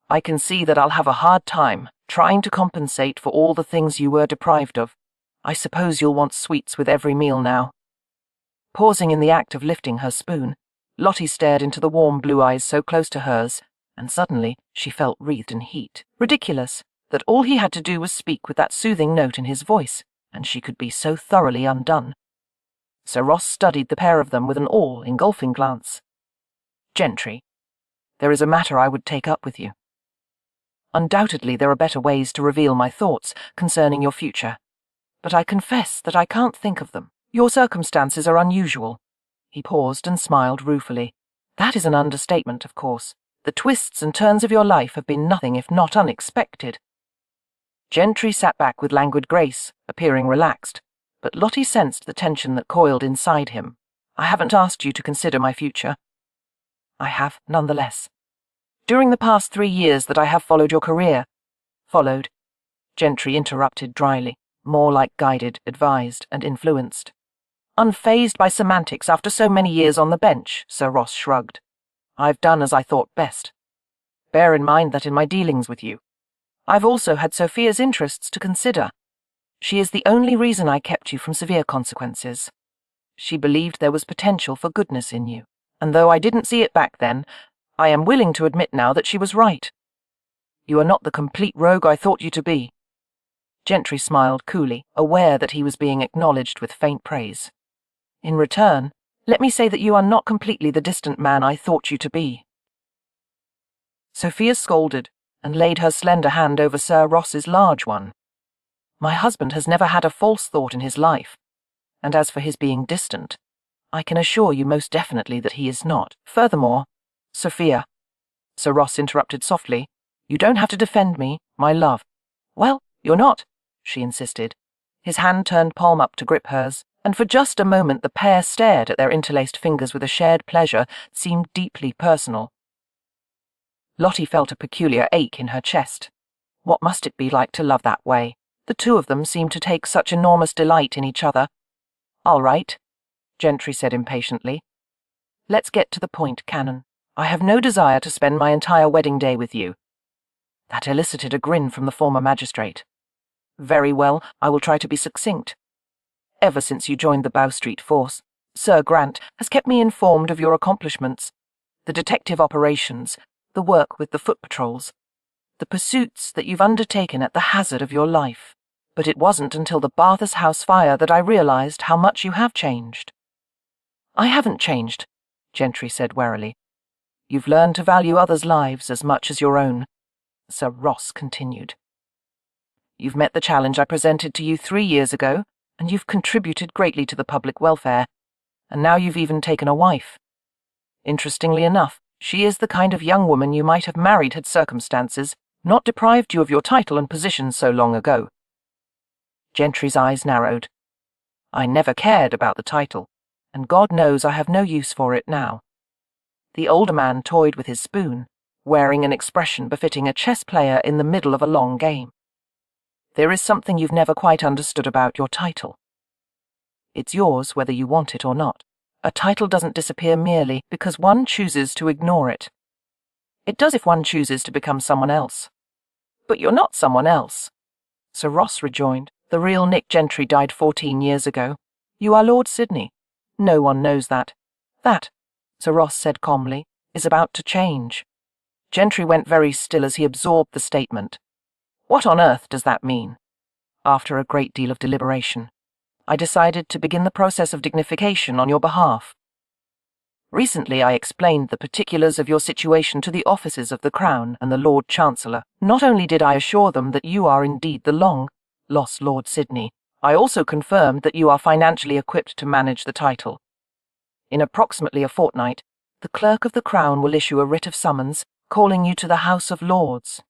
"I can see that I'll have a hard time trying to compensate for all the things you were deprived of. I suppose you'll want sweets with every meal now." Pausing in the act of lifting her spoon, Lottie stared into the warm blue eyes so close to hers, and suddenly she felt wreathed in heat. Ridiculous, that all he had to do was speak with that soothing note in his voice, and she could be so thoroughly undone. Sir Ross studied the pair of them with an all-engulfing glance. "Gentry, there is a matter I would take up with you. Undoubtedly there are better ways to reveal my thoughts concerning your future, but I confess that I can't think of them. Your circumstances are unusual." He paused and smiled ruefully. "That is an understatement, of course. The twists and turns of your life have been nothing if not unexpected." Gentry sat back with languid grace, appearing relaxed, but Lottie sensed the tension that coiled inside him. "I haven't asked you to consider my future." "I have, nonetheless. During the past 3 years that I have followed your career—" "Followed," Gentry interrupted dryly, more like guided, advised, and influenced. "Unfazed by semantics after so many years on the bench," Sir Ross shrugged. "I've done as I thought best. Bear in mind that in my dealings with you, I've also had Sophia's interests to consider. She is the only reason I kept you from severe consequences. She believed there was potential for goodness in you, and though I didn't see it back then, I am willing to admit now that she was right. You are not the complete rogue I thought you to be." Gentry smiled coolly, aware that he was being acknowledged with faint praise. "In return, let me say that you are not completely the distant man I thought you to be." Sophia scolded and laid her slender hand over Sir Ross's large one. "My husband has never had a false thought in his life, and as for his being distant, I can assure you most definitely that he is not. Furthermore, Sophia," Sir Ross interrupted softly, "you don't have to defend me, my love." "Well, you're not," she insisted. His hand turned palm up to grip hers, and for just a moment the pair stared at their interlaced fingers with a shared pleasure that seemed deeply personal. Lottie felt a peculiar ache in her chest. What must it be like to love that way? The two of them seemed to take such enormous delight in each other. "All right," Gentry said impatiently. "Let's get to the point, Canon. I have no desire to spend my entire wedding day with you." That elicited a grin from the former magistrate. "Very well, I will try to be succinct. Ever since you joined the Bow Street force, Sir Grant has kept me informed of your accomplishments, the detective operations, the work with the foot patrols, the pursuits that you've undertaken at the hazard of your life. But it wasn't until the Bathurst House fire that I realized how much you have changed. I haven't changed, Gentry said warily. You've learned to value others' lives as much as your own, Sir Ross continued. You've met the challenge I presented to you 3 years ago, and you've contributed greatly to the public welfare, and now you've even taken a wife. Interestingly enough, she is the kind of young woman you might have married had circumstances not deprived you of your title and position so long ago. Gentry's eyes narrowed. I never cared about the title, and God knows I have no use for it now. The older man toyed with his spoon, wearing an expression befitting a chess player in the middle of a long game. There is something you've never quite understood about your title. It's yours whether you want it or not. A title doesn't disappear merely because one chooses to ignore it. It does if one chooses to become someone else. But you're not someone else, Sir Ross rejoined. The real Nick Gentry died 14 years ago. You are Lord Sidney. No one knows that. That, Sir Ross said calmly, is about to change. Gentry went very still as he absorbed the statement. What on earth does that mean? After a great deal of deliberation, I decided to begin the process of dignification on your behalf. Recently I explained the particulars of your situation to the officers of the Crown and the Lord Chancellor. Not only did I assure them that you are indeed the long-lost Lord Sidney, I also confirmed that you are financially equipped to manage the title. In approximately a fortnight, the Clerk of the Crown will issue a writ of summons calling you to the House of Lords,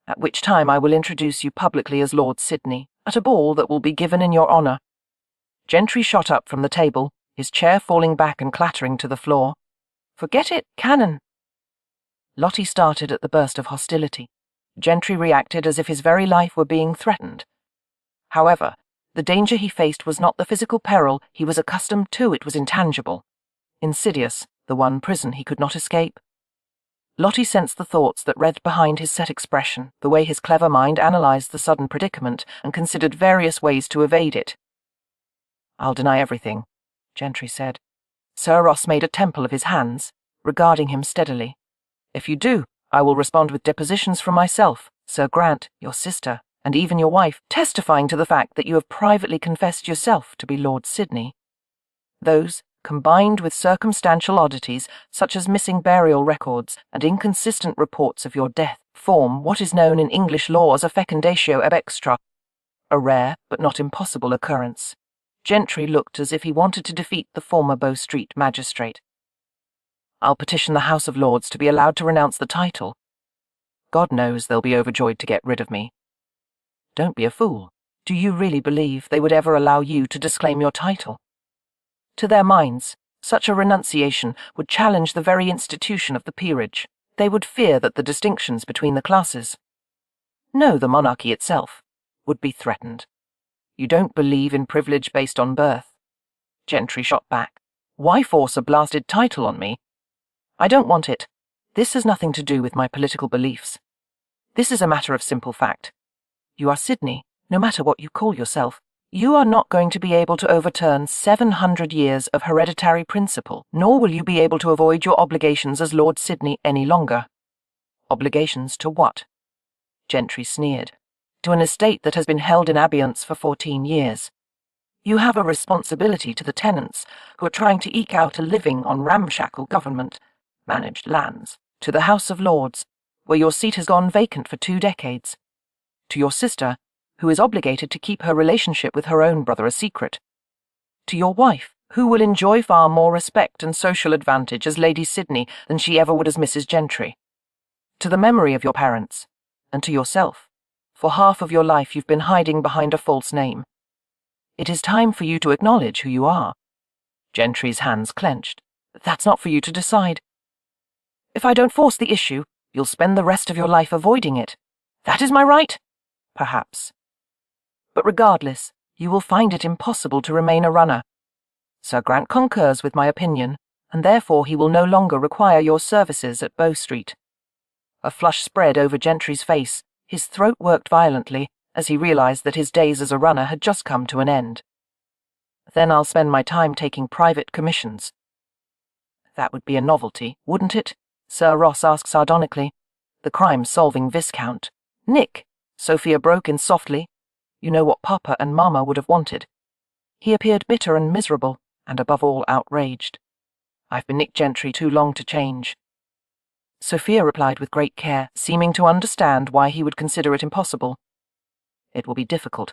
at which time I will introduce you publicly as Lord Sidney at a ball that will be given in your honour. Gentry shot up from the table, his chair falling back and clattering to the floor. Forget it, Canon. Lottie started at the burst of hostility. Gentry reacted as if his very life were being threatened. However, the danger he faced was not the physical peril he was accustomed to, it was intangible, insidious, the one prison he could not escape. Lottie sensed the thoughts that read behind his set expression, the way his clever mind analysed the sudden predicament and considered various ways to evade it. I'll deny everything, Gentry said. Sir Ross made a temple of his hands, regarding him steadily. If you do, I will respond with depositions from myself, Sir Grant, your sister, and even your wife, testifying to the fact that you have privately confessed yourself to be Lord Sidney. Those, combined with circumstantial oddities such as missing burial records and inconsistent reports of your death, form what is known in English law as a fecundatio ab extra, a rare but not impossible occurrence. Gentry looked as if he wanted to defeat the former Bow Street magistrate. I'll petition the House of Lords to be allowed to renounce the title. God knows they'll be overjoyed to get rid of me. Don't be a fool. Do you really believe they would ever allow you to disclaim your title? To their minds, such a renunciation would challenge the very institution of the peerage. They would fear that the distinctions between the classes, no, the monarchy itself, would be threatened. You don't believe in privilege based on birth. Gentry shot back. Why force a blasted title on me? I don't want it. This has nothing to do with my political beliefs. This is a matter of simple fact. You are Sidney, no matter what you call yourself. You are not going to be able to overturn 700 years of hereditary principle, nor will you be able to avoid your obligations as Lord Sidney any longer. Obligations to what? Gentry sneered. To an estate that has been held in abeyance for 14 years. You have a responsibility to the tenants who are trying to eke out a living on ramshackle government-managed lands, to the House of Lords, where your seat has gone vacant for 2 decades, to your sister, who is obligated to keep her relationship with her own brother a secret, to your wife, who will enjoy far more respect and social advantage as Lady Sidney than she ever would as Mrs. Gentry, to the memory of your parents, and to yourself. For half of your life you've been hiding behind a false name. It is time for you to acknowledge who you are. Gentry's hands clenched. That's not for you to decide. If I don't force the issue, you'll spend the rest of your life avoiding it. That is my right? Perhaps. But regardless, you will find it impossible to remain a runner. Sir Grant concurs with my opinion, and therefore he will no longer require your services at Bow Street. A flush spread over Gentry's face. His throat worked violently as he realized that his days as a runner had just come to an end. Then I'll spend my time taking private commissions. That would be a novelty, wouldn't it? Sir Ross asked sardonically. The crime-solving Viscount. Nick, Sophia broke in softly. You know what Papa and Mama would have wanted." He appeared bitter and miserable, and above all outraged. "I've been Nick Gentry too long to change." Sophia replied with great care, seeming to understand why he would consider it impossible. "It will be difficult.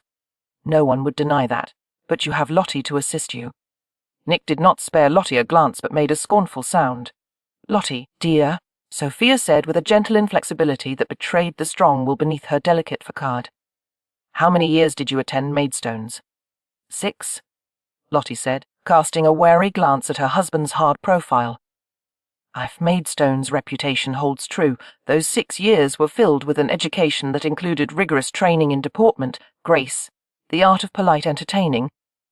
No one would deny that, but you have Lottie to assist you." Nick did not spare Lottie a glance, but made a scornful sound. "Lottie, dear," Sophia said with a gentle inflexibility that betrayed the strong will beneath her delicate facade. "How many years did you attend Maidstones?" "6," Lottie said, casting a wary glance at her husband's hard profile. "If Maidstone's reputation holds true, those 6 years were filled with an education that included rigorous training in deportment, grace, the art of polite entertaining,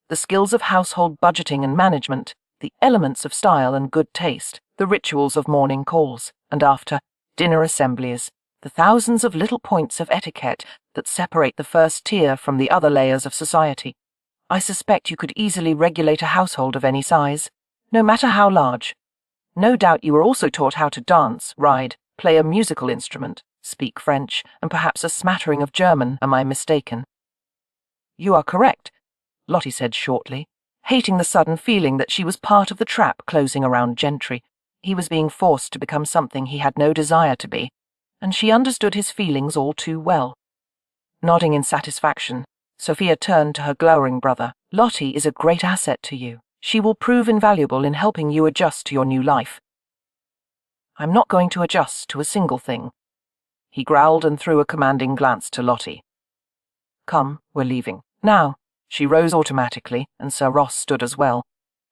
the skills of household budgeting and management, the elements of style and good taste, the rituals of morning calls, and after dinner assemblies, the thousands of little points of etiquette that separate the first tier from the other layers of society. I suspect you could easily regulate a household of any size, no matter how large. No doubt you were also taught how to dance, ride, play a musical instrument, speak French, and perhaps a smattering of German, am I mistaken?" "You are correct," Lottie said shortly, hating the sudden feeling that she was part of the trap closing around Gentry. He was being forced to become something he had no desire to be, and she understood his feelings all too well. Nodding in satisfaction, Sophia turned to her glowering brother. "Lottie is a great asset to you. She will prove invaluable in helping you adjust to your new life." "I'm not going to adjust to a single thing," he growled and threw a commanding glance to Lottie. "Come, we're leaving. Now." She rose automatically, and Sir Ross stood as well.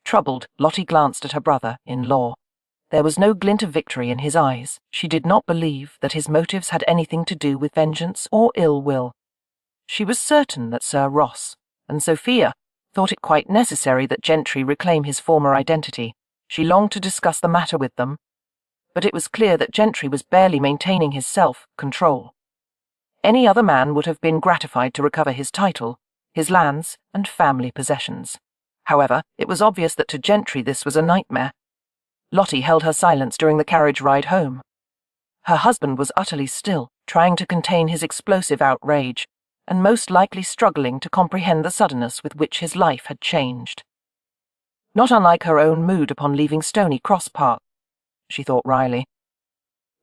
Troubled, Lottie glanced at her brother-in-law. There was no glint of victory in his eyes. She did not believe that his motives had anything to do with vengeance or ill will. She was certain that Sir Ross and Sophia thought it quite necessary that Gentry reclaim his former identity. She longed to discuss the matter with them, but it was clear that Gentry was barely maintaining his self-control. Any other man would have been gratified to recover his title, his lands, and family possessions. However, it was obvious that to Gentry this was a nightmare. Lottie held her silence during the carriage ride home. Her husband was utterly still, trying to contain his explosive outrage, and most likely struggling to comprehend the suddenness with which his life had changed. Not unlike her own mood upon leaving Stony Cross Park, she thought wryly.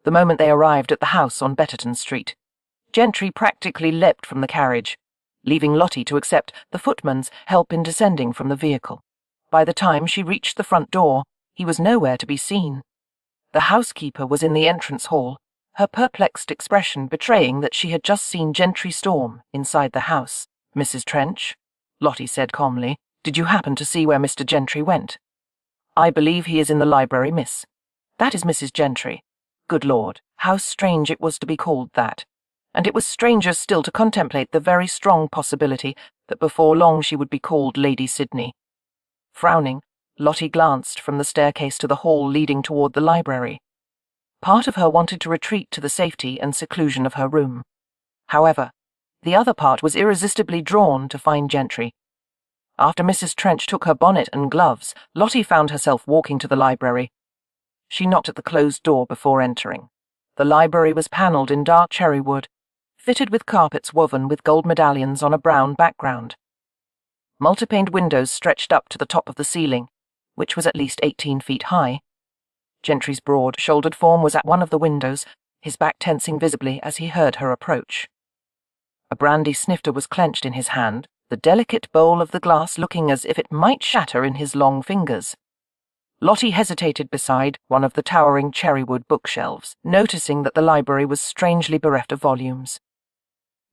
The moment they arrived at the house on Betterton Street, Gentry practically leapt from the carriage, leaving Lottie to accept the footman's help in descending from the vehicle. By the time she reached the front door, he was nowhere to be seen. The housekeeper was in the entrance hall, her perplexed expression betraying that she had just seen Gentry storm inside the house. "Mrs. Trench," Lottie said calmly, "did you happen to see where Mr. Gentry went?" "I believe he is in the library, miss." "That is Mrs. Gentry." Good Lord, how strange it was to be called that. And it was stranger still to contemplate the very strong possibility that before long she would be called Lady Sydney. Frowning, Lottie glanced from the staircase to the hall leading toward the library. Part of her wanted to retreat to the safety and seclusion of her room. However, the other part was irresistibly drawn to find Gentry. After Mrs. Trench took her bonnet and gloves, Lottie found herself walking to the library. She knocked at the closed door before entering. The library was panelled in dark cherry wood, fitted with carpets woven with gold medallions on a brown background. Multipaned windows stretched up to the top of the ceiling, which was at least 18 feet high. Gentry's broad-shouldered form was at one of the windows, his back tensing visibly as he heard her approach. A brandy snifter was clenched in his hand, the delicate bowl of the glass looking as if it might shatter in his long fingers. Lottie hesitated beside one of the towering cherrywood bookshelves, noticing that the library was strangely bereft of volumes.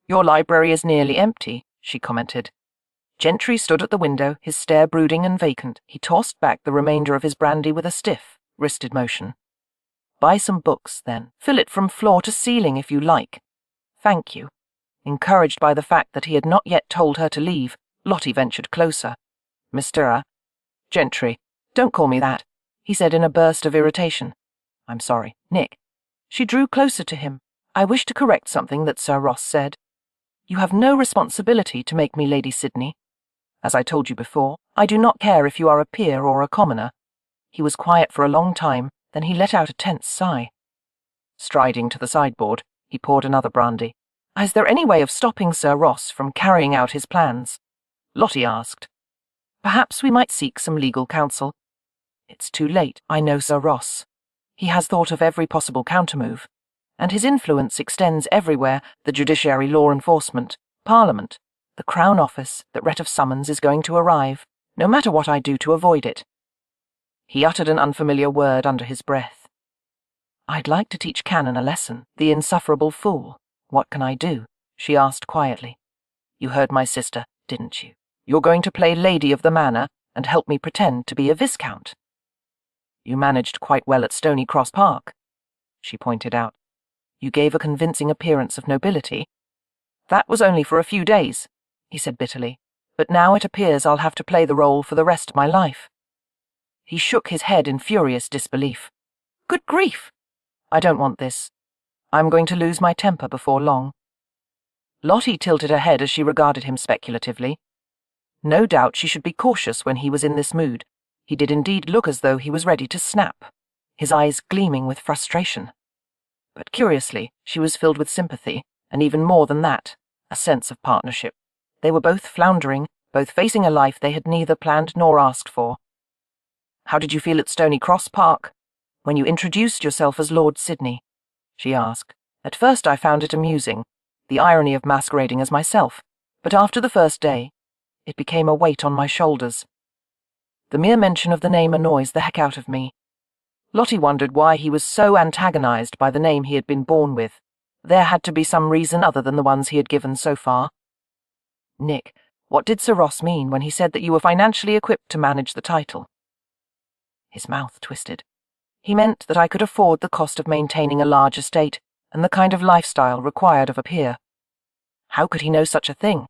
"Your library is nearly empty," she commented. Gentry stood at the window, his stare brooding and vacant. He tossed back the remainder of his brandy with a stiff, wristed motion. "Buy some books, then. Fill it from floor to ceiling if you like." "Thank you." Encouraged by the fact that he had not yet told her to leave, Lottie ventured closer. "Mr. Gentry, don't call me that," he said in a burst of irritation. "I'm sorry, Nick." She drew closer to him. "I wish to correct something that Sir Ross said. You have no responsibility to make me Lady Sydney. As I told you before, I do not care if you are a peer or a commoner." He was quiet for a long time, then he let out a tense sigh. Striding to the sideboard, he poured another brandy. Is there any way of stopping Sir Ross from carrying out his plans? Lottie asked. Perhaps we might seek some legal counsel. It's too late, I know Sir Ross. He has thought of every possible countermove, and his influence extends everywhere: the judiciary, law enforcement, Parliament, the Crown Office. The writ of summons is going to arrive, no matter what I do to avoid it. He uttered an unfamiliar word under his breath. I'd like to teach Cannon a lesson, the insufferable fool. What can I do? She asked quietly. You heard my sister, didn't you? You're going to play Lady of the Manor and help me pretend to be a Viscount. You managed quite well at Stony Cross Park, she pointed out. You gave a convincing appearance of nobility. That was only for a few days, he said bitterly, but now it appears I'll have to play the role for the rest of my life. He shook his head in furious disbelief. Good grief! I don't want this. I'm going to lose my temper before long. Lottie tilted her head as she regarded him speculatively. No doubt she should be cautious when he was in this mood. He did indeed look as though he was ready to snap, his eyes gleaming with frustration. But curiously, she was filled with sympathy, and even more than that, a sense of partnership. They were both floundering, both facing a life they had neither planned nor asked for. How did you feel at Stony Cross Park, when you introduced yourself as Lord Sidney? She asked. At first I found it amusing, the irony of masquerading as myself, but after the first day, it became a weight on my shoulders. The mere mention of the name annoys the heck out of me. Lottie wondered why he was so antagonized by the name he had been born with. There had to be some reason other than the ones he had given so far. Nick, what did Sir Ross mean when he said that you were financially equipped to manage the title? His mouth twisted. He meant that I could afford the cost of maintaining a large estate and the kind of lifestyle required of a peer. How could he know such a thing?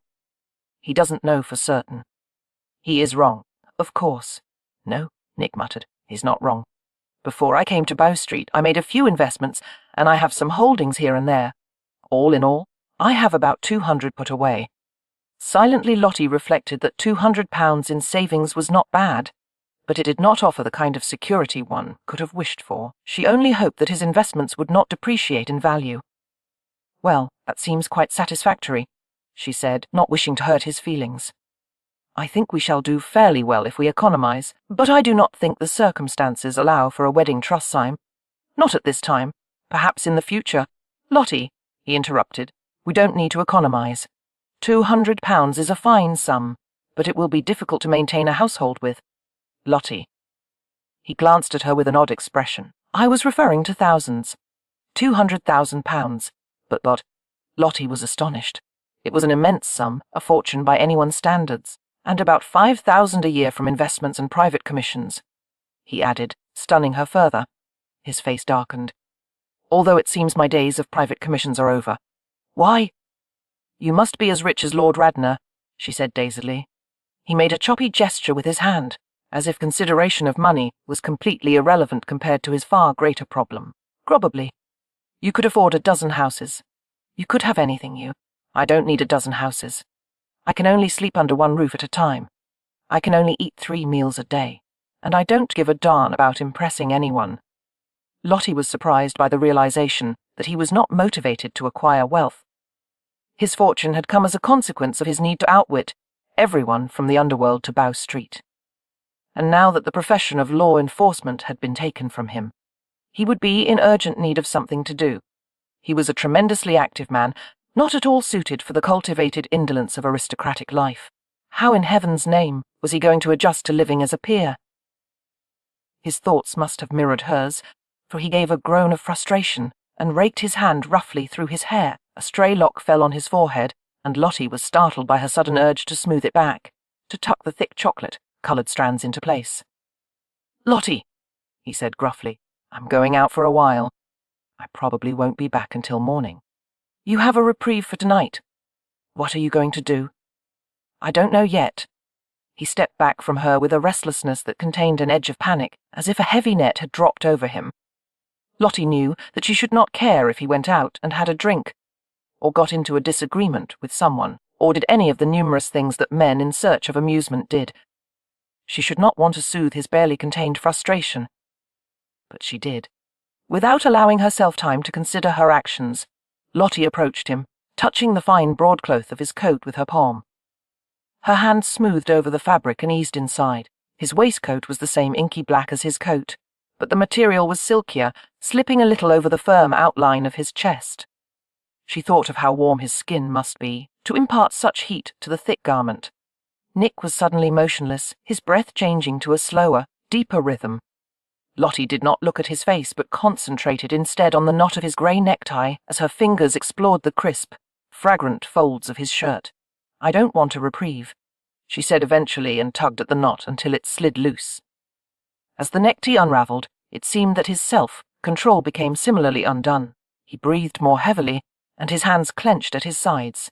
He doesn't know for certain. He is wrong, of course. No, Nick muttered, he's not wrong. Before I came to Bow Street, I made a few investments, and I have some holdings here and there. All in all, I have about 200 put away. Silently, Lottie reflected that £200 in savings was not bad, but it did not offer the kind of security one could have wished for. She only hoped that his investments would not depreciate in value. Well, that seems quite satisfactory, she said, not wishing to hurt his feelings. I think we shall do fairly well if we economize, but I do not think the circumstances allow for a wedding trust sign. Not at this time. Perhaps in the future. Lottie, he interrupted, we don't need to economize. £200 is a fine sum, but it will be difficult to maintain a household with. Lottie. He glanced at her with an odd expression. I was referring to thousands. £200,000. But Lottie was astonished. It was an immense sum, a fortune by anyone's standards, and about £5,000 a year from investments and private commissions, he added, stunning her further. His face darkened. Although it seems my days of private commissions are over. Why? You must be as rich as Lord Radnor, she said dazedly. He made a choppy gesture with his hand, as if consideration of money was completely irrelevant compared to his far greater problem. Probably. You could afford a dozen houses. You could have anything, I don't need a dozen houses. I can only sleep under one roof at a time. I can only eat 3 meals a day, and I don't give a darn about impressing anyone. Lottie was surprised by the realization that he was not motivated to acquire wealth. His fortune had come as a consequence of his need to outwit everyone from the underworld to Bow Street. And now that the profession of law enforcement had been taken from him, he would be in urgent need of something to do. He was a tremendously active man, not at all suited for the cultivated indolence of aristocratic life. How in heaven's name was he going to adjust to living as a peer? His thoughts must have mirrored hers, for he gave a groan of frustration and raked his hand roughly through his hair. A stray lock fell on his forehead, and Lottie was startled by her sudden urge to smooth it back, to tuck the thick chocolate-coloured strands into place. Lottie, he said gruffly, I'm going out for a while. I probably won't be back until morning. You have a reprieve for tonight. What are you going to do? I don't know yet. He stepped back from her with a restlessness that contained an edge of panic, as if a heavy net had dropped over him. Lottie knew that she should not care if he went out and had a drink, or got into a disagreement with someone, or did any of the numerous things that men in search of amusement did. She should not want to soothe his barely contained frustration. But she did. Without allowing herself time to consider her actions, Lottie approached him, touching the fine broadcloth of his coat with her palm. Her hand smoothed over the fabric and eased inside. His waistcoat was the same inky black as his coat, but the material was silkier, slipping a little over the firm outline of his chest. She thought of how warm his skin must be to impart such heat to the thick garment. Nick was suddenly motionless, his breath changing to a slower, deeper rhythm. Lottie did not look at his face but concentrated instead on the knot of his grey necktie as her fingers explored the crisp, fragrant folds of his shirt. "I don't want a reprieve," she said eventually and tugged at the knot until it slid loose. As the necktie unravelled, it seemed that his self-control became similarly undone. He breathed more heavily, and his hands clenched at his sides.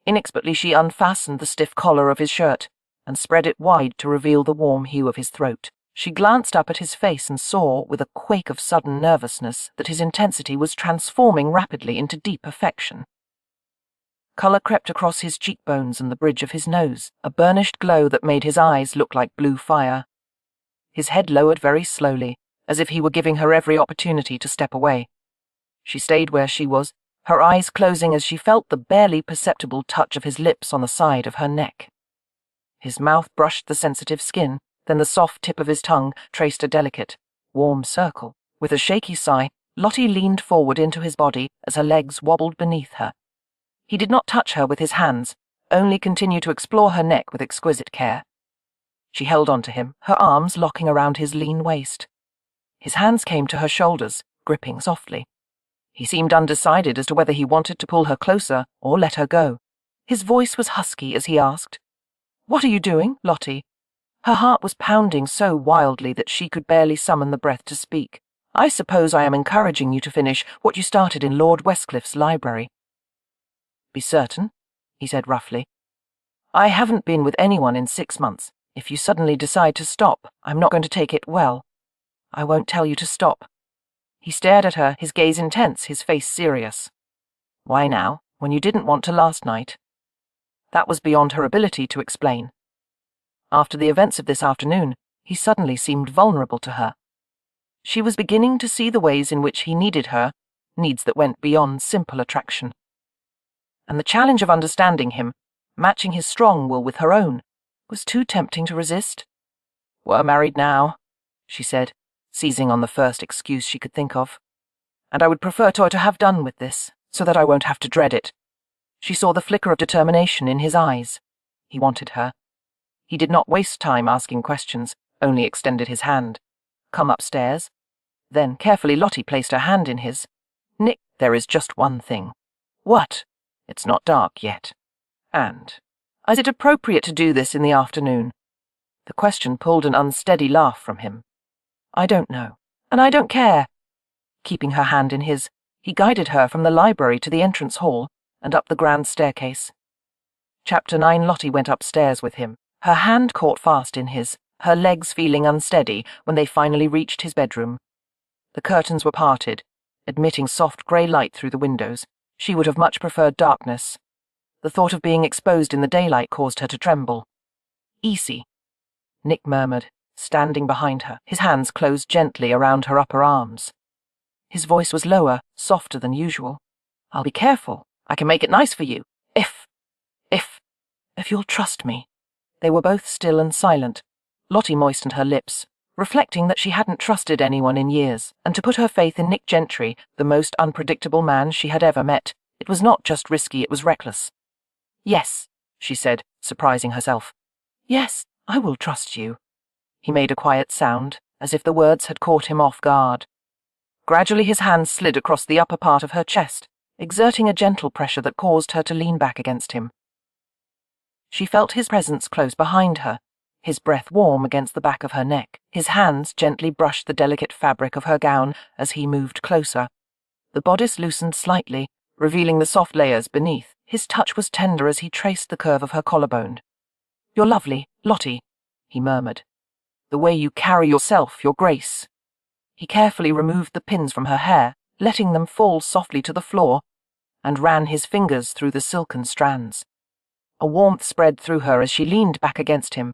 Inexpertly she unfastened the stiff collar of his shirt and spread it wide to reveal the warm hue of his throat. She glanced up at his face and saw, with a quake of sudden nervousness, that his intensity was transforming rapidly into deep affection. Colour crept across his cheekbones and the bridge of his nose, a burnished glow that made his eyes look like blue fire. His head lowered very slowly, as if he were giving her every opportunity to step away. She stayed where she was, her eyes closing as she felt the barely perceptible touch of his lips on the side of her neck. His mouth brushed the sensitive skin, then the soft tip of his tongue traced a delicate, warm circle. With a shaky sigh, Lottie leaned forward into his body as her legs wobbled beneath her. He did not touch her with his hands, only continued to explore her neck with exquisite care. She held on to him, her arms locking around his lean waist. His hands came to her shoulders, gripping softly. He seemed undecided as to whether he wanted to pull her closer or let her go. His voice was husky as he asked, "What are you doing, Lottie?" Her heart was pounding so wildly that she could barely summon the breath to speak. "I suppose I am encouraging you to finish what you started in Lord Westcliffe's library." "Be certain," he said roughly. "I haven't been with anyone in 6 months. If you suddenly decide to stop, I'm not going to take it well. I won't tell you to stop." He stared at her, his gaze intense, his face serious. "Why now, when you didn't want to last night?" That was beyond her ability to explain. After the events of this afternoon, he suddenly seemed vulnerable to her. She was beginning to see the ways in which he needed her, needs that went beyond simple attraction. And the challenge of understanding him, matching his strong will with her own, was too tempting to resist. "We're married now," she said, seizing on the first excuse she could think of. "And I would prefer to have done with this, so that I won't have to dread it." She saw the flicker of determination in his eyes. He wanted her. He did not waste time asking questions, only extended his hand. "Come upstairs." Then, carefully, Lottie placed her hand in his. "Nick, there is just one thing." "What?" "It's not dark yet. And, is it appropriate to do this in the afternoon?" The question pulled an unsteady laugh from him. "I don't know, and I don't care." Keeping her hand in his, he guided her from the library to the entrance hall and up the grand staircase. Chapter 9. Lottie went upstairs with him, her hand caught fast in his, her legs feeling unsteady when they finally reached his bedroom. The curtains were parted, admitting soft grey light through the windows. She would have much preferred darkness. The thought of being exposed in the daylight caused her to tremble. "Easy," Nick murmured, standing behind her, his hands closed gently around her upper arms. His voice was lower, softer than usual. "I'll be careful. I can make it nice for you. If you'll trust me." They were both still and silent. Lottie moistened her lips, reflecting that she hadn't trusted anyone in years, and to put her faith in Nick Gentry, the most unpredictable man she had ever met, it was not just risky, it was reckless. "Yes," she said, surprising herself. "Yes, I will trust you." He made a quiet sound, as if the words had caught him off guard. Gradually his hands slid across the upper part of her chest, exerting a gentle pressure that caused her to lean back against him. She felt his presence close behind her, his breath warm against the back of her neck. His hands gently brushed the delicate fabric of her gown as he moved closer. The bodice loosened slightly, revealing the soft layers beneath. His touch was tender as he traced the curve of her collarbone. "You're lovely, Lottie," he murmured. "The way you carry yourself, your grace." He carefully removed the pins from her hair, letting them fall softly to the floor, and ran his fingers through the silken strands. A warmth spread through her as she leaned back against him.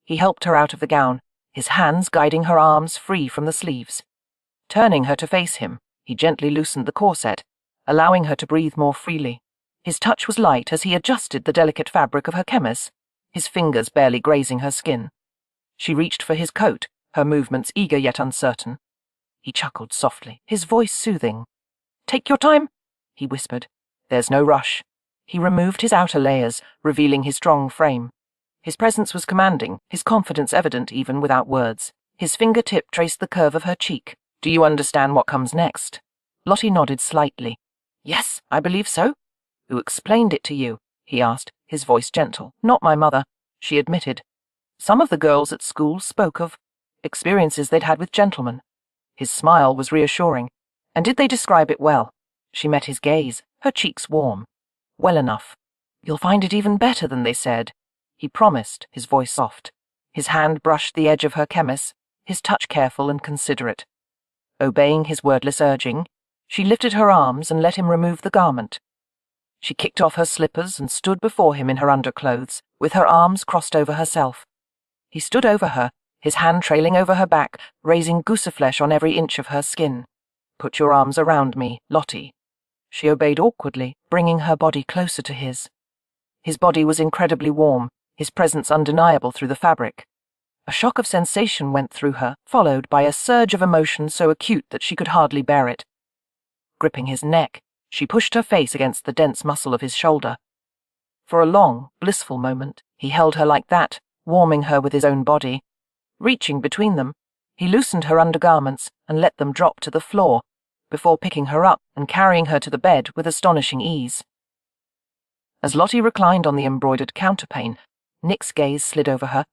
He helped her out of the gown, his hands guiding her arms free from the sleeves. Turning her to face him, he gently loosened the corset, allowing her to breathe more freely. His touch was light as he adjusted the delicate fabric of her chemise, his fingers barely grazing her skin. She reached for his coat, her movements eager yet uncertain. He chuckled softly, his voice soothing. "Take your time," he whispered. "There's no rush." He removed his outer layers, revealing his strong frame. His presence was commanding, his confidence evident even without words. His fingertip traced the curve of her cheek. "Do you understand what comes next?" Lottie nodded slightly. "Yes, I believe so." "Who explained it to you?" he asked, his voice gentle. "Not my mother," she admitted. "Some of the girls at school spoke of experiences they'd had with gentlemen." His smile was reassuring. "And did they describe it well?" She met his gaze, her cheeks warm. "Well enough. You'll find it even better than they said," he promised, his voice soft. His hand brushed the edge of her chemise, his touch careful and considerate. Obeying his wordless urging, she lifted her arms and let him remove the garment. She kicked off her slippers and stood before him in her underclothes, with her arms crossed over herself. He stood over her, his hand trailing over her back, raising gooseflesh on every inch of her skin. "Put your arms around me, Lottie." She obeyed awkwardly, bringing her body closer to his. His body was incredibly warm, his presence undeniable through the fabric. A shock of sensation went through her, followed by a surge of emotion so acute that she could hardly bear it. Gripping his neck, she pushed her face against the dense muscle of his shoulder. For a long, blissful moment, he held her like that, warming her with his own body. Reaching between them, he loosened her undergarments and let them drop to the floor, before picking her up and carrying her to the bed with astonishing ease. As Lottie reclined on the embroidered counterpane, Nick's gaze slid over her.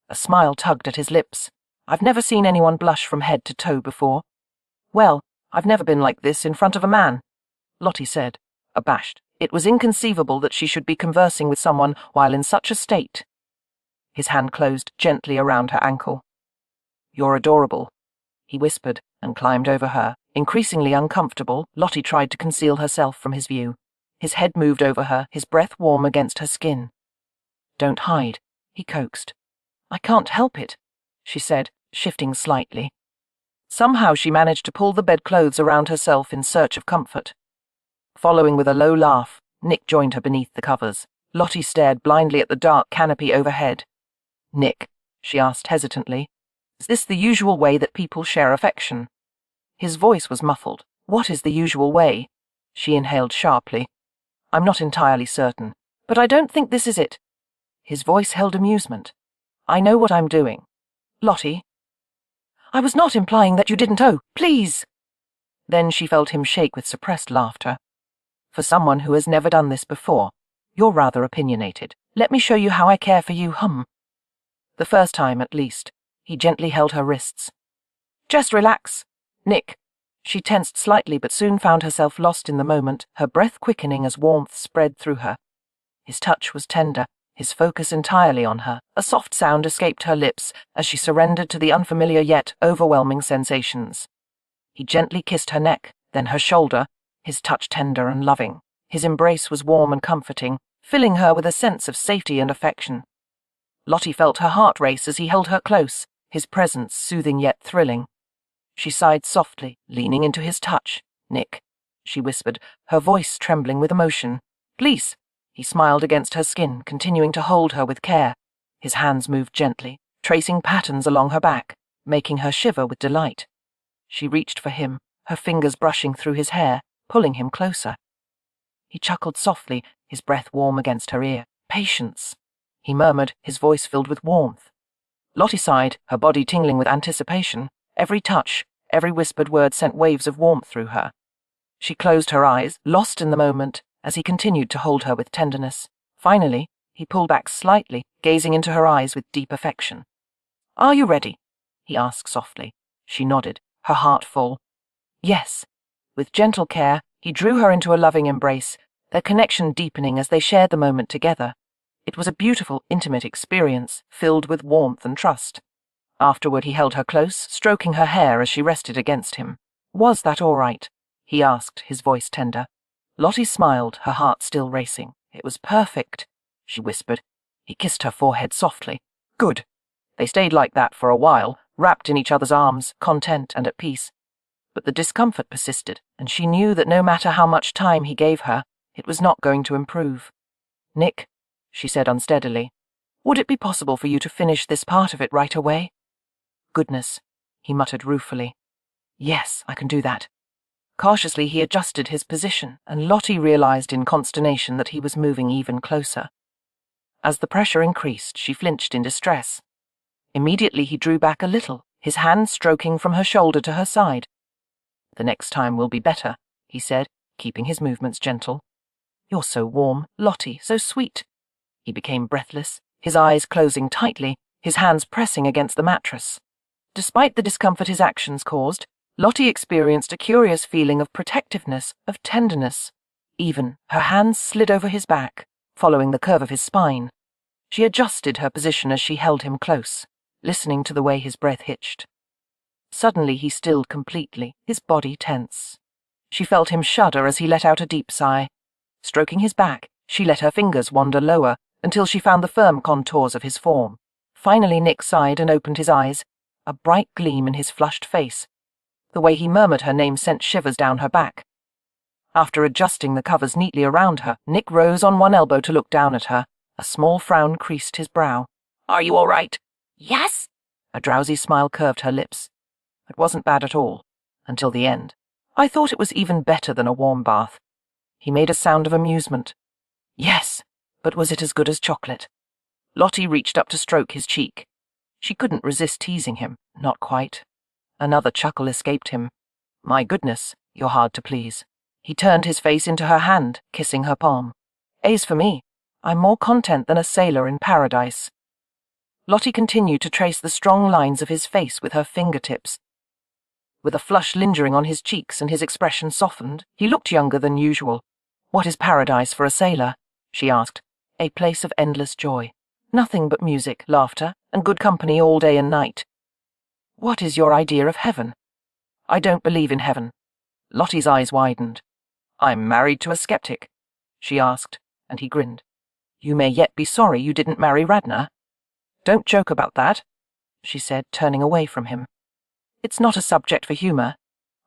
A smile tugged at his lips. "I've never seen anyone blush from head to toe before." "Well, I've never been like this in front of a man," Lottie said, abashed. It was inconceivable that she should be conversing with someone while in such a state. His hand closed gently around her ankle. "You're adorable," he whispered, and climbed over her. Increasingly uncomfortable, Lottie tried to conceal herself from his view. His head moved over her, his breath warm against her skin. "Don't hide," he coaxed. "I can't help it," she said, shifting slightly. Somehow she managed to pull the bedclothes around herself in search of comfort. Following with a low laugh, Nick joined her beneath the covers. Lottie stared blindly at the dark canopy overhead. "Nick," she asked hesitantly, "is this the usual way that people share affection?" His voice was muffled. "What is the usual way?" She inhaled sharply. "I'm not entirely certain, but I don't think this is it." His voice held amusement. "I know what I'm doing. Lottie." "I was not implying that you didn't. Oh, please." Then she felt him shake with suppressed laughter. "For someone who has never done this before, you're rather opinionated. Let me show you how I care for you, The first time, at least." He gently held her wrists. "Just relax, Nick." She tensed slightly but soon found herself lost in the moment, her breath quickening as warmth spread through her. His touch was tender, his focus entirely on her. A soft sound escaped her lips as she surrendered to the unfamiliar yet overwhelming sensations. He gently kissed her neck, then her shoulder, his touch tender and loving. His embrace was warm and comforting, filling her with a sense of safety and affection. Lottie felt her heart race as he held her close, his presence soothing yet thrilling. She sighed softly, leaning into his touch. "Nick," she whispered, her voice trembling with emotion. "Please." He smiled against her skin, continuing to hold her with care. His hands moved gently, tracing patterns along her back, making her shiver with delight. She reached for him, her fingers brushing through his hair, pulling him closer. He chuckled softly, his breath warm against her ear. "Patience," he murmured, his voice filled with warmth. Lottie sighed, her body tingling with anticipation. Every touch, every whispered word sent waves of warmth through her. She closed her eyes, lost in the moment, as he continued to hold her with tenderness. Finally, he pulled back slightly, gazing into her eyes with deep affection. "Are you ready?" he asked softly. She nodded, her heart full. "Yes." With gentle care, he drew her into a loving embrace, their connection deepening as they shared the moment together. It was a beautiful, intimate experience, filled with warmth and trust. Afterward he held her close, stroking her hair as she rested against him. "Was that all right?" he asked, his voice tender. Lottie smiled, her heart still racing. "It was perfect," she whispered. He kissed her forehead softly. "Good." They stayed like that for a while, wrapped in each other's arms, content and at peace. But the discomfort persisted, and she knew that no matter how much time he gave her, It was not going to improve. "Nick," she said unsteadily, "would it be possible for you to finish this part of it right away?" "Goodness," he muttered ruefully. "Yes, I can do that." Cautiously he adjusted his position, and Lottie realized in consternation that he was moving even closer. As the pressure increased, she flinched in distress. Immediately he drew back a little, his hand stroking from her shoulder to her side. "The next time will be better," he said, keeping his movements gentle. "You're so warm, Lottie, so sweet." He became breathless, his eyes closing tightly, his hands pressing against the mattress. Despite the discomfort his actions caused, Lottie experienced a curious feeling of protectiveness, of tenderness. Even her hands slid over his back, following the curve of his spine. She adjusted her position as she held him close, listening to the way his breath hitched. Suddenly he stilled completely, his body tense. She felt him shudder as he let out a deep sigh. Stroking his back, she let her fingers wander lower until she found the firm contours of his form. Finally Nick sighed and opened his eyes, a bright gleam in his flushed face. The way he murmured her name sent shivers down her back. After adjusting the covers neatly around her, Nick rose on one elbow to look down at her. A small frown creased his brow. "Are you all right?" "Yes." A drowsy smile curved her lips. "It wasn't bad at all, until the end. I thought it was even better than a warm bath." He made a sound of amusement. "Yes, but was it as good as chocolate?" Lottie reached up to stroke his cheek. She couldn't resist teasing him, not quite. Another chuckle escaped him. "My goodness, you're hard to please." He turned his face into her hand, kissing her palm. "A's for me. I'm more content than a sailor in paradise." Lottie continued to trace the strong lines of his face with her fingertips. With a flush lingering on his cheeks and his expression softened, he looked younger than usual. "What is paradise for a sailor?" she asked. "A place of endless joy. Nothing but music, laughter, and good company all day and night." "What is your idea of heaven?" "I don't believe in heaven." Lottie's eyes widened. "I'm married to a skeptic," she asked, and he grinned. "You may yet be sorry you didn't marry Radna." "Don't joke about that," she said, turning away from him. "It's not a subject for humor."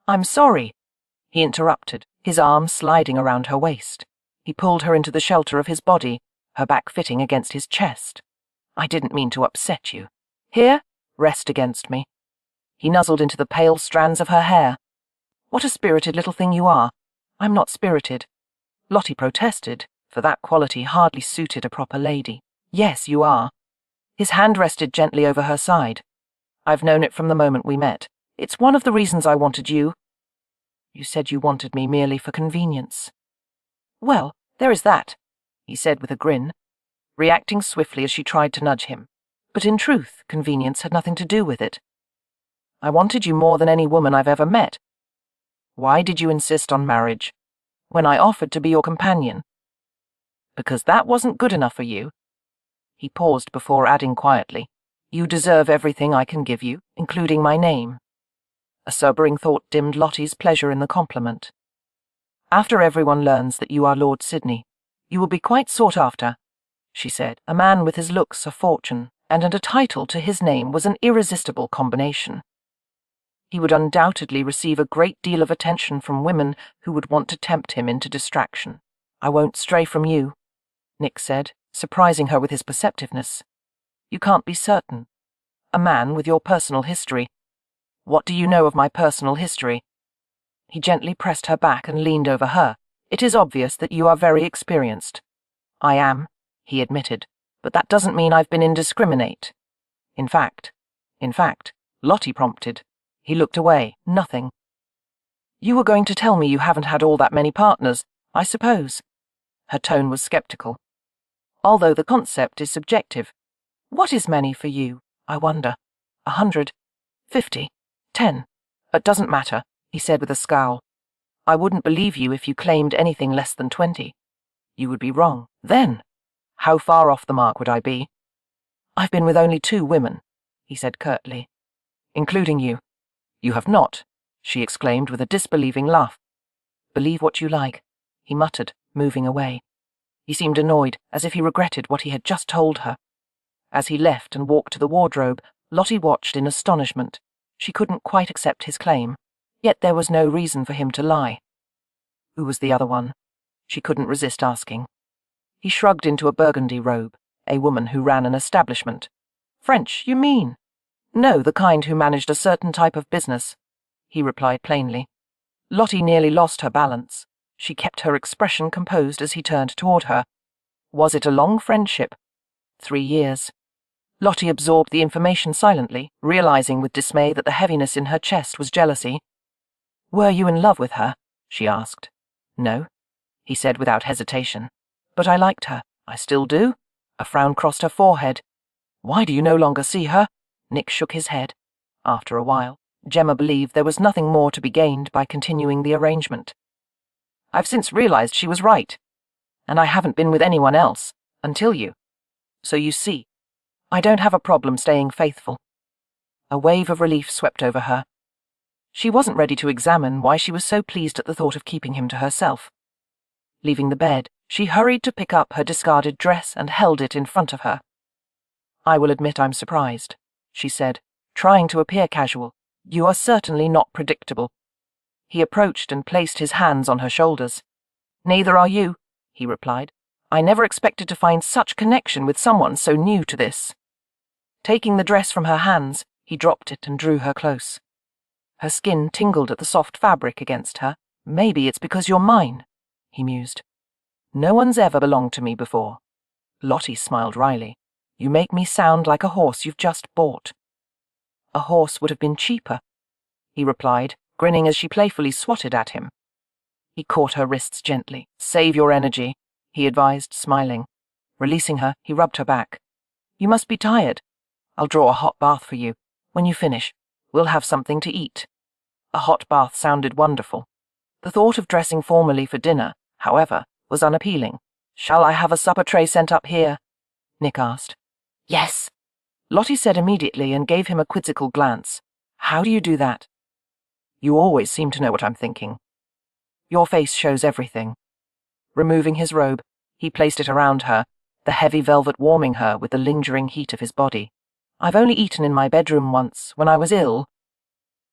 "I'm sorry," he interrupted, his arm sliding around her waist. He pulled her into the shelter of his body, her back fitting against his chest. "I didn't mean to upset you. Here, rest against me." He nuzzled into the pale strands of her hair. "What a spirited little thing you are." "I'm not spirited." Lottie protested, for that quality hardly suited a proper lady. "Yes, you are." His hand rested gently over her side. "I've known it from the moment we met. It's one of the reasons I wanted you." "You said you wanted me merely for convenience." "Well, there is that," he said with a grin, reacting swiftly as she tried to nudge him. "But in truth, convenience had nothing to do with it. I wanted you more than any woman I've ever met." "Why did you insist on marriage when I offered to be your companion?" "Because that wasn't good enough for you." He paused before adding quietly, "You deserve everything I can give you, including my name." A sobering thought dimmed Lottie's pleasure in the compliment. "After everyone learns that you are Lord Sydney, you will be quite sought after," she said. A man with his looks, a fortune, and a title to his name was an irresistible combination. He would undoubtedly receive a great deal of attention from women who would want to tempt him into distraction. "I won't stray from you," Nick said, surprising her with his perceptiveness. "You can't be certain. A man with your personal history." "What do you know of my personal history?" He gently pressed her back and leaned over her. "It is obvious that you are very experienced." "I am," he admitted, "but that doesn't mean I've been indiscriminate. In fact, Lottie prompted. He looked away, nothing. "You were going to tell me you haven't had all that many partners, I suppose." Her tone was skeptical. "Although the concept is subjective. What is many for you, I wonder? 100? 50? 10? It doesn't matter," he said with a scowl. "I wouldn't believe you if you claimed anything less than 20. You would be wrong. Then, how far off the mark would I be?" "I've been with only 2 women," he said curtly. "Including you." "You have not," she exclaimed with a disbelieving laugh. "Believe what you like," he muttered, moving away. He seemed annoyed, as if he regretted what he had just told her. As he left and walked to the wardrobe, Lottie watched in astonishment. She couldn't quite accept his claim, yet there was no reason for him to lie. "Who was the other one?" She couldn't resist asking. He shrugged into a burgundy robe, a woman who ran an establishment. French, you mean? No, the kind who managed a certain type of business, he replied plainly. Lottie nearly lost her balance. She kept her expression composed as he turned toward her. Was it a long friendship? 3 years. Lottie absorbed the information silently, realizing with dismay that the heaviness in her chest was jealousy. Were you in love with her? She asked. No, he said without hesitation. But I liked her. I still do. A frown crossed her forehead. Why do you no longer see her? Nick shook his head. After a while, Gemma believed there was nothing more to be gained by continuing the arrangement. I've since realized she was right, and I haven't been with anyone else, until you. So you see, I don't have a problem staying faithful. A wave of relief swept over her. She wasn't ready to examine why she was so pleased at the thought of keeping him to herself. Leaving the bed, she hurried to pick up her discarded dress and held it in front of her. I will admit I'm surprised, she said, trying to appear casual. You are certainly not predictable. He approached and placed his hands on her shoulders. Neither are you, he replied. I never expected to find such connection with someone so new to this. Taking the dress from her hands, he dropped it and drew her close. Her skin tingled at the soft fabric against her. Maybe it's because you're mine, he mused. No one's ever belonged to me before. Lottie smiled wryly. You make me sound like a horse you've just bought. A horse would have been cheaper, he replied, grinning as she playfully swatted at him. He caught her wrists gently. Save your energy, he advised, smiling. Releasing her, he rubbed her back. You must be tired. I'll draw a hot bath for you. When you finish, we'll have something to eat. A hot bath sounded wonderful. The thought of dressing formally for dinner, however, was unappealing. Shall I have a supper tray sent up here? Nick asked. Yes, Lottie said immediately and gave him a quizzical glance. How do you do that? You always seem to know what I'm thinking. Your face shows everything. Removing his robe, he placed it around her, the heavy velvet warming her with the lingering heat of his body. I've only eaten in my bedroom once, when I was ill,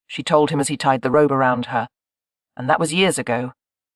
she told him as he tied the robe around her. And that was years ago.